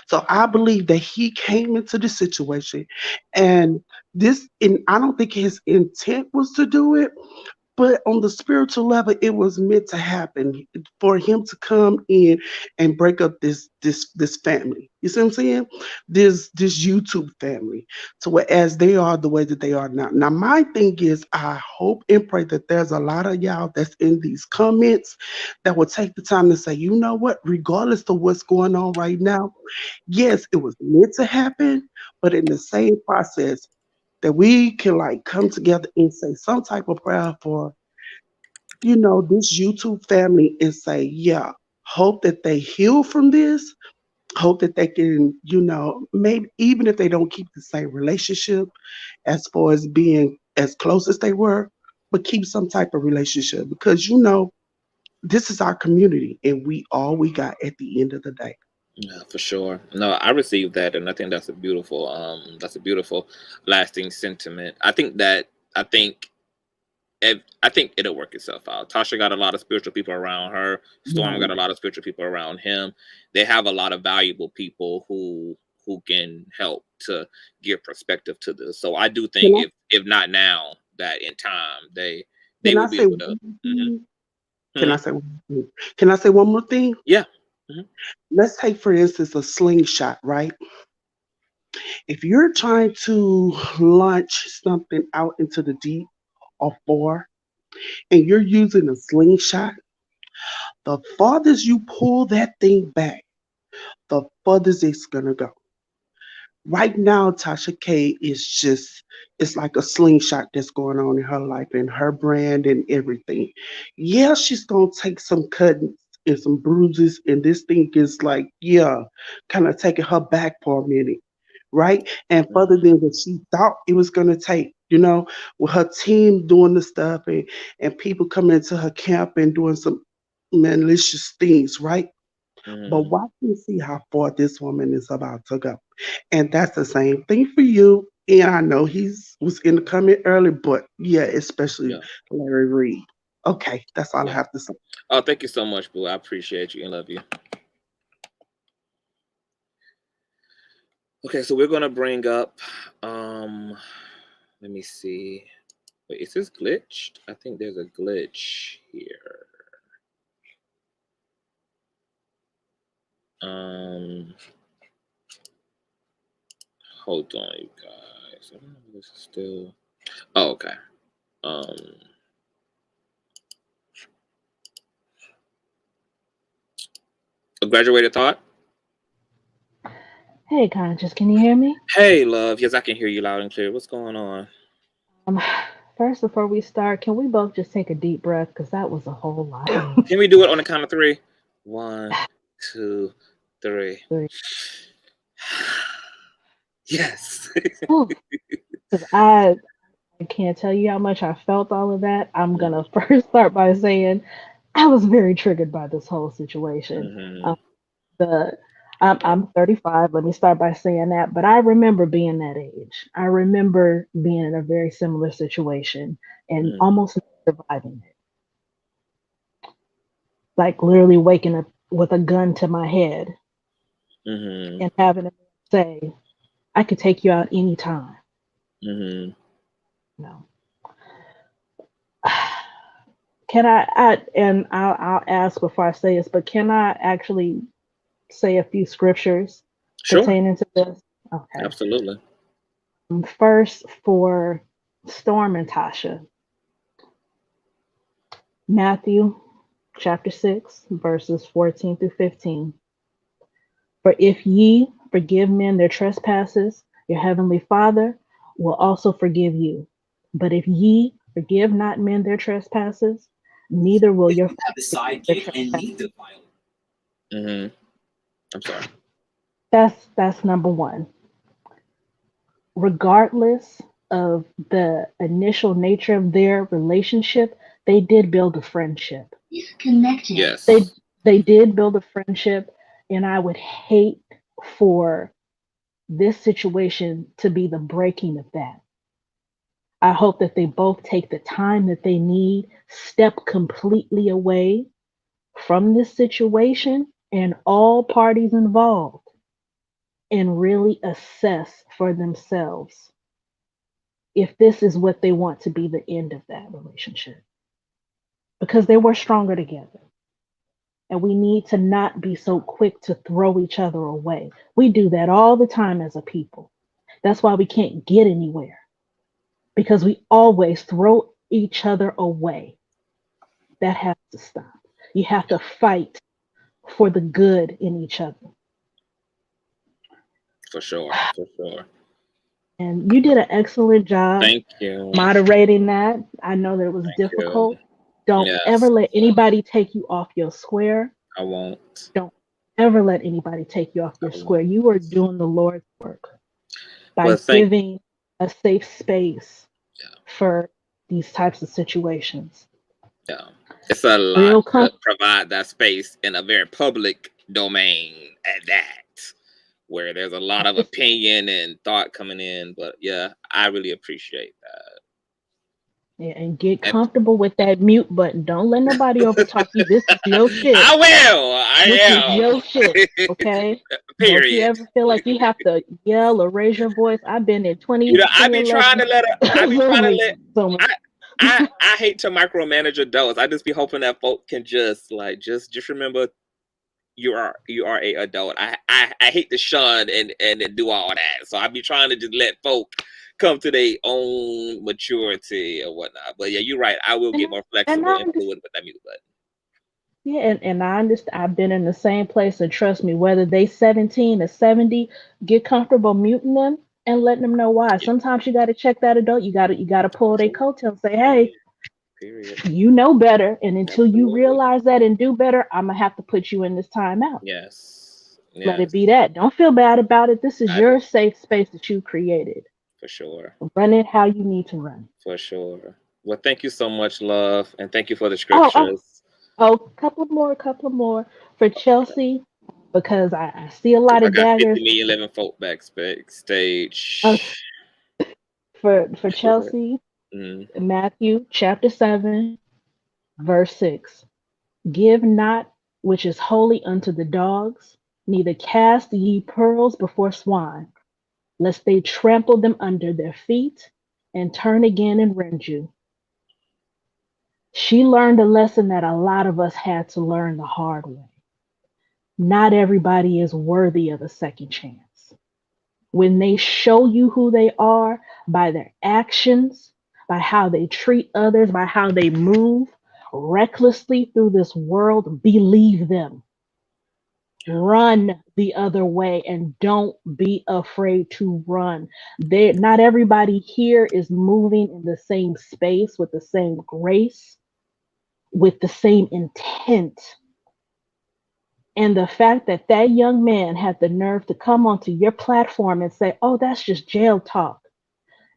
So I believe that he came into the situation and I don't think his intent was to do it, but on the spiritual level, it was meant to happen for him to come in and break up this family. You see what I'm saying? This YouTube family. So as they are the way that they are now. Now my thing is, I hope and pray that there's a lot of y'all that's in these comments that will take the time to say, you know what, regardless of what's going on right now, yes, it was meant to happen, but in the same process, that we can like come together and say some type of prayer for, this YouTube family and say, yeah, hope that they heal from this. Hope that they can, maybe even if they don't keep the same relationship as far as being as close as they were, but keep some type of relationship because, this is our community and we all we got at the end of the day. Yeah, for sure. No, I received that, and I think that's a beautiful, lasting sentiment. I think it'll work itself out. Tasha got a lot of spiritual people around her. Storm got a lot of spiritual people around him. They have a lot of valuable people who can help to give perspective to this. So I do think if not now, that in time they will be able to. Can I say one more thing? Can I say one more thing? Yeah. Let's take, for instance, a slingshot, right? If you're trying to launch something out into the deep or far, and you're using a slingshot, the farthest you pull that thing back, the farthest it's gonna go. Right now, Tasha K is just, it's like a slingshot that's going on in her life and her brand and everything. Yeah, she's gonna take some cuts and some bruises, and this thing is like, yeah, kind of taking her back for a minute, right? And further than what she thought it was gonna take, with her team doing the stuff and people coming into her camp and doing some malicious things, right? But watch and see how far this woman is about to go. And that's the same thing for you. And I know was in the comment early, but yeah, especially Larry Reed. Okay, that's all I have to say. Oh, thank you so much, Boo. I appreciate you and love you. Okay, so we're gonna bring up let me see. Wait, is this glitched? I think there's a glitch here. Hold on, you guys. I don't know if this is still. Oh, okay. A graduated thought. Hey, Conscious, can you hear me? Hey, love. Yes, I can hear you loud and clear. What's going on? First, before we start, can we both just take a deep breath? Because that was a whole lot. Can we do it on the count of 3? 1, 2, 3. Yes. Because I can't tell you how much I felt all of that. I'm going to first start by saying I was very triggered by this whole situation. I'm 35. Let me start by saying that. But I remember being that age. I remember being in a very similar situation and almost surviving it. Like literally waking up with a gun to my head and having to say, I could take you out anytime. No. Can I'll ask before I say this, but can I actually say a few scriptures pertaining to this? Okay. Absolutely. First, for Storm and Tasha, Matthew chapter 6, verses 14 through 15. For if ye forgive men their trespasses, your heavenly Father will also forgive you. But if ye forgive not men their trespasses, neither will your Father the sidekick and need the violence. I'm sorry. That's number one. Regardless of the initial nature of their relationship, they did build a friendship. Connected. Yes. They did build a friendship, and I would hate for this situation to be the breaking of that. I hope that they both take the time that they need, step completely away from this situation and all parties involved, and really assess for themselves if this is what they want to be the end of that relationship. Because they were stronger together. And we need to not be so quick to throw each other away. We do that all the time as a people. That's why we can't get anywhere. Because we always throw each other away. That has to stop. You have to fight for the good in each other. For sure. For sure. And you did an excellent job. Thank you. Moderating that. I know that it was difficult. Don't ever let anybody take you off your square. I won't. Don't ever let anybody take you off your square. You are doing the Lord's work by giving a safe space for these types of situations. Yeah. It's a lot to provide that space in a very public domain at that, where there's a lot of opinion and thought coming in. But yeah, I really appreciate that. Yeah, and get comfortable with that mute button. Don't let nobody overtalk you. This is your shit. I will. This is your shit. Okay. Period. Don't you ever feel like you have to yell or raise your voice? I've been in 20. I be trying to let her. I be trying to let. I hate to micromanage adults. I just be hoping that folk can just remember you are a adult. I hate to shun and do all that. So I be trying to just let folk come to their own maturity or whatnot. But yeah, you're right. I will get more flexible and fluid with that mute button. Yeah, and I understand. I've been in the same place, and trust me, whether they 17 or 70, get comfortable muting them and letting them know why. Sometimes you got to check that adult. You got to pull their coattail and say, "Hey, you know better." And until you realize that and do better, I'm gonna have to put you in this timeout. Yes. Let it be that. Don't feel bad about it. This is your safe space that you created. For sure. Run it how you need to run. For sure. Well, thank you so much, love, and thank you for the scriptures. Couple more for Chelsea, because I see a lot I of got 50 daggers. million living folk backstage. For Chelsea, Matthew chapter 7, verse 6. Give not which is holy unto the dogs, neither cast ye pearls before swine, lest they trample them under their feet and turn again and rend you. She learned a lesson that a lot of us had to learn the hard way. Not everybody is worthy of a second chance. When they show you who they are by their actions, by how they treat others, by how they move recklessly through this world, believe them. Run the other way and don't be afraid to run. Not everybody here is moving in the same space with the same grace, with the same intent. And the fact that that young man had the nerve to come onto your platform and say, "Oh, that's just jail talk."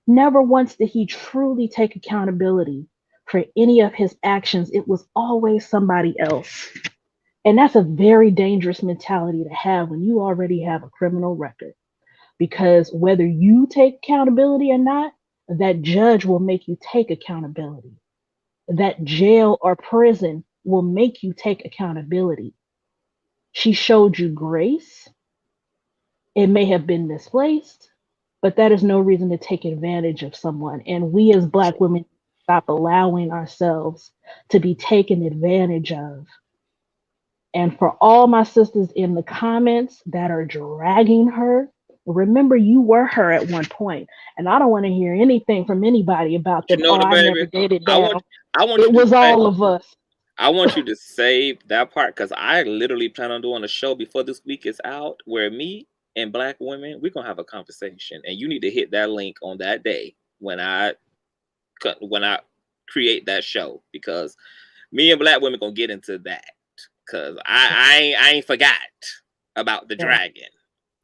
Never once did he truly take accountability for any of his actions. It was always somebody else. And that's a very dangerous mentality to have when you already have a criminal record. Because whether you take accountability or not, that judge will make you take accountability. That jail or prison will make you take accountability. She showed you grace. It may have been misplaced, but that is no reason to take advantage of someone. And we as Black women stop allowing ourselves to be taken advantage of. And for all my sisters in the comments that are dragging her, remember you were her at one point. And I don't want to hear anything from anybody about them. Oh, I never dated down. I want it was all of us. I want you to save that part, because I literally plan on doing a show before this week is out where me and Black women, we're going to have a conversation. And you need to hit that link on that day when I create that show, because me and Black women going to get into that. Because I ain't forgot about the dragon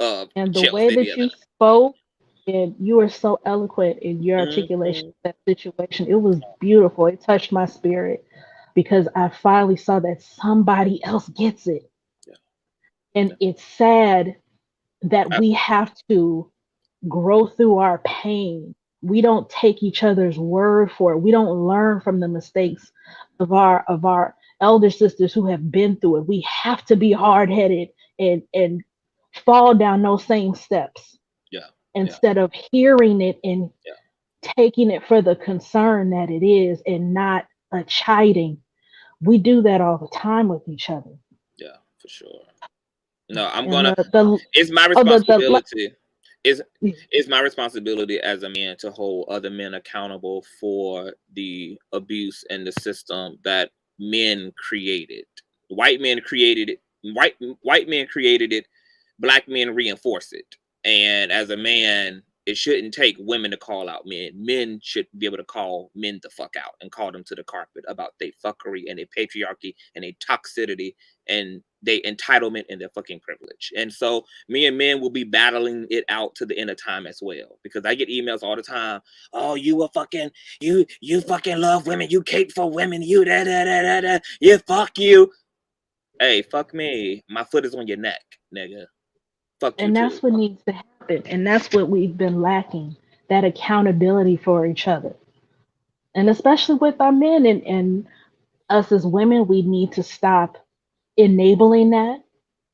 of and the Chelsea way that you spoke, and you were so eloquent in your articulation of that situation. It was beautiful. It touched my spirit because I finally saw that somebody else gets it. Yeah. And it's sad that we have to grow through our pain. We don't take each other's word for it. We don't learn from the mistakes of our elder sisters who have been through it. We have to be hard-headed and fall down those same steps. Yeah. Instead of hearing it and taking it for the concern that it is and not a chiding. We do that all the time with each other. Yeah, for sure. No, I'm gonna. It's my responsibility. It's my responsibility as a man to hold other men accountable for the abuse and the system that men created. White men created it. White men created it. Black men reinforce it. And as a man, it shouldn't take women to call out men. Men should be able to call men the fuck out and call them to the carpet about their fuckery and their patriarchy and their toxicity and their entitlement and their fucking privilege. And so me and men will be battling it out to the end of time as well. Because I get emails all the time. Oh, you fucking love women. You cape for women. You da. You fuck you. Hey, fuck me. My foot is on your neck, nigga. Fuck you. And that's what needs to happen. And that's what we've been lacking, that accountability for each other. And especially with our men and us as women, we need to stop enabling that.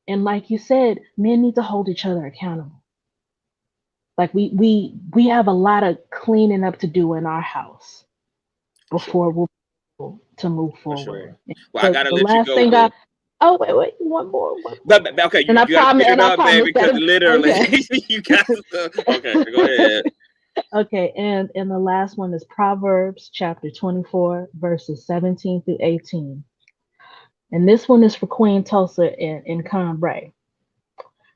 And like you said, men need to hold each other accountable. Like we have a lot of cleaning up to do in our house. before we'll be able to move For forward. sure. Well, I gotta The let you last go, thing boo. wait, one more. But okay, you gotta pick it up, baby, because that literally okay. you got to. Okay, go ahead. Okay, and the last one is Proverbs chapter 24, verses 17 through 18. And this one is for Queen Tulsa and Conray.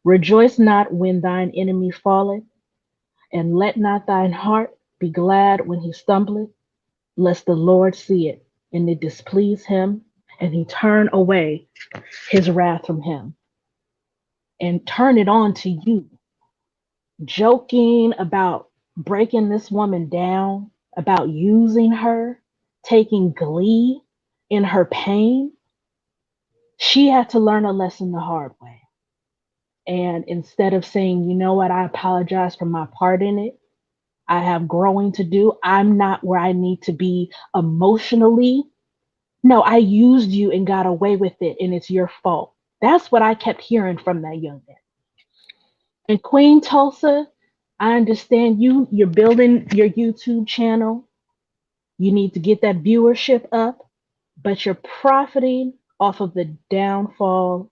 Rejoice not when thine enemy falleth, and let not thine heart be glad when he stumbleth, lest the Lord see it, and it displease him, and he turn away his wrath from him, and turn it on to you. Joking about breaking this woman down, about using her, taking glee in her pain. She had to learn a lesson the hard way. And instead of saying, you know what, I apologize for my part in it, I have growing to do, I'm not where I need to be emotionally. No, I used you and got away with it, and it's your fault. That's what I kept hearing from that young man. And Queen Tulsa, I understand you're building your YouTube channel. You need to get that viewership up, but you're profiting off of the downfall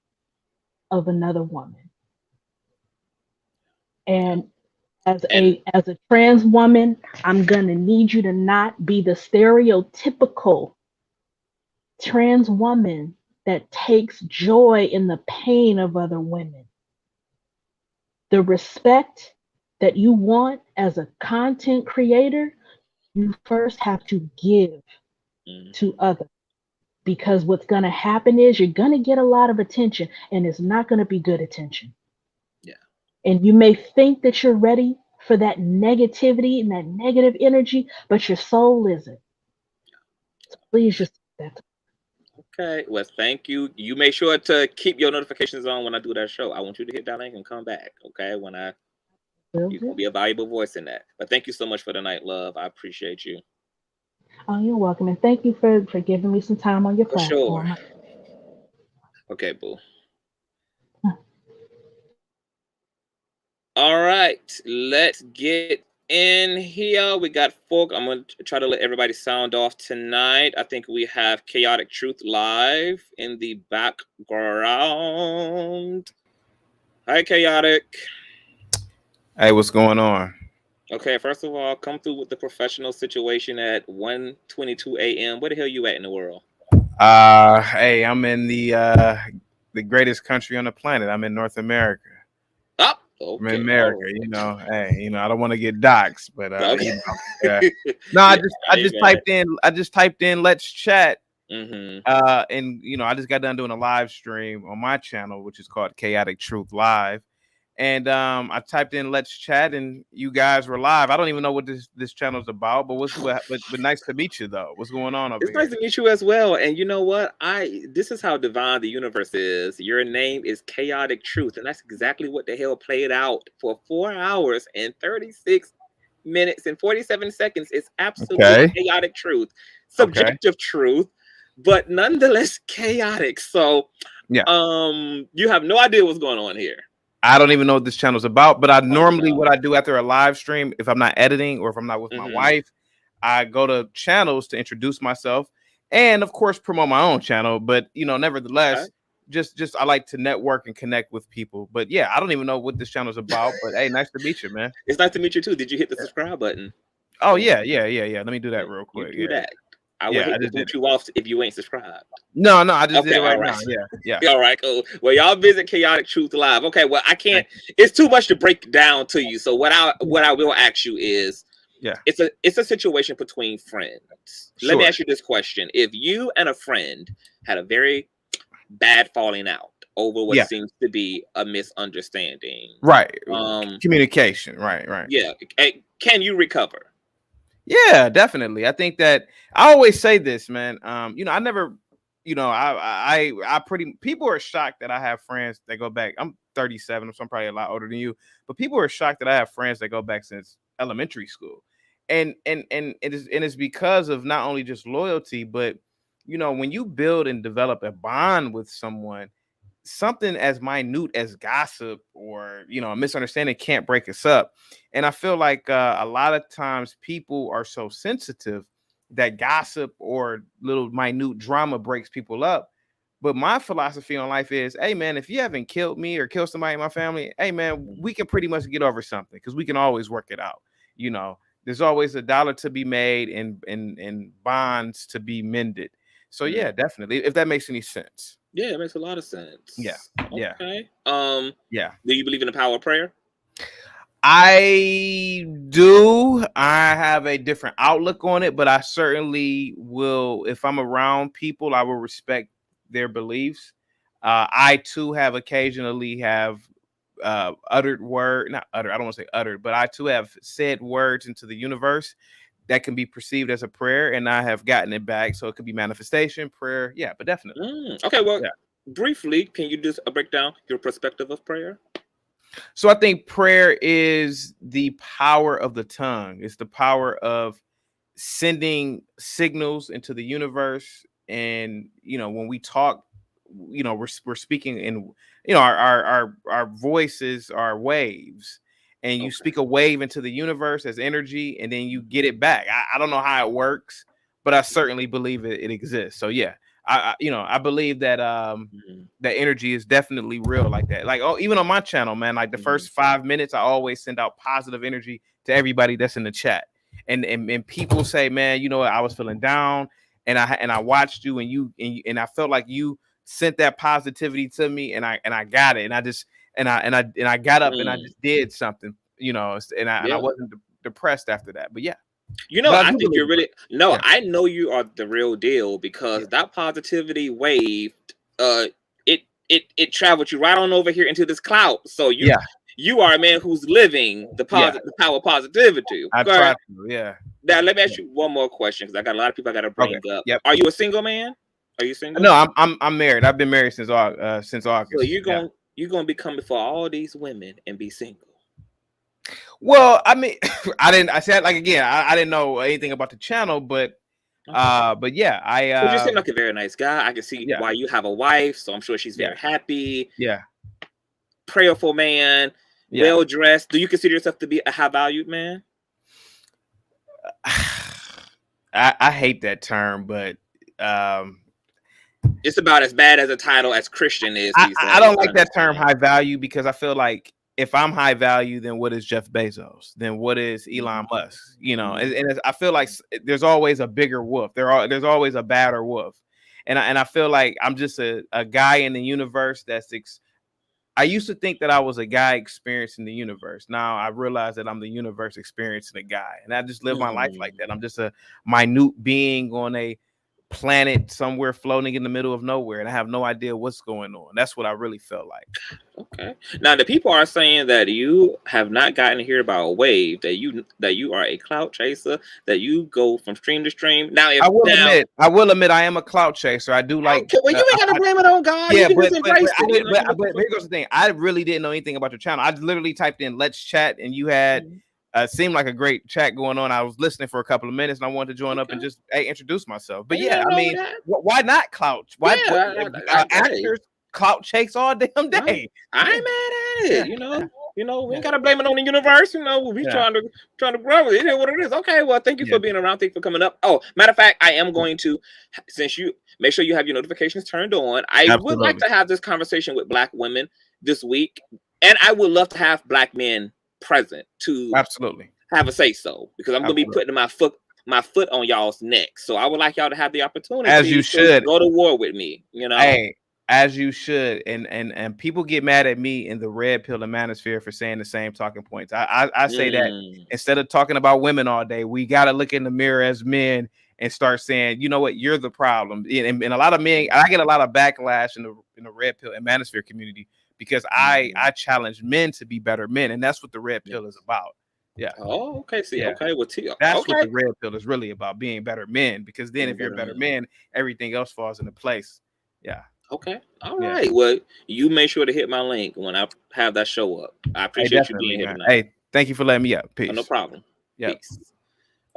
of another woman. And as a trans woman, I'm gonna need you to not be the stereotypical trans woman that takes joy in the pain of other women. The respect that you want as a content creator, you first have to give to others. Because what's going to happen is you're going to get a lot of attention, and it's not going to be good attention. Yeah. And you may think that you're ready for that negativity and that negative energy, but your soul isn't. So please just that. Okay. Well, thank you. You make sure to keep your notifications on when I do that show. I want you to hit that link and come back. Okay. You're gonna be a valuable voice in that. But thank you so much for the night, love. I appreciate you. Oh, you're welcome. And thank you for giving me some time on your platform. Sure. Okay, boo. All right. Let's get in here. We got folk. I'm going to try to let everybody sound off tonight. I think we have Chaotic Truth live in the background. Hi, Chaotic. Hey, what's going on? Okay, first of all, come through with the professional situation at 1:22 a.m. Where the hell you at in the world? Hey, I'm in the greatest country on the planet. I'm in North America. Oh, okay. I'm in America, you know. Hey, I don't want to get doxxed, but no, I just typed in let's chat. And I just got done doing a live stream on my channel, which is called Chaotic Truth Live. And I typed in let's chat, and you guys were live. I don't even know what this channel is about, but but nice to meet you though. What's going on over here? It's nice to meet you as well. And you know what? This is how divine the universe is. Your name is Chaotic Truth, and that's exactly what the hell played out for 4 hours and 36 minutes and 47 seconds. It's absolutely chaotic truth, subjective truth, but nonetheless chaotic. So you have no idea what's going on here. I don't even know what this channel is about, but what I do after a live stream, if I'm not editing or if I'm not with my wife, I go to channels to introduce myself and of course promote my own channel. But nevertheless, just I like to network and connect with people. But yeah, I don't even know what this channel is about. But hey, nice to meet you, man. It's nice to meet you too. Did you hit the subscribe button? Oh yeah. Let me do that real quick. You do that. I would hate to boot you off if you ain't subscribed. No, I just did it right now. Yeah. All right, cool. Well, y'all visit Chaotic Truth Live. Okay, well, I can't. It's too much to break down to you. So what I will ask you is, it's a situation between friends. Sure. Let me ask you this question: if you and a friend had a very bad falling out over what seems to be a misunderstanding, right? Communication, right? Yeah. Can you recover? Yeah, definitely. I think that I always say this, man. I never, people are shocked that I have friends that go back. I'm 37, so I'm probably a lot older than you, but people are shocked that I have friends that go back since elementary school. And it's because of not only just loyalty, but when you build and develop a bond with someone, something as minute as gossip or a misunderstanding can't break us up. And I feel like a lot of times people are so sensitive that gossip or little minute drama breaks people up. But my philosophy on life is, hey man, if you haven't killed me or killed somebody in my family, hey man, we can pretty much get over something because we can always work it out. You know, there's always a dollar to be made and bonds to be mended. So yeah, definitely. If that makes any sense. Yeah, it makes a lot of sense. Yeah. Okay. Yeah. Do you believe in the power of prayer? I do. I have a different outlook on it, but I certainly will. If I'm around people, I will respect their beliefs. I too have occasionally have uttered word, not uttered. I don't want to say uttered, but I too have said words into the universe that can be perceived as a prayer, and I have gotten it back. So it could be manifestation, prayer. Yeah, but definitely. Okay. Well, briefly, can you just break down your perspective of prayer? So I think prayer is the power of the tongue. It's the power of sending signals into the universe. And, you know, when we talk, you know, we're speaking in, you know, our voices are waves, and you speak a wave into the universe as energy, and then you get it back. I don't know how it works, but I certainly believe it exists. So yeah, I believe that that energy is definitely real like that. Like, oh, even on my channel, man, like the first 5 minutes, I always send out positive energy to everybody that's in the chat. And people say, man, you know what, I was feeling down, and I watched you, and I felt like you sent that positivity to me, and I got it, and I just and I got up and I just did something, you know, and I wasn't depressed after that. But yeah. You know, I think you're really I know you are the real deal, because that positivity wave, it traveled you right on over here into this cloud. So you are a man who's living the power of positivity. I try to, Now let me ask you one more question, because I got a lot of people I got to bring up. Are you a single man? Are you single? No, I'm married. I've been married since August. So you're gonna be coming for all these women and be single. Well, I mean, I said, like, again, I didn't know anything about the channel, but yeah, you seem like a very nice guy. I can see why you have a wife, so I'm sure she's very happy. Yeah. Prayerful man, well dressed. Do you consider yourself to be a high valued man? I hate that term, but it's about as bad as a title as Christian is. I don't like that term, high value, because I feel like if I'm high value, then what is Jeff Bezos? Then what is Elon Musk? You know, and I feel like there's always a bigger wolf. There's always a badder wolf, and I feel like I'm just a guy in the universe I used to think that I was a guy experiencing the universe. Now I realize that I'm the universe experiencing a guy, and I just live my life like that. I'm just a minute being on a planet somewhere floating in the middle of nowhere, and I have no idea what's going on. That's what I really felt like. Okay. Now the people are saying that you have not gotten to hear about a wave, that you are a clout chaser, that you go from stream to stream. Now, I will admit I am a clout chaser. I do like. Well, you ain't gotta blame it on God. Yeah, but here goes the thing. I really didn't know anything about your channel. I literally typed in "Let's Chat," and you had. Seemed like a great chat going on. I was listening for a couple of minutes, and I wanted to join up and just introduce myself. But yeah, I mean, why not clout? Why actors clout chase all damn day? I ain't mad at it. You know, we ain't gotta blame it on the universe. You know, we trying to grow. It is what it is. Okay, well, thank you for being around. Thank you for coming up. Oh, matter of fact, I am going to, since you make sure you have your notifications turned on. I would like to have this conversation with Black women this week, and I would love to have Black men present to have a say so, because I'm gonna be putting my foot on y'all's neck. So I would like y'all to have the opportunity, as you should, go to war with me. You know, hey, as you should. And people get mad at me in the red pill and manosphere for saying the same talking points. I say that instead of talking about women all day, we got to look in the mirror as men and start saying, you know what, you're the problem. And a lot of men, I get a lot of backlash in the red pill and manosphere community, because I challenge men to be better men, and that's what the red pill is about. Yeah. Oh, okay. See, okay. Well, that's what the red pill is really about, being better men. Because then, if you're a better man, everything else falls into place. Yeah. Okay. All right. Well, you make sure to hit my link when I have that show up. I appreciate you being here tonight. Hey, thank you for letting me up. Peace. Oh, no problem. Yeah. Peace.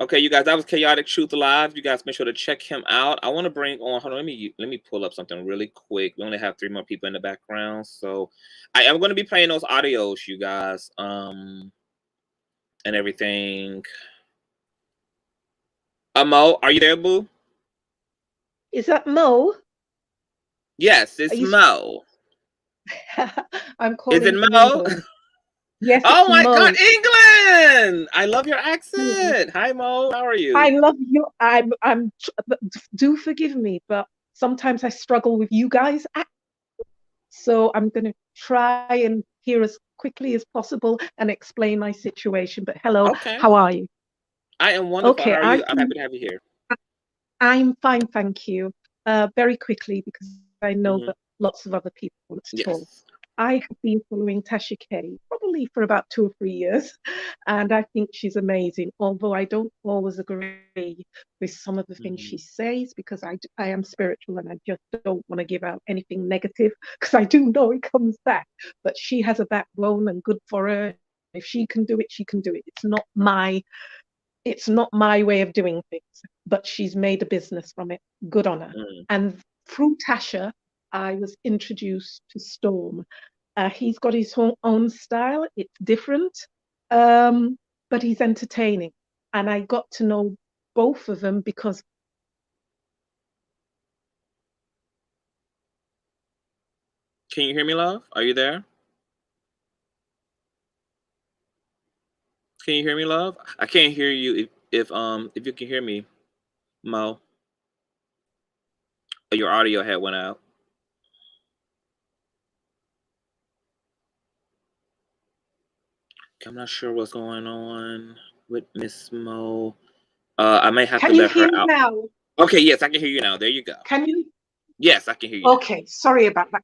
Okay, you guys, that was Chaotic Truth Live. You guys make sure to check him out. I want to bring on, hold on, let me pull up something really quick. We only have 3 more people in the background, so I am going to be playing those audios, you guys, and everything. Mo, are you there, boo? Is that Mo? Yes, it's Mo. I'm calling Is it from Mo? England. Yes, Oh it's my Mo. God, England! I love your accent. Hi, Mo. How are you? I love you. Do forgive me, but sometimes I struggle with you guys. So I'm going to try and hear as quickly as possible and explain my situation. But hello, Okay. how are you? I am wonderful. Okay, How are you? I'm happy to have you here. I'm fine, thank you. Very quickly, because I know that lots of other people want to talk. I have been following Tasha K probably for about 2 or 3 years, and I think she's amazing, although I don't always agree with some of the things she says, because I am spiritual and I just don't want to give out anything negative, because I do know it comes back. But she has a backbone and good for her. If she can do it, she can do it. It's not my way of doing things, but she's made a business from it. Good on her. And through Tasha, I was introduced to Storm. He's got his own style. It's different, but he's entertaining. And I got to know both of them because Can you hear me, love? Are you there? Can you hear me, love? I can't hear you if you can hear me, Mo. Your audio had went out. I'm not sure what's going on with Miss Mo. I may have to let her out. Now? Okay, yes, I can hear you now. There you go. Can you? Yes, I can hear you. Okay, sorry about that.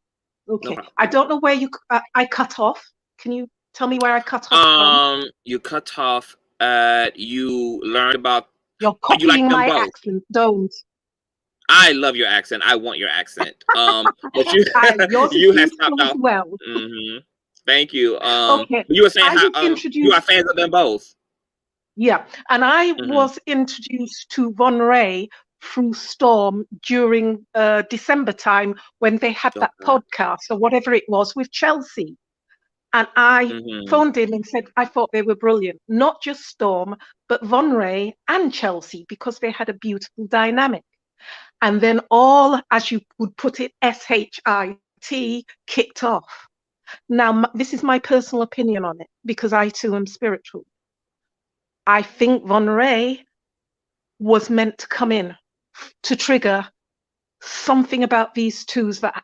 Okay, No, I don't know where I cut off. Can you tell me where I cut off from? You cut off at you learned about. You're copying my accent. Don't. I love your accent. I want your accent. But you yours you is have stopped as off. well. Thank you. Okay. You were saying how introduced... you are fans of them both. Yeah, and I was introduced to Von Ray through Storm during December time when they had that podcast or whatever it was with Chelsea. And I phoned him and said I thought they were brilliant. Not just Storm, but Von Ray and Chelsea, because they had a beautiful dynamic. And then all, as you would put it, SHIT kicked off. Now, this is my personal opinion on it, because I too am spiritual. I think Von Ray was meant to come in to trigger something about these two that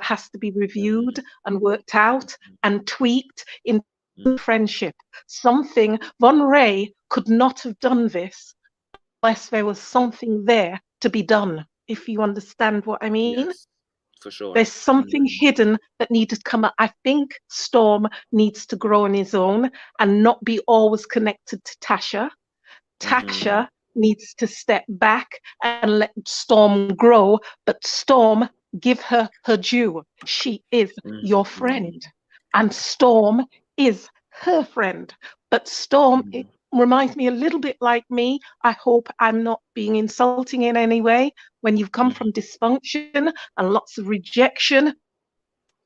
has to be reviewed and worked out and tweaked in friendship. Something Von Ray could not have done this unless there was something there to be done, if you understand what I mean. Yes, for sure. There's something hidden that needed to come up. I think Storm needs to grow on his own and not be always connected to Tasha. Tasha needs to step back and let Storm grow, but Storm, give her her due. She is your friend, and Storm is her friend. But Storm, it reminds me a little bit like me. I hope I'm not being insulting in any way. When you've come from dysfunction and lots of rejection,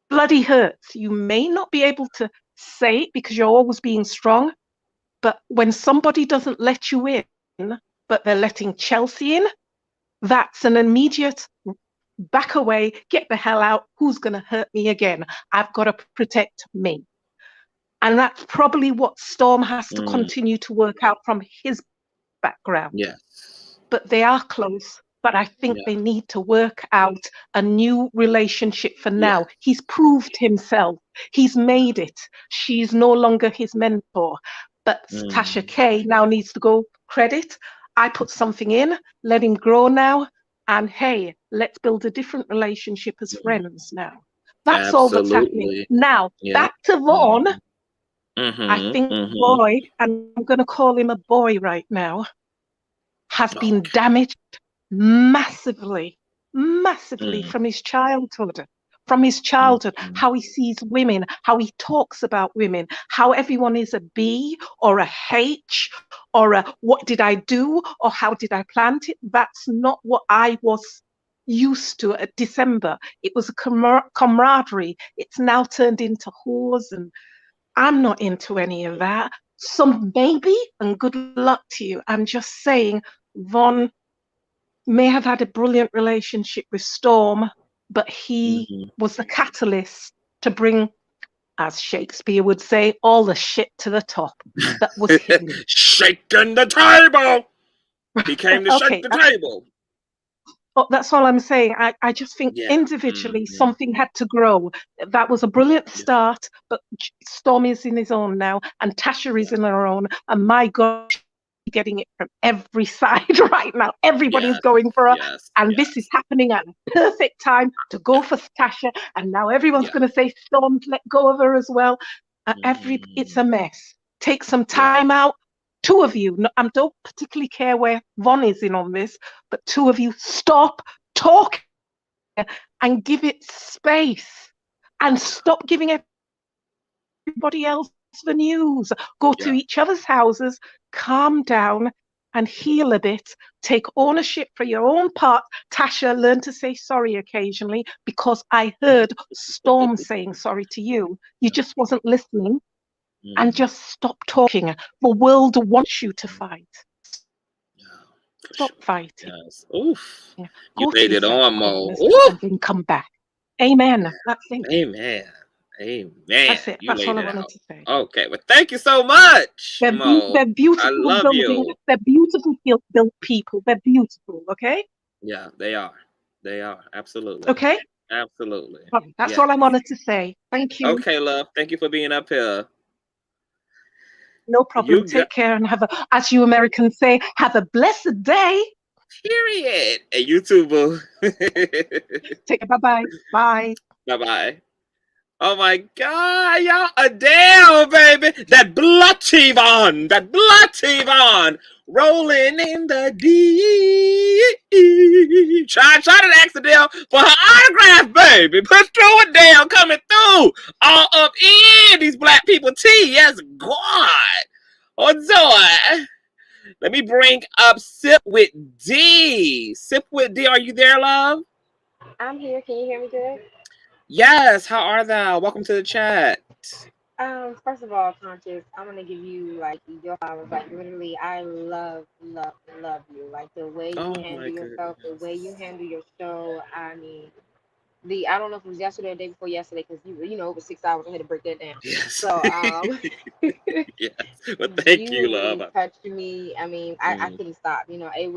bloody hurts. You may not be able to say it because you're always being strong, but when somebody doesn't let you in, but they're letting Chelsea in, that's an immediate back away, get the hell out. Who's going to hurt me again? I've got to protect me. And that's probably what Storm has to continue to work out from his background. Yes. But they are close. But I think they need to work out a new relationship for now. He's proved himself. He's made it. She's no longer his mentor. But Tasha K now needs to go credit. I put something in, let him grow now. And hey, let's build a different relationship as friends now. That's all that's happening. Now, back to Vaughn. I think boy, and I'm going to call him a boy right now, has been damaged massively from his childhood. How he sees women, how he talks about women, how everyone is a B or a H or a what did I do or how did I plant it? That's not what I was used to at December. It was a camaraderie. It's now turned into whores, and I'm not into any of that. So maybe, and good luck to you, I'm just saying, Von may have had a brilliant relationship with Storm, but he was the catalyst to bring, as Shakespeare would say, all the shit to the top that was hidden. Shaking the table. He came to shake the table. Oh, that's all I'm saying. I just think individually something had to grow. That was a brilliant start, but Storm is in his own now, and Tasha is in her own. And my God, she's getting it from every side right now. Everybody's going for her, and this is happening at a perfect time to go for Tasha. And now everyone's going to say Storm's let go of her as well. It's a mess. Take some time out. Two of you, I don't particularly care where Von is in on this, but two of you stop talking and give it space and stop giving everybody else the news. Go to each other's houses, calm down and heal a bit. Take ownership for your own part. Tasha, learn to say sorry occasionally, because I heard Storm saying sorry to you. You just wasn't listening. And just stop talking. The world wants you to fight. Stop fighting. Yes. Oof. Yeah. You laid it on, Mo. And then come back. Amen. That's it. Amen. Amen. That's it. You That's all laid I it wanted out. to say. Okay. Well, thank you so much, Mo. They're beautiful I love building. you. They're beautiful built people. They're beautiful. Okay. Yeah, they are. They are. Absolutely. Okay. Absolutely. That's all I wanted to say. Thank you. Okay, love. Thank you for being up here. No problem. Take care and have a, as you Americans say, have a blessed day. Period. And you too, boo. Take it. Bye-bye. Bye. Bye-bye. Oh my God, y'all, Adele, baby. That bloody Von. That bloody Von. Rolling in the deep. Try to ask Adele for her autograph, baby. Put through Adele coming through. All up in these black people tea. Yes, God. Oh, joy. Let me bring up Sip with D. Sip with D, are you there, love? I'm here. Can you hear me good? Yes. How are thou? Welcome to the chat. First of all, Conscious, I'm gonna give you like your flowers. Like literally, I love you. Like the way you handle yourself, the way you handle your show. I mean, I don't know if it was yesterday or the day before yesterday, because you know, over 6 hours. I had to break that down. Yes. So yes. Well, thank you, love. Touched me. I mean, I couldn't stop. You know, it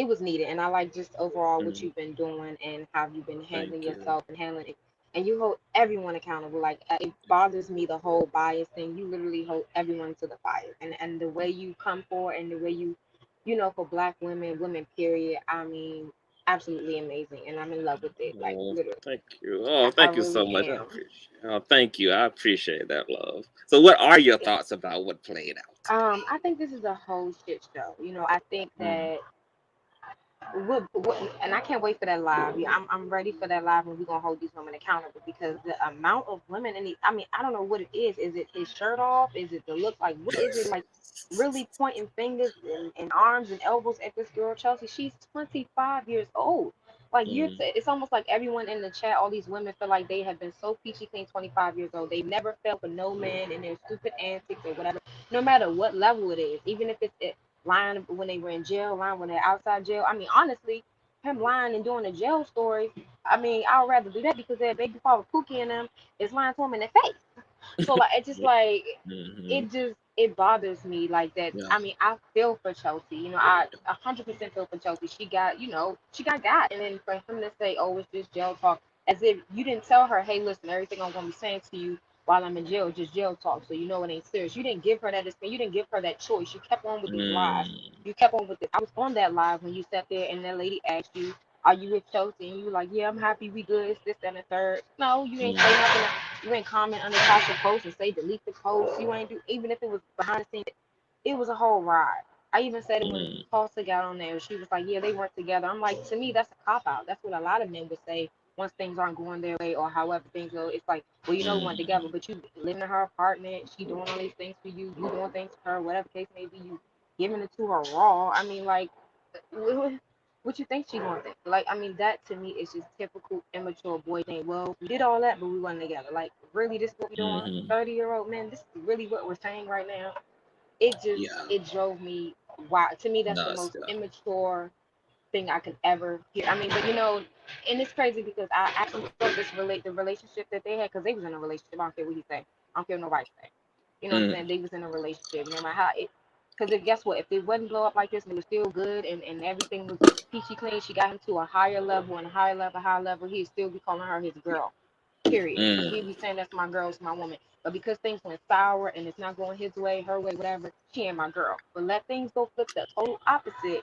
was needed, and I like just overall what you've been doing and how you've been handling yourself and handling it. And you hold everyone accountable. Like it bothers me, the whole bias thing. You literally hold everyone to the fire, and the way you come forward and the way you know, for Black women, period. I mean, absolutely amazing, and I'm in love with it. Like literally. Thank you. Oh, thank you really so much. am. I appreciate. Oh, thank you. I appreciate that, love. So, what are your thoughts about what played out? I think this is a whole shit show. You know, I think that and I can't wait for that live. Yeah, I'm ready for that live, and we're gonna hold these women accountable, because the amount of women in the, I mean, I don't know what it is. Is it his shirt off? Is it the look? Like, what is it? Like, really pointing fingers and arms and elbows at this girl Chelsea? She's 25 years old. Like it's almost like everyone in the chat, all these women feel like they have been so peachy clean, 25 years old. They've never fell for no man in their stupid antics or whatever, no matter what level it is, even if it's lying when they were in jail, lying when they're outside jail. I mean, honestly, him lying and doing a jail story, I mean, I'd rather do that, because that baby father Pookie and them is lying to him in their face. So like, it's just like, it bothers me like that. I mean, I feel for Chelsea. You know, I 100% feel for Chelsea. She got, you know, she got, and then for him to say, "Oh, it's just jail talk," as if you didn't tell her, "Hey, listen, everything I'm gonna be saying to you while I'm in jail, just jail talk, so you know it ain't serious." You didn't give her that. You didn't give her that choice. You kept on with these lies. You kept on with it. I was on that live when you sat there and that lady asked you, "Are you with Chelsea?" And you were like, "Yeah, I'm happy. We good. It's this, that, and the third." No, you ain't say nothing. You ain't comment under Tasha's post and say delete the post. You ain't do, even if it was behind the scenes. It was a whole ride. I even said it when Tasha got on there. She was like, "Yeah, they weren't together." I'm like, to me, that's a cop out. That's what a lot of men would say once things aren't going their way, or however things go. It's like, well, you know, we weren't together, but you living in her apartment. She doing all these things for you. You doing things for her. Whatever case may be, you giving it to her raw. I mean, like, what you think she gonna think? Like, I mean, that to me is just typical immature boy thing. Well, we did all that, but we wasn't together. Like, really, this is what we doing? 30-year-old men, this is really what we're saying right now. It just it drove me wow, to me that's the most immature thing I could ever hear. I mean, but and it's crazy because I actually felt the relationship that they had, because they was in a relationship. I don't care what he say. I don't care what nobody say. You know what I'm saying? They was in a relationship. No matter how it, because if guess what? If it wouldn't blow up like this and it was still good and everything was peachy clean, she got him to a higher level and a higher level, he'd still be calling her his girl. Period. He'd be saying that's my girl, it's my woman. But because things went sour and it's not going his way, her way, whatever, she ain't my girl. But let things go flip the total opposite.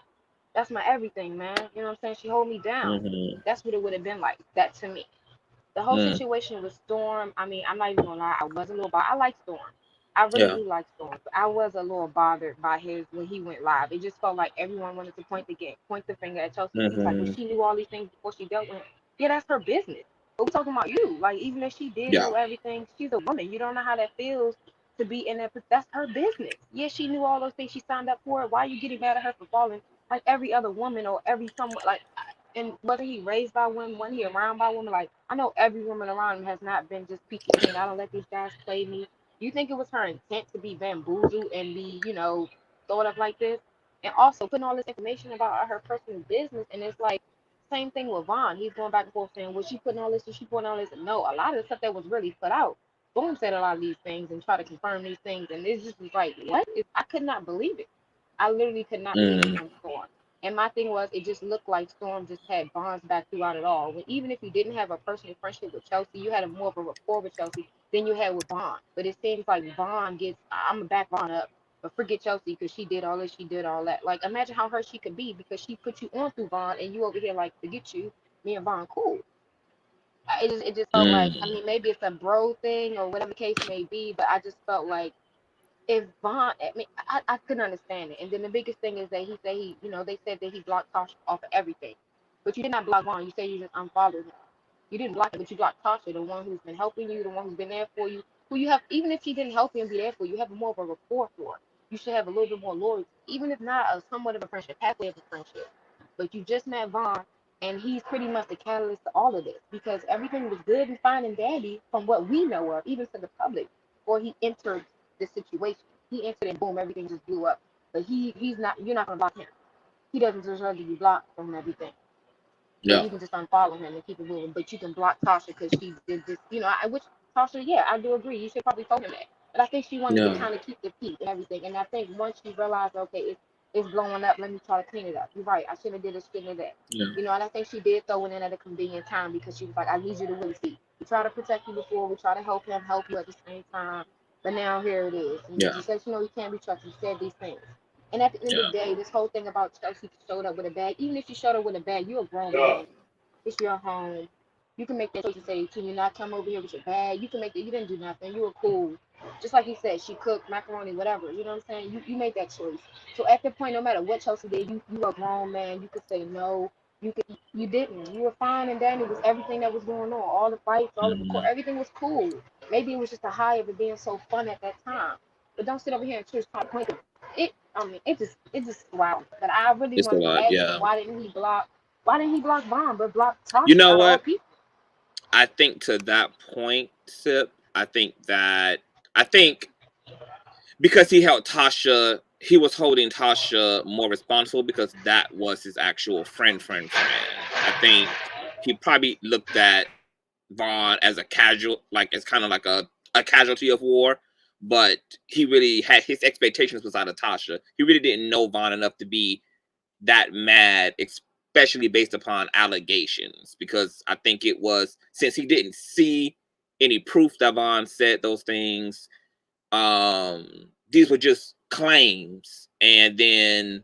That's my everything, man. You know what I'm saying? She hold me down. That's what it would have been like. That to me. The whole situation with Storm, I mean, I'm not even gonna lie, I was a little I like Storm. I really do like Storm. But I was a little bothered by his when he went live. It just felt like everyone wanted to point the finger at Chelsea. It's like, well, she knew all these things before she dealt with him. Yeah, that's her business. But we're talking about you. Like, even if she did know everything, she's a woman. You don't know how that feels to be in that. That's her business. Yeah, she knew all those things. She signed up for it. Why are you getting mad at her for falling like every other woman or every someone like? And whether he raised by women, when he around by women, like I know every woman around him has not been just peachy clean. I don't let these guys play me. You think it was her intent to be bamboozled and be, thought of like this? And also putting all this information about her personal business, and it's like same thing with Vaughn. He's going back and forth saying, "Was she putting all this? Was she putting all this?" No, a lot of the stuff that was really put out. Boom said a lot of these things and try to confirm these things, and it's just was like, what? I could not believe it. I literally could not believe it from Storm. And my thing was, it just looked like Storm just had bonds back throughout it all. When even if you didn't have a personal friendship with Chelsea, you had more of a rapport with Chelsea than you had with Vaughn. But it seems like Vaughn gets, I'm gonna back Vaughn up, but forget Chelsea because she did all this, she did all that. Like, imagine how hurt she could be because she put you on through Vaughn, and you over here like, forget you, me and Vaughn cool. It just felt like, I mean, maybe it's a bro thing or whatever the case may be, but I just felt like if Vaughn, I mean, I couldn't understand it. And then the biggest thing is that he said they said that he blocked Tasha off of everything. But you did not block Vaughn. You said you just unfollowed him. You didn't block him, but you blocked Tasha, the one who's been helping you, the one who's been there for you, who you have, even if she didn't help you and be there for you, you have more of a rapport for. You should have a little bit more loyalty, even if not a somewhat of a friendship, halfway of a friendship. But you just met Vaughn, and he's pretty much the catalyst to all of this because everything was good and fine and dandy from what we know of, even to the public, before he entered the situation. He entered and boom, everything just blew up. But he's not. You're not gonna block him. He doesn't deserve to be blocked from everything. So you can just unfollow him and keep it moving. But you can block Tasha because she did this. Which Tasha, yeah, I do agree. You should probably phone him that. But I think she wanted to kind of keep the peace and everything. And I think once she realized, okay, it's blowing up, let me try to clean it up. You're right. I shouldn't have did this, shouldn't have that. And I think she did throw it in at a convenient time because she was like, I need you to really see. We try to protect you before. We try to help him, help you at the same time. But now here it is. And you said, he can't be trusted. You said these things. And at the end of the day, this whole thing about Chelsea showed up with a bag, even if you showed up with a bag, you're a grown man. It's your home. You can make that choice and say, can you not come over here with your bag? You can make that. You didn't do nothing. You were cool. Just like you said, she cooked macaroni, whatever. You know what I'm saying? You made that choice. So at the point, no matter what Chelsea did, you were a grown man. You could say no. You didn't. You were fine and dandy with everything that was going on. All the fights, all of the court, everything was cool. Maybe it was just a high of it being so fun at that time. But don't sit over here and try to point it. I mean, it just wow. But I really It's a wanted to lot, ask yeah. him why didn't he block Vaughn but block Tasha? You know out of all what? people? I think to that point, Sip, I think because he held Tasha, he was holding Tasha more responsible because that was his actual friend. I think he probably looked at Vaughn as a casual, like it's kind of like a casualty of war, but he really had his expectations was out of Tasha. He really didn't know Vaughn enough to be that mad, especially based upon allegations, because I think it was, since he didn't see any proof that Vaughn said those things, these were just claims. And then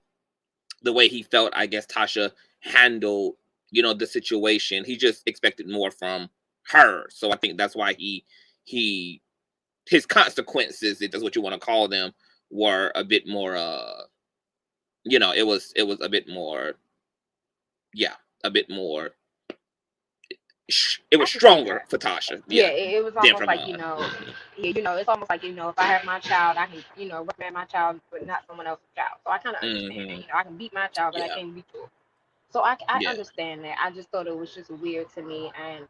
the way he felt, I guess, Tasha handled, the situation, he just expected more from her. So I think that's why his consequences, if that's what you want to call them, were a bit more, it was a bit more, a bit more. It was stronger for Tasha. Yeah, it was almost like Mm-hmm. it's almost like if I have my child, I can reprimand my child, but not someone else's child. So I kind of understand that. I can beat my child, but I can't beat yours. So I understand that. I just thought it was just weird to me, and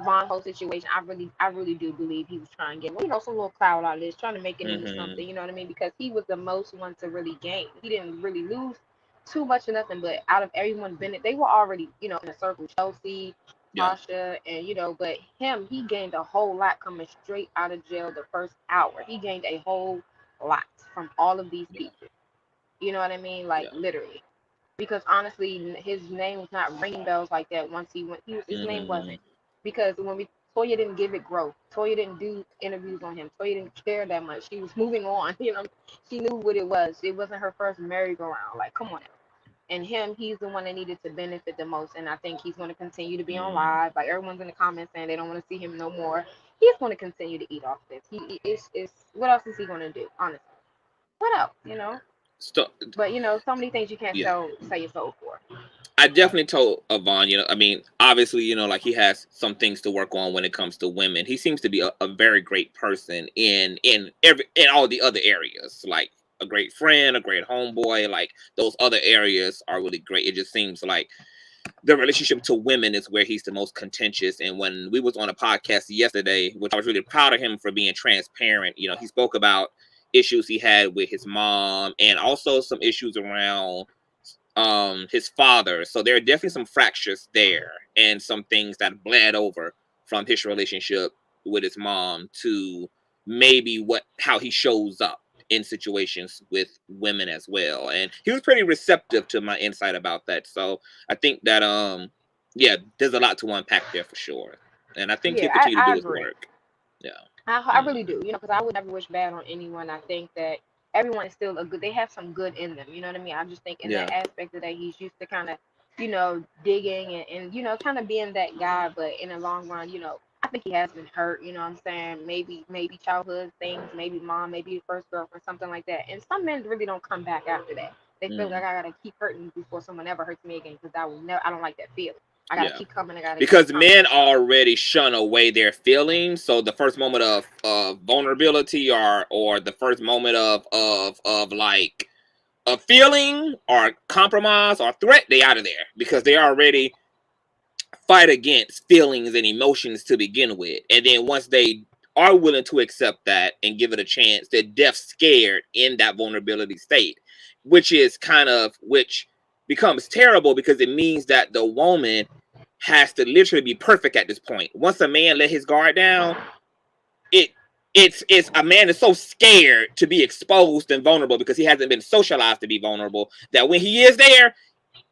Von whole situation, I really do believe he was trying to get, you know, some little cloud out of this, trying to make it into something, you know what I mean? Because he was the most one to really gain. He didn't really lose too much or nothing, but out of everyone, Bennett, they were already, you know, in a circle. Chelsea, Tasha, and, you know, but he gained a whole lot coming straight out of jail the first hour. He gained a whole lot from all of these people. You know what I mean? Like literally. Because honestly, his name was not ringing bells like that once he went. His name wasn't. Because when Toya didn't give it growth. Toya didn't do interviews on him. Toya didn't care that much. She was moving on. You know, she knew what it was. It wasn't her first merry-go-round. Like, come on now. And he's the one that needed to benefit the most. And I think he's going to continue to be on live. Like, everyone's in the comments saying they don't want to see him no more. He's going to continue to eat off this. What else is he going to do, honestly? What else, you know? But, you know, so many things you can't sell your soul for. I definitely told Avon, you know, I mean, obviously, you know, like he has some things to work on when it comes to women. He seems to be a very great person in all the other areas, like a great friend, a great homeboy. Like those other areas are really great. It just seems like the relationship to women is where he's the most contentious. And when we was on a podcast yesterday, which I was really proud of him for being transparent, you know, he spoke about issues he had with his mom and also some issues around his father. So there are definitely some fractures there and some things that bled over from his relationship with his mom to maybe how he shows up in situations with women as well. And he was pretty receptive to my insight about that. So I think that there's a lot to unpack there for sure. And I think he'll continue to do his work. Yeah. I really do, you know, because I would never wish bad on anyone. I think that everyone is still they have some good in them, you know what I mean? I just think in that aspect of that he's used to kind of, you know, digging and you know, kind of being that guy, but in the long run, you know, I think he has been hurt, you know what I'm saying? Maybe childhood things, maybe mom, maybe first girlfriend, something like that. And some men really don't come back after that. They feel like I gotta keep hurting before someone ever hurts me again, because I don't like that feeling. I gotta keep coming. Because men already shun away their feelings. So the first moment of vulnerability or the first moment of like a feeling or compromise or threat, they out of there because they already fight against feelings and emotions to begin with. And then once they are willing to accept that and give it a chance, they're death scared in that vulnerability state, which becomes terrible because it means that the woman has to literally be perfect at this point. Once a man let his guard down, it's a man is so scared to be exposed and vulnerable because he hasn't been socialized to be vulnerable that when he is there,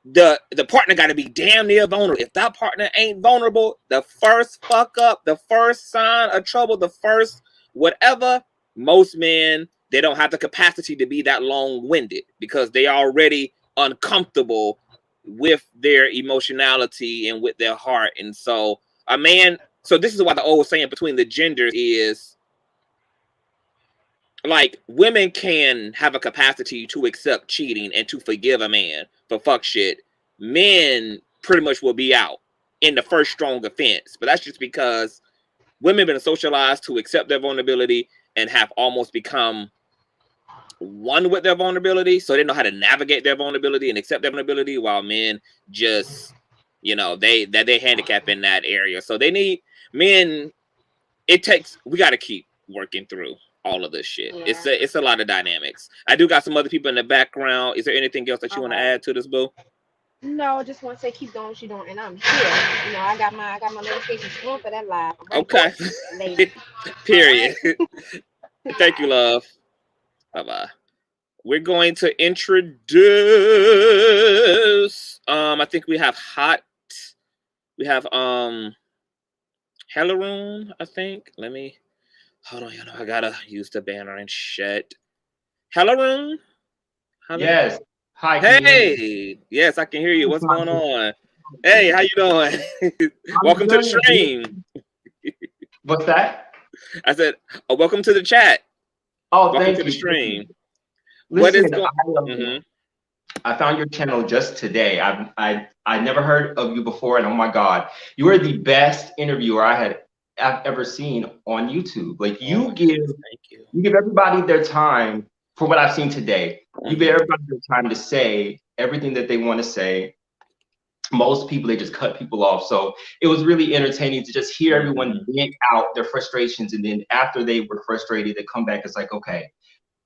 the partner got to be damn near vulnerable. If that partner ain't vulnerable, the first fuck up, the first sign of trouble, the first whatever, most men, they don't have the capacity to be that long-winded because they already uncomfortable with their emotionality and with their heart. And so this is why the old saying between the genders is like women can have a capacity to accept cheating and to forgive a man for fuck shit. Men pretty much will be out in the first strong offense, but that's just because women have been socialized to accept their vulnerability and have almost become one with their vulnerability, so they know how to navigate their vulnerability and accept their vulnerability, while men just, you know, they handicap in that area. So they need men. We got to keep working through all of this shit. Yeah. It's a lot of dynamics. I do got some other people in the background. Is there anything else that you want to add to this, boo? No, I just want to say keep doing what you're doing, and I'm here. You know, I got my notifications on for that live. Okay. Period. Thank you, love. Bye-bye. We're going to introduce I think we have Helleroon, I think. Let me hold on, I gotta use the banner and shit. Helleroon? Yes. Hi. Hey. Yes, I can hear you. What's going on? Hey, how you doing? Welcome to the stream. What's that? I said, welcome to the chat. Oh, welcome thank to you. the stream. Listen, I found your channel just today. I never heard of you before, and oh my God, you are the best interviewer I've ever seen on YouTube. Like you give everybody their time for what I've seen today. You give everybody their time to say everything that they want to say. most people, they just cut people off. So it was really entertaining to just hear everyone vent out their frustrations. And then after they were frustrated, they come back. It's like, okay,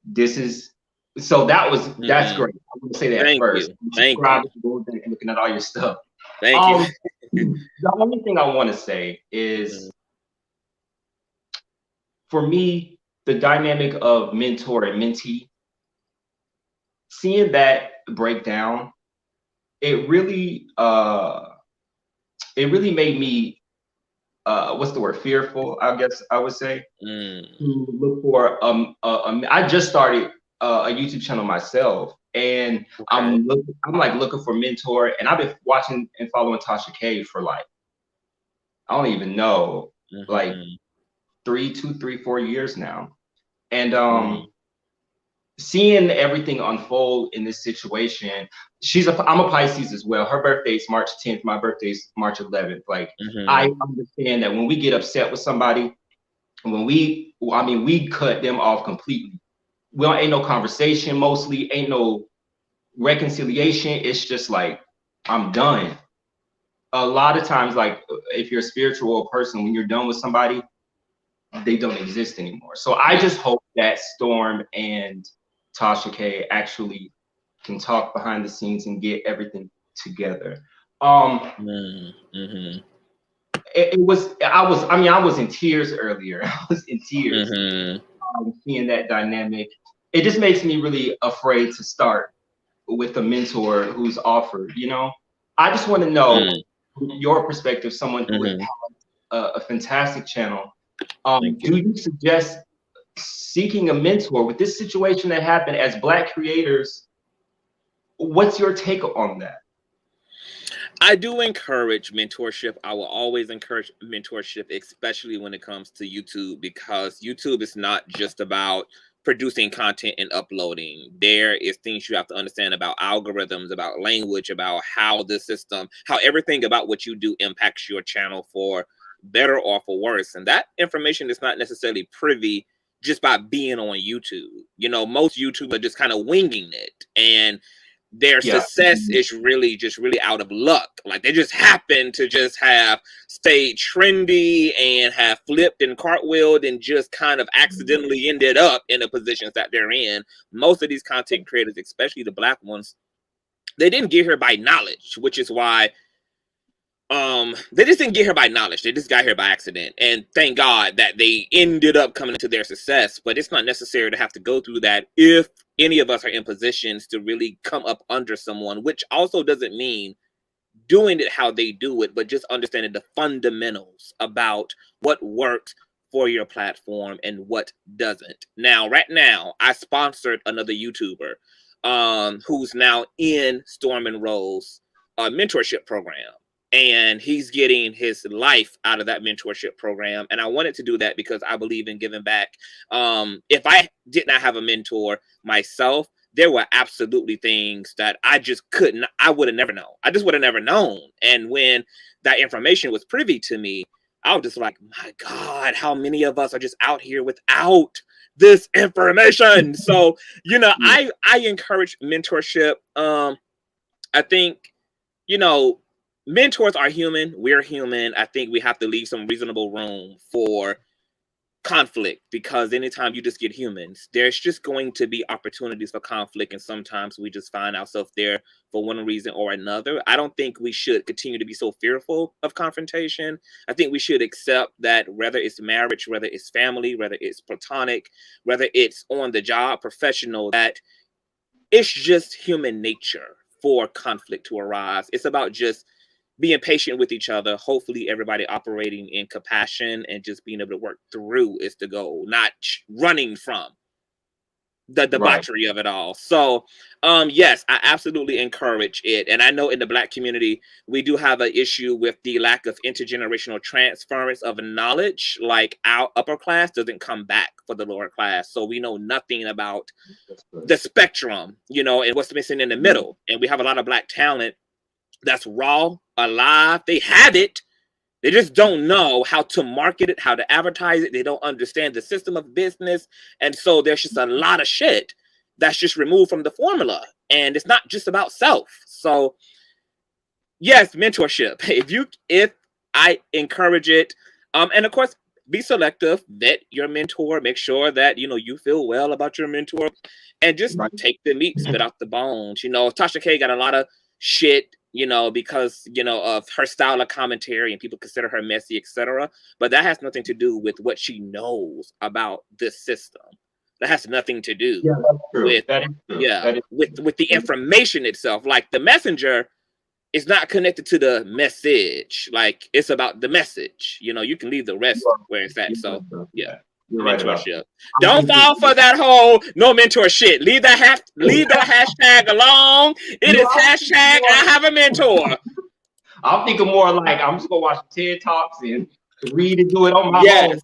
this is, so that's great. I'm going to say that first. Thank you. Going back and looking at all your stuff. Thank you. The only thing I want to say is, for me, the dynamic of mentor and mentee, seeing that break down, it really made me what's the word, fearful, I guess I would say, to look for I just started a YouTube channel myself, and I'm looking for mentor, and I've been watching and following Tasha Kebe for like, I don't even know, like 4 years now. And seeing everything unfold in this situation, I'm a Pisces as well. Her birthday's March 10th, my birthday's March 11th. Like, I understand that when we get upset with somebody, we cut them off completely. Ain't no conversation, mostly ain't no reconciliation. It's just like, I'm done. A lot of times, like, if you're a spiritual person, when you're done with somebody, they don't exist anymore. So I just hope that Storm and Tasha Kebe actually can talk behind the scenes and get everything together. I was in tears earlier. I was in tears seeing that dynamic. It just makes me really afraid to start with a mentor who's offered, you know? I just want to know your perspective, someone who has a fantastic channel. Do you suggest seeking a mentor with this situation that happened as Black creators? What's your take on that? I do encourage mentorship. I will always encourage mentorship, especially when it comes to YouTube, because YouTube is not just about producing content and uploading. There is things you have to understand about algorithms, about language, about how the system, how everything about what you do impacts your channel for better or for worse. And that information is not necessarily privy just by being on YouTube. You know, most YouTubers are just kind of winging it, and their success is really out of luck. Like, they just happen to just have stayed trendy and have flipped and cartwheeled and just kind of accidentally ended up in the positions that they're in. Most of these content creators, especially the Black ones, they didn't get here by knowledge, which is why they just didn't get here by knowledge. They just got here by accident. And thank God that they ended up coming to their success. But it's not necessary to have to go through that if any of us are in positions to really come up under someone, which also doesn't mean doing it how they do it, but just understanding the fundamentals about what works for your platform and what doesn't. Now, right now, I sponsored another YouTuber who's now in Storm Monroe's mentorship program. And he's getting his life out of that mentorship program. And I wanted to do that because I believe in giving back. If I did not have a mentor myself, there were absolutely things that I would have never known. I just would have never known. And when that information was privy to me, I was just like, my God, how many of us are just out here without this information? So, you know, I encourage mentorship. I think, you know, mentors are human. We're human. I think we have to leave some reasonable room for conflict, because anytime you just get humans, there's just going to be opportunities for conflict. And sometimes we just find ourselves there for one reason or another. I don't think we should continue to be so fearful of confrontation. I think we should accept that whether it's marriage, whether it's family, whether it's platonic, whether it's on the job, professional, that it's just human nature for conflict to arise. It's about just being patient with each other. Hopefully everybody operating in compassion and just being able to work through is the goal, not running from the debauchery of it all. So yes, I absolutely encourage it. And I know in the Black community, we do have an issue with the lack of intergenerational transference of knowledge. Like, our upper class doesn't come back for the lower class. So we know nothing about the spectrum, you know, and what's missing in the middle. And we have a lot of Black talent that's raw, alive. They have it. They just don't know how to market it, how to advertise it. They don't understand the system of business. And so there's just a lot of shit that's just removed from the formula. And it's not just about self. So yes, mentorship. If I encourage it, and of course, be selective, vet your mentor, make sure that, you feel well about your mentor, and just take the meat, spit out the bones. Tasha K got a lot of shit, because, of her style of commentary and people consider her messy, etc. But that has nothing to do with what she knows about this system. That has nothing to do with, with the information itself. Like the messenger is not connected to the message. Like it's about the message. You can leave the rest where it's at. So yeah, mentorship. Don't fall for that whole no mentor shit. Leave that hashtag alone. It is hashtag I have a mentor. I'm thinking more like I'm just gonna watch TED Talks and read and do it on my own.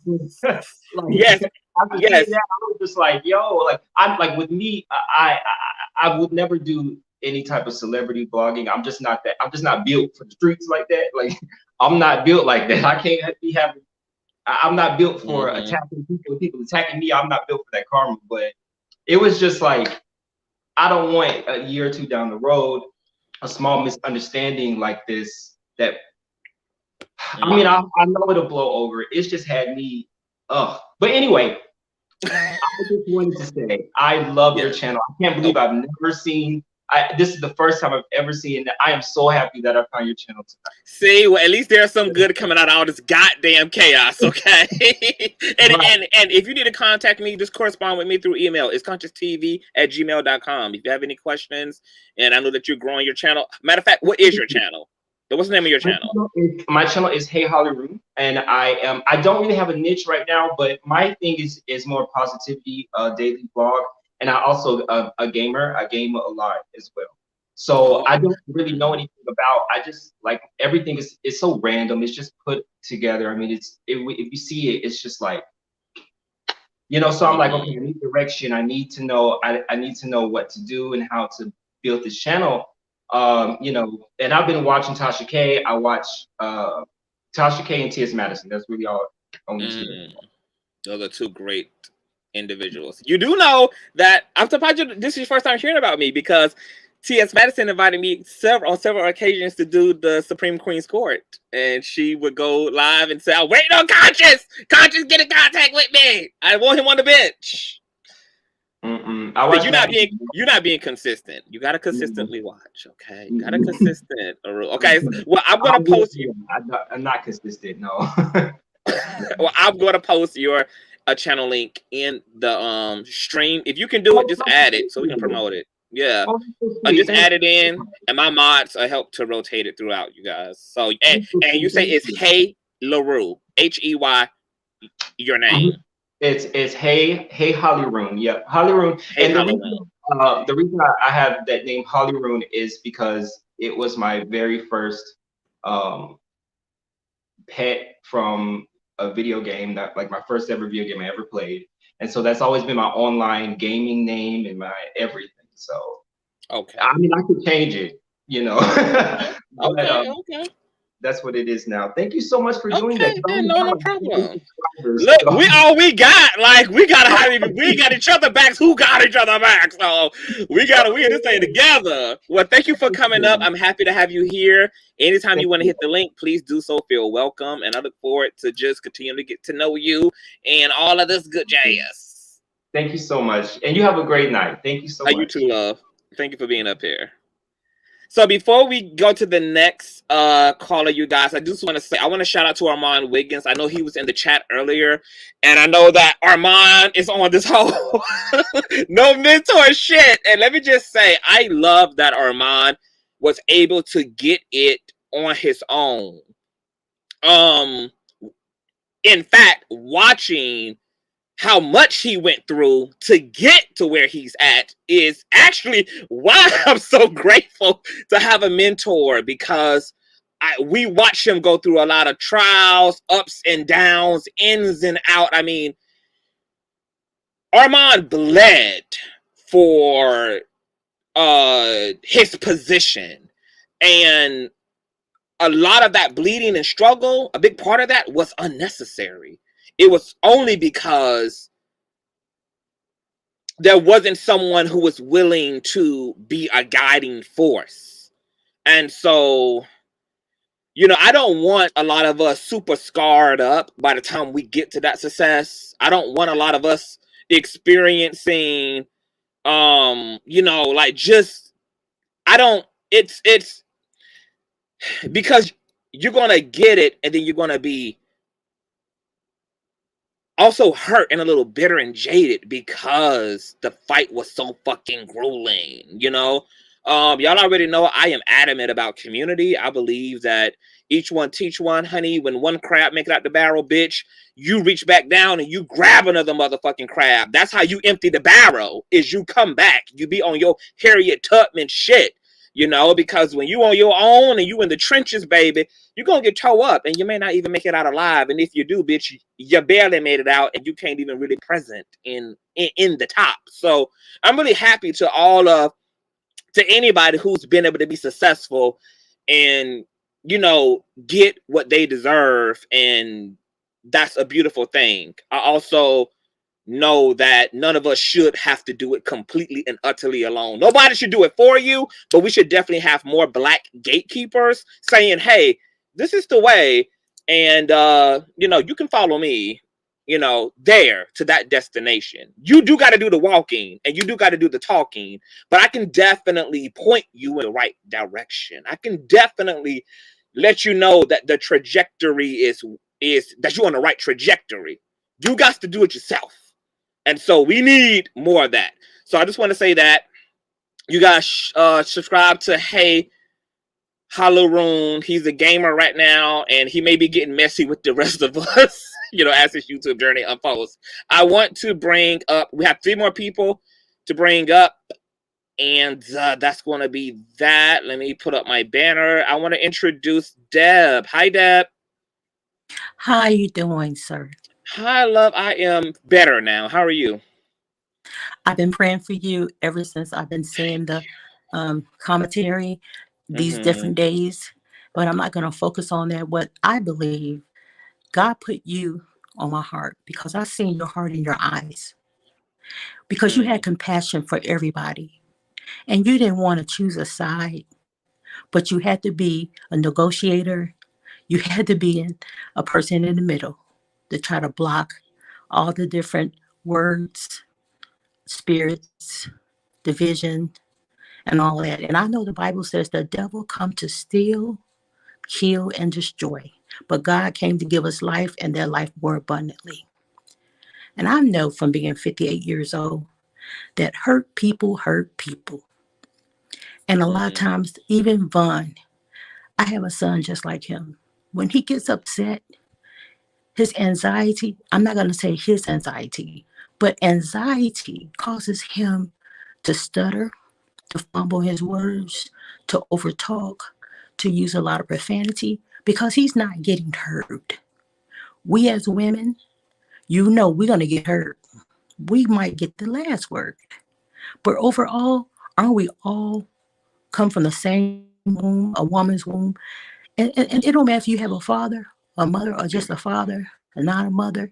Yes. After seeing that, I was just like, yo, like I'm like with me, I would never do any type of celebrity blogging. I'm just not built for the streets like that. Like I'm not built like that. I can't be having. I'm not built for attacking people attacking me. I'm not built for that karma. But it was just like I don't want a year or two down the road a small misunderstanding like this. That I mean, I know it'll blow over. It's just had me. But anyway, I just wanted to say I love your channel. I can't believe I've never seen. This is the first time I've ever seen that. I am so happy that I found your channel tonight. See, well, at least there's some good coming out of all this goddamn chaos, okay? and if you need to contact me, just correspond with me through email. It's consciouztv@gmail.com. If you have any questions, and I know that you're growing your channel. Matter of fact, what is your channel? What's the name of your channel? My channel is Hey Hollywood, and I don't really have a niche right now, but my thing is more positivity, daily blog, and I also a gamer. I game a lot as well. So I don't really know anything about. I just like everything is so random. It's just put together. I mean, if you see it, it's just like, So I'm like, okay, I need direction. I need to know. I need to know what to do and how to build this channel. And I've been watching Tasha K. I watch Tasha K and T.S. Madison. That's really all on YouTube. Those are two great individuals. You do know that I'm surprised this is your first time hearing about me, because T.S. Madison invited me on several occasions to do the Supreme Queen's Court, and she would go live and say, "I'm waiting on Conscious. Conscious, get in contact with me. I want him on the bench." You're not being consistent. You gotta consistently watch, okay? You gotta consistent. Okay, well, I'm gonna post you. I'm not consistent, no. Well, I'm gonna post your channel link in the stream. If you can do it, just add it so we can promote it. Yeah, just add it in, and my mods help to rotate it throughout, you guys. So and you say it's Hey LaRue, HEY, your name. It's Hey Hollywood. Yep, Hollywood. And the reason I have that name Hollywood is because it was my very first pet from a video game, that like my first ever video game I ever played. And so that's always been my online gaming name and my everything. So okay. I mean, I could change it, Okay. That's what it is now. Thank you so much for doing that. No problem. Look, we got. Like we got each other backs. Who got each other backs? So we in this thing together. Well, thank you for coming up. I'm happy to have you here. Anytime you want to hit the link, please do so. Feel welcome, and I look forward to just continue to get to know you and all of this good jazz. Thank you so much, and you have a great night. Thank you so much. You too, love. Thank you for being up here. So before we go to the next caller, you guys, I just want to say, I want to shout out to Armand Wiggins. I know he was in the chat earlier, and I know that Armand is on this whole no mentor shit. And let me just say, I love that Armand was able to get it on his own. In fact, watching how much he went through to get to where he's at is actually why I'm so grateful to have a mentor, because we watch him go through a lot of trials, ups and downs, ins and out. I mean, Armand bled for his position, and a lot of that bleeding and struggle, a big part of that was unnecessary. It was only because there wasn't someone who was willing to be a guiding force. And so you know, I don't want a lot of us super scarred up by the time we get to that success. I don't want a lot of us experiencing, you know, like just, I don't, it's because you're going to get it and then you're going to be also hurt and a little bitter and jaded because the fight was so fucking grueling, you know? Y'all already know I am adamant about community. I believe that each one teach one, honey. When one crab make it out the barrel, bitch, you reach back down and you grab another motherfucking crab. That's how you empty the barrel, is you come back. You be on your Harriet Tubman shit, you know, because when you on your own and you in the trenches, baby, you're going to get towed up and you may not even make it out alive. And if you do, bitch, you barely made it out and you can't even really present in the top. So I'm really happy to anybody who's been able to be successful and, you know, get what they deserve. And that's a beautiful thing. I also know that none of us should have to do it completely and utterly alone. Nobody should do it for you, but we should definitely have more Black gatekeepers saying, hey, this is the way. And, you know, you can follow me, you know, there to that destination. You do got to do the walking and you do got to do the talking, but I can definitely point you in the right direction. I can definitely let you know that the trajectory is that you're on the right trajectory. You got to do it yourself. And so we need more of that. So I just want to say that you guys subscribe to Hey Halaroon. He's a gamer right now, and he may be getting messy with the rest of us, you know, as his YouTube journey unfolds. I want to bring up, we have 3 more people to bring up, and that's going to be that. Let me put up my banner. I want to introduce Deb. Hi, Deb. How you doing, sir? Hi, love. I am better now. How are you? I've been praying for you ever since I've been seeing the commentary these different days, but I'm not going to focus on that. What I believe, God put you on my heart because I've seen your heart in your eyes, because you had compassion for everybody and you didn't want to choose a side, but you had to be a negotiator. You had to be a person in the middle to try to block all the different words, spirits, division, and all that. And I know the Bible says the devil come to steal, kill, and destroy. But God came to give us life and that life more abundantly. And I know from being 58 years old that hurt people hurt people. And a lot of times, even Vaughn, I have a son just like him. When he gets upset, his anxiety, I'm not going to say his anxiety, but anxiety causes him to stutter, to fumble his words, to overtalk, to use a lot of profanity because he's not getting heard. We as women, you know, we're going to get heard. We might get the last word. But overall, aren't we all come from the same womb, a woman's womb? And it don't matter if you have a father, a mother, or just a father, and not a mother.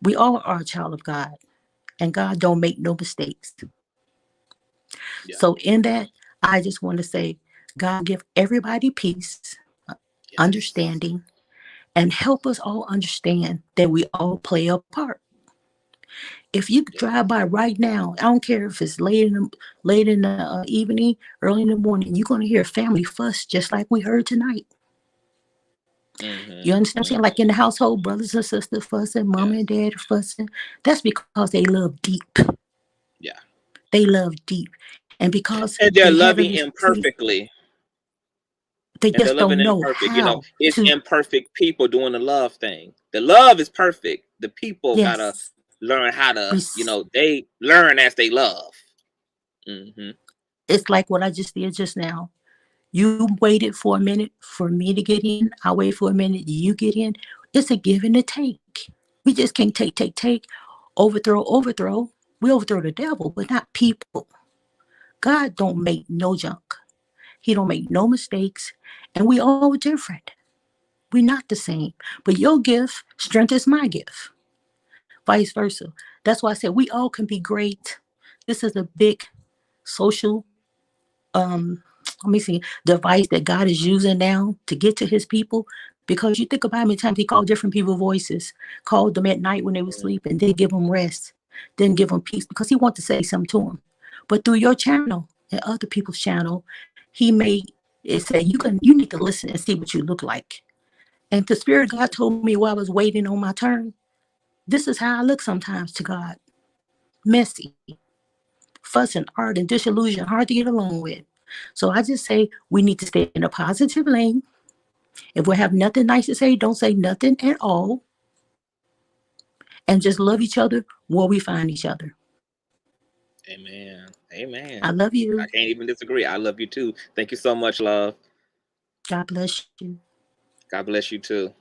We all are a child of God. And God don't make no mistakes. Yeah. So in that, I just want to say, God give everybody peace, understanding, and help us all understand that we all play a part. If you drive by right now, I don't care if it's late in the evening, early in the morning, you're going to hear a family fuss just like we heard tonight. You understand what I'm saying? Like in the household, brothers and sisters fussing, mom and dad fussing. That's because they love deep. Yeah. They love deep. And because they're loving imperfectly. They just don't know imperfect. how. You know, it's imperfect people doing the love thing. The love is perfect. The people gotta learn how to, you know, they learn as they love. It's like what I just did just now. You waited for a minute for me to get in. I wait for a minute, you get in. It's a give and a take. We just can't take, overthrow. We overthrow the devil, but not people. God don't make no junk. He don't make no mistakes. And we all different. We're not the same. But your gift strengthens my gift. Vice versa. That's why I said we all can be great. This is a big social device that God is using now to get to his people. Because you think about how many times he called different people voices, called them at night when they were sleeping, didn't give them rest, didn't give them peace, because he wanted to say something to them. But through your channel and other people's channel, he made it say you need to listen and see what you look like. And the Spirit of God told me while I was waiting on my turn, this is how I look sometimes to God. Messy, fussing, ardent, disillusioned, hard to get along with. So I just say we need to stay in a positive lane. If we have nothing nice to say, don't say nothing at all. And just love each other where we find each other. Amen. Amen. I love you. I can't even disagree. I love you too. Thank you so much, love. God bless you. God bless you too.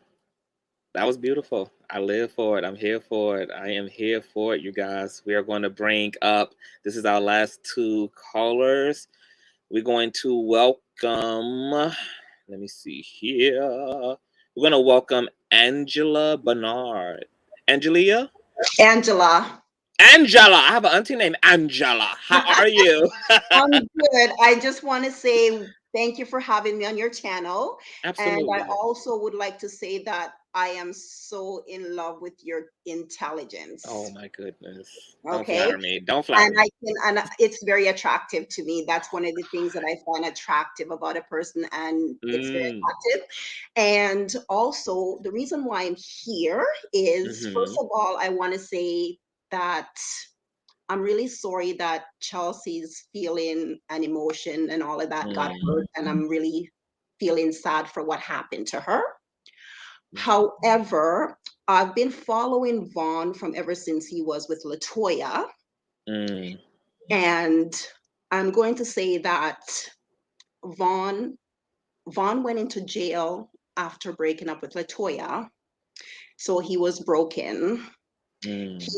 That was beautiful. I live for it. I'm here for it. I am here for it, you guys. We are going to bring up, this is our last two callers. We're going to welcome, let me see here. We're going to welcome Angela Bernard. Angela. I have an auntie named Angela. How are you? I'm good. I just want to say thank you for having me on your channel. Absolutely. And I also would like to say that I am so in love with your intelligence. Oh my goodness. Okay. Don't flatter me. Don't flatter me. And it's very attractive to me. That's one of the things that I find attractive about a person, and it's very attractive. And also the reason why I'm here is, first of all, I want to say that I'm really sorry that Chelsea's feeling and emotion and all of that got hurt, and I'm really feeling sad for what happened to her. However, I've been following Vaughn from ever since he was with LaToya. And I'm going to say that Vaughn went into jail after breaking up with LaToya. So he was broken. He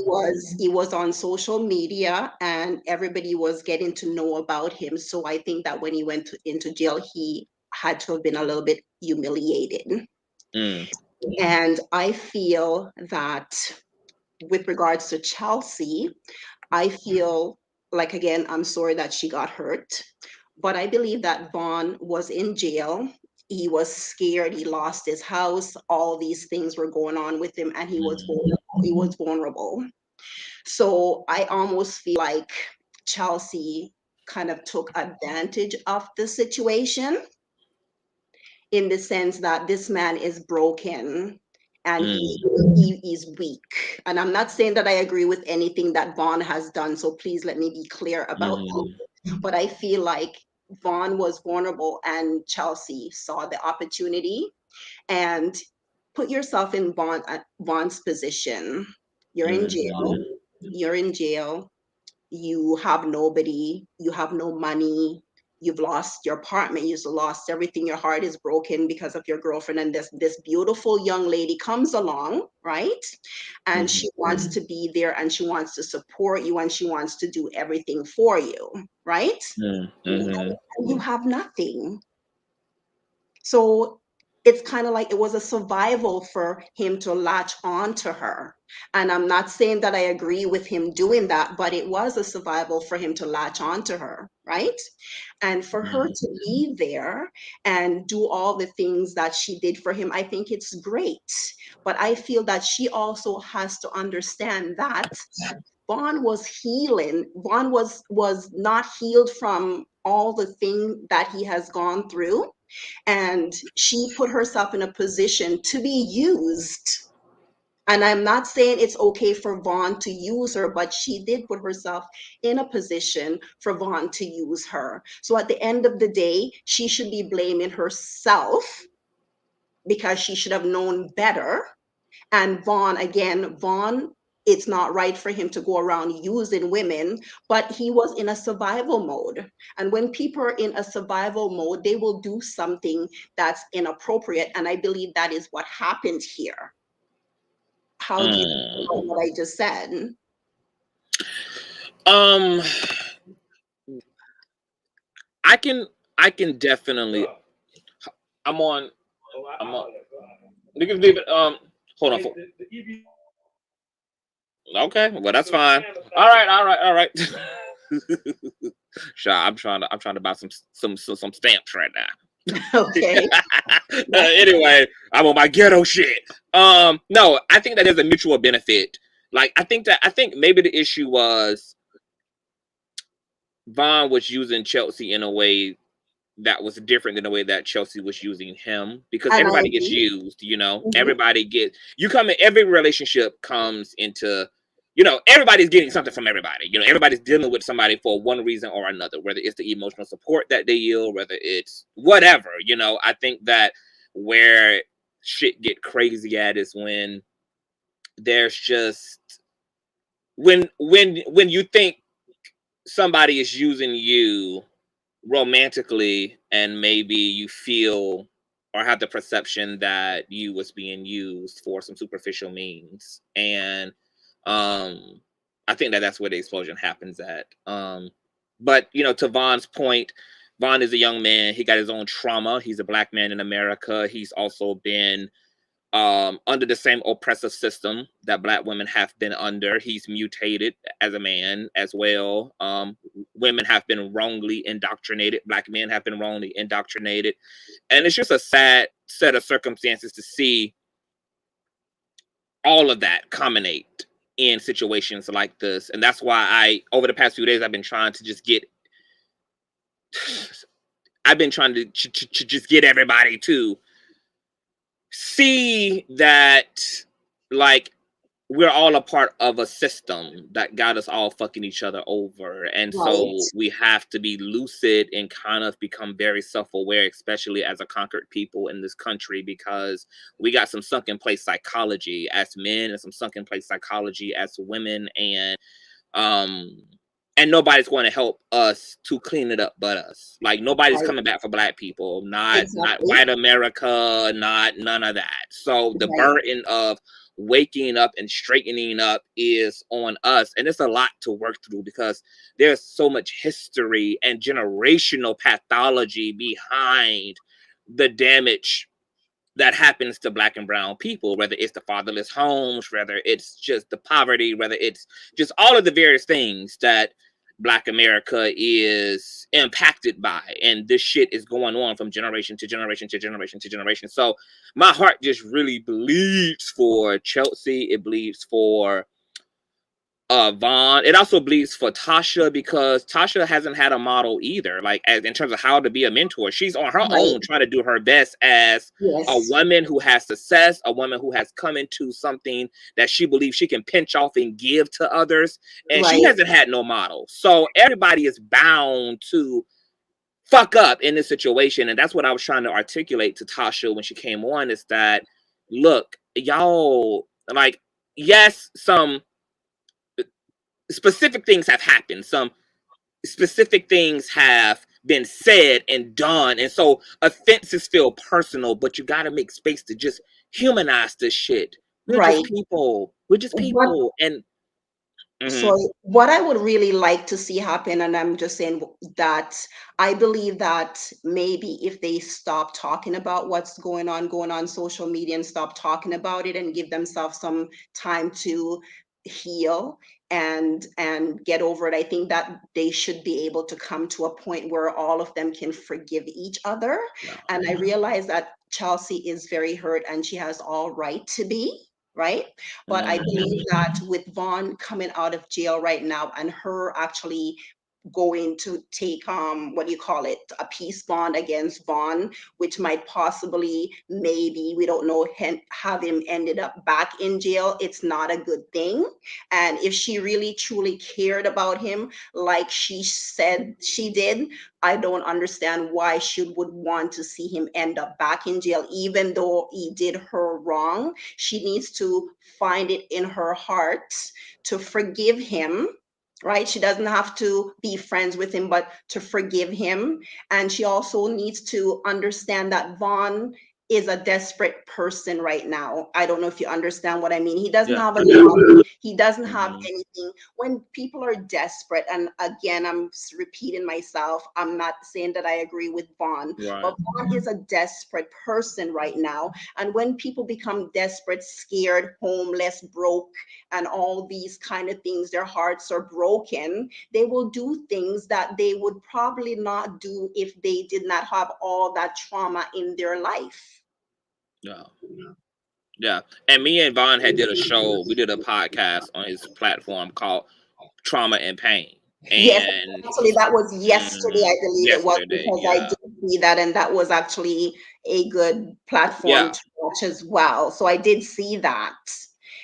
was on social media and everybody was getting to know about him. So I think that when he went into jail, he had to have been a little bit humiliated. And I feel that with regards to Chelsea, I feel like, again, I'm sorry that she got hurt, but I believe that Vaughn was in jail. He was scared. He lost his house. All these things were going on with him, and he was vulnerable. So I almost feel like Chelsea kind of took advantage of the situation, in the sense that this man is broken and he's weak. And I'm not saying that I agree with anything that Vaughn has done, so please let me be clear about that. But I feel like Vaughn was vulnerable and Chelsea saw the opportunity. And put yourself in Vaughn's position. You're in jail. You're in jail. You have nobody. You have no money. You've lost your apartment. You've lost everything. Your heart is broken because of your girlfriend. And this beautiful young lady comes along, right? And she wants to be there, and she wants to support you, and she wants to do everything for you, right? And you have nothing. So it's kind of like it was a survival for him to latch on to her. And I'm not saying that I agree with him doing that, but it was a survival for him to latch on to her, right? And for her to be there and do all the things that she did for him, I think it's great. But I feel that she also has to understand that Vaughn was healing. Vaughn was not healed from all the things that he has gone through. And she put herself in a position to be used. And I'm not saying it's okay for Vaughn to use her, but she did put herself in a position for Vaughn to use her. So at the end of the day, she should be blaming herself because she should have known better. And Vaughn, it's not right for him to go around using women, but he was in a survival mode. And when people are in a survival mode, they will do something that's inappropriate. And I believe that is what happened here. How do you feel about what I just said? I can definitely. I'm on. You can leave it. Hold on. Okay, well that's fine. All right. I'm trying to buy some stamps right now. Okay. Anyway, I'm on my ghetto shit. No, I think that there's a mutual benefit. Like, I think maybe the issue was Vaughn was using Chelsea in a way that was different than the way that Chelsea was using him, because everybody gets used, you know. Mm-hmm. Every relationship comes into, you know, everybody's getting something from everybody. You know, everybody's dealing with somebody for one reason or another, whether it's the emotional support that they yield, whether it's whatever, you know. I think that where shit get crazy at is when there's just, when you think somebody is using you romantically, and maybe you feel or have the perception that you was being used for some superficial means. And I think that that's where the explosion happens at. But, you know, to Vaughn's point, Vaughn is a young man. He got his own trauma. He's a Black man in America. He's also been under the same oppressive system that Black women have been under. He's mutated as a man as well. Women have been wrongly indoctrinated. Black men have been wrongly indoctrinated. And it's just a sad set of circumstances to see all of that culminate in situations like this. And that's why over the past few days, I've been trying to just get everybody to see that, like, we're all a part of a system that got us all fucking each other over. And so we have to be lucid and kind of become very self-aware, especially as a conquered people in this country, because we got some sunken place psychology as men and some sunken place psychology as women. And nobody's going to help us to clean it up but us. Like, nobody's coming back for Black people, not white America, none of that. So the burden of waking up and straightening up is on us. And it's a lot to work through, because there's so much history and generational pathology behind the damage that happens to Black and brown people, whether it's the fatherless homes, whether it's just the poverty, whether it's just all of the various things that Black America is impacted by. And this shit is going on from generation to generation to generation to generation. So my heart just really bleeds for Chelsea. It bleeds for Vaughn. It also bleeds for Tasha, because Tasha hasn't had a model either, like, as in terms of how to be a mentor. She's on her own trying to do her best as a woman who has success, a woman who has come into something that she believes she can pinch off and give to others, and she hasn't had no model. So everybody is bound to fuck up in this situation. And that's what I was trying to articulate to Tasha when she came on, is that, look, y'all, like, yes, some specific things have happened. Some specific things have been said and done. And so offenses feel personal, but you got to make space to just humanize this shit. We're just people. We're just people. And so what I would really like to see happen, and I'm just saying that I believe that maybe if they stop talking about what's going on social media, and stop talking about it and give themselves some time to heal and get over it, I think that they should be able to come to a point where all of them can forgive each other. And I realize that Chelsea is very hurt, and she has all right to be. Right. But I believe that with Vaughn coming out of jail right now, and her actually going to take a peace bond against Vaughn, which might possibly, maybe, we don't know, have him ended up back in jail. It's not a good thing. And if she really truly cared about him, like she said she did, I don't understand why she would want to see him end up back in jail, even though he did her wrong. She needs to find it in her heart to forgive him. Right? She doesn't have to be friends with him, but to forgive him. And she also needs to understand that Vaughn is a desperate person right now. I don't know if you understand what I mean. He doesn't have a job. He doesn't have anything. When people are desperate, and again, I'm repeating myself, I'm not saying that I agree with Vaughn, but Vaughn is a desperate person right now. And when people become desperate, scared, homeless, broke, and all these kind of things, their hearts are broken, they will do things that they would probably not do if they did not have all that trauma in their life. Yeah. And me and Vaughn had did a show. We did a podcast on his platform called Trauma and Pain. And yes, actually, that was yesterday, I believe it was, because I did see that, and that was actually a good platform to watch as well. So I did see that.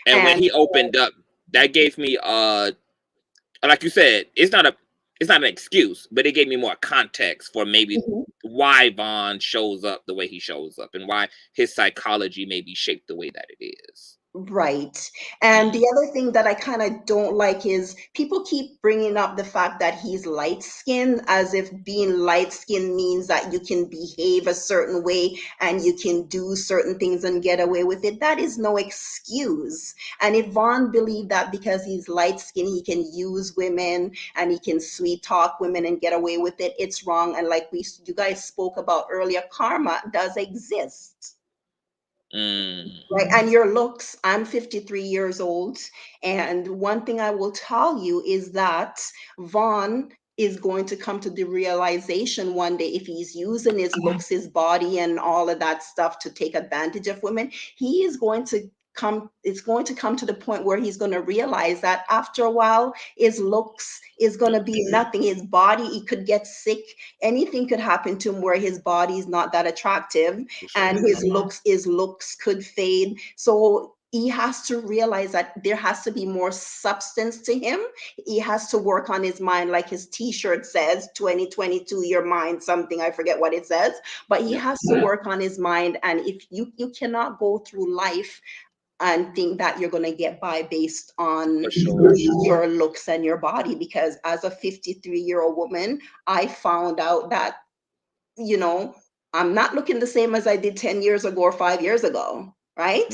And when he opened up, that gave me like you said, it's not an excuse, but it gave me more context for maybe why Vaughn shows up the way he shows up and why his psychology may be shaped the way that it is. Right. And the other thing that I kind of don't like is people keep bringing up the fact that he's light skinned, as if being light skinned means that you can behave a certain way and you can do certain things and get away with it. That is no excuse. And if Vaughn believed that because he's light skinned, he can use women and he can sweet talk women and get away with it, it's wrong. And like you guys spoke about earlier, karma does exist. Right. And your looks, I'm 53 years old. And one thing I will tell you is that Vaughn is going to come to the realization one day, if he's using his looks, his body, and all of that stuff to take advantage of women, he is going to it's going to come to the point where he's going to realize that after a while, his looks is going to be nothing. His body, he could get sick. Anything could happen to him where his body is not that attractive, and his looks could fade. So he has to realize that there has to be more substance to him. He has to work on his mind, like his t-shirt says, 2022, your mind, something, I forget what it says, but he has to work on his mind. And if you cannot go through life and think that you're going to get by based on your looks and your body, because as a 53-year-old woman, I found out that, I'm not looking the same as I did 10 years ago or 5 years ago, right?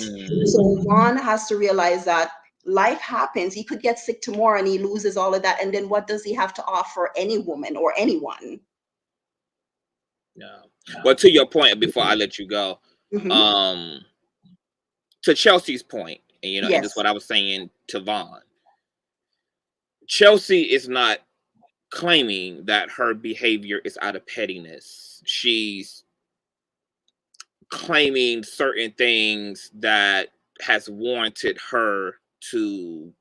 So Vaughn has to realize that life happens. He could get sick tomorrow and he loses all of that. And then what does he have to offer any woman or anyone? Yeah. Well, to your point, before I let you go, to Chelsea's point, and and this is what I was saying to Vaughn. Chelsea is not claiming that her behavior is out of pettiness. She's claiming certain things that has warranted her to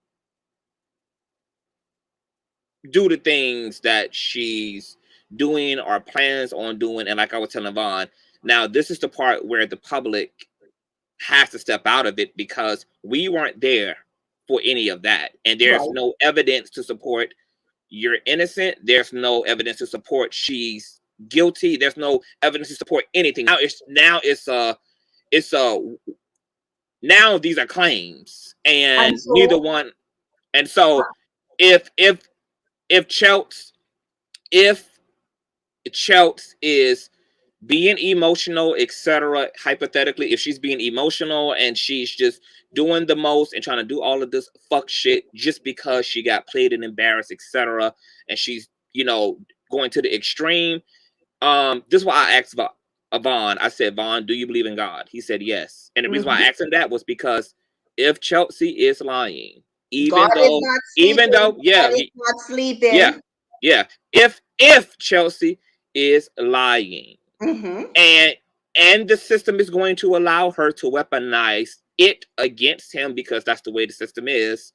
do the things that she's doing or plans on doing. And like I was telling Vaughn, now this is the part where the public has to step out of it, because we weren't there for any of that, and there's no evidence to support you're innocent. There's no evidence to support she's guilty. There's no evidence to support anything. Now these are claims, and neither one. And so if Chelts is being emotional, etc., hypothetically, if she's being emotional and she's just doing the most and trying to do all of this fuck shit just because she got played and embarrassed, etc., and she's going to the extreme, this is why I asked about Vaughn. I said, Vaughn, do you believe in God? He said yes. And the reason why I asked him that was because if Chelsea is lying, even though if Chelsea is lying, and the system is going to allow her to weaponize it against him, because that's the way the system is,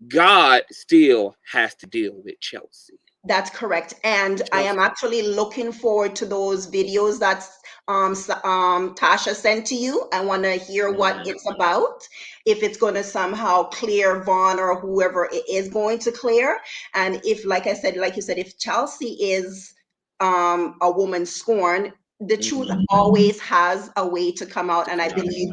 God still has to deal with Chelsea. That's correct. And I am actually looking forward to those videos that Tasha sent to you. I want to hear what it's about, if it's going to somehow clear Vaughn or whoever it is going to clear. And if, like you said, if Chelsea is a woman scorned, the truth always has a way to come out, and I believe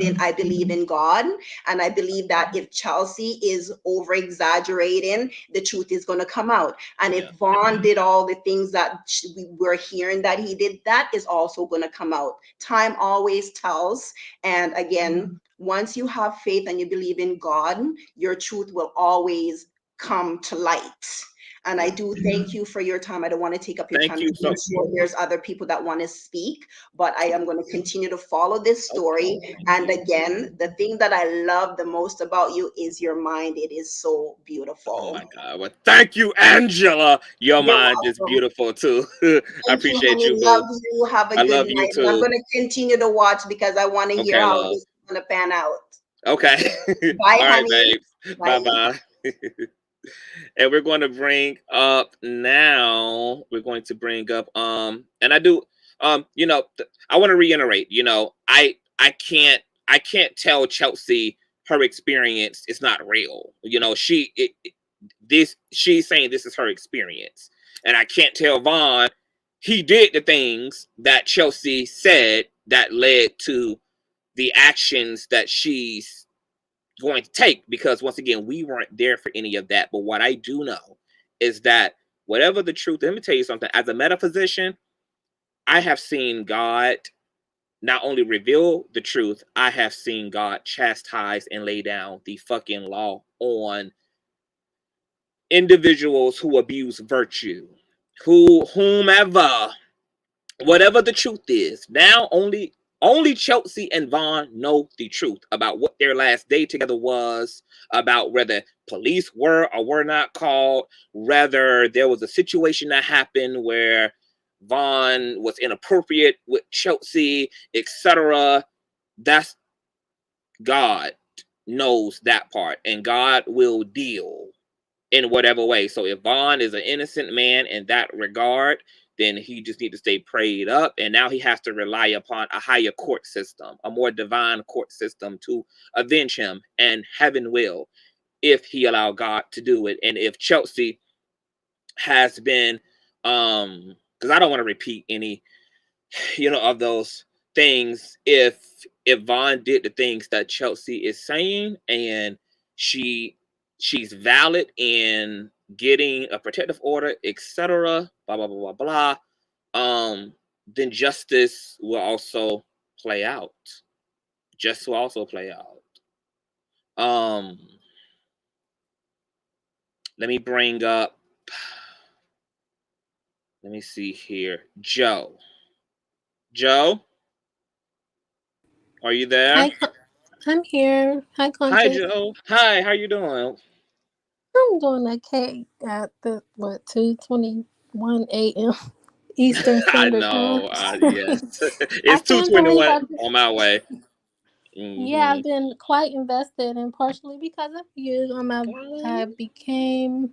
in God, and I believe that if Chelsea is over exaggerating, the truth is going to come out. And if Vaughn did all the things that we were hearing that he did, that is also going to come out. Time always tells. And again, once you have faith and you believe in God, your truth will always come to light. And I do thank you for your time. I don't want to take up your time. I'm sure there's other people that want to speak, but I am going to continue to follow this story. And again, the thing that I love the most about you is your mind. It is so beautiful. Oh my God. Well, thank you, Angela. Your mind is beautiful too. I appreciate you. Love you. Have a good night. I'm going to continue to watch because I want to hear how this is going to pan out. Okay. Bye, all right, honey. babes. Bye-bye. And we're going to bring up now, we're going to bring up, and I do, you know, I want to reiterate, you know, I can't tell Chelsea her experience is not real. You know, she's saying this is her experience. And I can't tell Vaughn he did the things that Chelsea said that led to the actions that she's going to take, because once again, we weren't there for any of that. But what I do know is that whatever the truth, let me tell you something, as a metaphysician, I have seen God not only reveal the truth, I have seen God chastise and lay down the fucking law on individuals who abuse virtue, whomever, whatever the truth is. Now only Chelsea and Vaughn know the truth about what their last day together was, about whether police were or were not called, whether there was a situation that happened where Vaughn was inappropriate with Chelsea, etc. That's God knows that part, and God will deal in whatever way. So if Vaughn is an innocent man in that regard, then he just needs to stay prayed up. And now he has to rely upon a higher court system, a more divine court system to avenge him. And heaven will, if he allow God to do it. And if Chelsea has been, because I don't want to repeat any, you know, of those things. If Vaughn did the things that Chelsea is saying, and she's valid in getting a protective order, etc., blah blah blah blah blah, then justice will also play out. Justice will also play out. Let me bring up. Let me see here, Joe. Joe, are you there? Hi, I'm here. Hi, Conscious. Hi, Joe. Hi, how you doing? I'm doing okay at the 2:21 a.m. Eastern Standard Time. Yes. It's 2:21 on my way. Yeah, I've been quite invested, and partially because of you. I became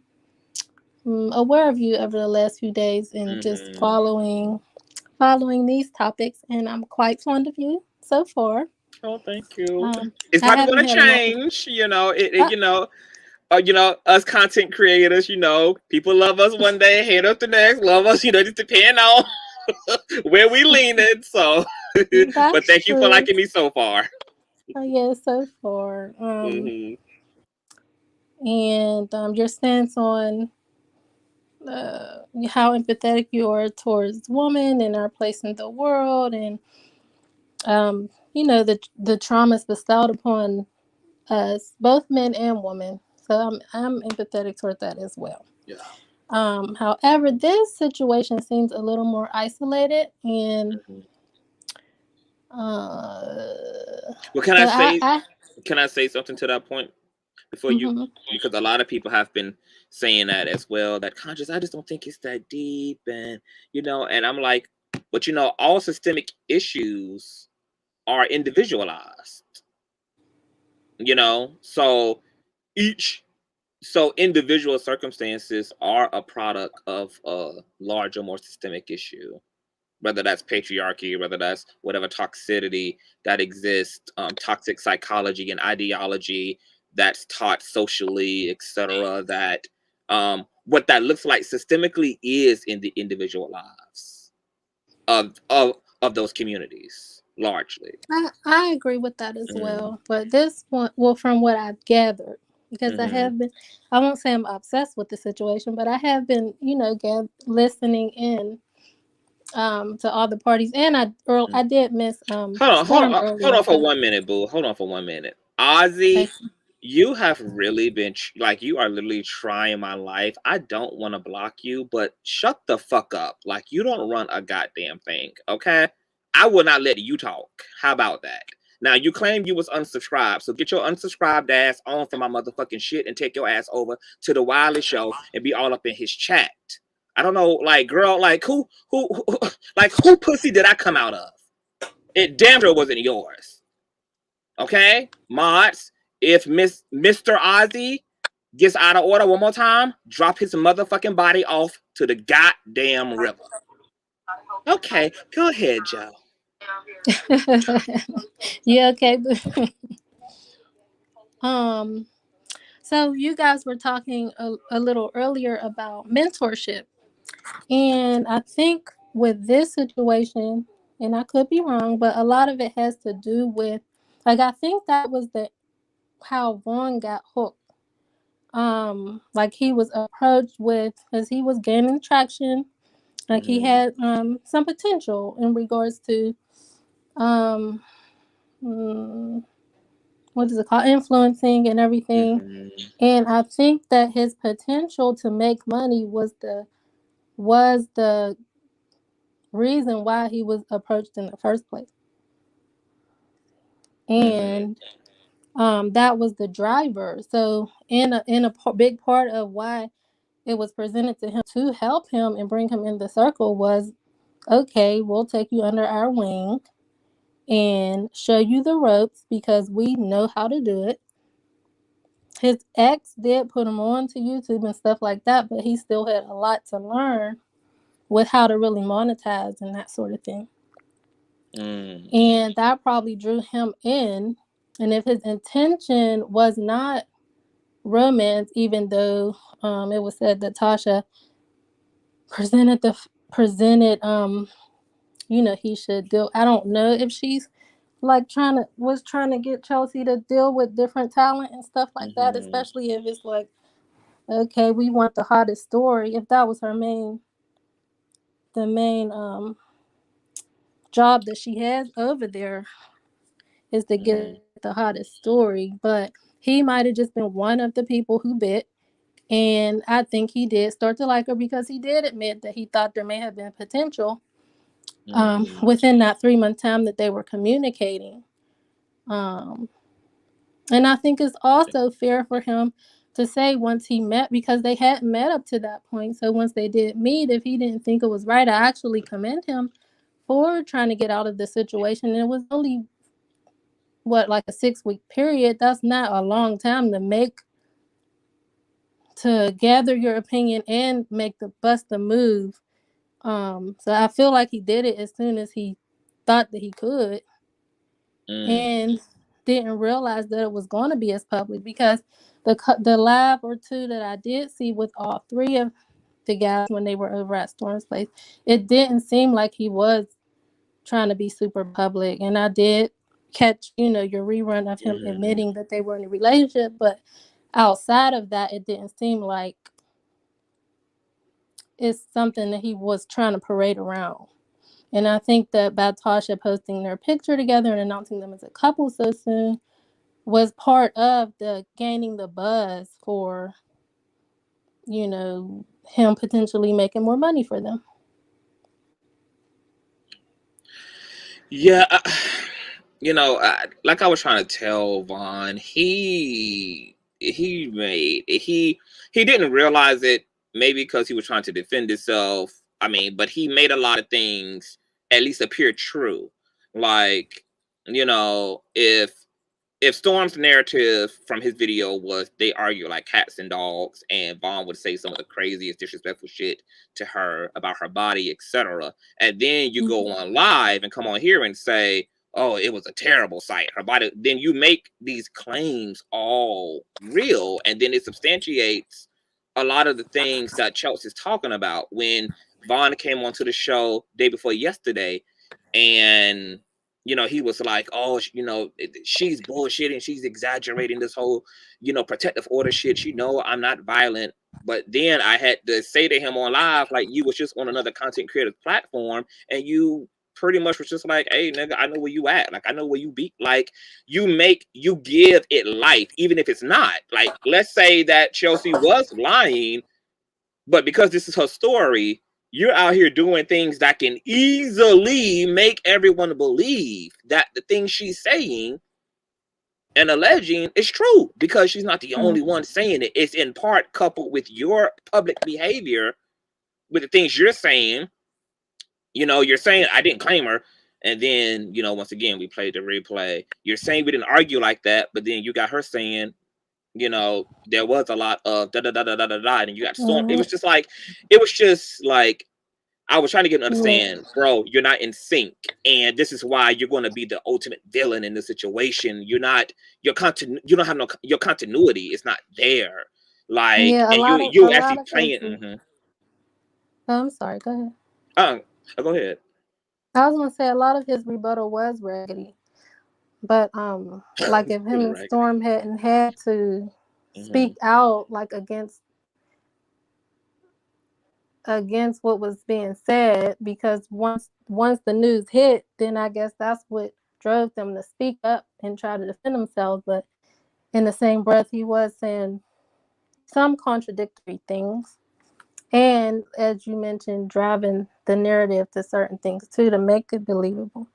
aware of you over the last few days, and just following these topics, and I'm quite fond of you so far. Oh, thank you. It's probably going to change, you know. You know, us content creators, you know, people love us one day, hate us the next, love us, you know, just depending on where we leaning. So, but thank you for liking me so far. Oh yeah, so far. And your stance on how empathetic you are towards women and our place in the world, and you know, the traumas bestowed upon us, both men and women. So I'm empathetic toward that as well. Yeah. However, this situation seems a little more isolated, and well, can I say something to that point before you? Because a lot of people have been saying that as well. That conscious, I just don't think it's that deep, and you know, and I'm like, but you know, all systemic issues are individualized. You know, so individual circumstances are a product of a larger, more systemic issue, whether that's patriarchy, whether that's whatever toxicity that exists, toxic psychology and ideology that's taught socially, etc. That what that looks like systemically is in the individual lives of of those communities, largely. I agree with that as well. But this one, well, from what I've gathered, because I have been, I won't say I'm obsessed with the situation, but I have been, you know, listening in to all the parties, and I did miss hold on for 1 minute, boo. Hold on for 1 minute. Ozzy, you have really been like, you are literally trying my life. I don't want to block you, but shut the fuck up. Like, you don't run a goddamn thing, okay? I will not let you talk. How about that? Now, you claim you was unsubscribed, so get your unsubscribed ass on from my motherfucking shit and take your ass over to the Wiley show and be all up in his chat. I don't know, like, girl, like, who pussy did I come out of? It damn sure wasn't yours. Okay? Mods, if Mr. Ozzy gets out of order one more time, drop his motherfucking body off to the goddamn river. Okay, go ahead, Joe. Yeah, okay. So you guys were talking a little earlier about mentorship. And I think with this situation, and I could be wrong, but a lot of it has to do with, like, I think that was how Vaughn got hooked. Like, he was approached with, as he was gaining traction, like he had some potential in regards to what is it called, influencing and everything. And I think that his potential to make money was the reason why he was approached in the first place. And that was the driver. So in a big part of why it was presented to him to help him and bring him in the circle was, okay, we'll take you under our wing and show you the ropes because we know how to do it. His ex did put him on to YouTube and stuff like that, but he still had a lot to learn with how to really monetize and that sort of thing. And that probably drew him in. And if his intention was not romance, even though it was said that Tasha presented you know, he should deal. I don't know if she's like was trying to get Chelsea to deal with different talent and stuff like that, especially if it's like, okay, we want the hottest story. If that was the main job that she has over there, is to get the hottest story. But he might have just been one of the people who bit. And I think he did start to like her because he did admit that he thought there may have been potential within that 3-month time that they were communicating. And I think it's also fair for him to say once he met, because they hadn't met up to that point. So once they did meet, if he didn't think it was right, I actually commend him for trying to get out of the situation. And it was only, like a 6-week period. That's not a long time to gather your opinion and bust the move. So I feel like he did it as soon as he thought that he could, and didn't realize that it was going to be as public, because the live or two that I did see with all three of the guys when they were over at Storm's place, it didn't seem like he was trying to be super public. And I did catch, your rerun of him admitting that they were in a relationship, but outside of that, it didn't seem like it's something that he was trying to parade around. And I think that by Tasha posting their picture together and announcing them as a couple so soon was part of the gaining the buzz for, him potentially making more money for them. Yeah, like I was trying to tell Vaughn, he didn't realize it, maybe because he was trying to defend himself. I mean, but he made a lot of things at least appear true. Like, if Storm's narrative from his video was they argue like cats and dogs, and Vaughn would say some of the craziest, disrespectful shit to her about her body, etc., and then you go on live and come on here and say, oh, it was a terrible sight, her body, then you make these claims all real, and then it substantiates a lot of the things that Chelsea's talking about. When Vaughn came onto the show day before yesterday, And you know, he was like, oh, you know, she's bullshitting, she's exaggerating this whole, you know, protective order shit. You know, I'm not violent. But then I had to say to him on live, like, you was just on another content creator platform, and you pretty much was just like, hey, nigga, I know where you at. Like, I know where you be. Like, you give it life, even if it's not. Like, let's say that Chelsea was lying, but because this is her story, you're out here doing things that can easily make everyone believe that the things she's saying and alleging is true, because she's not the only one saying it. It's in part coupled with your public behavior, with the things you're saying. You know, you're saying, I didn't claim her. And then, you know, once again, we played the replay. You're saying we didn't argue like that, but then you got her saying, you know, there was a lot of da da da da da da da, and you got storm. It was just like, I was trying to get an understand, bro, you're not in sync. And this is why you're going to be the ultimate villain in this situation. You don't have your continuity is not there. Like, and you actually playing. Oh, I'm sorry, go ahead. Go ahead. I was gonna say a lot of his rebuttal was raggedy. But like if him and Storm hadn't had to speak out like against what was being said, because once the news hit, then I guess that's what drove them to speak up and try to defend themselves. But in the same breath, he was saying some contradictory things, and as you mentioned, driving the narrative to certain things too to make it believable.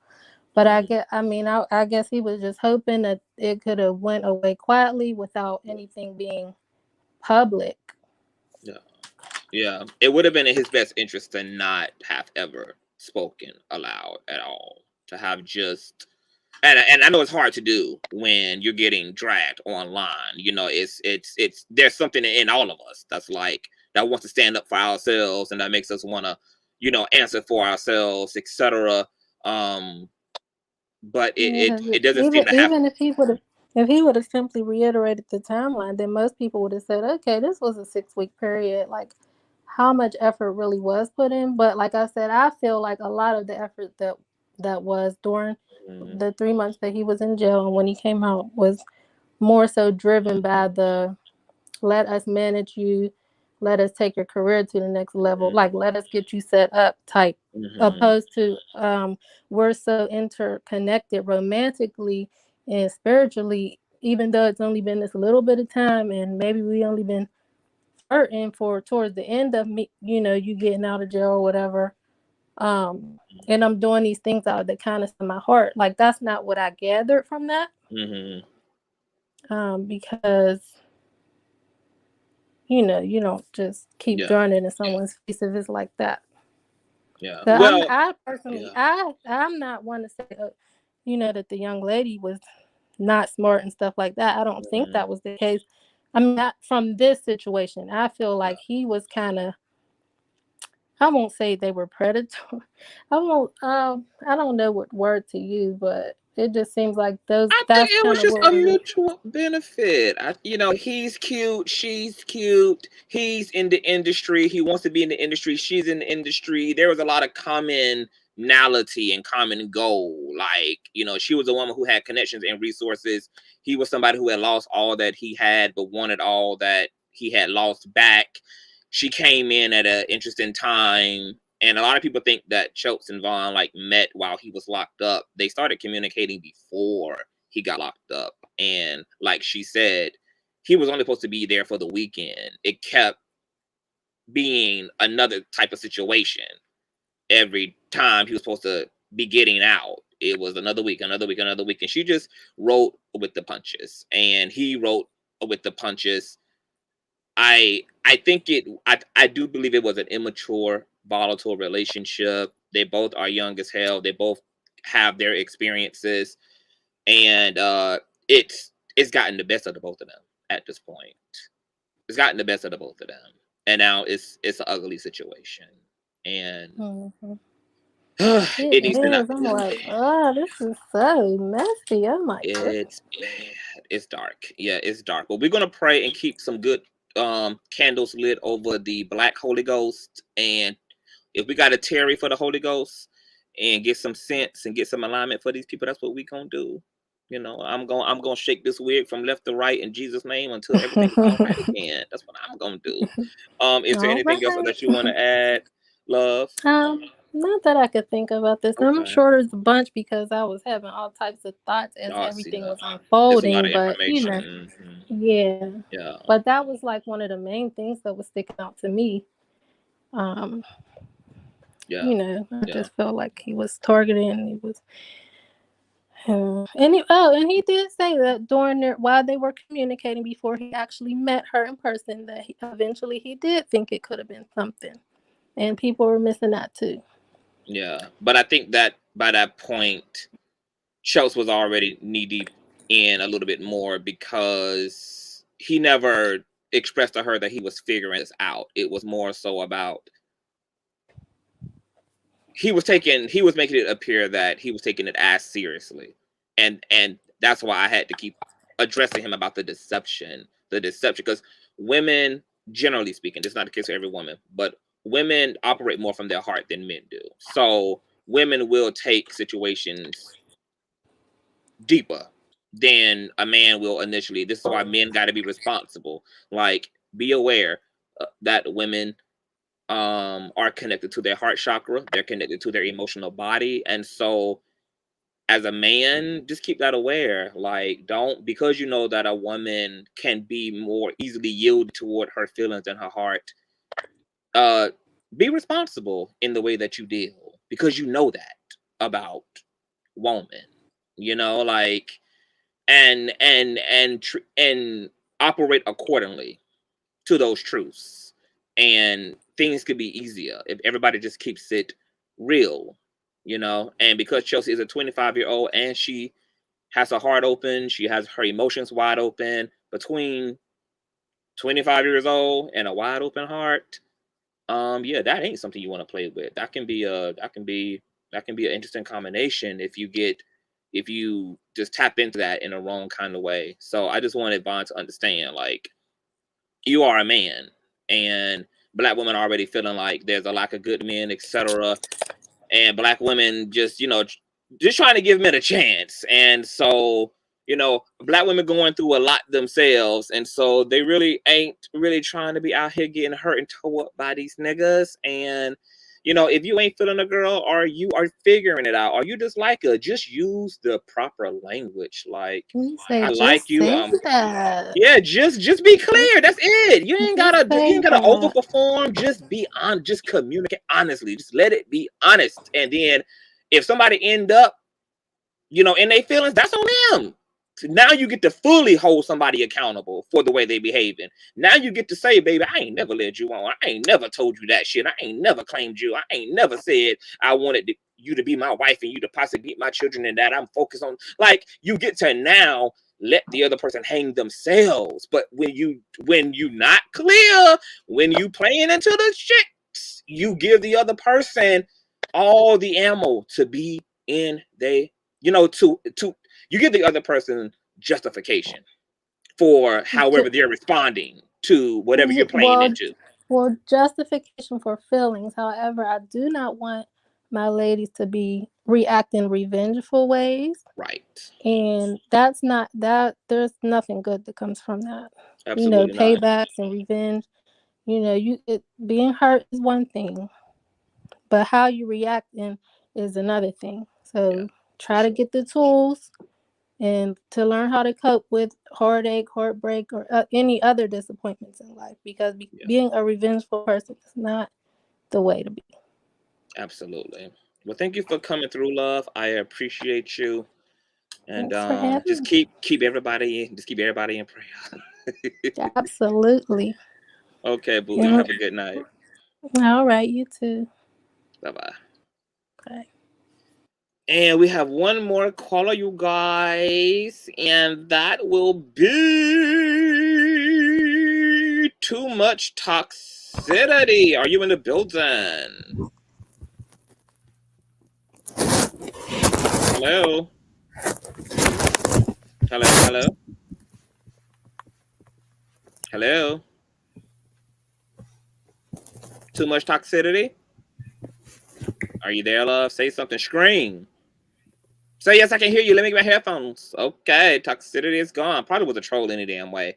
But I guess he was just hoping that it could have went away quietly without anything being public. Yeah, it would have been in his best interest to not have ever spoken aloud at all. To have just, and I know it's hard to do when you're getting dragged online. You know, it's there's something in all of us that's like, that wants to stand up for ourselves, and that makes us want to, you know, answer for ourselves, etc. But it doesn't seem to happen. Even if he would have simply reiterated the timeline, then most people would have said, okay, this was a 6-week period. Like, how much effort really was put in? But like I said, I feel like a lot of the effort that was during the 3 months that he was in jail and when he came out was more so driven by the let us manage you, let us take your career to the next level, like let us get you set up type, opposed to we're so interconnected romantically and spiritually, even though it's only been this little bit of time and maybe we only been flirting for towards the end of me, you know, you getting out of jail or whatever, and I'm doing these things out of the kindness of my heart. Like, that's not what I gathered from that. Because you know, you don't just keep throwing it in someone's face if it's like that. Well, I personally, I'm not one to say, you know, that the young lady was not smart and stuff like that. I don't think that was the case. I mean, not from this situation. I feel like he was kind of, I won't say they were predatory. I don't know what word to use, but it just seems like those. I think it was just a mutual benefit. You know, he's cute, she's cute. He's in the industry. He wants to be in the industry. She's in the industry. There was a lot of commonality and common goal. Like, you know, she was a woman who had connections and resources. He was somebody who had lost all that he had, but wanted all that he had lost back. She came in at an interesting time. And a lot of people think that Chokes and Vaughn like met while he was locked up. They started communicating before he got locked up. And like she said, he was only supposed to be there for the weekend. It kept being another type of situation. Every time he was supposed to be getting out, it was another week, another week, another week. And she just wrote with the punches. And he wrote with the punches. I do believe it was an immature, volatile relationship. They both are young as hell. They both have their experiences, and it's gotten the best of the both of them at this point. It's gotten the best of the both of them, and now it's an ugly situation. And it is. I'm like, oh, this is so messy. Oh my God. It's bad. It's dark. Yeah, it's dark. But we're gonna pray and keep some good candles lit over the Black Holy Ghost, and if we got a Terry for the Holy Ghost, and get some sense and get some alignment for these people, that's what we gonna do. You know, I'm gonna shake this wig from left to right in Jesus' name until everything is all right again. That's what I'm gonna do. Is there anything else that you want to add, love? Not that I could think about this. Okay. I'm sure there's a bunch because I was having all types of thoughts as everything was unfolding. But you know, yeah. But that was like one of the main things that was sticking out to me. You know, I just felt like he was targeting. He was, and he did say that while they were communicating before he actually met her in person, that eventually he did think it could have been something, and people were missing that too. Yeah, but I think that by that point, Chelsea was already knee deep in a little bit more because he never expressed to her that he was figuring this out. It was more so about he was making it appear that he was taking it as seriously, and that's why I had to keep addressing him about the deception, because women, generally speaking, this is not the case for every woman, but women operate more from their heart than men do. So women will take situations deeper than a man will initially. This is why men got to be responsible. Like, be aware that women are connected to their heart chakra. They're connected to their emotional body. And so as a man, just keep that aware. Like, don't, because you know that a woman can be more easily yielded toward her feelings and her heart, be responsible in the way that you deal, because you know that about woman, you know, like, and operate accordingly to those truths, and things could be easier if everybody just keeps it real, you know. And because Chelsea is a 25-year-old and she has her heart open, she has her emotions wide open. Between 25 years old and a wide open heart, yeah, that ain't something you want to play with. That can be an interesting combination if you just tap into that in a wrong kind of way. So I just wanted Vaughn to understand, like, you are a man, and Black women are already feeling like there's a lack of good men, etc. And Black women just, you know, just trying to give men a chance. And so, you know, Black women going through a lot themselves, and so they really ain't really trying to be out here getting hurt and tore up by these niggas. And you know, if you ain't feeling a girl, or you are figuring it out, or you just like her, just use the proper language. Like, I like you. Yeah, just be clear. That's it. You ain't gotta overperform. Just be on. Just communicate honestly. Just let it be honest. And then, if somebody end up, you know, in their feelings, that's on them. So now you get to fully hold somebody accountable for the way they behaving. Now you get to say, baby, I ain't never led you on. I ain't never told you that shit. I ain't never claimed you. I ain't never said I wanted you to be my wife and you to possibly meet my children, and that I'm focused on. Like, you get to now let the other person hang themselves. But when you not clear, when you playing into the shit, you give the other person all the ammo to be in they, you know, to you give the other person justification for however they're responding to whatever you're playing into. Well, justification for feelings. However, I do not want my ladies to be reacting revengeful ways. Right. And that's not that. There's nothing good that comes from that. Absolutely, you know, paybacks and revenge. You know, being hurt is one thing, but how you react is another thing. So try to get the tools and to learn how to cope with heartache, heartbreak, or any other disappointments in life, because being a revengeful person is not the way to be. Absolutely. Well, thank you for coming through, love. I appreciate you. And just keep everybody in prayer. Absolutely. Okay, boo. You have a good night. All right, you too. Bye-bye. Bye. And we have one more caller, you guys, and that will be Too Much Toxicity. Are you in the building? Hello? Hello, hello? Hello? Too Much Toxicity? Are you there, love? Say something. Scream. Say yes, I can hear you. Let me get my headphones. Okay, toxicity is gone. Probably was a troll any damn way.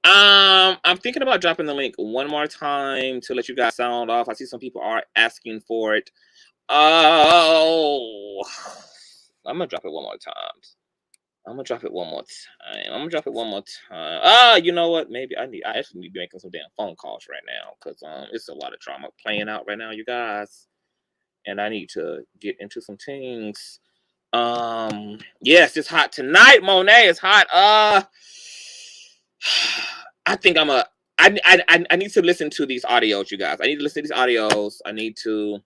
I'm thinking about dropping the link one more time to let you guys sound off. I see some people are asking for it. Oh, I'm gonna drop it one more time. I'm gonna drop it one more time. You know what? Maybe I actually need to be making some damn phone calls right now because it's a lot of drama playing out right now, you guys, and I need to get into some things. Yes, it's hot tonight, Monet. It's hot. I think I need to listen to these audios, you guys. I need to listen to these audios. I need to.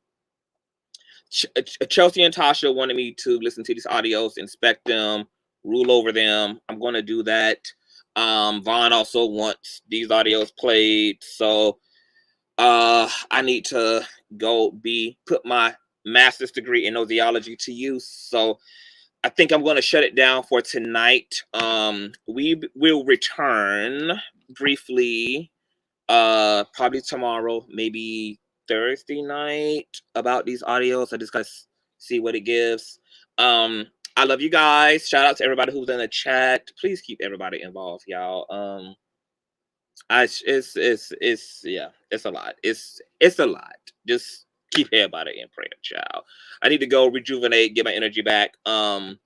Chelsea and Tasha wanted me to listen to these audios, inspect them, rule over them. I'm going to do that. Vaughn also wants these audios played, so I need to go put my master's degree in nosology to use. So I think I'm going to shut it down for tonight. We will return briefly, probably tomorrow, maybe Thursday night, about these audios. I just gotta see what it gives. I love you guys. Shout out to everybody who's in the chat. Please keep everybody involved, y'all. It's a lot. It's a lot. Just keep everybody in prayer, child. I need to go rejuvenate, get my energy back. Thumbs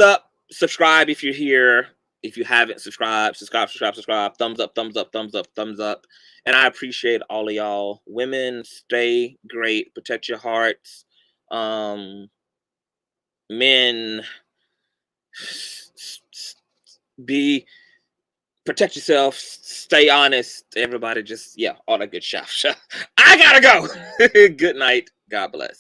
up, subscribe if you're here. If you haven't subscribed, subscribe. Thumbs up. And I appreciate all of y'all. Women, stay great. Protect your hearts. Men, protect yourself. Stay honest. Everybody just, all that good stuff. I gotta go. Good night. God bless.